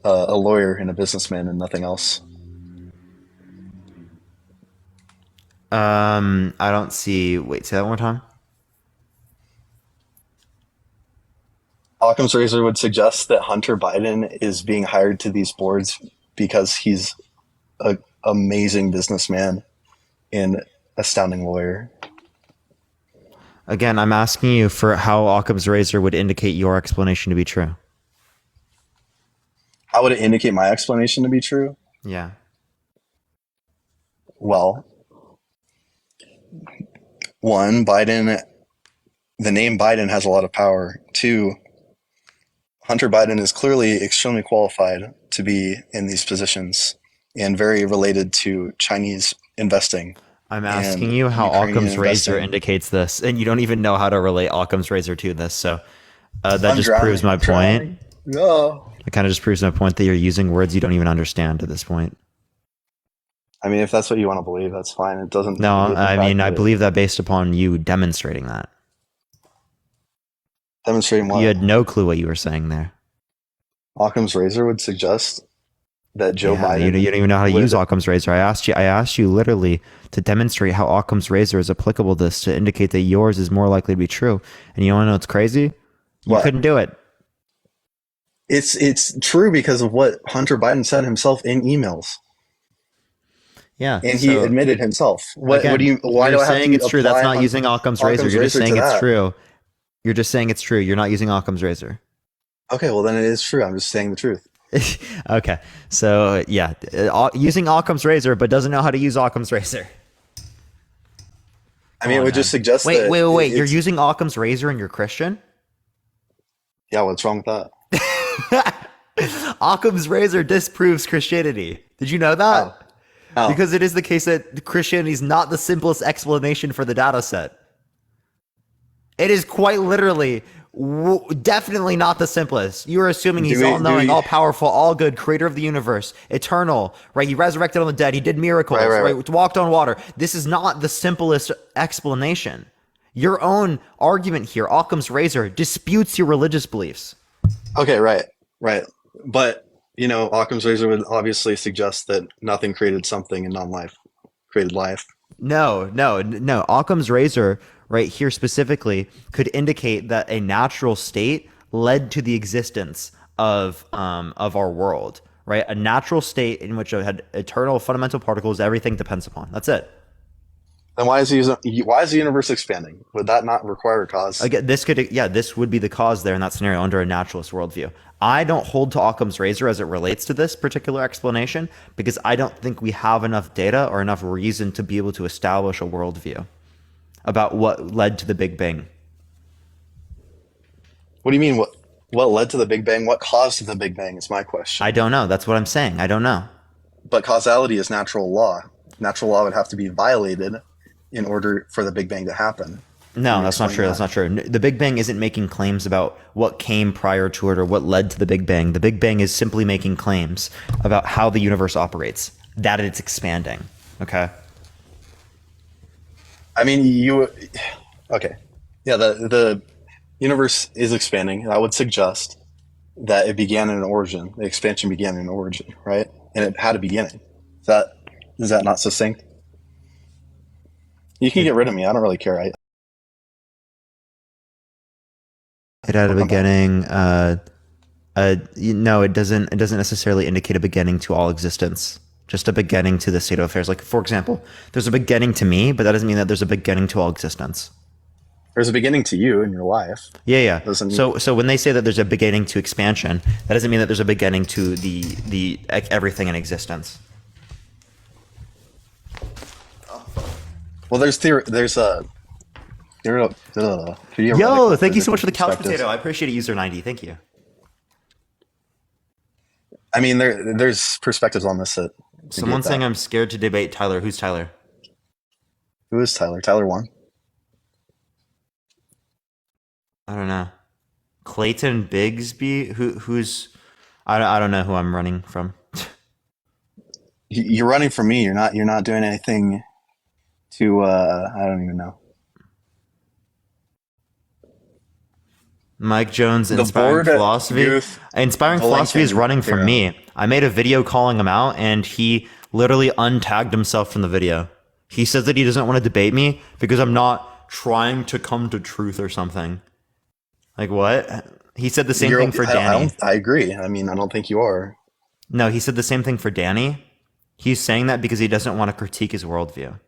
lawyer and a businessman and nothing else. I don't see... Wait, say that one more time. Occam's razor would suggest that Hunter Biden is being hired to these boards because he's an amazing businessman and astounding lawyer. Again, I'm asking you for how Occam's razor would indicate your explanation to be true. How would it indicate my explanation to be true? Yeah. Well, one, the name Biden has a lot of power. Two, Hunter Biden is clearly extremely qualified to be in these positions and very related to Chinese investing. I'm asking you how Occam's razor indicates this, and you don't even know how to relate Occam's razor to this. So that just proves my point. No. It kind of just proves my point that you're using words you don't even understand at this point. I mean, if that's what you want to believe, that's fine. It doesn't. No, I mean, I believe that based upon you demonstrating that. Demonstrating what? You had no clue what you were saying there. Occam's razor would suggest that Joe Biden. You don't even know how to use Occam's razor. I asked you literally to demonstrate how Occam's razor is applicable to this to indicate that yours is more likely to be true. And you want to know what's crazy? You couldn't do it. It's true because of what Hunter Biden said himself in emails. Yeah, and he admitted himself. What do you? Why you're do I have saying to it's true? That's not using Occam's razor. You're just saying it's true. You're just saying it's true. You're not using Occam's razor. Okay, well then it is true. I'm just saying the truth. Okay, so yeah, using Occam's razor, but doesn't know how to use Occam's razor. I mean, it would just suggest. Wait. You're using Occam's razor and you're Christian? Yeah, what's wrong with that? Occam's razor disproves Christianity. Did you know that? Oh. Because it is the case that Christianity is not the simplest explanation for the data set. It is quite literally, definitely not the simplest. You are assuming he's all-knowing, all-powerful, all-good, creator of the universe, eternal, right? He resurrected on the dead. He did miracles, right? Walked on water. This is not the simplest explanation. Your own argument here, Occam's razor, disputes your religious beliefs. Okay, right. But, Occam's razor would obviously suggest that nothing created something and non-life created life. No. Occam's razor, right here specifically, could indicate that a natural state led to the existence of our world, right? A natural state in which it had eternal fundamental particles everything depends upon. That's it. Then why is the universe expanding? Would that not require a cause? Again, this would be the cause there in that scenario under a naturalist worldview. I don't hold to Occam's razor as it relates to this particular explanation because I don't think we have enough data or enough reason to be able to establish a worldview about what led to the Big Bang. What do you mean? What led to the Big Bang? What caused the Big Bang is my question. I don't know. That's what I'm saying. I don't know. But causality is natural law. Natural law would have to be violated in order for the Big Bang to happen. No, that's not true. That's not true. The Big Bang isn't making claims about what came prior to it or what led to the Big Bang. The Big Bang is simply making claims about how the universe operates, that it's expanding. Okay? I mean, okay. Yeah, the universe is expanding. That would suggest that it began in an origin. The expansion began in an origin, right? And it had a beginning. Is that not succinct? You can get rid of me. I don't really care. It had a beginning. No, it doesn't necessarily indicate a beginning to all existence. Just a beginning to the state of affairs. Like, for example, there's a beginning to me, but that doesn't mean that there's a beginning to all existence. There's a beginning to you in your life. Yeah. So when they say that there's a beginning to expansion, that doesn't mean that there's a beginning to the everything in existence. Well, there's theory. There's a. Yo, thank you so much for the couch potato. I appreciate it, user 90. Thank you. I mean, there's perspectives on this. Someone's saying I'm scared to debate Tyler. Who's Tyler? Who is Tyler? Tyler 1. I don't know. Clayton Bigsby? Who's? I don't know who I'm running from. You're running from me. You're not doing anything to. I don't even know. Mike Jones, Inspiring Philosophy. Inspiring Philosophy is running from me. I made a video calling him out, and he literally untagged himself from the video. He says that he doesn't want to debate me because I'm not trying to come to truth or something. Like what? He said the same thing for Danny. I agree. I mean, I don't think you are. No, he said the same thing for Danny. He's saying that because he doesn't want to critique his worldview.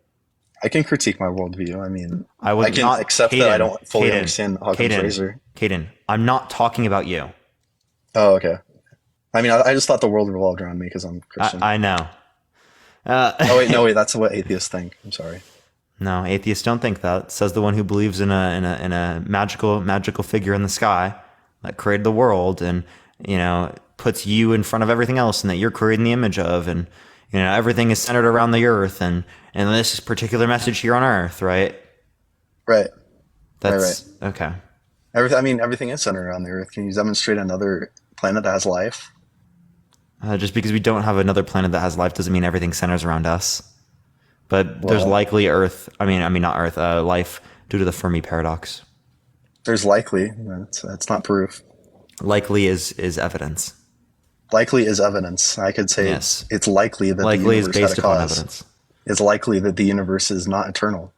I can critique my worldview. I mean, I can accept that I don't fully understand Occam's razor. Caden, I'm not talking about you. Oh, okay. I mean, I just thought the world revolved around me because I'm Christian. I know. No, wait. That's what atheists think. I'm sorry. No, atheists don't think that. Says the one who believes in a magical figure in the sky that created the world and puts you in front of everything else and that you're creating the image of and everything is centered around the earth and this particular message here on earth, right? Right. That's right. Okay. Everything is centered around the earth. Can you demonstrate another planet that has life? Just because we don't have another planet that has life doesn't mean everything centers around us. But there's likely Earth. Not Earth. Life due to the Fermi paradox. There's likely. That's not proof. Likely is evidence. Likely is evidence. I could say yes. It's likely that likely the universe is based had a upon cause. Evidence. It's likely that the universe is not eternal.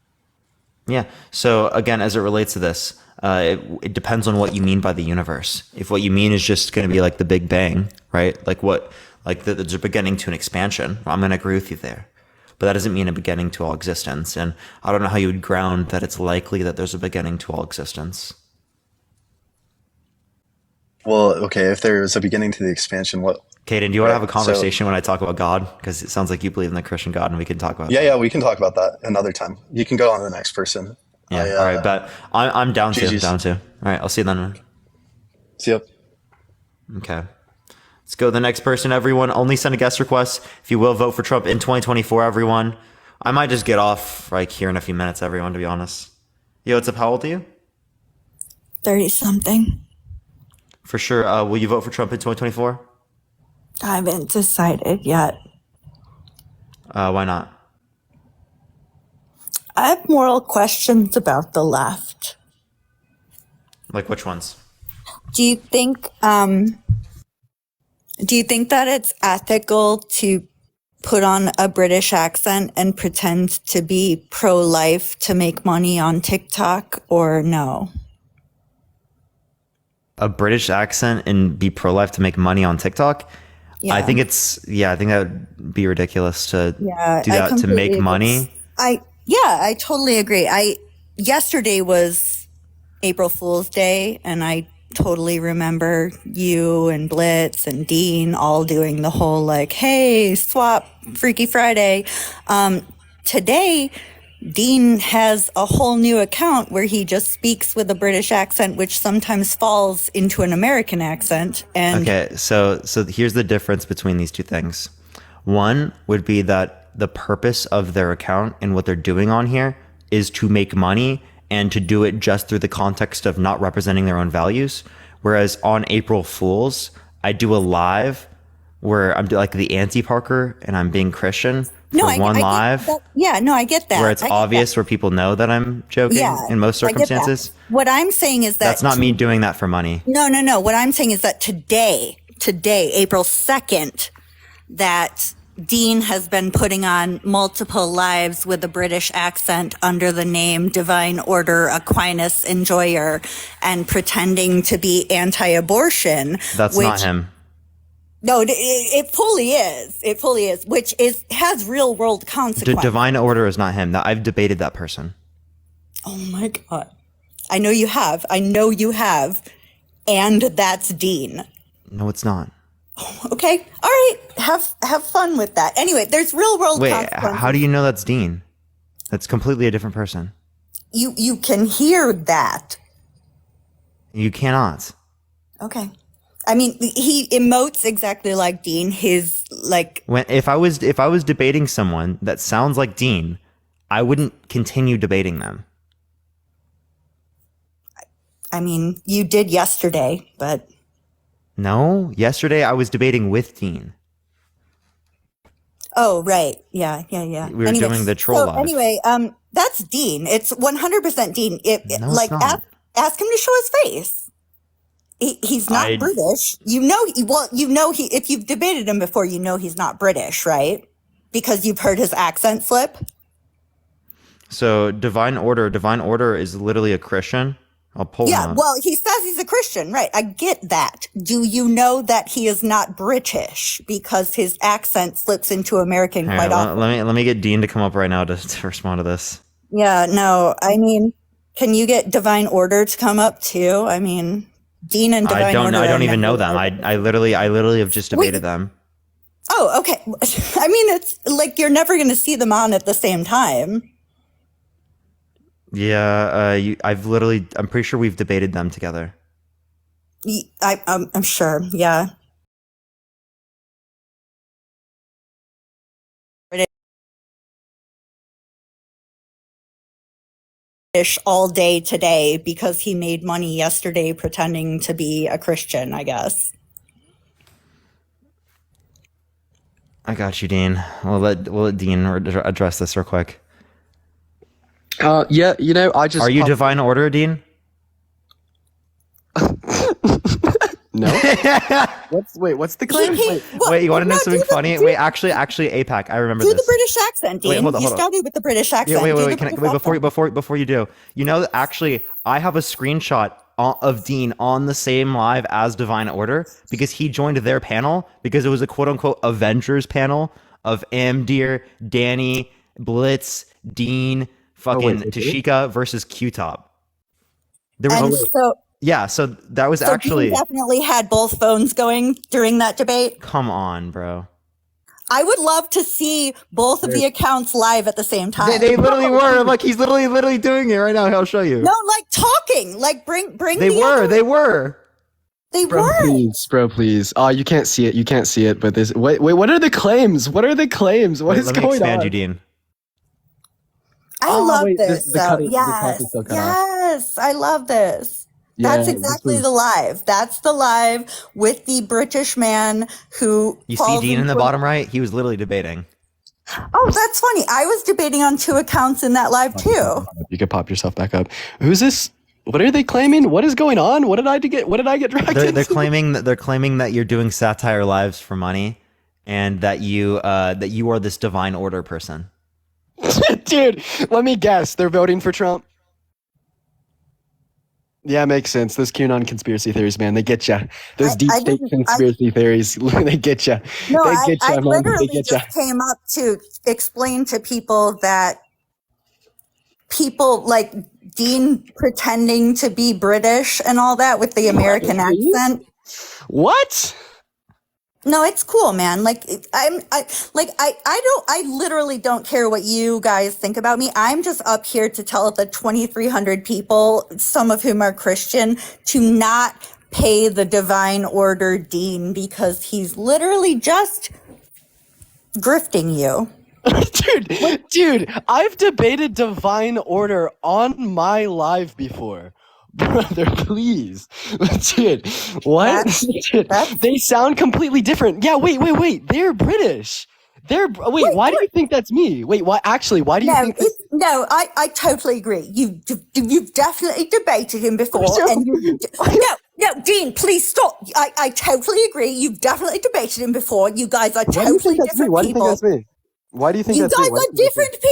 Yeah. So again, as it relates to this, it depends on what you mean by the universe. If what you mean is just going to be like the Big Bang, right? There's a beginning to an expansion. Well, I'm going to agree with you there. But that doesn't mean a beginning to all existence. And I don't know how you would ground that it's likely that there's a beginning to all existence. Well, okay, if there's a beginning to the expansion, what? Caden, do you want to have a conversation when I talk about God? Because it sounds like you believe in the Christian God, and we can talk about that. Yeah, we can talk about that another time. You can go on to the next person. Yeah, all right, but I'm down to. All right, I'll see you then. See you. Okay. Let's go to the next person, everyone. Only send a guest request if you will vote for Trump in 2024, everyone. I might just get off here in a few minutes, everyone, to be honest. Yo, what's up? How old are you? 30-something. For sure. Will you vote for Trump in 2024? I haven't decided yet. Why not? I have moral questions about the left. Like which ones? Do you think that it's ethical to put on a British accent and pretend to be pro-life to make money on TikTok, or no? A British accent and be pro-life to make money on TikTok? Yeah. I think I think that would be ridiculous to do that to completely make agree. money. I totally agree. Yesterday was April Fool's Day, and I totally remember you and Blitz and Dean all doing the whole like, hey, swap Freaky Friday. Today, Dean has a whole new account where he just speaks with a British accent, which sometimes falls into an American accent. And Okay, so here's the difference between these two things. One would be that the purpose of their account and what they're doing on here is to make money and to do it just through the context of not representing their own values. Whereas on April Fools, I do a live where I'm like the anti-Parker and I'm being Christian for I get live that. Yeah, no, I get that. where it's I get obvious that. where people know that I'm joking in most I get that. circumstances. What I'm saying is that That's not me doing that for money. No. What I'm saying is that today, April 2nd, that Dean has been putting on multiple lives with a British accent under the name Divine Order Aquinas Enjoyer and pretending to be anti-abortion. That's not him. No, it fully is. It fully is, which has real world consequences. Divine Order is not him. I've debated that person. Oh my God. I know you have. And that's Dean. No, it's not. Okay. All right. Have fun with that. Anyway, there's real world Wait, consequences. how do you know that's Dean? That's completely a different person. You can hear that. You cannot. Okay. I mean, he emotes exactly like Dean. His like If I was debating someone that sounds like Dean, I wouldn't continue debating them. I mean, you did yesterday, but No, yesterday I was debating with Dean. oh, right. Yeah. We were doing the troll live. Anyway, that's Dean. It's 100% Dean. No, it's not. Ask him to show his face. He's not British. If you've debated him before, you know he's not British, right? Because you've heard his accent slip. So Divine Order is literally a Christian. I'll pull him Yeah, up. well, he says he's a Christian, right? I get that. Do you know that he is not British because his accent slips into American All quite right, often? let me get Dean to come up right now to respond to this. Yeah, no, I mean, can you get Divine Order to come up too? I mean, Dean and Divine Order. I don't are even know never- them. I literally have just debated them. Oh, okay. I mean, it's like you're never going to see them on at the same time. Yeah, I'm pretty sure we've debated them together. I'm sure. Yeah. All day today because he made money yesterday pretending to be a Christian, I guess. I got you, Dean. We'll let Dean address this real quick. Yeah, you know, I just... Are you Divine Order, Dean? No. What's the claim? Wait, you want to know something funny? Wait, actually, APAC, I remember Do this. the British accent, Dean. Wait, hold on. You started with the British accent. Yeah, wait, Do the Can I, British wait, accent. before you do. You know, actually, I have a screenshot of Dean on the same live as Divine Order because he joined their panel because it was a quote unquote Avengers panel of Amdir, Danny, Blitz, Dean, fucking Tashika versus Q-Top. There was so that was actually Dean definitely had both phones going during that debate. Come on, bro. I would love to see both of the accounts live at the same time. They literally were. Like he's literally doing it right now. I'll show you. No, like talking. Like bring. They were. They bro, were. Please. Oh, you can't see it. But this. Wait. What are the claims? What is Let me going expand on? you, Dean. I love this. The cut is Yes, still cut off. yes, I love this. That's Yeah, exactly this is- the live. That's the live with the British man who. You see falls Dean in the into- bottom right? He was literally debating. Oh, that's funny. I was debating on 2 accounts in that live too. You could pop yourself back up. Who's this? What are they claiming? What is going on? What did I get? What did I get dragged They're into? they're claiming that you're doing satire lives for money, and that you are this divine order person. Dude, let me guess. They're voting for Trump. Yeah, makes sense. Those QAnon conspiracy theories, man, they get you. Those deep state conspiracy theories, they get you. No, They get I you, man. They literally get you. just came up to explain to people that people like Dean pretending to be British and all that with the American accent. What? No, it's cool, man. Like I literally don't care what you guys think about me. I'm just up here to tell the 2,300 people, some of whom are Christian, to not pay the Divine Order Dean because he's literally just grifting you. Dude, I've debated Divine Order on my live before. Brother, please. Dude, what? They sound completely different. Yeah, wait. They're British. Why do you think that's me? Wait, why? Actually, why do you think this? No, I totally agree. You've definitely debated him before. And no, Dean, please stop. I totally agree. You've definitely debated him before. You guys are totally different Why do you think people. that's me? Why do you think You that's guys me? Why do are you think that's me?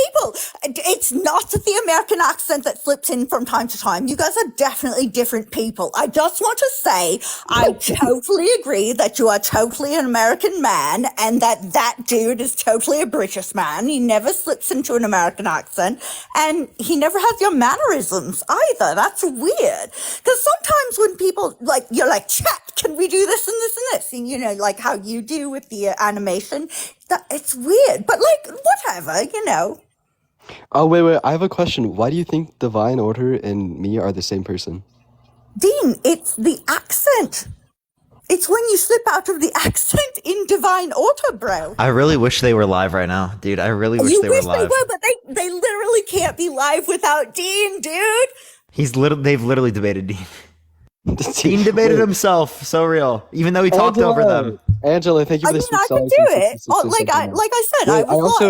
different people. It's not the American accent that flips in from time to time. You guys are definitely different people. I just want to say I totally agree that you are totally an American man and that dude is totally a British man. He never slips into an American accent and he never has your mannerisms either. That's weird. Because sometimes when people like, you're like, chat, can we do this and this and this? And you know, like how you do with the animation. It's weird, but like whatever, you know. Oh, wait. I have a question. Why do you think Divine Order and me are the same person? Dean, it's the accent. It's when you slip out of the accent in Divine Order, bro. I really wish they were live right now, dude. I really wish You they were wish they live. were, but they literally can't be live without Dean, dude. They've literally debated Dean. Dean debated himself. So real. Even though he talked over them. Angela, thank you for this. I could do it. Like I said, I was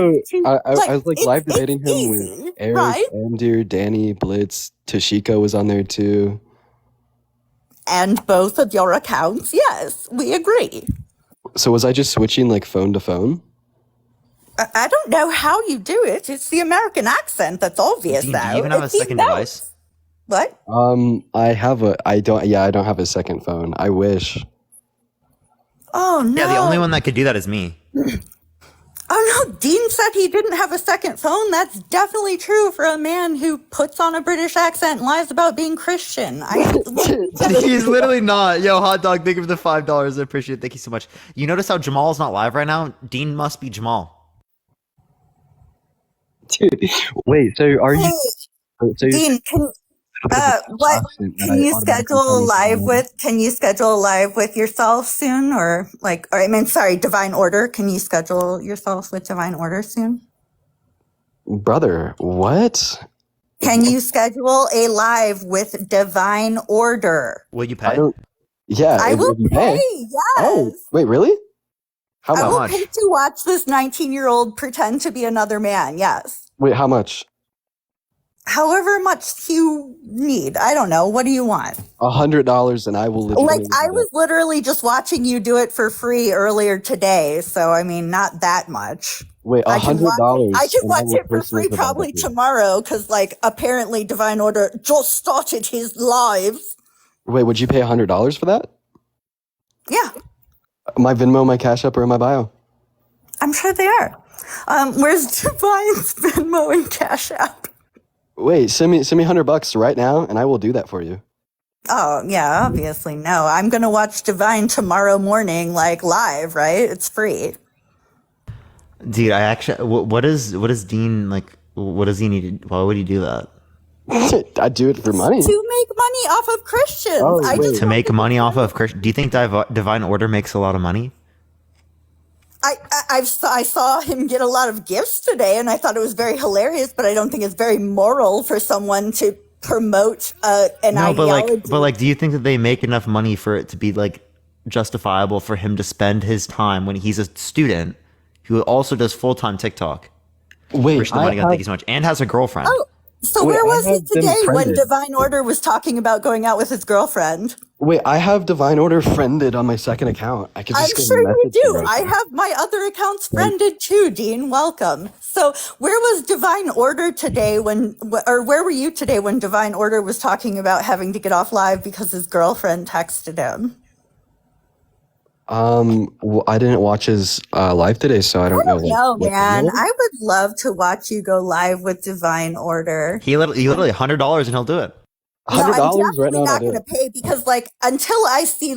I was live debating him with Eric, right? Andir, Danny, Blitz, Tashika was on there too. And both of your accounts, yes, we agree. So was I just switching like phone to phone? I don't know how you do it. It's the American accent that's obvious, Dean, though. do you even have a second device? What? I don't have a second phone. I wish. Oh no. Yeah, the only one that could do that is me. Oh no, Dean said he didn't have a second phone. That's definitely true for a man who puts on a British accent and lies about being Christian. He's literally not. Yo, hot dog, thank you for the $5. I appreciate it. Thank you so much. You notice how Jamal's not live right now? Dean must be Jamal. Dude, wait, so are you Dean, can you schedule a live with? Can you schedule a live with yourself soon, or Divine Order? Can you schedule yourself with Divine Order soon? Brother, what? Can you schedule a live with Divine Order? Will you pay? I will pay. Yes. Oh, wait, really? How I will much? pay to watch this 19-year-old pretend to be another man. Yes. Wait, how much? However much you need. I don't know. What do you want? $100 and I will literally. I was literally just watching you do it for free earlier today. So, I mean, not that much. Wait, $100. I can watch will it for free personally provide probably it to you. tomorrow because, apparently Divine Order just started his lives. Wait, would you pay $100 for that? Yeah, My Venmo, my Cash App, or in my bio? I'm sure they are. Where's Divine's Venmo and Cash App? Wait, send me $100 right now, and I will do that for you. Oh, yeah, obviously. No, I'm going to watch Divine tomorrow morning, live, right? It's free. Dude, I actually, what is Dean like? What does he need? Why would he do that? I do it for money. To make money off of Christians. To make money off of Christian? Do you think Divine Order makes a lot of money? I saw him get a lot of gifts today, and I thought it was very hilarious, but I don't think it's very moral for someone to promote an ideology. But do you think that they make enough money for it to be justifiable for him to spend his time when he's a student who also does full-time TikTok. Wait, Push the money on Thank You So Much, and has a girlfriend. Oh, so Wait, where I was he have them today when friended. Divine Order was talking about going out with his girlfriend? Wait, I have Divine Order friended on my second account. I could I'm just go sure you message him do. right I now. have my other accounts friended too, Dean. Welcome. So, where was Divine Order today or where were you today when Divine Order was talking about having to get off live because his girlfriend texted him? I didn't watch his live today, so I don't know. Like, No, what man. the I would love to watch you go live with Divine Order. He literally $100 and he'll do it. No, I'm $100 right definitely now. not I'll do going to it. pay because, like, until I see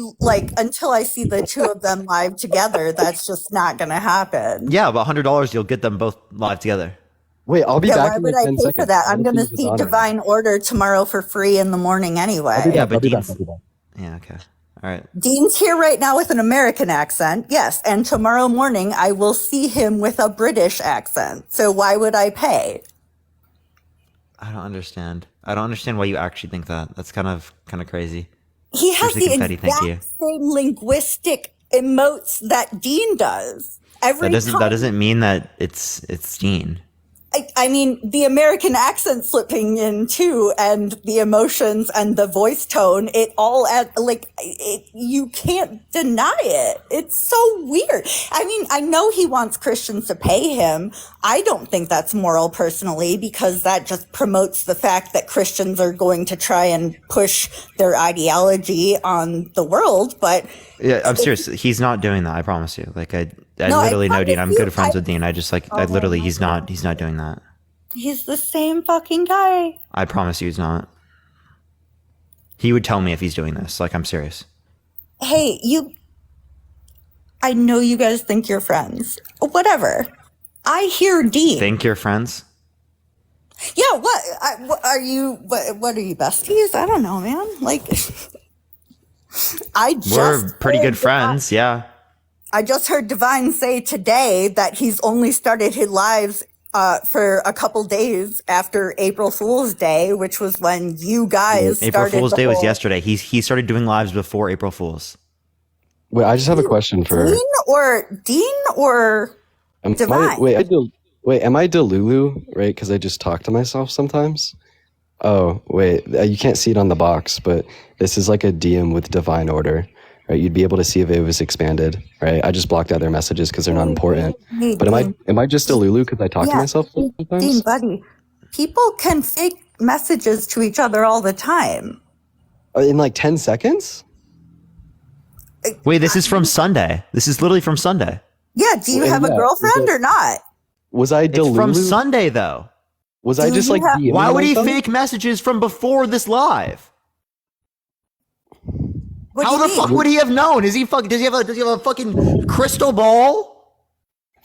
the two of them live together, that's just not going to happen. Yeah, but $100 you'll get them both live together. Wait, I'll be Yeah, back why in would like I 10 pay seconds. for that? I'm What going if to he's see on right now? Divine Order tomorrow for free in the morning anyway. I'll be Yeah, back. but I'll be back. Dean's. I'll be back. Yeah, okay. All right. Dean's here right now with an American accent, yes, and tomorrow morning I will see him with a British accent. So why would I pay? I don't understand. I don't understand why you actually think that. That's kind of crazy. He has Seriously, the confetti, thank you. exact same linguistic emotes that Dean does. Every That time. doesn't mean that it's Dean. I mean, the American accent slipping in too, and the emotions and the voice tone, it all you can't deny it. It's so weird. I mean, I know he wants Christians to pay him. I don't think that's moral personally, because that just promotes the fact that Christians are going to try and push their ideology on the world, but Yeah, I'm serious. He's not doing that. I promise you. Like I No, I literally know Dean. promise I'm you, good friends I- with Dean. I just like I Oh literally my he's not doing that. he's the same fucking guy. I promise you he's not. He would tell me if he's doing this. Like I'm serious. Hey, I know you guys think you're friends. Whatever. I hear Dean. Think you're friends? Yeah, what are you besties? I don't know, man. Like We're pretty good friends, yeah. I just heard Divine say today that he's only started his lives for a couple days after April Fool's Day, which was when you guys April started Fool's the Day was whole- yesterday. He started doing lives before April Fool's. Wait, I just have a question for. Dean or Divine? Am I Delulu? Right? Because I just talk to myself sometimes. Oh, wait. You can't see it on the box, but this is like a DM with Divine Order. Right? You'd be able to see if it was expanded. Right? I just blocked out their messages because they're not important. Hey, But Dean. am I just Delulu because I talk to Yeah, myself sometimes? Dean, buddy, people can fake messages to each other all the time. In like 10 seconds? Wait, this is from Sunday. This is literally from Sunday. Yeah, do you have a girlfriend or not? Was I Delulu? It's from Sunday though. Was I just like DMing Why would he myself? fake messages from before this live? How the fuck would he have known? Does he have a fucking crystal ball?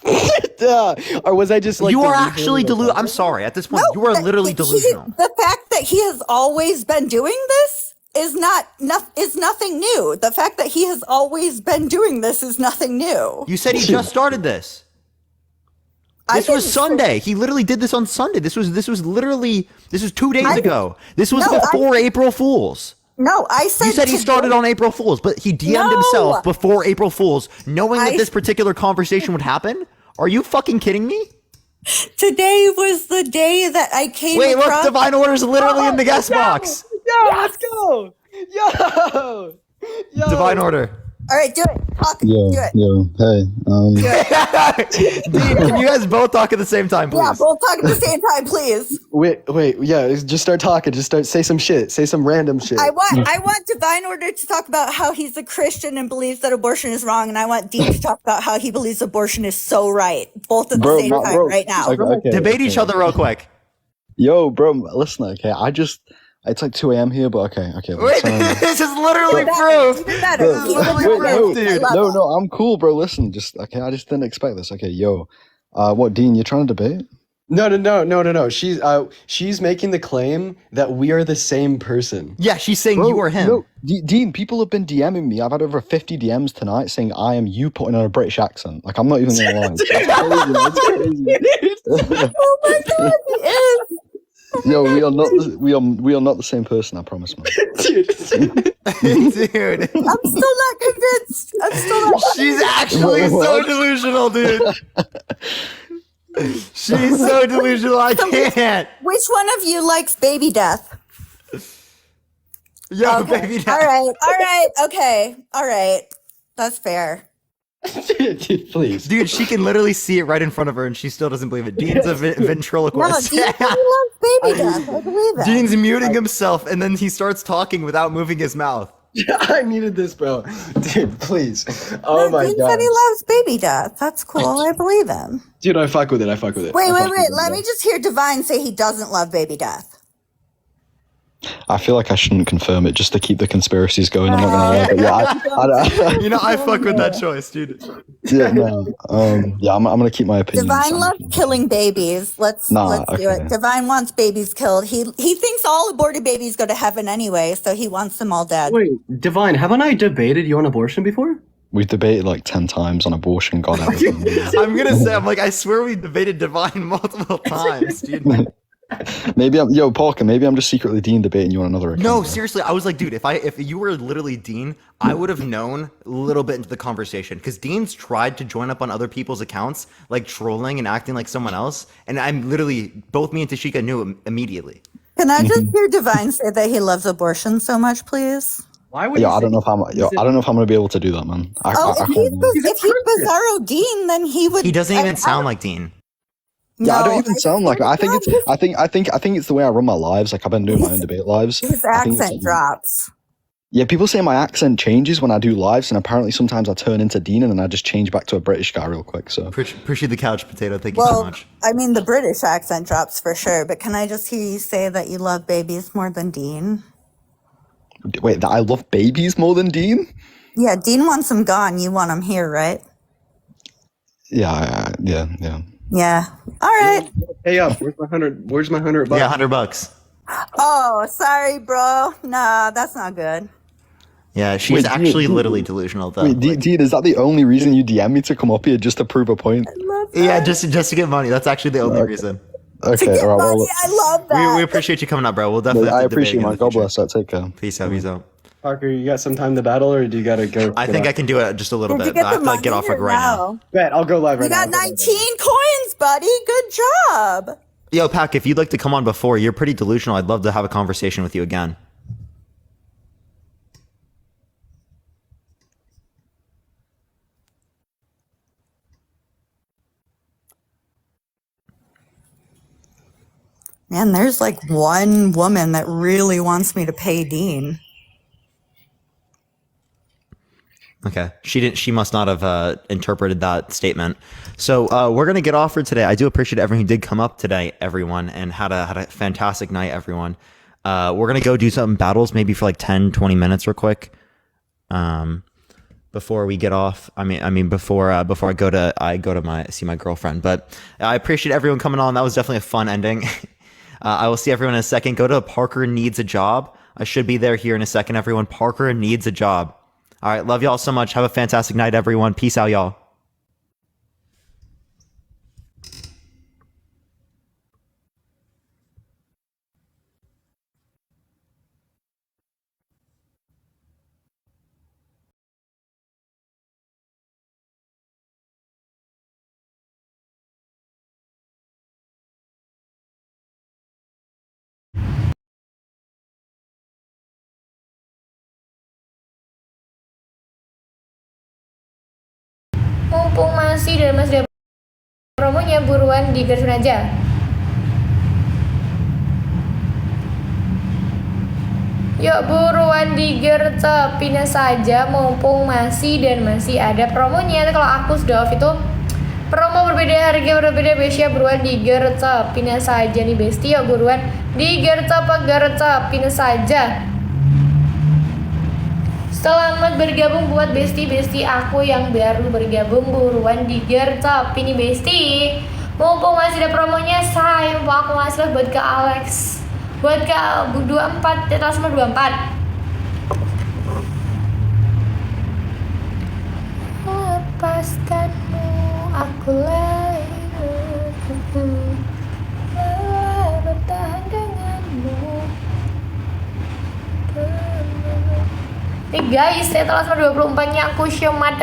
Yeah. Or was I just like you are delusional actually myself? delusional. I'm sorry. At this point, you are literally delusional. The fact that he has always been doing this is nothing new. The fact that he has always been doing this is nothing new. You said he just started this. This was Sunday. He literally did this on Sunday. This was 2 days ago. This was before April Fool's. No, I said You said he started on April Fool's, but he DM'd himself before April Fool's, knowing that this particular conversation would happen? Are you fucking kidding me? Today was the day that I came Wait, look, across. Divine Order's literally in the guest box. Yo, let's go. Yo. Divine Order. All right, do it. Talk. Yo, Do it. yo, hey. Dean, can you guys both talk at the same time, please? Yeah, both talk at the same time, please. Wait, yeah, just start talking. Just say some shit. Say some random shit. I want Divine Order to talk about how he's a Christian and believes that abortion is wrong, and I want Dean to talk about how he believes abortion is so right. Both at the same time, right now. Debate each other real quick. Yo, bro, listen, okay, it's like 2 a.m. here, but okay. Wait, this is literally proof. No, I'm cool, bro. Listen, I just didn't expect this. Okay, yo, what, Dean, you're trying to debate? No. She's making the claim that we are the same person. Yeah, she's saying Bro, you are him. No, Dean, people have been DMing me. I've had over 50 DMs tonight saying I am you putting on a British accent. Like, I'm not even gonna lie. It's crazy. Oh my god, he is. Yo, we are not the same person. I promise, man. Dude. I'm still not convinced. I'm still not. She's actually so delusional, dude. She's so delusional. I can't. Which one of you likes baby death? Yo, Okay. baby. All right. Okay. All right. That's fair. Dude, please. Dude, she can literally see it right in front of her, and she still doesn't believe it. Dean's a No, ventriloquist. Dean said he loves baby death. I believe it. Dean's muting himself, and then he starts talking without moving his mouth. I needed this, bro. Dude, please. Oh my Dean god. said he loves baby death. That's cool. I believe him. Dude, I fuck with it. Wait. Let me just hear Divine say he doesn't love baby death. I feel like I shouldn't confirm it just to keep the conspiracies going. I'm not gonna lie, but yeah, You know, I fuck with that choice, dude. yeah, no, yeah, I'm gonna keep my opinion. Divine loves killing babies. Let's do okay. it. Divine wants babies killed. He thinks all aborted babies go to heaven anyway, so he wants them all dead. Wait, Divine, haven't I debated you on abortion before? We've debated like 10 times on abortion. God, I'm gonna say, I swear we debated Divine multiple times, dude. maybe Parker. Maybe I'm just secretly Dean debating you on another account. No, seriously, I was like, dude, if you were literally Dean, I would have known a little bit into the conversation because Dean's tried to join up on other people's accounts, like trolling and acting like someone else, and I'm literally both me and Tashika knew immediately. Can I just hear Divine say that he loves abortion so much, please? Why would I don't know if I'm gonna be able to do that, man. If he's Bizarro Dean, then he would. He doesn't even sound like Dean. Yeah, I don't even sound like it. I think it's the way I run my lives. Like I've been doing my own debate lives. His I think it's accent drops. Yeah, people say my accent changes when I do lives, and apparently sometimes I turn into Dean and then I just change back to a British guy real quick. So appreciate the couch potato. Thank you so much. I mean, the British accent drops for sure, but can I just hear you say that you love babies more than Dean? Wait, that I love babies more than Dean? Yeah, Dean wants them gone. You want them here, right? Yeah. Yeah. All right. Hey, where's my $100 bucks? Yeah, $100. Oh, sorry, bro. Nah, that's not good. Yeah, she's Wait, actually Dean, literally delusional though. Wait, Dean, is that the only reason you DM me to come up here just to prove a point? Yeah, just to get money. That's actually the only reason. Okay, all right. Well, I love that. We appreciate you coming up, bro. We'll definitely. I have to debate appreciate again my in the God future. bless. That take care. Peace out. Peace out. Parker, you got some time to battle, or do you gotta go? I think I can do it just a little Did you bit. get But I have the to get money off like or right now. no? Bet, I'll go live You right now. got 19 coins, buddy. Good job. Yo, Pac, if you'd like to come on before, you're pretty delusional. I'd love to have a conversation with you again. Man, there's like one woman that really wants me to pay Dean. Okay, she must not have interpreted that statement. So we're gonna get off for today. I do appreciate everyone who did come up today, everyone, and had a fantastic night, everyone. We're gonna go do some battles, maybe for like 10, 20 minutes, real quick. Before we get off, I mean before I go to see my girlfriend. But I appreciate everyone coming on. That was definitely a fun ending. I will see everyone in a second. Go to Parker Needs a Job. I should be there here in a second, everyone. Parker Needs a Job. All right, love y'all so much. Have a fantastic night, everyone. Peace out, y'all. Mumpung masih ada promonya, buruan digersun aja. Yuk buruan digercepin saja mumpung masih ada promonya. Kalau aku sudah off itu promo berbeda, harga berbeda, bestia buruan digercepin saja nih besti. Yuk buruan digercepin saja. Selamat bergabung buat besti-besti aku yang baru bergabung, buruan digercep ini besti. Mumpung masih ada promonya, saya mau aku ngasih buat ke Alex, buat ke 24 Tetrasma 24. Lepaskanmu, aku lelah bertahan denganmu. Nih guys, etalase 24-nya aku syomat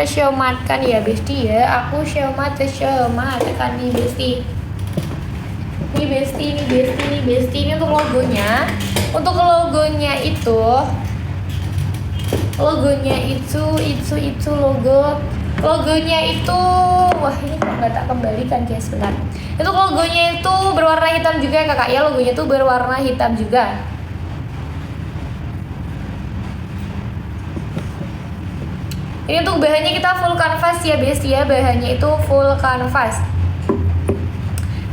kan ya Besti ya. Aku syomat kan nih Besti. Nih Besti ini untuk logonya. Untuk logonya itu logonya itu wah ini kok nggak tak kembalikan guys, bentar. Itu logonya itu berwarna hitam juga ya kakak ya, logonya itu berwarna hitam juga. Ini untuk bahannya kita full canvas ya Besti ya, bahannya itu full canvas.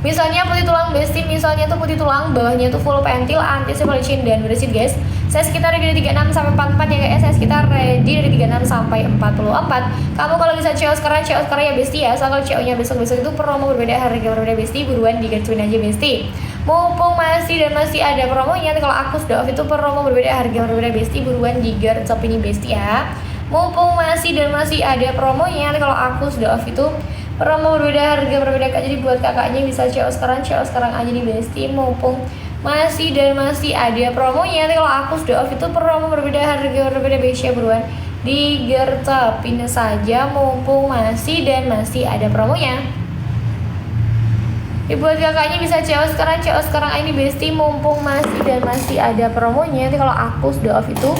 Misalnya putih tulang Besti, misalnya tuh putih tulang, bawahnya tuh full pentil, anti licin dan bersih guys. Saya sekitar dari 36 sampai 44 ya guys. Saya sekitar ready dari 36 sampai 44. Kamu kalau bisa CO sekarang ya Besti ya. Soal kalau CO-nya besok-besok itu promo berbeda, harga berbeda Besti, buruan digacuin aja Besti. Mumpung masih ada promonya, kalau aku sudah off itu promo berbeda, harga berbeda Besti, buruan digercep ini Besti ya. Mumpung masih ada promonya, kalau aku sudah off itu promo berbeda, harga berbeda kak. Jadi buat kakaknya bisa CO sekarang aja nih Besti. Mumpung masih ada promonya, kalau aku sudah off itu promo berbeda, harga berbeda Besti, buruan digercepin saja mumpung masih ada promonya. Buat kakaknya bisa CO sekarang aja nih Besti. Mumpung masih ada promonya, kalau aku sudah off itu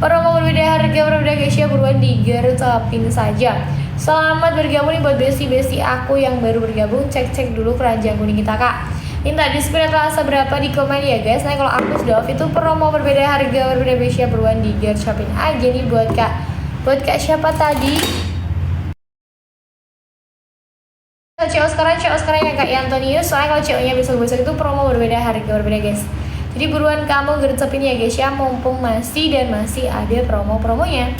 promo berbeda, harga berbeda guys ya, buruan digercepin saja. Selamat bergabung nih buat Besti aku yang baru bergabung. Cek dulu keranjang kuning kita kak. Minta di-spin etalase berapa di komen ya guys. Nah kalau aku sudah off itu promo berbeda, harga berbeda Besti ya, buruan digercepin aja nih buat kak siapa tadi? CO sekarang ya kak Antonius. Soalnya kalau CO-nya besok-besok itu promo berbeda, harga berbeda guys. Jadi buruan kamu gercepin ya guys ya, mumpung masih ada promo-promonya.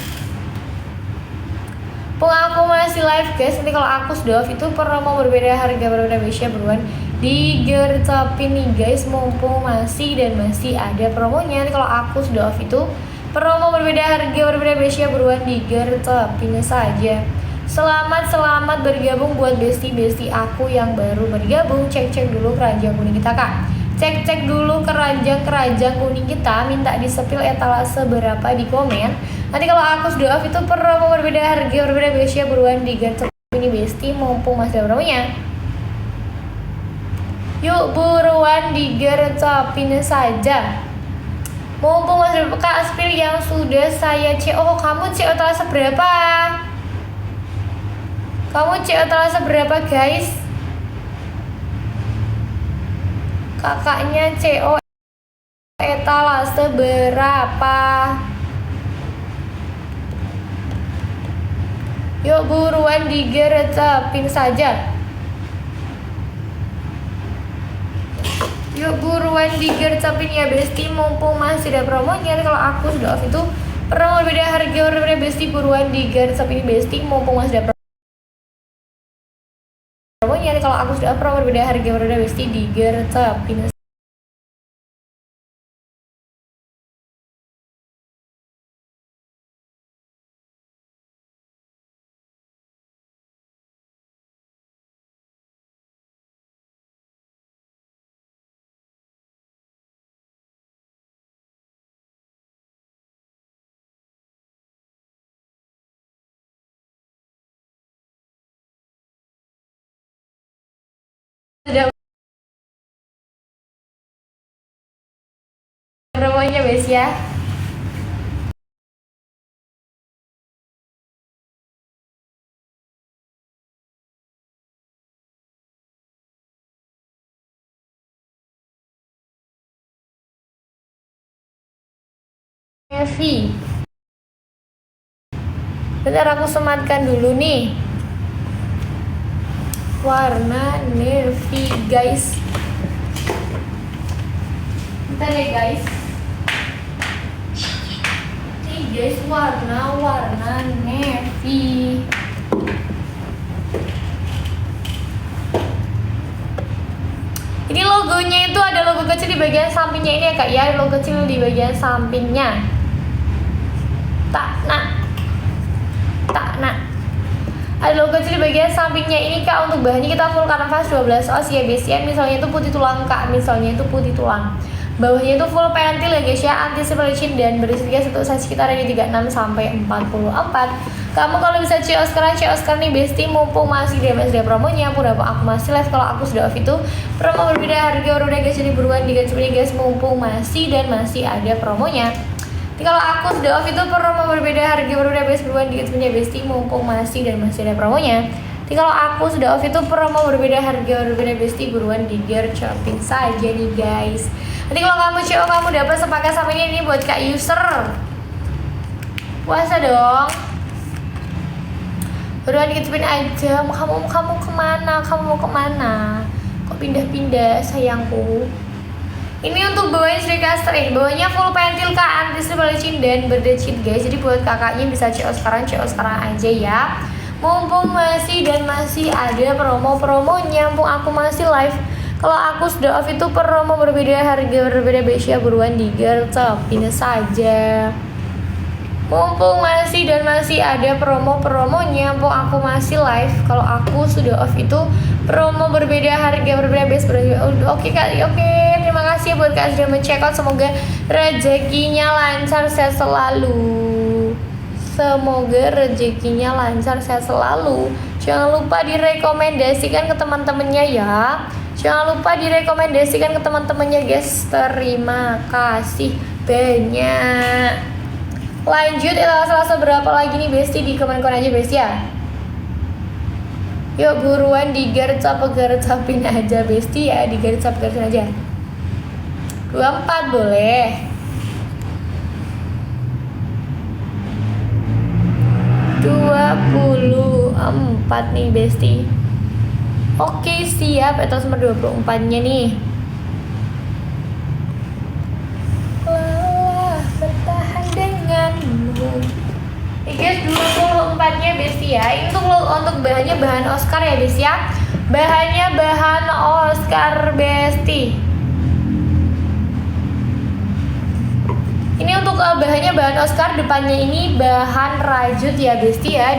Aku masih live guys, nanti kalau aku sudah off itu promo berbeda, harga berbeda Besti ya, buruan digercepin nih guys, mumpung masih ada promonya. Nanti kalau aku sudah off itu promo berbeda, harga berbeda Besti ya, buruan digercepin saja. Selamat bergabung buat Besti aku yang baru bergabung. Cek dulu keranjang kuning kita kak. Cek dulu keranjang kuning kita. Minta disepil etalase berapa di komen. Nanti kalau aku sudah off itu promo berbeda, harga berbeda Besti ya, buruan digercepin ini Besti, mumpung masih ada promonya. Yuk buruan digercepin saja mumpung masih ada. Kak Aspil yang sudah saya CO, kamu CO etalase berapa? Kamu CO etalase berapa guys? Kakaknya CO etalase berapa? Yuk buruan digercepin saja. Yuk buruan digercepin ya Besti, mumpung masih ada promonya. Kalau aku sudah off itu promo berbeda, harga berbeda Besti, buruan digercepin Besti, mumpung masih ada promonya. Kalau aku sudah promo berbeda, harga berbeda Besti, digercepin. Sudah promonya Besti ya. Evi, bentar aku sematkan dulu nih warna navy guys. Bentar ya guys. Nih guys, warna navy. Ini logonya itu ada logo kecil di bagian sampingnya ini ya kak ya, logo kecil di bagian sampingnya. Tak nak. Ada logo kecil di bagian sampingnya ini kak. Untuk bahannya kita full canvas 12 oz ya Besti ya. Misalnya itu putih tulang kak, misalnya itu putih tulang. Bawahnya itu full pentil ya guys ya, anti-spilling dan berisi gas untuk size kita ada di 36 sampai 44. Kamu kalau bisa CO sekarang nih Besti, mumpung masih dia promonya. Aku masih live, kalau aku sudah off itu promo berbeda harga udah guys, jadi buruan diganti guys, mumpung masih ada promonya. Jadi kalau aku sudah off itu promo berbeda harga berbeda guys, buruan diganti Besti, mumpung masih ada promonya. Jadi kalau aku sudah off itu promo berbeda harga berbeda Besti, buruan digercopin saja nih guys. Nanti kalau kamu CO kamu dapat sepaket sama ini buat kak user. Puasa dong. Buruan dikitipin aja. Kamu kemana? Kamu mau kemana? Kok pindah-pindah sayangku? Ini untuk bawahnya Sricaster, bawahnya full pentil kak, anti-spilling dan berdecit guys. Jadi buat kakaknya bisa CO sekarang aja ya. Mumpung masih ada promo-promonya, mumpung aku masih live. Kalau aku sudah off itu promo berbeda harga berbeda Besia, buruan digercopin saja. Mumpung masih ada promo-promonya, mumpung aku masih live. Kalau aku sudah off itu promo berbeda harga berbeda base berbeda. Oke kak, oke. Terima kasih buat kak sudah men-check out. Semoga rezekinya lancar, sehat selalu. Semoga rezekinya lancar, sehat selalu. Jangan lupa direkomendasikan ke teman-temannya ya. Jangan lupa direkomendasikan ke teman-temannya guys. Terima kasih banyak. Lanjut, Selasa berapa lagi nih Besti? Di komen aja Besti ya. Yuk buruan digercopin aja Besti ya. Digercopin aja. 24 boleh. 24 nih Besti. Oke siap, etos nomor 24-nya nih. Lelah bertahan denganmu. Ini guys 24-nya Besti ya. Ini untuk bahannya bahan Oscar ya Besti ya. Bahannya bahan Oscar Besti. Ini untuk bahannya bahan Oscar, depannya ini bahan rajut ya Besti ya.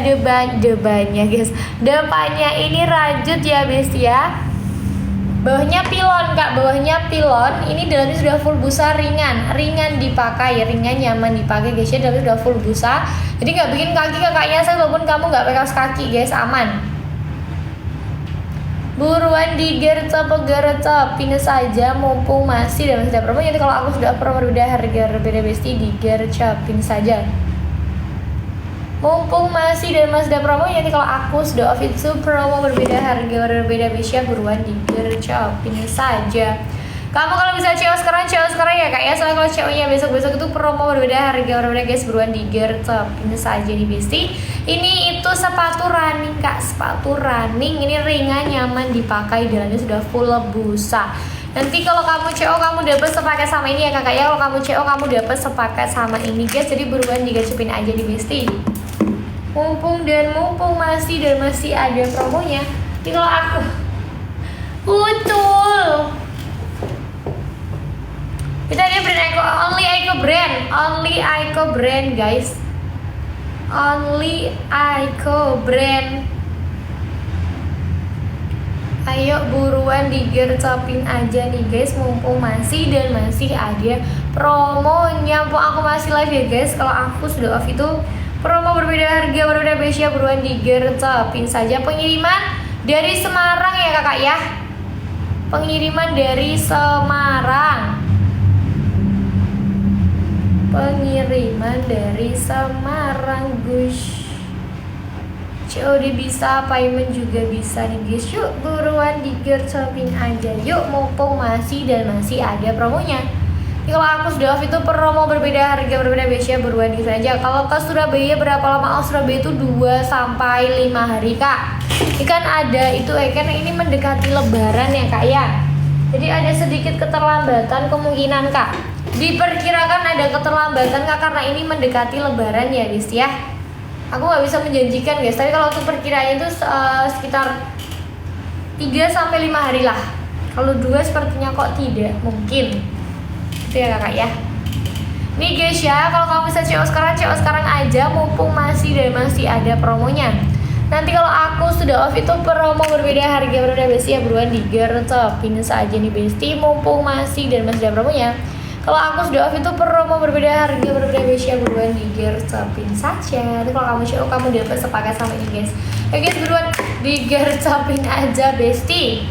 Depannya guys, depannya ini rajut ya Besti ya. Bawahnya pilon kak, bawahnya pilon. Ini dalamnya sudah full busa, ringan dipakai, ringan nyaman dipakai guys ya. Dalamnya sudah full busa, jadi nggak bikin kaki kakaknya sakit walaupun kamu nggak pakai kaos kaki guys, aman. Buruan digercopin saja, mumpung masih ada promo. Jadi kalau aku sudah promo berbeda harga berbeda Besti, digercopin saja. Mumpung masih ada promo. Jadi kalau aku sudah off itu promo berbeda harga berbeda Besti, buruan digercopin saja. Kamu kalau bisa CO sekarang ya kak ya. Soalnya kalau CO-nya besok-besok itu promo berbeda harga berbeda guys, buruan digercopin saja nih Besti. Ini itu sepatu running kak, sepatu running. Ini ringan nyaman dipakai, dalamnya sudah full busa. Nanti kalau kamu CO kamu dapat sepaket sama ini ya kakak ya. Kalau kamu CO kamu dapat sepaket sama ini guys. Jadi buruan digercopin aja di Besti. Mumpung masih ada promonya. Jadi kalau aku betul. Kita ada brand only Eco brand guys. Only Eco brand. Ayo buruan digercopin aja nih guys, mumpung masih ada promonya. Mumpung aku masih live ya guys. Kalau aku sudah off itu promo berbeda harga berbeda Besia, buruan digercopin saja. Pengiriman dari Semarang ya kakak ya. Pengiriman dari Semarang. Gus. COD bisa, payment juga bisa nih guys. Yuk buruan digercopin aja. Yuk mumpung masih ada promonya. Jadi kalau aku sudah off itu promo berbeda harga berbeda Besia, buruan digercopin aja. Kalau ke Surabaya berapa lama? Surabaya itu 2 sampai 5 hari kak. Ini kan ada itu kan ini mendekati lebaran ya kak ya. Jadi ada sedikit keterlambatan kemungkinan kak. Diperkirakan ada keterlambatan kak karena ini mendekati lebaran ya guys ya. Aku nggak bisa menjanjikan guys, tapi kalau untuk perkiraan itu sekitar 3 sampai 5 hari lah. Kalau 2 sepertinya kok tidak mungkin. Itu ya kakak ya. Nih guys ya, kalau kamu bisa CO sekarang aja, mumpung masih ada promonya. Nanti kalau aku sudah off itu promo berbeda harga berbeda besti ya buruan digercepin saja nih besti mumpung masih dan masih ada promonya. Kalau aku sudah off itu promo berbeda harga berbeda besti ya buruan digercepin saja. Nanti kalau kamu show kamu dapat sepakat sama ini guys. Ya guys buruan digercepin aja besti.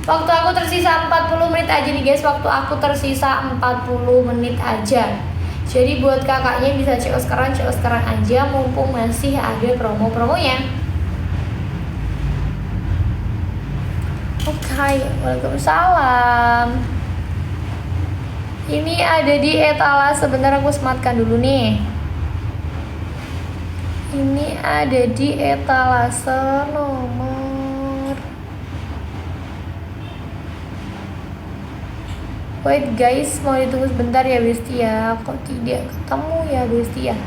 Waktu aku tersisa 40 menit aja nih guys. Waktu aku tersisa 40 menit aja. Jadi buat kakaknya bisa CO sekarang aja mumpung masih ada promo-promonya. Oke, waalaikumsalam. Ini ada di etalase, sebentar aku sematkan dulu nih. Ini ada di etalase nomor. Wait guys, mau ditunggu sebentar ya Besti ya. Kok tidak ketemu ya Besti ya?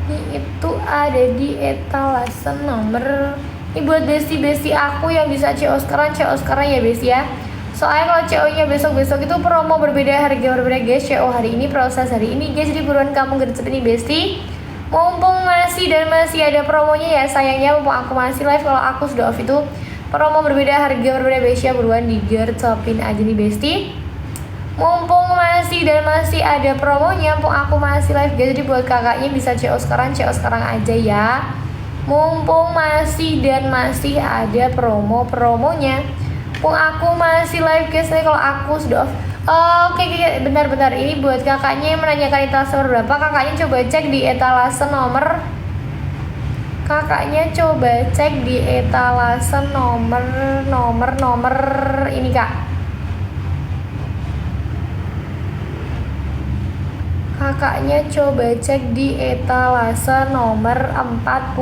Ini itu ada di etalase nomor. Ini buat besti-besti aku yang bisa CO sekarang ya Besti ya. Soalnya kalau CO-nya besok-besok itu promo berbeda harga berbeda guys. CO hari ini proses hari ini guys. Jadi buruan kamu gercep ini Besti. Mumpung masih ada promonya ya sayangnya. Mumpung aku masih live, kalau aku sudah off itu promo berbeda harga berbeda Besti ya buruan digercepin aja nih Besti. Mumpung masih ada promonya. Mumpung aku masih live guys. Jadi buat kakaknya bisa CO sekarang aja ya. Mumpung masih ada promonya. Mumpung aku masih live guys. Kalau aku sudah off. Oke, bentar. Ini buat kakaknya yang menanyakan etalase berapa. Kakaknya coba cek di etalase nomor. Kakaknya coba cek di etalase nomor ini kak. Kakaknya coba cek di etalase nomor 41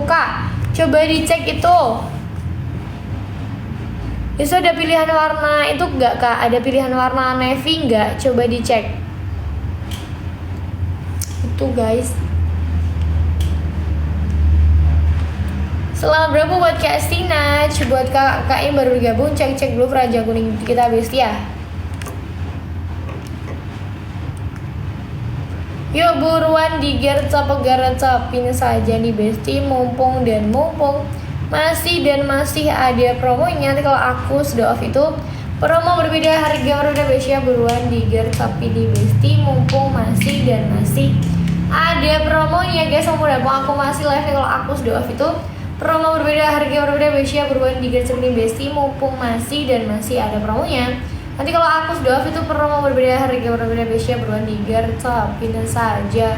kak. Coba dicek itu. Itu ada pilihan warna itu enggak kak? Ada pilihan warna navy enggak? Coba dicek. Itu guys. Selamat berapa buat Kak Stina. Buat kakak yang baru gabung, cek dulu keranjang kuning kita Besti ya. Yuk buruan digercep-gercepin saja nih Besti. Mumpung masih ada promonya. Nanti kalau aku sudah off itu promo berbeda harga berbeda Besti ya buruan digercepin di Besti. Mumpung masih ada promonya guys. Mumpung aku masih live. Kalau aku sudah off itu promo berbeda harga berbeda Besti ya buruan digercepin di Besti. Mumpung masih ada promonya. Nanti kalau aku sudah off itu promo berbeda harga berbeda Besti ya buruan digercepin saja.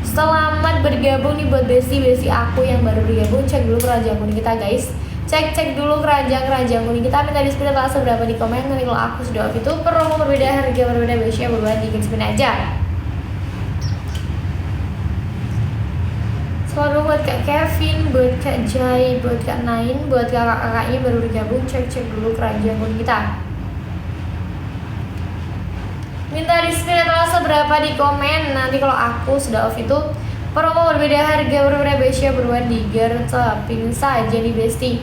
Selamat bergabung nih buat besti aku yang baru bergabung. Cek dulu keranjang kuning kita guys. Cek dulu keranjang kuning kita. Minta di spin etalase berapa di komen. Nanti kalau aku sudah off itu promo berbeda harga berbeda Besti ya buruan digercepin aja. Selamat buat Kak Kevin, buat Kak Jai, buat Kak Nain, buat kakak-kakaknya baru bergabung. Cek dulu keranjang kuning kita. Minta di spin etalase berapa di komen. Nanti kalau aku sudah off itu promo berbeda harga berbeda Besti ya buruan digercepin saja nih Besti.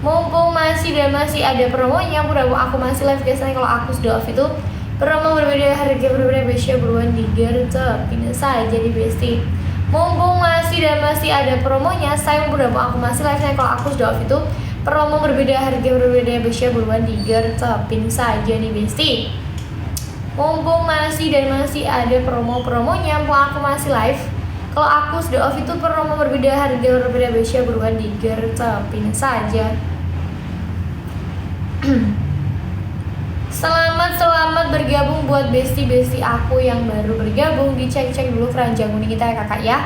Mumpung masih ada promonya. Aku masih live guys. Nanti kalau aku sudah off itu promo berbeda harga berbeda Besti ya buruan digercepin saja nih Besti. Mumpung masih ada promonya, saya aku masih live. Kalau aku sudah off itu promo berbeda harga berbeda Besti ya buruan digercepin saja nih Besti. Mumpung masih ada promo-promonya. Mumpung aku masih live. Kalau aku sudah off itu promo berbeda harga berbeda Besti ya buruan digercepin saja. Selamat bergabung buat besti aku yang baru bergabung. Dicek dulu keranjang kuning kita ya kakak ya.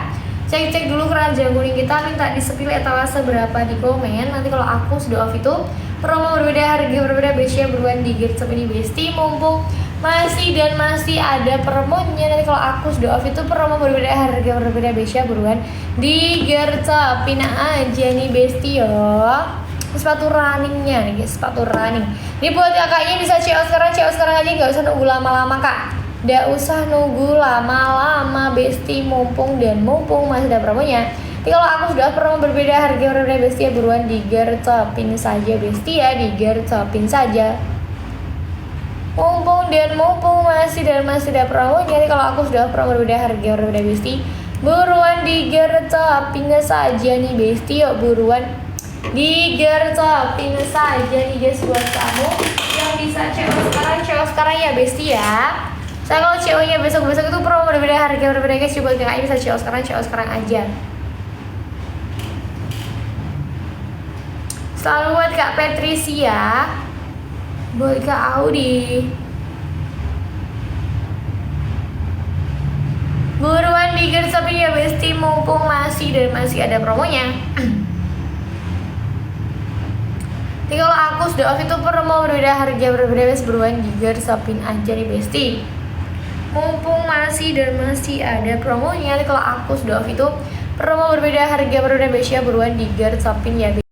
Cek dulu keranjang kuning kita. Minta di spill etalase berapa di komen. Nanti kalau aku sudah off itu promo berbeda harga berbeda Besti ya buruan digercepin ini Besti. Mumpung masih ada promonya. Nanti kalau aku sudah off itu promo berbeda harga berbeda Besti ya buruan digercepin aja nih Besti ya. Sepatu runningnya nih guys, sepatu running. Ini buat kakaknya bisa CO sekarang aja, nggak usah nunggu lama-lama kak. Nggak usah nunggu lama-lama Besti. Mumpung masih ada promonya. Tapi kalau aku sudah promo berbeda harga berbeda Besti ya buruan digercepin saja Besti ya, digercepin saja. Mumpung masih ada promonya. Jadi kalau aku sudah promo berbeda harga berbeda Besti, buruan digertapin saja nih Besti, yuk buruan digertapin saja nih guys buat kamu yang bisa CO sekarang ya Besti ya. Saya kalau CO-nya besok itu promo berbeda harga berbeda guys, coba nggak bisa CO sekarang aja. Selalu buat Kak Patricia, buat Kak Audi. Buruan digertapin ya Besti, mumpung masih ada promonya. Jadi kalau aku sudah off itu promo berbeda harga berbeda guys, buruan digertapin aja nih Besti. Mumpung masih ada promonya. Jadi kalau aku sudah off itu promo berbeda harga berbeda Besti, buruan digertapin ya Besti.